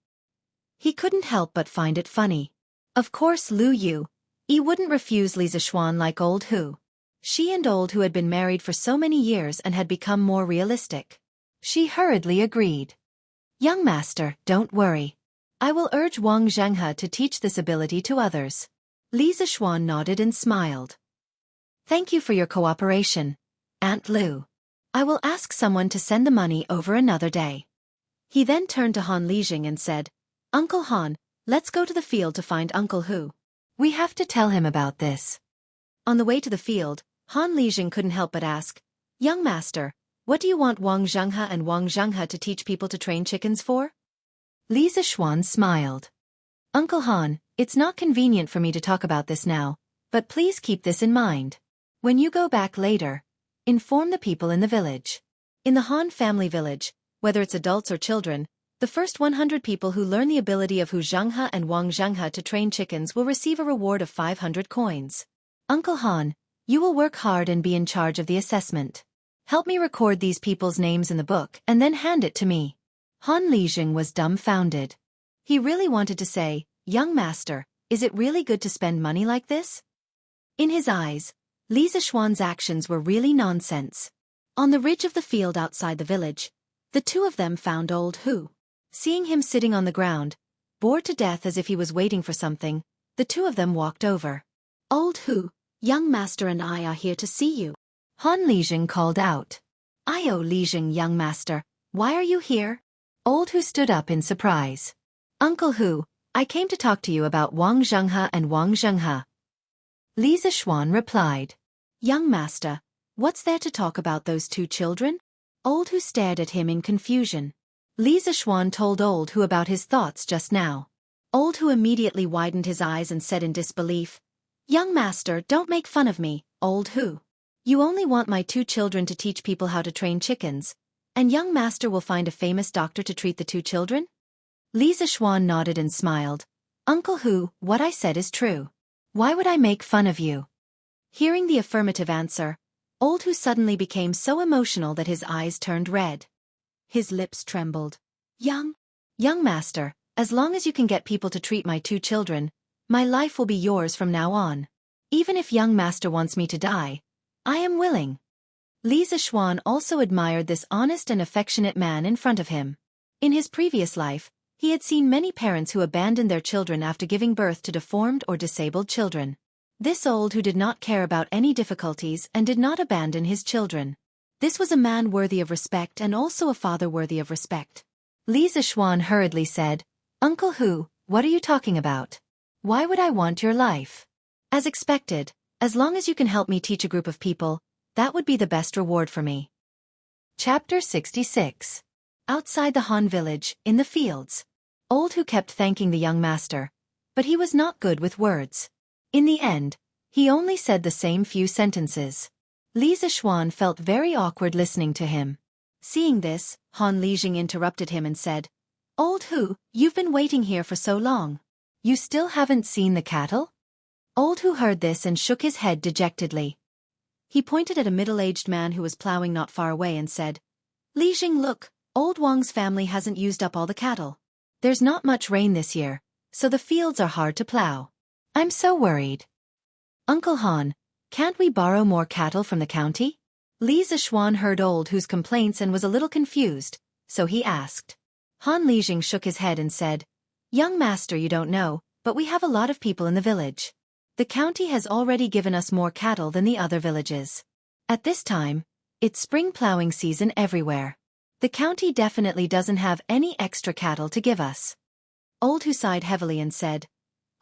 S1: He couldn't help but find it funny. Of course Lu Yu wouldn't refuse Li Zixuan like old Hu. She and old Hu had been married for so many years and had become more realistic. She hurriedly agreed. Young master, don't worry. I will urge Wang Xianxia to teach this ability to others. Li Zixuan nodded and smiled. Thank you for your cooperation, Aunt Lu. I will ask someone to send the money over another day. He then turned to Han Lijing and said, Uncle Han, let's go to the field to find Uncle Hu. We have to tell him about this. On the way to the field, Han Lijing couldn't help but ask, Young master, what do you want Wang Xianxia and Wang Xianxia to teach people to train chickens for? Li Zixuan smiled. Uncle Han, it's not convenient for me to talk about this now, but please keep this in mind. When you go back later, inform the people in the village. In the Han family village, whether it's adults or children, the first 100 people who learn the ability of Hu Xianxia and Wang Xianxia to train chickens will receive a reward of 500 coins. Uncle Han, you will work hard and be in charge of the assessment. Help me record these people's names in the book and then hand it to me. Han Lijing was dumbfounded. He really wanted to say, Young master, is it really good to spend money like this? In his eyes, Li Zixuan's actions were really nonsense. On the ridge of the field outside the village, the 2 of them found old Hu. Seeing him sitting on the ground, bored to death as if he was waiting for something, the 2 of them walked over. Old Hu, young master and I are here to see you. Han Lijing called out. Io Lijing, young master, why are you here? Old Hu stood up in surprise. Uncle Hu, I came to talk to you about Wang Xianxia and Wang Xianxia. Li Zixuan replied. Young master, what's there to talk about those 2 children? Old Hu stared at him in confusion. Li Zixuan told Old Hu about his thoughts just now. Old Hu immediately widened his eyes and said in disbelief, Young master, don't make fun of me, Old Hu. You only want my 2 children to teach people how to train chickens, and young master will find a famous doctor to treat the 2 children? Li Zixuan nodded and smiled. Uncle Hu, what I said is true. Why would I make fun of you? Hearing the affirmative answer, Old Hu suddenly became so emotional that his eyes turned red. His lips trembled. Young master, as long as you can get people to treat my 2 children, my life will be yours from now on. Even if young master wants me to die, I am willing. Li Zixuan also admired this honest and affectionate man in front of him. In his previous life, he had seen many parents who abandoned their children after giving birth to deformed or disabled children. This Old Hu did not care about any difficulties and did not abandon his children. This was a man worthy of respect and also a father worthy of respect. Li Zixuan hurriedly said, Uncle Hu, what are you talking about? Why would I want your life? As expected, as long as you can help me teach a group of people, that would be the best reward for me. Chapter 66. Outside the Han village, in the fields. Old Hu kept thanking the young master, but he was not good with words. In the end, he only said the same few sentences. Li Zixuan felt very awkward listening to him. Seeing this, Han Lijing interrupted him and said, Old Hu, you've been waiting here for so long. You still haven't seen the cattle? Old Hu heard this and shook his head dejectedly. He pointed at a middle-aged man who was plowing not far away and said, Lijing, look, old Wang's family hasn't used up all the cattle. There's not much rain this year, so the fields are hard to plow. I'm so worried. Uncle Han, can't we borrow more cattle from the county? Li Zixuan heard Old Hu's complaints and was a little confused, so he asked. Han Lijing shook his head and said, Young master, you don't know, but we have a lot of people in the village. The county has already given us more cattle than the other villages. At this time, it's spring plowing season everywhere. The county definitely doesn't have any extra cattle to give us. Old Hu sighed heavily and said,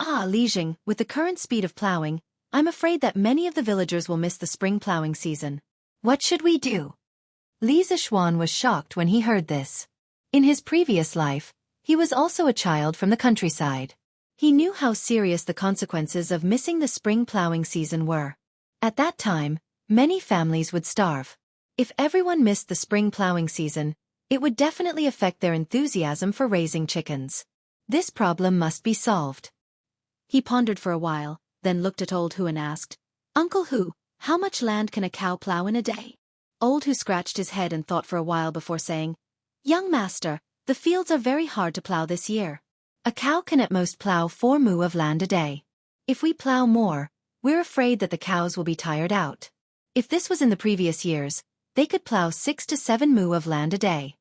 S1: Lijing, with the current speed of plowing, I'm afraid that many of the villagers will miss the spring plowing season. What should we do? Li Zishuan was shocked when he heard this. In his previous life, he was also a child from the countryside. He knew how serious the consequences of missing the spring plowing season were. At that time, many families would starve. If everyone missed the spring plowing season, it would definitely affect their enthusiasm for raising chickens. This problem must be solved. He pondered for a while, then looked at Old Hu and asked, Uncle Hu, how much land can a cow plow in a day? Old Hu scratched his head and thought for a while before saying, Young master, the fields are very hard to plow this year. A cow can at most plow 4 mu of land a day. If we plow more, we're afraid that the cows will be tired out. If this was in the previous years, they could plow 6 to 7 mu of land a day.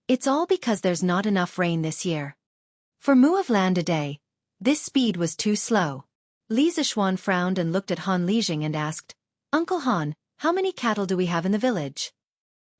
S1: It's all because there's not enough rain this year. For mu of land a day, this speed was too slow. Li Zishuan frowned and looked at Han Lijing and asked, Uncle Han, how many cattle do we have in the village?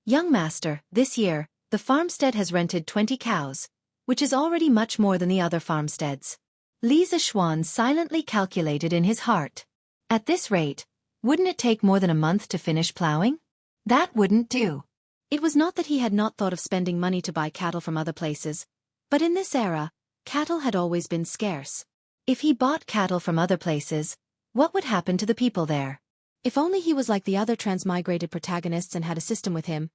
S1: Young master, this year, the farmstead has rented 20 cows, which is already much more than the other farmsteads. Li Zishuan silently calculated in his heart. At this rate, wouldn't it take more than a month to finish plowing? That wouldn't do. It was not that he had not thought of spending money to buy cattle from other places, but in this era, cattle had always been scarce. If he bought cattle from other places, what would happen to the people there? If only he was like the other transmigrated protagonists and had a system with him.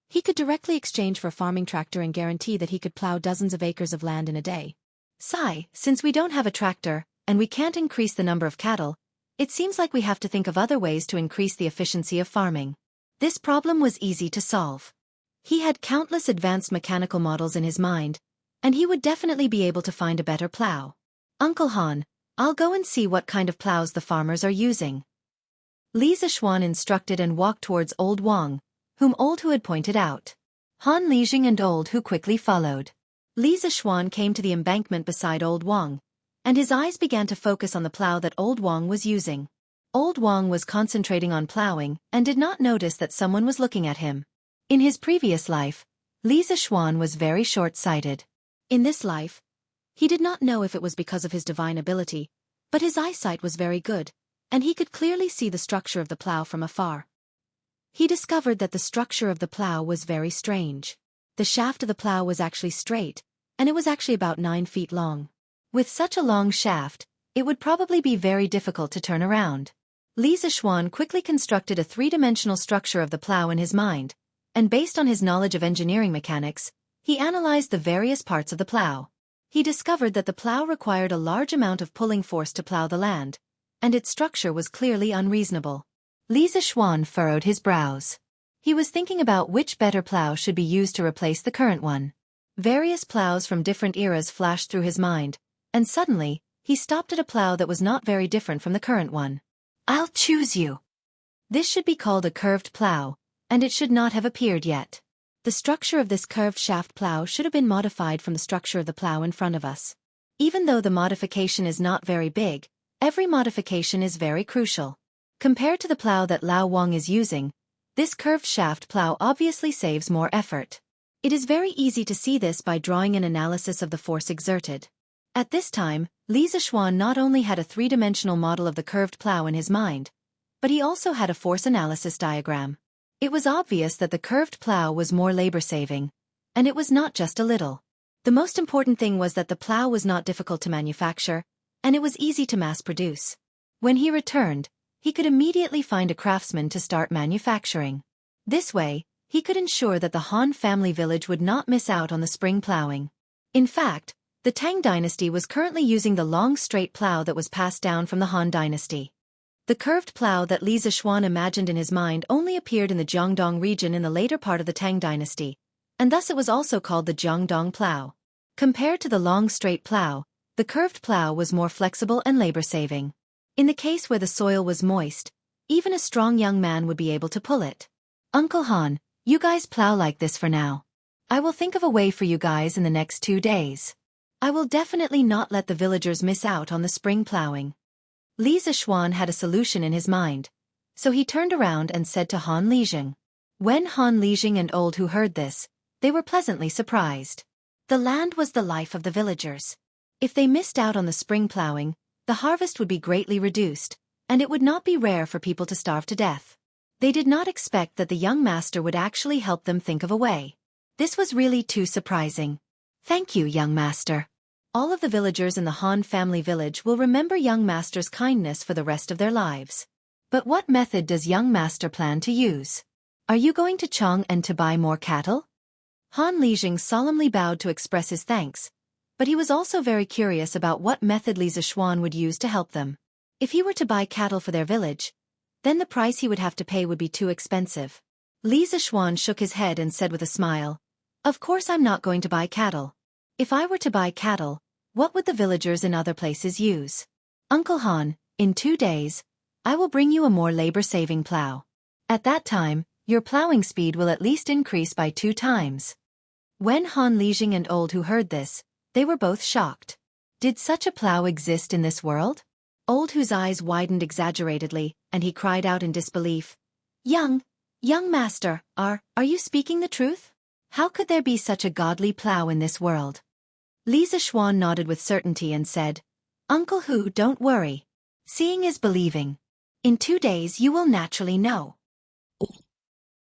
S1: He could directly exchange for a farming tractor and guarantee that he could plow dozens of acres of land in a day. Since we don't have a tractor, and we can't increase the number of cattle, it seems like we have to think of other ways to increase the efficiency of farming. This problem was easy to solve. He had countless advanced mechanical models in his mind, and he would definitely be able to find a better plow. Uncle Han, I'll go and see what kind of plows the farmers are using. Li Zishuan instructed and walked towards Old Wang, whom Old Hu had pointed out. Han Lijing and Old Hu quickly followed. Li Zishuan came to the embankment beside Old Wang, and his eyes began to focus on the plow that Old Wang was using. Old Wang was concentrating on plowing and did not notice that someone was looking at him. In his previous life, Li Zishuan was very short-sighted. In this life, he did not know if it was because of his divine ability, but his eyesight was very good, and he could clearly see the structure of the plow from afar. He discovered that the structure of the plow was very strange. The shaft of the plow was actually straight, and it was actually about 9 feet long. With such a long shaft, it would probably be very difficult to turn around. Li Zishuan quickly constructed a 3-dimensional structure of the plow in his mind, and based on his knowledge of engineering mechanics, he analyzed the various parts of the plow. He discovered that the plow required a large amount of pulling force to plow the land, and its structure was clearly unreasonable. Li Zishuan furrowed his brows. He was thinking about which better plow should be used to replace the current one. Various plows from different eras flashed through his mind, and suddenly, he stopped at a plow that was not very different from the current one. I'll choose you. This should be called a curved plow, and it should not have appeared yet. The structure of this curved shaft plow should have been modified from the structure of the plow in front of us. Even though the modification is not very big, every modification is very crucial. Compared to the plow that Lao Wang is using, this curved shaft plow obviously saves more effort. It is very easy to see this by drawing an analysis of the force exerted. At this time, Li Zishuan not only had a 3-dimensional model of the curved plow in his mind, but he also had a force analysis diagram. It was obvious that the curved plow was more labor-saving, and it was not just a little. The most important thing was that the plow was not difficult to manufacture, and it was easy to mass-produce. When he returned, he could immediately find a craftsman to start manufacturing. This way, he could ensure that the Han family village would not miss out on the spring plowing. In fact, the Tang dynasty was currently using the long straight plow that was passed down from the Han dynasty. The curved plow that Li Zishuan imagined in his mind only appeared in the Jiangdong region in the later part of the Tang dynasty, and thus it was also called the Jiangdong plow. Compared to the long straight plow, the curved plow was more flexible and labor-saving. In the case where the soil was moist, even a strong young man would be able to pull it. Uncle Han, you guys plow like this for now. I will think of a way for you guys in the next 2 days. I will definitely not let the villagers miss out on the spring plowing. Li Zishuan had a solution in his mind, So he turned around and said to Han Lijing. When Han Lijing and Old Hu heard this, they were pleasantly surprised. The land was the life of the villagers. If they missed out on the spring plowing, the harvest would be greatly reduced, and it would not be rare for people to starve to death. They did not expect that the young master would actually help them think of a way. This was really too surprising. Thank you, young master. All of the villagers in the Han family village will remember young master's kindness for the rest of their lives. But what method does young master plan to use? Are you going to Chang'an to buy more cattle? Han Lijing solemnly bowed to express his thanks, but he was also very curious about what method Li Zishuan would use to help them. If he were to buy cattle for their village, then the price he would have to pay would be too expensive. Li Zishuan shook his head and said with a smile, "Of course I'm not going to buy cattle. If I were to buy cattle, what would the villagers in other places use? Uncle Han, in 2 days, I will bring you a more labor-saving plow. At that time, your plowing speed will at least increase by 2 times. When Han Lijing and Old Hu heard this, they were both shocked. Did such a plow exist in this world? Old Hu's eyes widened exaggeratedly, and he cried out in disbelief. Young master, are you speaking the truth? How could there be such a godly plow in this world? Li Zishuan nodded with certainty and said, Uncle Hu, don't worry. Seeing is believing. In 2 days you will naturally know.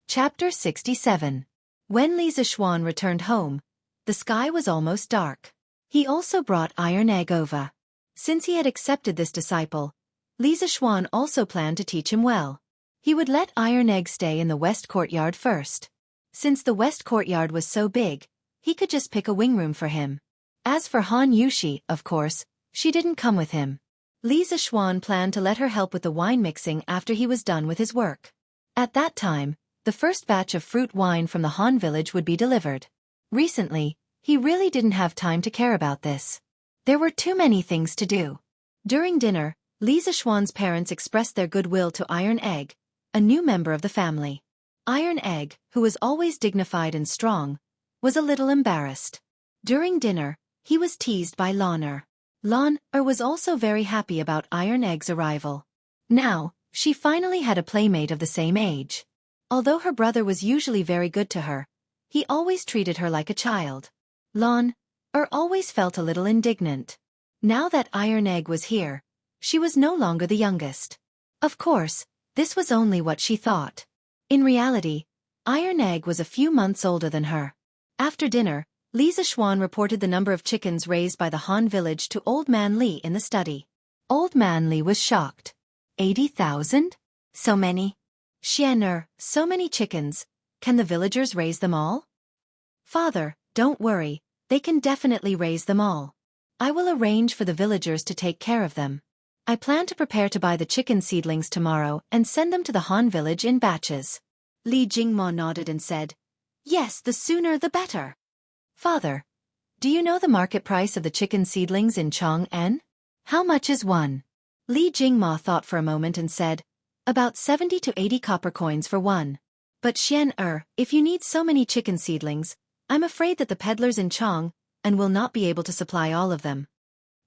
S1: Chapter 67. When Li Zishuan returned home, the sky was almost dark. He also brought iron egg over. Since he had accepted this disciple, Li Zishuan also planned to teach him well. He would let iron egg stay in the west courtyard first. Since the west courtyard was so big, he could just pick a wing room for him. As for Han Yushi, of course, she didn't come with him. Li Zishuan planned to let her help with the wine mixing after he was done with his work. At that time, the first batch of fruit wine from the Han village would be delivered. Recently, he really didn't have time to care about this. There were too many things to do. During dinner, Li Zishuan's parents expressed their goodwill to Iron Egg, a new member of the family. Iron Egg, who was always dignified and strong, was a little embarrassed. During dinner, he was teased by Lan was also very happy about Iron Egg's arrival. Now, she finally had a playmate of the same age. Although her brother was usually very good to her, he always treated her like a child. Lan always felt a little indignant. Now that Iron Egg was here, she was no longer the youngest. Of course, this was only what she thought. In reality, Iron Egg was a few months older than her. After dinner, Li Zishuan reported the number of chickens raised by the Han village to Old Man Li in the study. Old Man Li was shocked. 80,000? So many? So many chickens. Can the villagers raise them all? Father, don't worry, they can definitely raise them all. I will arrange for the villagers to take care of them. I plan to prepare to buy the chicken seedlings tomorrow and send them to the Han village in batches. Li Jingma nodded and said, Yes, the sooner the better. Father, do you know the market price of the chicken seedlings in Chang'an? How much is one? Li Jingma thought for a moment and said, About 70 to 80 copper coins for one. But if you need so many chicken seedlings, I'm afraid that the peddlers in Chang'an will not be able to supply all of them.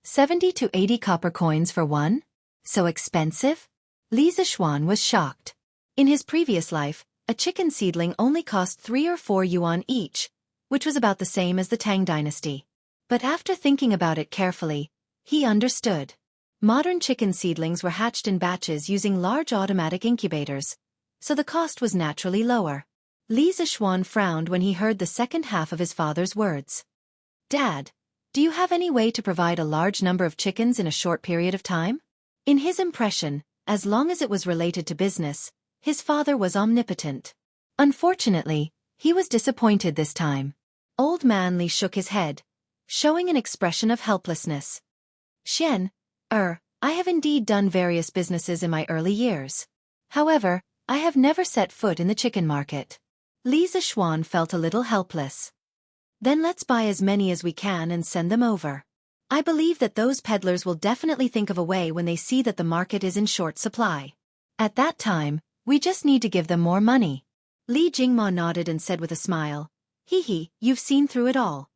S1: 70 to 80 copper coins for one? So expensive? Li Zishuan was shocked. In his previous life, a chicken seedling only cost 3 or 4 yuan each, which was about the same as the Tang dynasty. But after thinking about it carefully, he understood. Modern chicken seedlings were hatched in batches using large automatic incubators, so the cost was naturally lower. Li Zishuan frowned when he heard the second half of his father's words. Dad, do you have any way to provide a large number of chickens in a short period of time? In his impression, as long as it was related to business, his father was omnipotent. Unfortunately, he was disappointed this time. Old Man Li shook his head, showing an expression of helplessness. I have indeed done various businesses in my early years. However, I have never set foot in the chicken market. Li Zishuan felt a little helpless. Then let's buy as many as we can and send them over. I believe that those peddlers will definitely think of a way when they see that the market is in short supply. At that time, we just need to give them more money. Li Jingma nodded and said with a smile, You've seen through it all.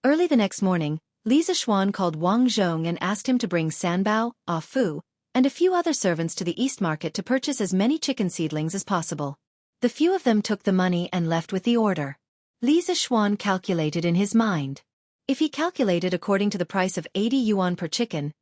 S1: Early the next morning, Li Zishuan called Wang Zhong and asked him to bring Sanbao, Fu, and a few other servants to the East Market to purchase as many chicken seedlings as possible. The few of them took the money and left with the order. Li Zishuan calculated in his mind. If he calculated according to the price of 80 yuan per chicken,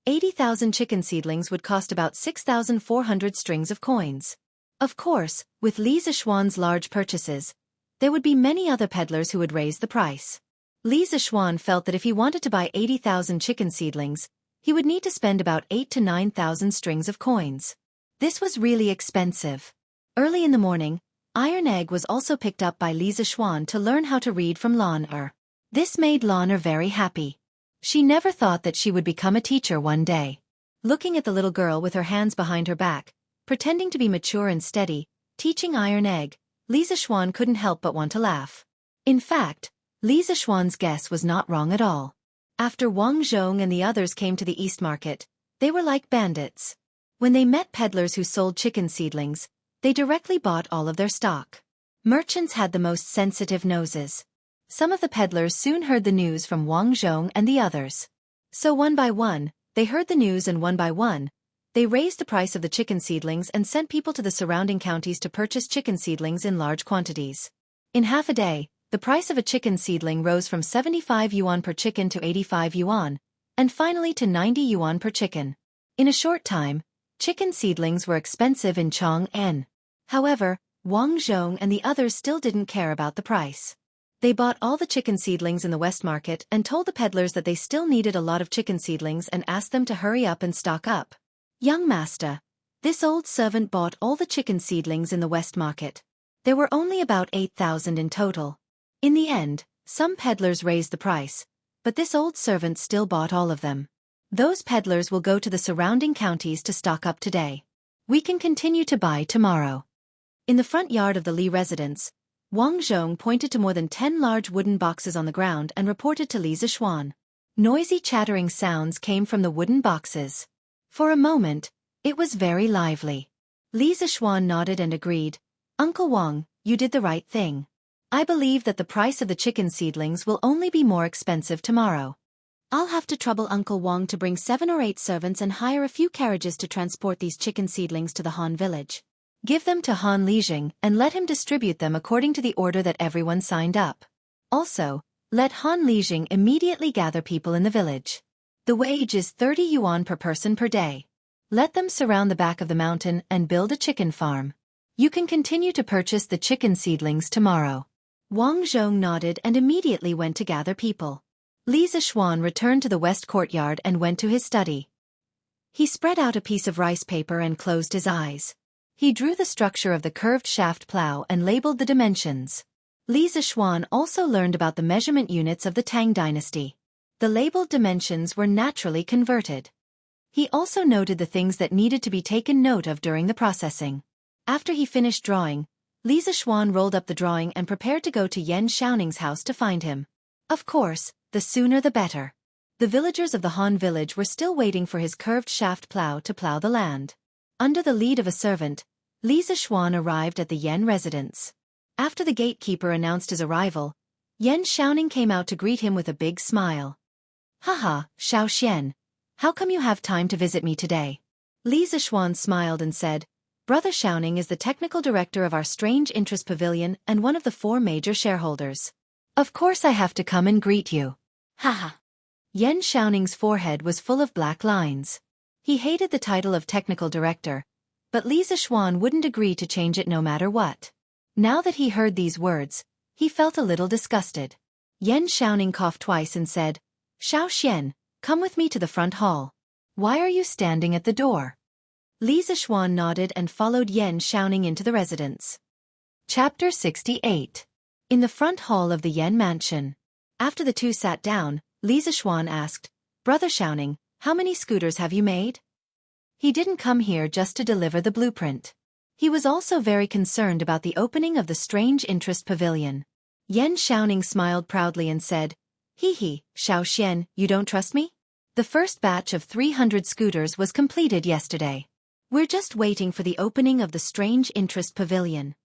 S1: 80,000 chicken seedlings would cost about 6,400 strings of coins. Of course, with Li Zishuan's large purchases, there would be many other peddlers who would raise the price. Li Zishuan felt that if he wanted to buy 80,000 chicken seedlings, he would need to spend about 8 to 9,000 strings of coins. This was really expensive. Early in the morning, Iron Egg was also picked up by Li Zishuan to learn how to read from Lan Er. This made Lan Er very happy. She never thought that she would become a teacher one day. Looking at the little girl with her hands behind her back, pretending to be mature and steady, teaching Iron Egg, Li Zishuan couldn't help but want to laugh. In fact, Li Zishuan's guess was not wrong at all. After Wang Zhong and the others came to the East Market, they were like bandits. When they met peddlers who sold chicken seedlings, they directly bought all of their stock. Merchants had the most sensitive noses. Some of the peddlers soon heard the news from Wang Zhong and the others. So one by one, they heard the news, and one by one, they raised the price of the chicken seedlings and sent people to the surrounding counties to purchase chicken seedlings in large quantities. In half a day, the price of a chicken seedling rose from 75 yuan per chicken to 85 yuan, and finally to 90 yuan per chicken. In a short time, chicken seedlings were expensive in Chang'an. However, Wang Zhong and the others still didn't care about the price. They bought all the chicken seedlings in the West Market and told the peddlers that they still needed a lot of chicken seedlings and asked them to hurry up and stock up. Young master, this old servant bought all the chicken seedlings in the West Market. There were only about 8,000 in total. In the end, some peddlers raised the price, but this old servant still bought all of them. Those peddlers will go to the surrounding counties to stock up today. We can continue to buy tomorrow. In the front yard of the Li residence, Wang Zhong pointed to more than 10 large wooden boxes on the ground and reported to Li Zishuan. Noisy chattering sounds came from the wooden boxes. For a moment, it was very lively. Li Zishuan nodded and agreed. Uncle Wang, you did the right thing. I believe that the price of the chicken seedlings will only be more expensive tomorrow. I'll have to trouble Uncle Wang to bring 7 or 8 servants and hire a few carriages to transport these chicken seedlings to the Han village. Give them to Han Lijing and let him distribute them according to the order that everyone signed up. Also, let Han Lijing immediately gather people in the village. The wage is 30 yuan per person per day. Let them surround the back of the mountain and build a chicken farm. You can continue to purchase the chicken seedlings tomorrow. Wang Zhong nodded and immediately went to gather people. Li Zishuan returned to the west courtyard and went to his study. He spread out a piece of rice paper and closed his eyes. He drew the structure of the curved shaft plow and labeled the dimensions. Li Zishuan also learned about the measurement units of the Tang dynasty. The labeled dimensions were naturally converted. He also noted the things that needed to be taken note of during the processing. After he finished drawing, Li Zishuan rolled up the drawing and prepared to go to Yan Xiaoning's house to find him. Of course, the sooner the better. The villagers of the Han village were still waiting for his curved shaft plow to plow the land. Under the lead of a servant, Li Zishuan arrived at the Yan residence. After the gatekeeper announced his arrival, Yan Xiaoning came out to greet him with a big smile. Haha, Xiaoxian. How come you have time to visit me today? Li Zishuan smiled and said, Brother Xiaoning is the technical director of our Strange Interest Pavilion and one of the 4 major shareholders. Of course I have to come and greet you. Haha. Yan Xiaoning's forehead was full of black lines. He hated the title of technical director, but Li Zishuan wouldn't agree to change it no matter what. Now that he heard these words, he felt a little disgusted. Yan Xiaoning coughed twice and said, Xiaoxian, come with me to the front hall. Why are you standing at the door? Li Zishuan nodded and followed Yan Xiaoning into the residence. Chapter 68. In the front hall of the Yan mansion. After the two sat down, Li Zishuan asked, Brother Xiaoning, how many scooters have you made? He didn't come here just to deliver the blueprint. He was also very concerned about the opening of the Strange Interest Pavilion. Yan Xiaoning smiled proudly and said, Hee, Xiaoxian, you don't trust me? The first batch of 300 scooters was completed yesterday. We're just waiting for the opening of the Strange Interest Pavilion.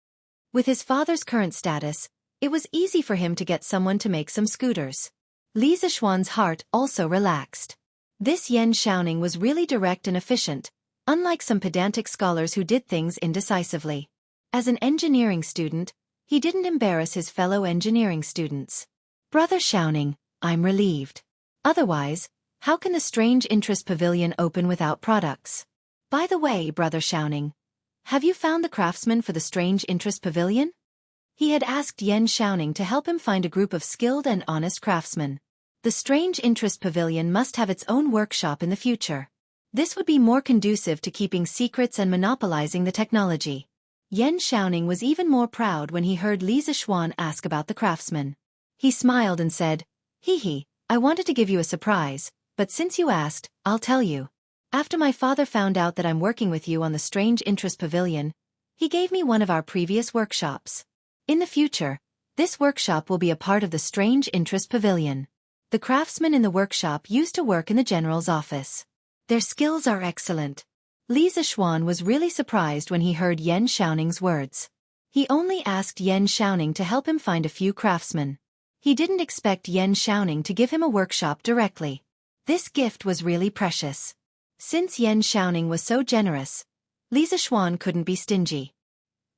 S1: With his father's current status, it was easy for him to get someone to make some scooters. Li Zishuan's heart also relaxed. This Yen Xiaoning was really direct and efficient, unlike some pedantic scholars who did things indecisively. As an engineering student, he didn't embarrass his fellow engineering students. Brother Xiaoning, I'm relieved. Otherwise, how can the Strange Interest Pavilion open without products? By the way, Brother Xiaoning, have you found the craftsman for the Strange Interest Pavilion? He had asked Yen Xiaoning to help him find a group of skilled and honest craftsmen. The Strange Interest Pavilion must have its own workshop in the future. This would be more conducive to keeping secrets and monopolizing the technology. Yen Xiaoning was even more proud when he heard Li Zixuan ask about the craftsman. He smiled and said, "Hee, I wanted to give you a surprise, but since you asked, I'll tell you. After my father found out that I'm working with you on the Strange Interest Pavilion, he gave me one of our previous workshops. In the future, this workshop will be a part of the Strange Interest Pavilion. The craftsmen in the workshop used to work in the general's office. Their skills are excellent." Li Zixuan was really surprised when he heard Yen Xiaoning's words. He only asked Yen Xiaoning to help him find a few craftsmen. He didn't expect Yen Xiaoning to give him a workshop directly. This gift was really precious. Since Yen Xiaoning was so generous, Li Zixuan couldn't be stingy.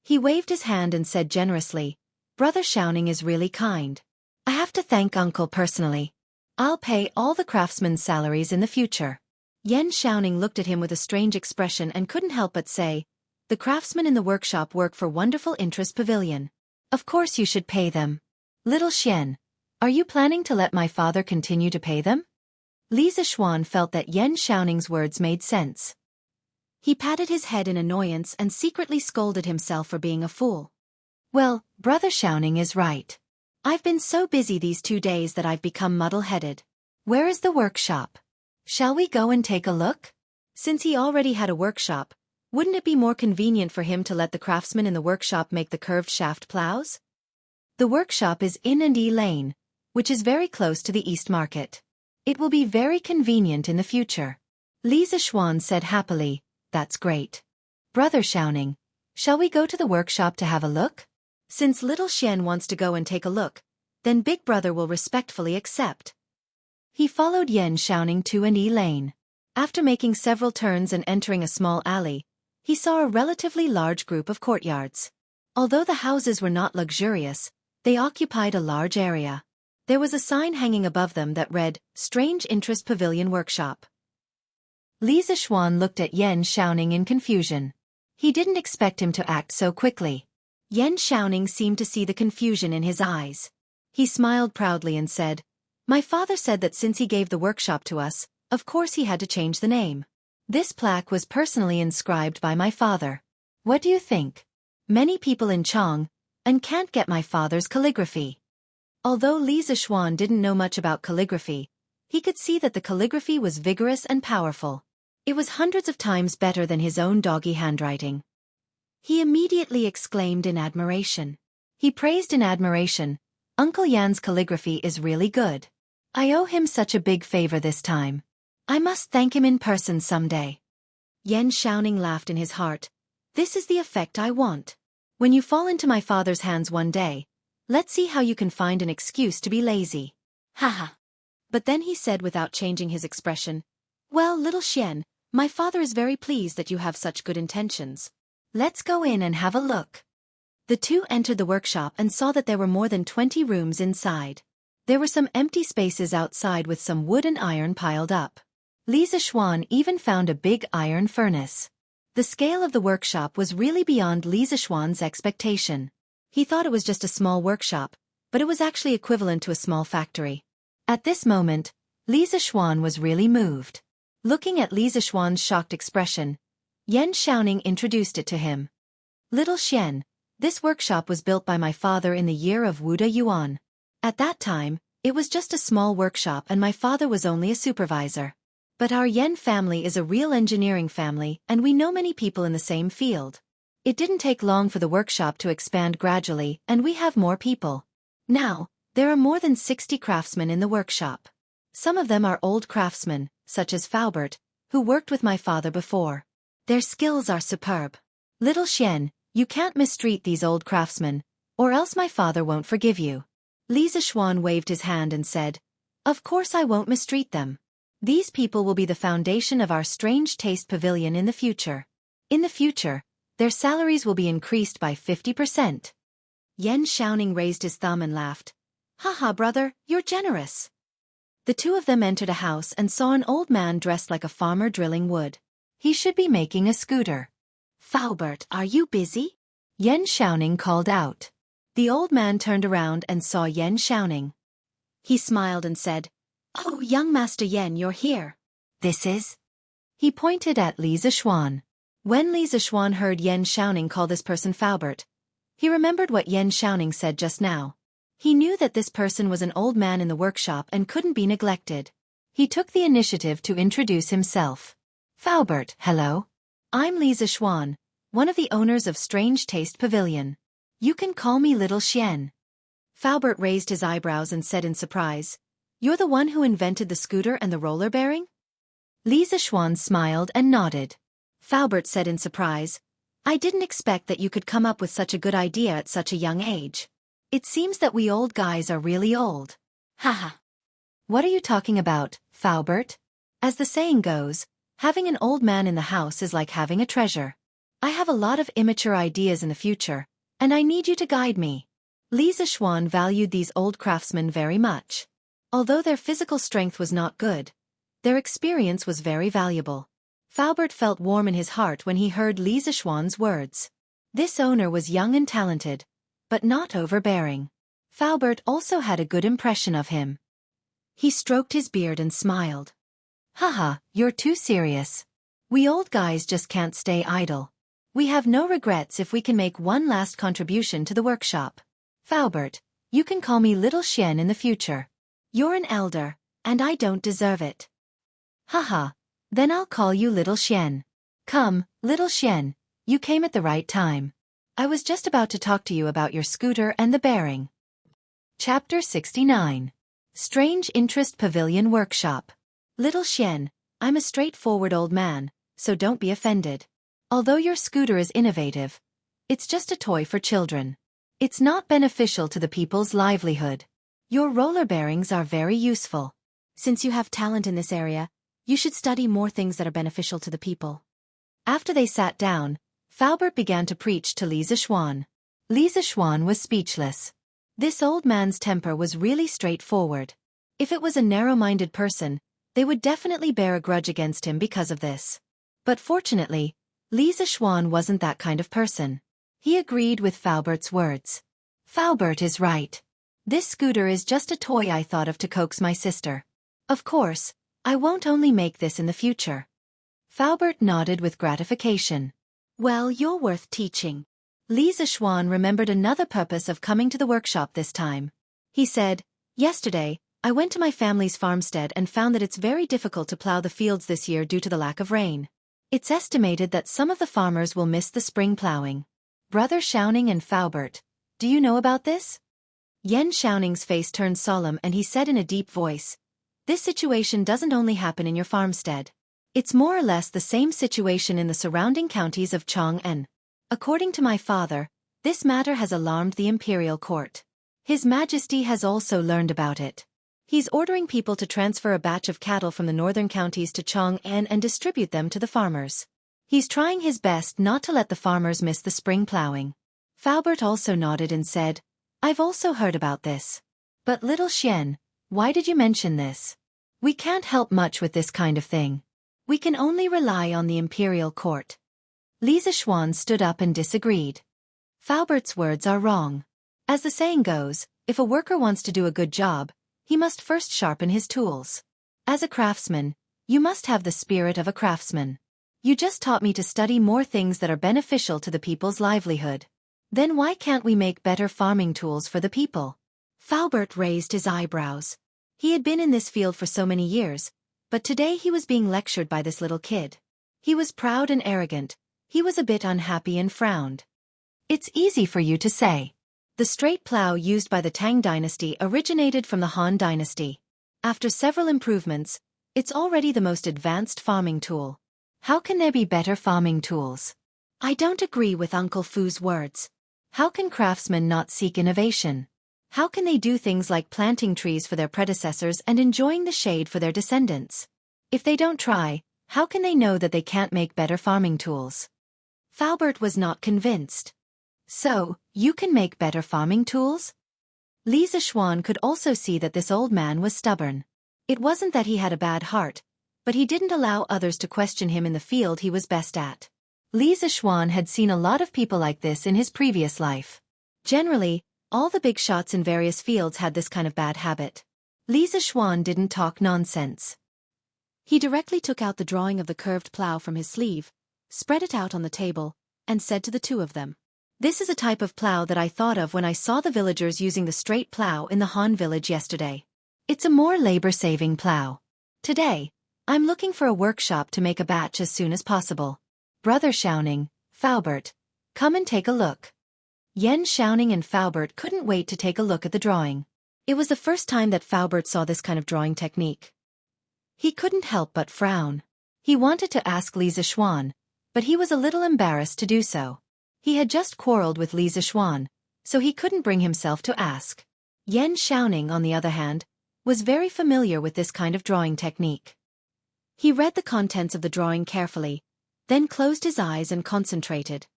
S1: He waved his hand and said generously, "Brother Xiaoning is really kind. I have to thank Uncle personally. I'll pay all the craftsmen's salaries in the future." Yen Xiaoning looked at him with a strange expression and couldn't help but say, "The craftsmen in the workshop work for Wonderful Interest Pavilion. Of course you should pay them. Little Xian, are you planning to let my father continue to pay them?" Li Zixuan felt that Yen Xiaoning's words made sense. He patted his head in annoyance and secretly scolded himself for being a fool. "Well, Brother Xiaoning is right. I've been so busy these 2 days that I've become muddle-headed. Where is the workshop? Shall we go and take a look?" Since he already had a workshop, wouldn't it be more convenient for him to let the craftsmen in the workshop make the curved shaft plows? The workshop is in Yi Lane, which is very close to the East Market. It will be very convenient in the future. Li Zixuan said happily, "That's great. Brother Xiaoning, shall we go to the workshop to have a look? Since little Xian wants to go and take a look, then big brother will respectfully accept." He followed Yen Xiaoning to Yi Lane. After making several turns and entering a small alley, he saw a relatively large group of courtyards. Although the houses were not luxurious, they occupied a large area. There was a sign hanging above them that read, "Strange Interest Pavilion Workshop." Li Zixuan looked at Yen Xiaoning in confusion. He didn't expect him to act so quickly. Yen Xiaoning seemed to see the confusion in his eyes. He smiled proudly and said, "My father said that since he gave the workshop to us, of course he had to change the name. This plaque was personally inscribed by my father. What do you think? Many people in Chang and can't get my father's calligraphy." Although Li Zixuan didn't know much about calligraphy, he could see that the calligraphy was vigorous and powerful. It was hundreds of times better than his own doggy handwriting. He immediately exclaimed in admiration. He praised in admiration, "Uncle Yan's calligraphy is really good. I owe him such a big favor this time. I must thank him in person someday." Yen Xiaoning laughed in his heart. "This is the effect I want. When you fall into my father's hands one day, let's see how you can find an excuse to be lazy. Haha." But then he said without changing his expression, "Well, little Xian, my father is very pleased that you have such good intentions. Let's go in and have a look." The two entered the workshop and saw that there were more than 20 rooms inside. There were some empty spaces outside with some wood and iron piled up. Li Zixuan even found a big iron furnace. The scale of the workshop was really beyond Li Zixuan's expectation. He thought it was just a small workshop, but it was actually equivalent to a small factory. At this moment, Li Zixuan was really moved. Looking at Li Zixuan's shocked expression, Yen Xiaoning introduced it to him. "Little Xian, this workshop was built by my father in the year of Wuda Yuan. At that time, it was just a small workshop and my father was only a supervisor. But our Yen family is a real engineering family and we know many people in the same field. It didn't take long for the workshop to expand gradually and we have more people. Now, there are more than 60 craftsmen in the workshop. Some of them are old craftsmen, such as Faubert, who worked with my father before. Their skills are superb. Little Xian, you can't mistreat these old craftsmen, or else my father won't forgive you." Li Zixuan waved his hand and said, "Of course I won't mistreat them. These people will be the foundation of our strange taste pavilion in the future. In the future, their salaries will be increased by 50%. Yan Xiaoning raised his thumb and laughed. Haha, brother, you're generous. The two of them entered a house and saw an old man dressed like a farmer drilling wood. He should be making a scooter. Faubert, are you busy? Yan Xiaoning called out. The old man turned around and saw Yan Xiaoning. He smiled and said, Oh, young Master Yan, you're here. This is? He pointed at Li Zixuan. When Li Zixuan heard Yan Xiaoning call this person Faubert, he remembered what Yan Xiaoning said just now. He knew that this person was an old man in the workshop and couldn't be neglected. He took the initiative to introduce himself. Faubert, hello. I'm Li Zixuan, one of the owners of Strange Taste Pavilion. You can call me Little Xian. Faubert raised his eyebrows and said in surprise, You're the one who invented the scooter and the roller bearing? Li Zixuan smiled and nodded. Faubert said in surprise, I didn't expect that you could come up with such a good idea at such a young age. It seems that we old guys are really old. Haha. What are you talking about, Faubert? As the saying goes, having an old man in the house is like having a treasure. I have a lot of immature ideas in the future, and I need you to guide me. Li Zixuan valued these old craftsmen very much. Although their physical strength was not good, their experience was very valuable. Faubert felt warm in his heart when he heard Li Zixuan's words. This owner was young and talented, but not overbearing. Faubert also had a good impression of him. He stroked his beard and smiled. Haha, you're too serious. We old guys just can't stay idle. We have no regrets if we can make one last contribution to the workshop. Faubert, you can call me Little Xian in the future. You're an elder, and I don't deserve it. Haha, then I'll call you Little Xian. Come, Little Xian, you came at the right time. I was just about to talk to you about your scooter and the bearing. Chapter 69. Strange Interest Pavilion Workshop. Little Xian, I'm a straightforward old man, so don't be offended. Although your scooter is innovative, it's just a toy for children. It's not beneficial to the people's livelihood. Your roller bearings are very useful. Since you have talent in this area, you should study more things that are beneficial to the people. After they sat down, Faubert began to preach to Li Zixuan. Li Zixuan was speechless. This old man's temper was really straightforward. If it was a narrow-minded person, they would definitely bear a grudge against him because of this. But fortunately, Li Zixuan wasn't that kind of person. He agreed with Faubert's words. Faubert is right. This scooter is just a toy I thought of to coax my sister. Of course, I won't only make this in the future. Faubert nodded with gratification. Well, you're worth teaching. Li Zixuan remembered another purpose of coming to the workshop this time. He said, Yesterday, I went to my family's farmstead and found that it's very difficult to plow the fields this year due to the lack of rain. It's estimated that some of the farmers will miss the spring plowing. Brother Xiaoning and Faubert, do you know about this? Yan Xiaoning's face turned solemn and he said in a deep voice, This situation doesn't only happen in your farmstead. It's more or less the same situation in the surrounding counties of Chang'an. According to my father, this matter has alarmed the imperial court. His Majesty has also learned about it. He's ordering people to transfer a batch of cattle from the northern counties to Chang'an and distribute them to the farmers. He's trying his best not to let the farmers miss the spring plowing. Faubert also nodded and said, I've also heard about this. But Little Xian, why did you mention this? We can't help much with this kind of thing. We can only rely on the imperial court. Li Zixuan stood up and disagreed. Faubert's words are wrong. As the saying goes, if a worker wants to do a good job, he must first sharpen his tools. As a craftsman, you must have the spirit of a craftsman. You just taught me to study more things that are beneficial to the people's livelihood. Then why can't we make better farming tools for the people? Faubert raised his eyebrows. He had been in this field for so many years, but today he was being lectured by this little kid. He was proud and arrogant. He was a bit unhappy and frowned. It's easy for you to say. The straight plow used by the Tang dynasty originated from the Han dynasty. After several improvements, it's already the most advanced farming tool. How can there be better farming tools? I don't agree with Uncle Fu's words. How can craftsmen not seek innovation? How can they do things like planting trees for their predecessors and enjoying the shade for their descendants? If they don't try, how can they know that they can't make better farming tools? Faubert was not convinced. So, you can make better farming tools? Li Zixuan could also see that this old man was stubborn. It wasn't that he had a bad heart, but he didn't allow others to question him in the field he was best at. Li Zixuan had seen a lot of people like this in his previous life. Generally, all the big shots in various fields had this kind of bad habit. Li Zixuan didn't talk nonsense. He directly took out the drawing of the curved plow from his sleeve, spread it out on the table, and said to the two of them, "This is a type of plow that I thought of when I saw the villagers using the straight plow in the Han village yesterday. It's a more labor-saving plow. Today, I'm looking for a workshop to make a batch as soon as possible. Brother Xiaoning, Faubert, come and take a look." Yan Xiaoning and Faubert couldn't wait to take a look at the drawing. It was the first time that Faubert saw this kind of drawing technique. He couldn't help but frown. He wanted to ask Li Zixuan, but he was a little embarrassed to do so. He had just quarreled with Li Zixuan, so he couldn't bring himself to ask. Yan Xiaoning, on the other hand, was very familiar with this kind of drawing technique. He read the contents of the drawing carefully, then closed his eyes and concentrated.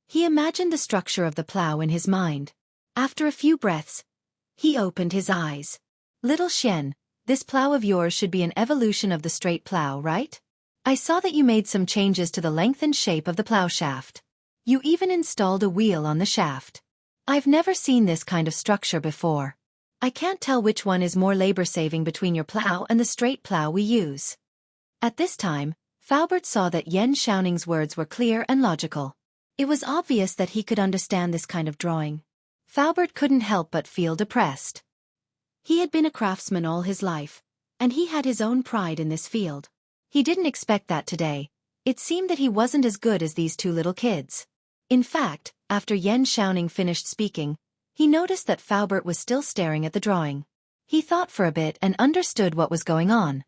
S1: He imagined the structure of the plow in his mind. After a few breaths, he opened his eyes. "Little Xian, this plow of yours should be an evolution of the straight plow, right? I saw that you made some changes to the length and shape of the plow shaft. You even installed a wheel on the shaft. I've never seen this kind of structure before. I can't tell which one is more labor-saving between your plow and the straight plow we use." At this time, Faubert saw that Yan Xiaoning's words were clear and logical. It was obvious that he could understand this kind of drawing. Faubert couldn't help but feel depressed. He had been a craftsman all his life, and he had his own pride in this field. He didn't expect that today. It seemed that he wasn't as good as these two little kids. In fact, after Yan Xiaoning finished speaking, he noticed that Faubert was still staring at the drawing. He thought for a bit and understood what was going on.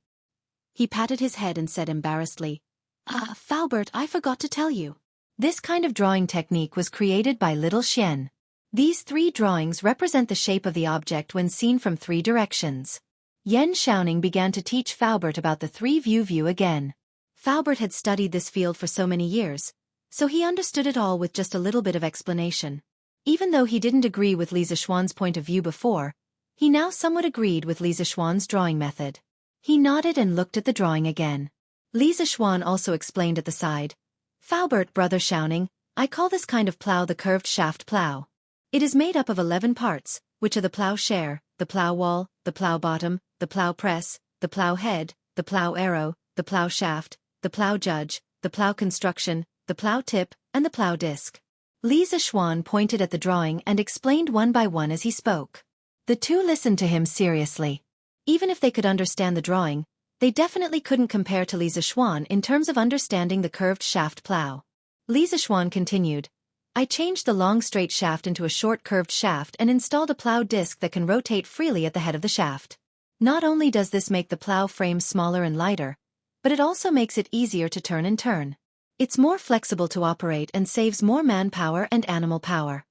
S1: He patted his head and said embarrassedly, Faubert, I forgot to tell you. This kind of drawing technique was created by little Xian. These three drawings represent the shape of the object when seen from three directions." Yan Xiaoning began to teach Faubert about the three-view again. Faubert had studied this field for so many years, so he understood it all with just a little bit of explanation. Even though he didn't agree with Li Zixuan's point of view before, he now somewhat agreed with Li Zixuan's drawing method. He nodded and looked at the drawing again. Li Zixuan also explained at the side, "Faubert, brother Xiaoning, I call this kind of plow the curved shaft plow. It is made up of 11 parts, which are the plow share, the plow wall, the plow bottom, the plow press, the plow head, the plow arrow, the plow shaft, the plow judge, the plow construction, the plow tip, and the plow disc." Li Zixuan pointed at the drawing and explained one by one as he spoke. The two listened to him seriously. Even if they could understand the drawing, they definitely couldn't compare to Li Zixuan in terms of understanding the curved shaft plow. Li Zixuan continued, "I changed the long straight shaft into a short curved shaft and installed a plow disc that can rotate freely at the head of the shaft. Not only does this make the plow frame smaller and lighter, but it also makes it easier to turn and turn. It's more flexible to operate and saves more manpower and animal power.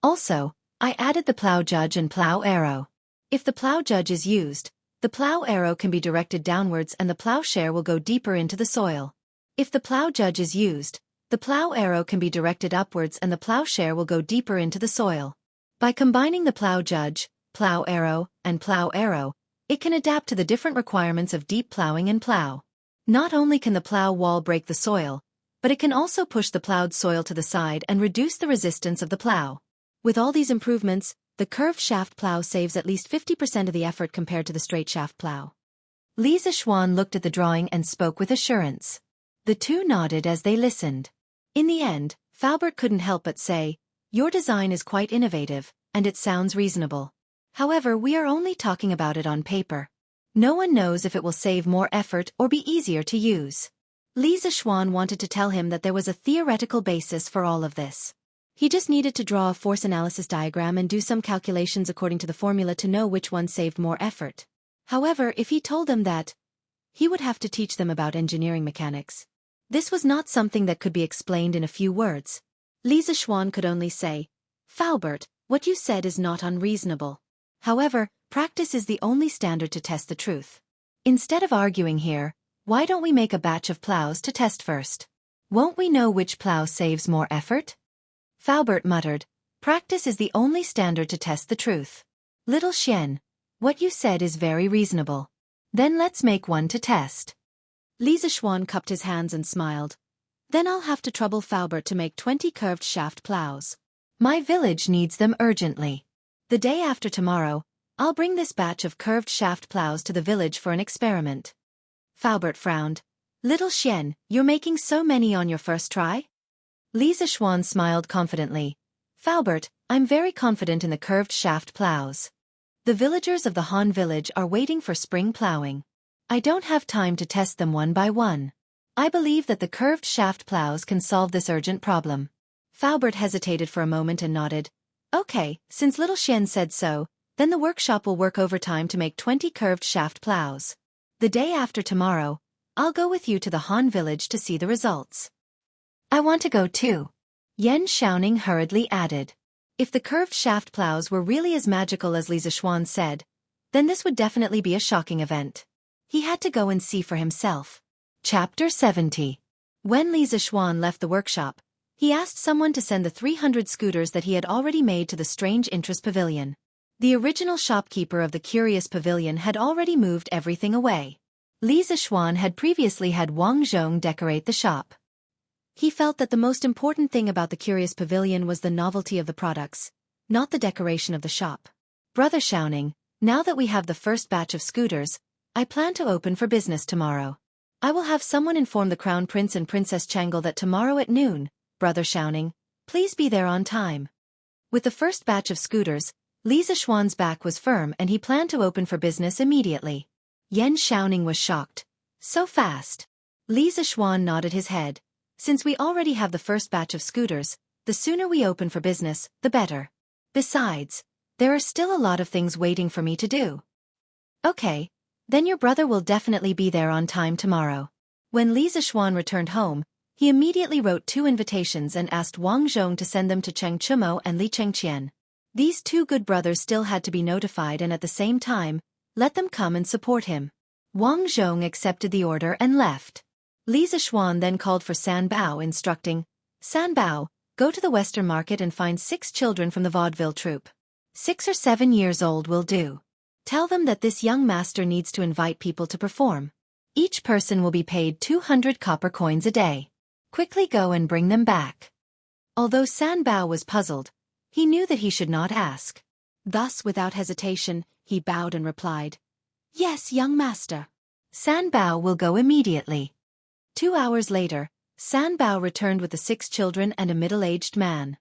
S1: Also, I added the plow judge and plow arrow. If the plow judge is used, the plow arrow can be directed downwards and the plowshare will go deeper into the soil. If the plow judge is used, the plow arrow can be directed upwards and the plowshare will go deeper into the soil. By combining the plow judge, plow arrow, and plow arrow, it can adapt to the different requirements of deep plowing and plow. Not only can the plow wall break the soil, but it can also push the plowed soil to the side and reduce the resistance of the plow. With all these improvements, the curved shaft plow saves at least 50% of the effort compared to the straight shaft plow." Li Zixuan looked at the drawing and spoke with assurance. The two nodded as they listened. In the end, Faubert couldn't help but say, "Your design is quite innovative, and it sounds reasonable. However, we are only talking about it on paper. No one knows if it will save more effort or be easier to use." Li Zixuan wanted to tell him that there was a theoretical basis for all of this. He just needed to draw a force analysis diagram and do some calculations according to the formula to know which one saved more effort. However, if he told them that, he would have to teach them about engineering mechanics. This was not something that could be explained in a few words. Li Zixuan could only say, "Faubert, what you said is not unreasonable. However, practice is the only standard to test the truth. Instead of arguing here, why don't we make a batch of plows to test first? Won't we know which plow saves more effort? Faubert muttered, practice is the only standard to test the truth. Little Xian, what you said is very reasonable. Then let's make one to test. Li Zishuan cupped his hands and smiled. Then I'll have to trouble Faubert to make 20 curved shaft plows. My village needs them urgently. The day after tomorrow, I'll bring this batch of curved shaft plows to the village for an experiment. Faubert frowned. Little Xian, you're making so many on your first try? Li Zishuan smiled confidently. Faubert, I'm very confident in the curved shaft plows. The villagers of the Han village are waiting for spring plowing. I don't have time to test them one by one. I believe that the curved shaft plows can solve this urgent problem. Faubert hesitated for a moment and nodded. Okay, since Little Xian said so, then the workshop will work overtime to make 20 curved shaft plows. The day after tomorrow, I'll go with you to the Han village to see the results. I want to go too. Yan Xiaoning hurriedly added. If the curved shaft plows were really as magical as Li Zishuan said, then this would definitely be a shocking event. He had to go and see for himself. Chapter 70. When Li Zishuan left the workshop, he asked someone to send the 300 scooters that he had already made to the Strange Interest Pavilion. The original shopkeeper of the Curious Pavilion had already moved everything away. Li Zishuan had previously had Wang Zhong decorate the shop. He felt that the most important thing about the Curious Pavilion was the novelty of the products, not the decoration of the shop. Brother Xiaoning, now that we have the first batch of scooters, I plan to open for business tomorrow. I will have someone inform the Crown Prince and Princess Chang'e that tomorrow at noon, Brother Xiaoning, please be there on time. With the first batch of scooters, Li Zishuan's back was firm and he planned to open for business immediately. Yan Xiaoning was shocked. So fast. Li Zishuan nodded his head. Since we already have the first batch of scooters, the sooner we open for business, the better. Besides, there are still a lot of things waiting for me to do. Okay, then your brother will definitely be there on time tomorrow. When Li Zishuan returned home, he immediately wrote 2 invitations and asked Wang Zhong to send them to Cheng Chumo and Li Chengqian. These 2 good brothers still had to be notified and at the same time, let them come and support him. Wang Zhong accepted the order and left. Li Zishuan then called for San Bao, instructing, San Bao, go to the Western Market and find 6 children from the vaudeville troupe. 6 or 7 years old will do. Tell them that this young master needs to invite people to perform. Each person will be paid 200 copper coins a day. Quickly go and bring them back. Although San Bao was puzzled, he knew that he should not ask. Thus, without hesitation, he bowed and replied, Yes, young master. San Bao will go immediately. 2 hours later, San Bao returned with the 6 children and a middle-aged man.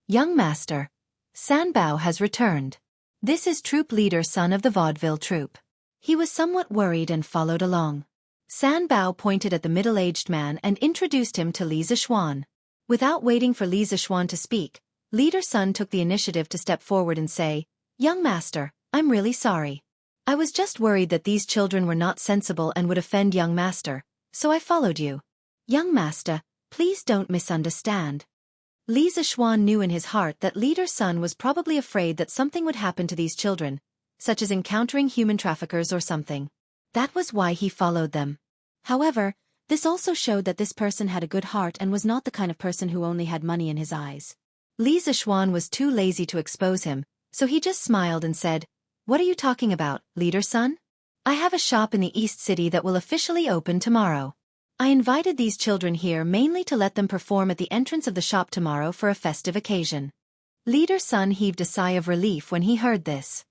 S1: Young master, San Bao has returned. This is troop leader son of the vaudeville troupe. He was somewhat worried and followed along. San Bao pointed at the middle-aged man and introduced him to Li Zishuan. Without waiting for Li Zishuan to speak, leader son took the initiative to step forward and say, Young master, I'm really sorry. I was just worried that these children were not sensible and would offend young master, so I followed you. Young master, please don't misunderstand. Li Zishuan knew in his heart that leader's son was probably afraid that something would happen to these children, such as encountering human traffickers or something. That was why he followed them. However, this also showed that this person had a good heart and was not the kind of person who only had money in his eyes. Li Zishuan was too lazy to expose him, so he just smiled and said, What are you talking about, leader son? I have a shop in the East City that will officially open tomorrow. I invited these children here mainly to let them perform at the entrance of the shop tomorrow for a festive occasion. Leader son heaved a sigh of relief when he heard this.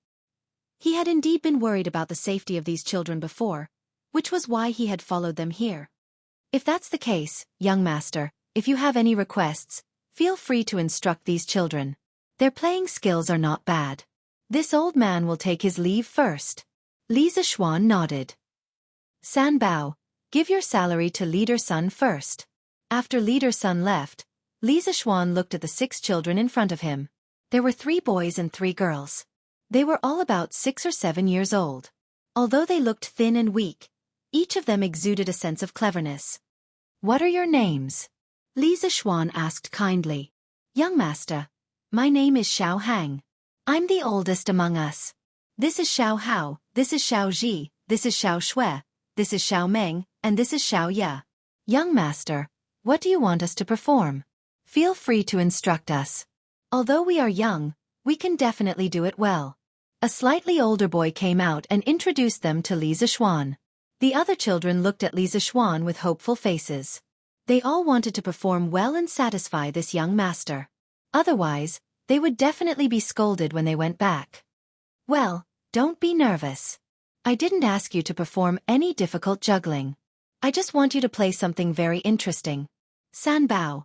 S1: He had indeed been worried about the safety of these children before, which was why he had followed them here. If that's the case, young master, if you have any requests, feel free to instruct these children. Their playing skills are not bad. This old man will take his leave first. Li Zishuan nodded. San Bao, give your salary to leader son first. After leader son left, Li Zishuan looked at the 6 children in front of him. There were 3 boys and 3 girls. They were all about 6 or 7 years old. Although they looked thin and weak, each of them exuded a sense of cleverness. What are your names? Li Zishuan asked kindly. Young master, my name is Xiao Hang. I'm the oldest among us. This is Xiao Hao, this is Xiao Ji, this is Xiao Shui, this is Xiao Meng, and this is Xiao Ye. Young master, what do you want us to perform? Feel free to instruct us. Although we are young, we can definitely do it well. A slightly older boy came out and introduced them to Li Zishuan. The other children looked at Li Zishuan with hopeful faces. They all wanted to perform well and satisfy this young master. Otherwise, they would definitely be scolded when they went back. Well, don't be nervous. I didn't ask you to perform any difficult juggling. I just want you to play something very interesting. San Bao,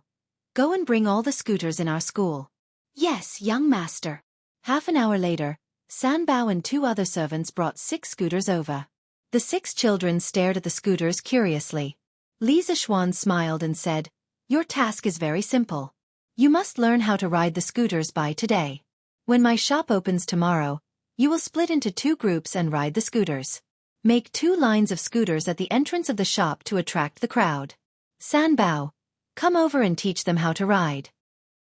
S1: go and bring all the scooters in our school. Yes, young master. Half an hour later, San Bao and 2 other servants brought 6 scooters over. The 6 children stared at the scooters curiously. Li Zishuan smiled and said, "Your task is very simple. You must learn how to ride the scooters by today. When my shop opens tomorrow, you will split into 2 groups and ride the scooters. Make 2 lines of scooters at the entrance of the shop to attract the crowd. San Bao, come over and teach them how to ride."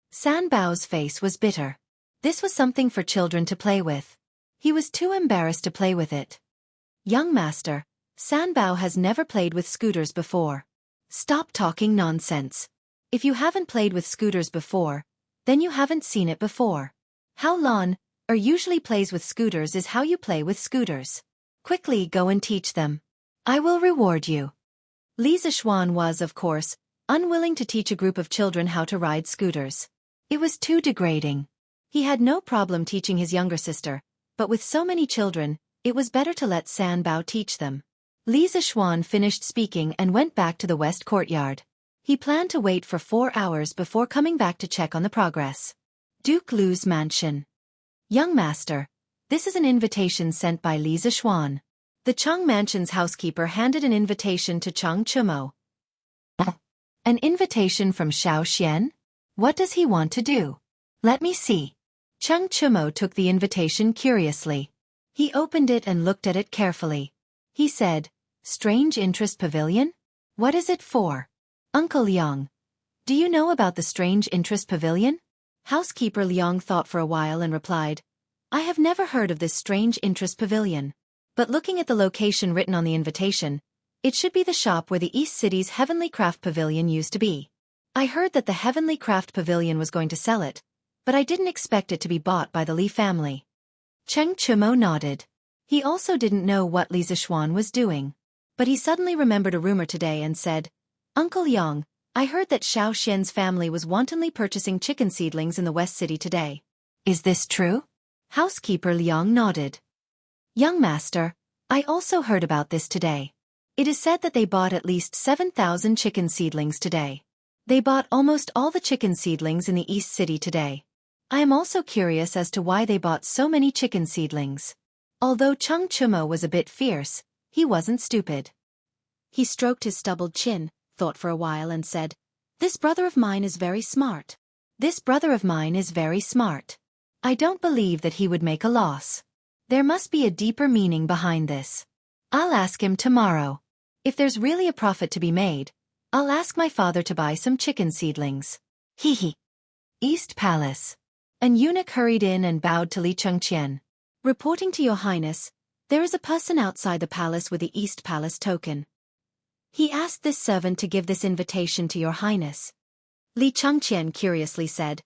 S1: San Bao's face was bitter. This was something for children to play with. He was too embarrassed to play with it. Young master, San Bao has never played with scooters before. Stop talking nonsense. If you haven't played with scooters before, then you haven't seen it before. How Lon usually plays with scooters is how you play with scooters. Quickly go and teach them. I will reward you. Li Zishuan was, of course, unwilling to teach a group of children how to ride scooters. It was too degrading. He had no problem teaching his younger sister, but with so many children, it was better to let San Bao teach them. Li Zishuan finished speaking and went back to the west courtyard. He planned to wait for 4 hours before coming back to check on the progress. Duke Lu's mansion. Young master, this is an invitation sent by Li Zishuan. The Cheng mansion's housekeeper handed an invitation to Cheng Chumo. An invitation from Xiao Xian? What does he want to do? Let me see. Cheng Chumo took the invitation curiously. He opened it and looked at it carefully. He said, "Strange Interest Pavilion? What is it for?" "Uncle Liang, do you know about the Strange Interest Pavilion?" Housekeeper Liang thought for a while and replied, "I have never heard of this Strange Interest Pavilion. But looking at the location written on the invitation, it should be the shop where the East City's Heavenly Craft Pavilion used to be. I heard that the Heavenly Craft Pavilion was going to sell it, but I didn't expect it to be bought by the Li family." Cheng Chumo nodded. He also didn't know what Li Zishuan was doing. But he suddenly remembered a rumor today and said, "Uncle Yang, I heard that Xiao Xian's family was wantonly purchasing chicken seedlings in the West City today. Is this true?" Housekeeper Liang nodded. "Young master, I also heard about this today. It is said that they bought at least 7,000 chicken seedlings today. They bought almost all the chicken seedlings in the East City today. I am also curious as to why they bought so many chicken seedlings." Although Cheng Chumo was a bit fierce, he wasn't stupid. He stroked his stubbled chin, thought for a while and said, "This brother of mine is very smart. This brother of mine is very smart. I don't believe that he would make a loss. There must be a deeper meaning behind this. I'll ask him tomorrow. If there's really a profit to be made, I'll ask my father to buy some chicken seedlings." Hee. East Palace. An eunuch hurried in and bowed to Li Chengqian. "Reporting to your highness, there is a person outside the palace with the East Palace token. He asked this servant to give this invitation to your highness." Li Chengqian curiously said,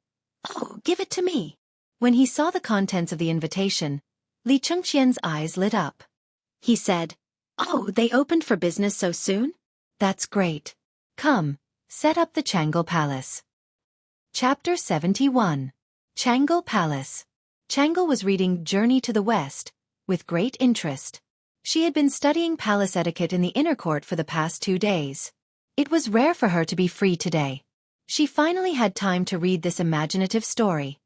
S1: "Oh, give it to me." When he saw the contents of the invitation, Li Chengqian's eyes lit up. He said, "Oh, they opened for business so soon? That's great. Come, set up the Changle Palace." Chapter 71. Changle Palace. Changle was reading Journey to the West with great interest. She had been studying palace etiquette in the inner court for the past 2 days. It was rare for her to be free today. She finally had time to read this imaginative story.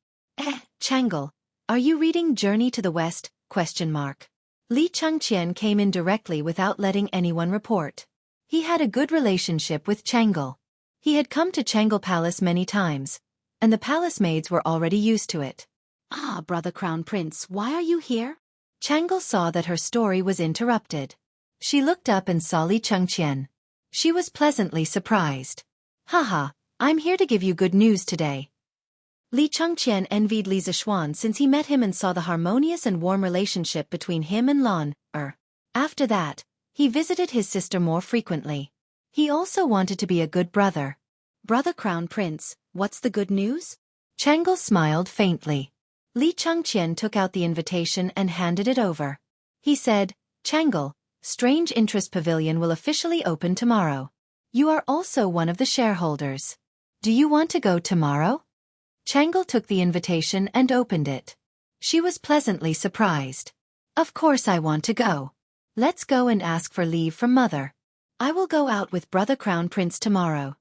S1: Changle, are you reading Journey to the West? Li Chengqian came in directly without letting anyone report. He had a good relationship with Changle. He had come to Changle Palace many times, and the palace maids were already used to it. "Ah, brother Crown Prince, why are you here?" Changle saw that her story was interrupted. She looked up and saw Li Chengqian. She was pleasantly surprised. "Haha, I'm here to give you good news today." Li Chengqian envied Li Zishuan since he met him and saw the harmonious and warm relationship between him and Lan. After that, he visited his sister more frequently. He also wanted to be a good brother. Brother Crown Prince, what's the good news? Chang'e smiled faintly. Li Chengqian took out the invitation and handed it over. He said, Chang'e, Strange Interest Pavilion will officially open tomorrow. You are also one of the shareholders. Do you want to go tomorrow? Chang'e took the invitation and opened it. She was pleasantly surprised. Of course I want to go. Let's go and ask for leave from Mother. I will go out with Brother Crown Prince tomorrow.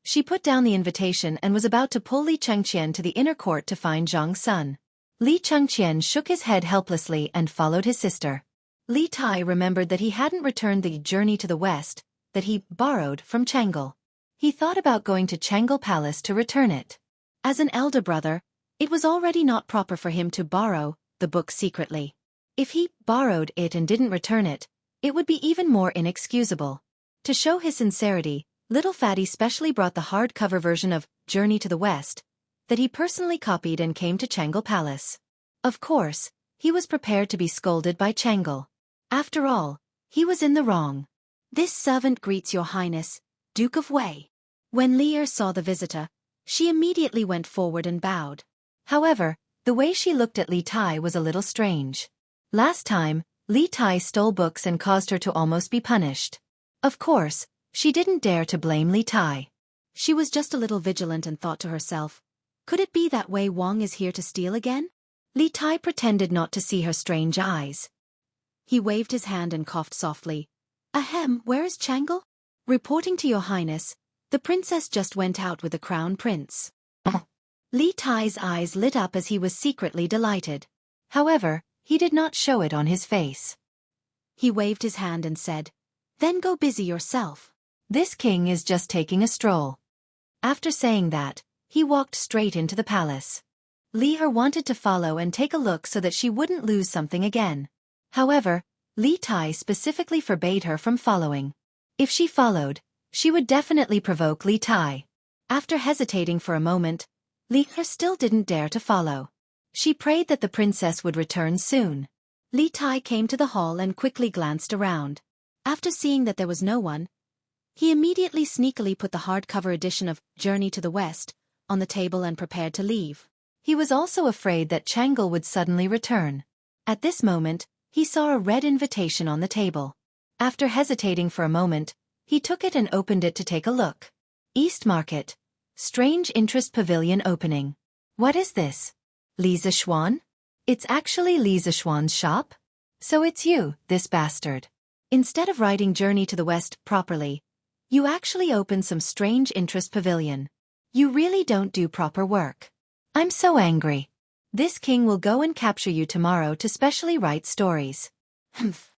S1: She put down the invitation and was about to pull Li Chengqian to the inner court to find Zhang Sun. Li Chengqian shook his head helplessly and followed his sister. Li Tai remembered that he hadn't returned the journey to the west that he borrowed from Chang'e. He thought about going to Chang'e Palace to return it. As an elder brother, it was already not proper for him to borrow the book secretly. If he borrowed it and didn't return it, it would be even more inexcusable. To show his sincerity, Little Fatty specially brought the hardcover version of Journey to the West that he personally copied and came to Chang'e Palace. Of course, he was prepared to be scolded by Chang'e. After all, he was in the wrong. This servant greets your highness, Duke of Wei. When Li Er saw the visitor, she immediately went forward and bowed. However, the way she looked at Li Tai was a little strange. Last time, Li Tai stole books and caused her to almost be punished. Of course, she didn't dare to blame Li Tai. She was just a little vigilant and thought to herself, could it be that Wei Wang is here to steal again? Li Tai pretended not to see her strange eyes. He waved his hand and coughed softly. Ahem, where is Chang'e? Reporting to your highness, the princess just went out with the crown prince. Li Tai's eyes lit up as he was secretly delighted. However, he did not show it on his face. He waved his hand and said, then go busy yourself. This king is just taking a stroll. After saying that, he walked straight into the palace. Li Er wanted to follow and take a look so that she wouldn't lose something again. However, Li Tai specifically forbade her from following. If she followed, she would definitely provoke Li Tai. After hesitating for a moment, Li Er still didn't dare to follow. She prayed that the princess would return soon. Li Tai came to the hall and quickly glanced around. After seeing that there was no one, he immediately sneakily put the hardcover edition of Journey to the West on the table and prepared to leave. He was also afraid that Chang'e would suddenly return. At this moment, he saw a red invitation on the table. After hesitating for a moment, he took it and opened it to take a look. East Market. Strange Interest Pavilion opening. What is this? Li Zishuan? It's actually Li Zishuan's shop? So it's you, this bastard. Instead of writing Journey to the West properly, you actually open some Strange Interest Pavilion. You really don't do proper work. I'm so angry. This king will go and capture you tomorrow to specially write stories. Humph.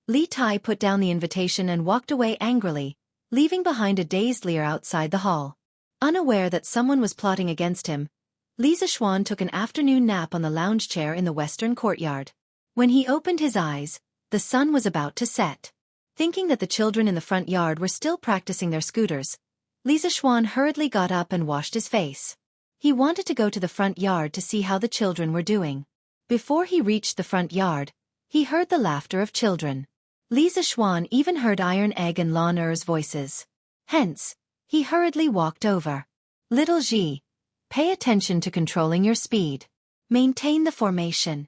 S1: Li Tai put down the invitation and walked away angrily, leaving behind a dazed Li Er outside the hall. Unaware that someone was plotting against him, Li Zishuan took an afternoon nap on the lounge chair in the western courtyard. When he opened his eyes, the sun was about to set. Thinking that the children in the front yard were still practicing their scooters, Li Zishuan hurriedly got up and washed his face. He wanted to go to the front yard to see how the children were doing. Before he reached the front yard, he heard the laughter of children. Li Zishuan even heard Iron Egg and Lan Er's voices. Hence, he hurriedly walked over. Little Ji, pay attention to controlling your speed. Maintain the formation.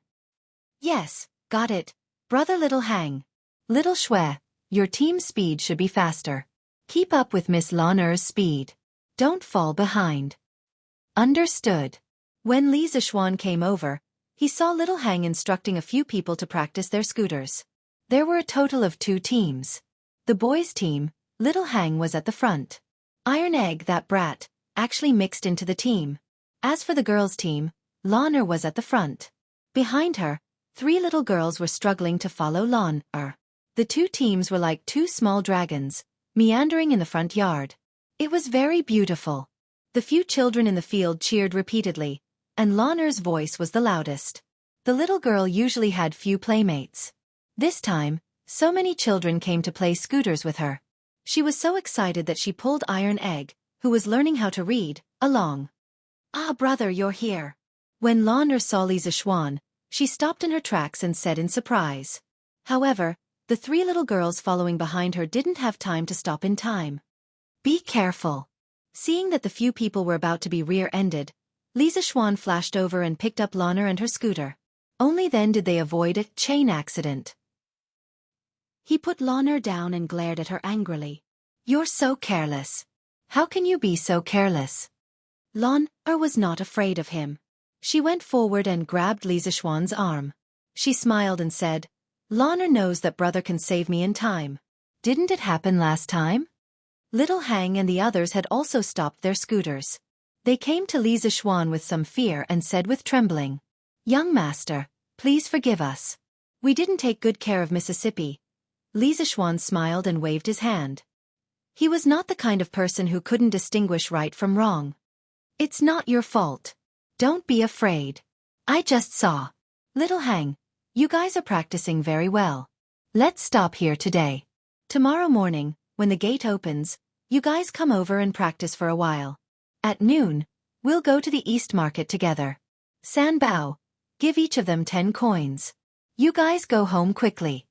S1: Yes, got it, brother Little Hang. Little Shui, your team's speed should be faster. Keep up with Miss Lan Er's speed. Don't fall behind. Understood. When Li Zishuan came over, he saw Little Hang instructing a few people to practice their scooters. There were a total of 2 teams. The boys' team, Little Hang was at the front. Iron Egg, that brat, actually mixed into the team. As for the girls' team, Lan Er was at the front. Behind her, 3 little girls were struggling to follow Lan Er. The 2 teams were like 2 small dragons, meandering in the front yard. It was very beautiful. The few children in the field cheered repeatedly, and Lan Er's voice was the loudest. The little girl usually had few playmates. This time, so many children came to play scooters with her. She was so excited that she pulled Iron Egg, who was learning how to read, along. Ah, brother, you're here. When Lan Er saw Li Zishuan, she stopped in her tracks and said in surprise. However, The three little girls following behind her didn't have time to stop in time. Be careful. Seeing that the few people were about to be rear-ended, Xianxia flashed over and picked up Lana and her scooter. Only then did they avoid a chain accident. He put Lana down and glared at her angrily. You're so careless. How can you be so careless? Lana was not afraid of him. She went forward and grabbed Xianxia's arm. She smiled and said, Lana knows that brother can save me in time. Didn't it happen last time? Little Hang and the others had also stopped their scooters. They came to Xianxia with some fear and said with trembling, Young master, please forgive us. We didn't take good care of Mississippi. Xianxia smiled and waved his hand. He was not the kind of person who couldn't distinguish right from wrong. It's not your fault. Don't be afraid. I just saw. Little Hang, you guys are practicing very well. Let's stop here today. Tomorrow morning, when the gate opens, you guys come over and practice for a while. At noon, we'll go to the East Market together. San Bao, give each of them 10 coins. You guys go home quickly.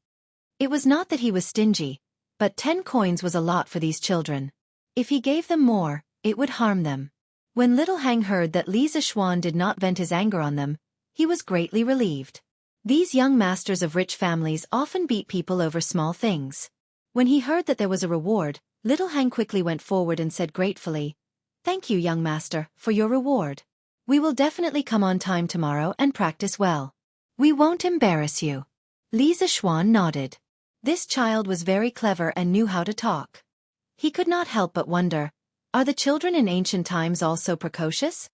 S1: It was not that he was stingy, but 10 coins was a lot for these children. If he gave them more, it would harm them. When Little Hang heard that Xianxia did not vent his anger on them, he was greatly relieved. These young masters of rich families often beat people over small things. When he heard that there was a reward, Little Hang quickly went forward and said gratefully, Thank you, young master, for your reward. We will definitely come on time tomorrow and practice well. We won't embarrass you. Xianxia nodded. This child was very clever and knew how to talk. He could not help but wonder, are the children in ancient times also precocious?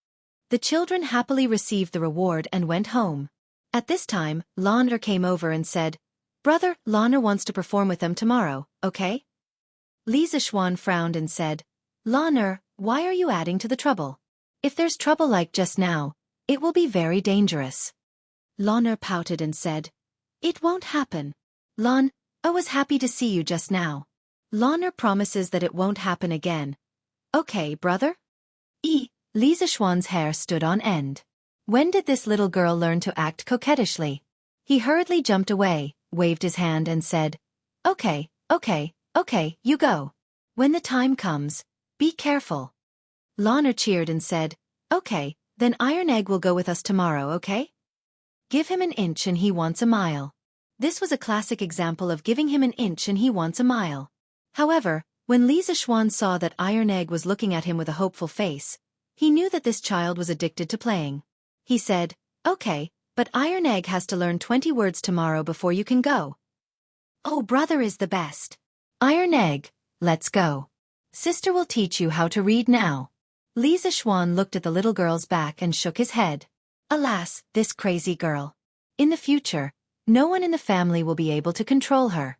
S1: The children happily received the reward and went home. At this time, Lana came over and said, Brother, Lana wants to perform with them tomorrow, okay? Xianxia frowned and said, Lana, why are you adding to the trouble? If there's trouble like just now, it will be very dangerous. Lana pouted and said, It won't happen. Lana, I was happy to see you just now. Lana promises that it won't happen again. Okay, brother? Xianxia's hair stood on end. When did this little girl learn to act coquettishly? He hurriedly jumped away, waved his hand and said, Okay, you go. When the time comes, be careful. Lana cheered and said, Okay, then Iron Egg will go with us tomorrow, okay? Give him an inch and he wants a mile. This was a classic example of giving him an inch and he wants a mile. However, when Xianxia saw that Iron Egg was looking at him with a hopeful face, he knew that this child was addicted to playing. He said, Okay, but Iron Egg has to learn 20 words tomorrow before you can go. Oh, brother is the best. Iron Egg, let's go. Sister will teach you how to read now. Xianxia looked at the little girl's back and shook his head. Alas, this crazy girl. In the future, no one in the family will be able to control her.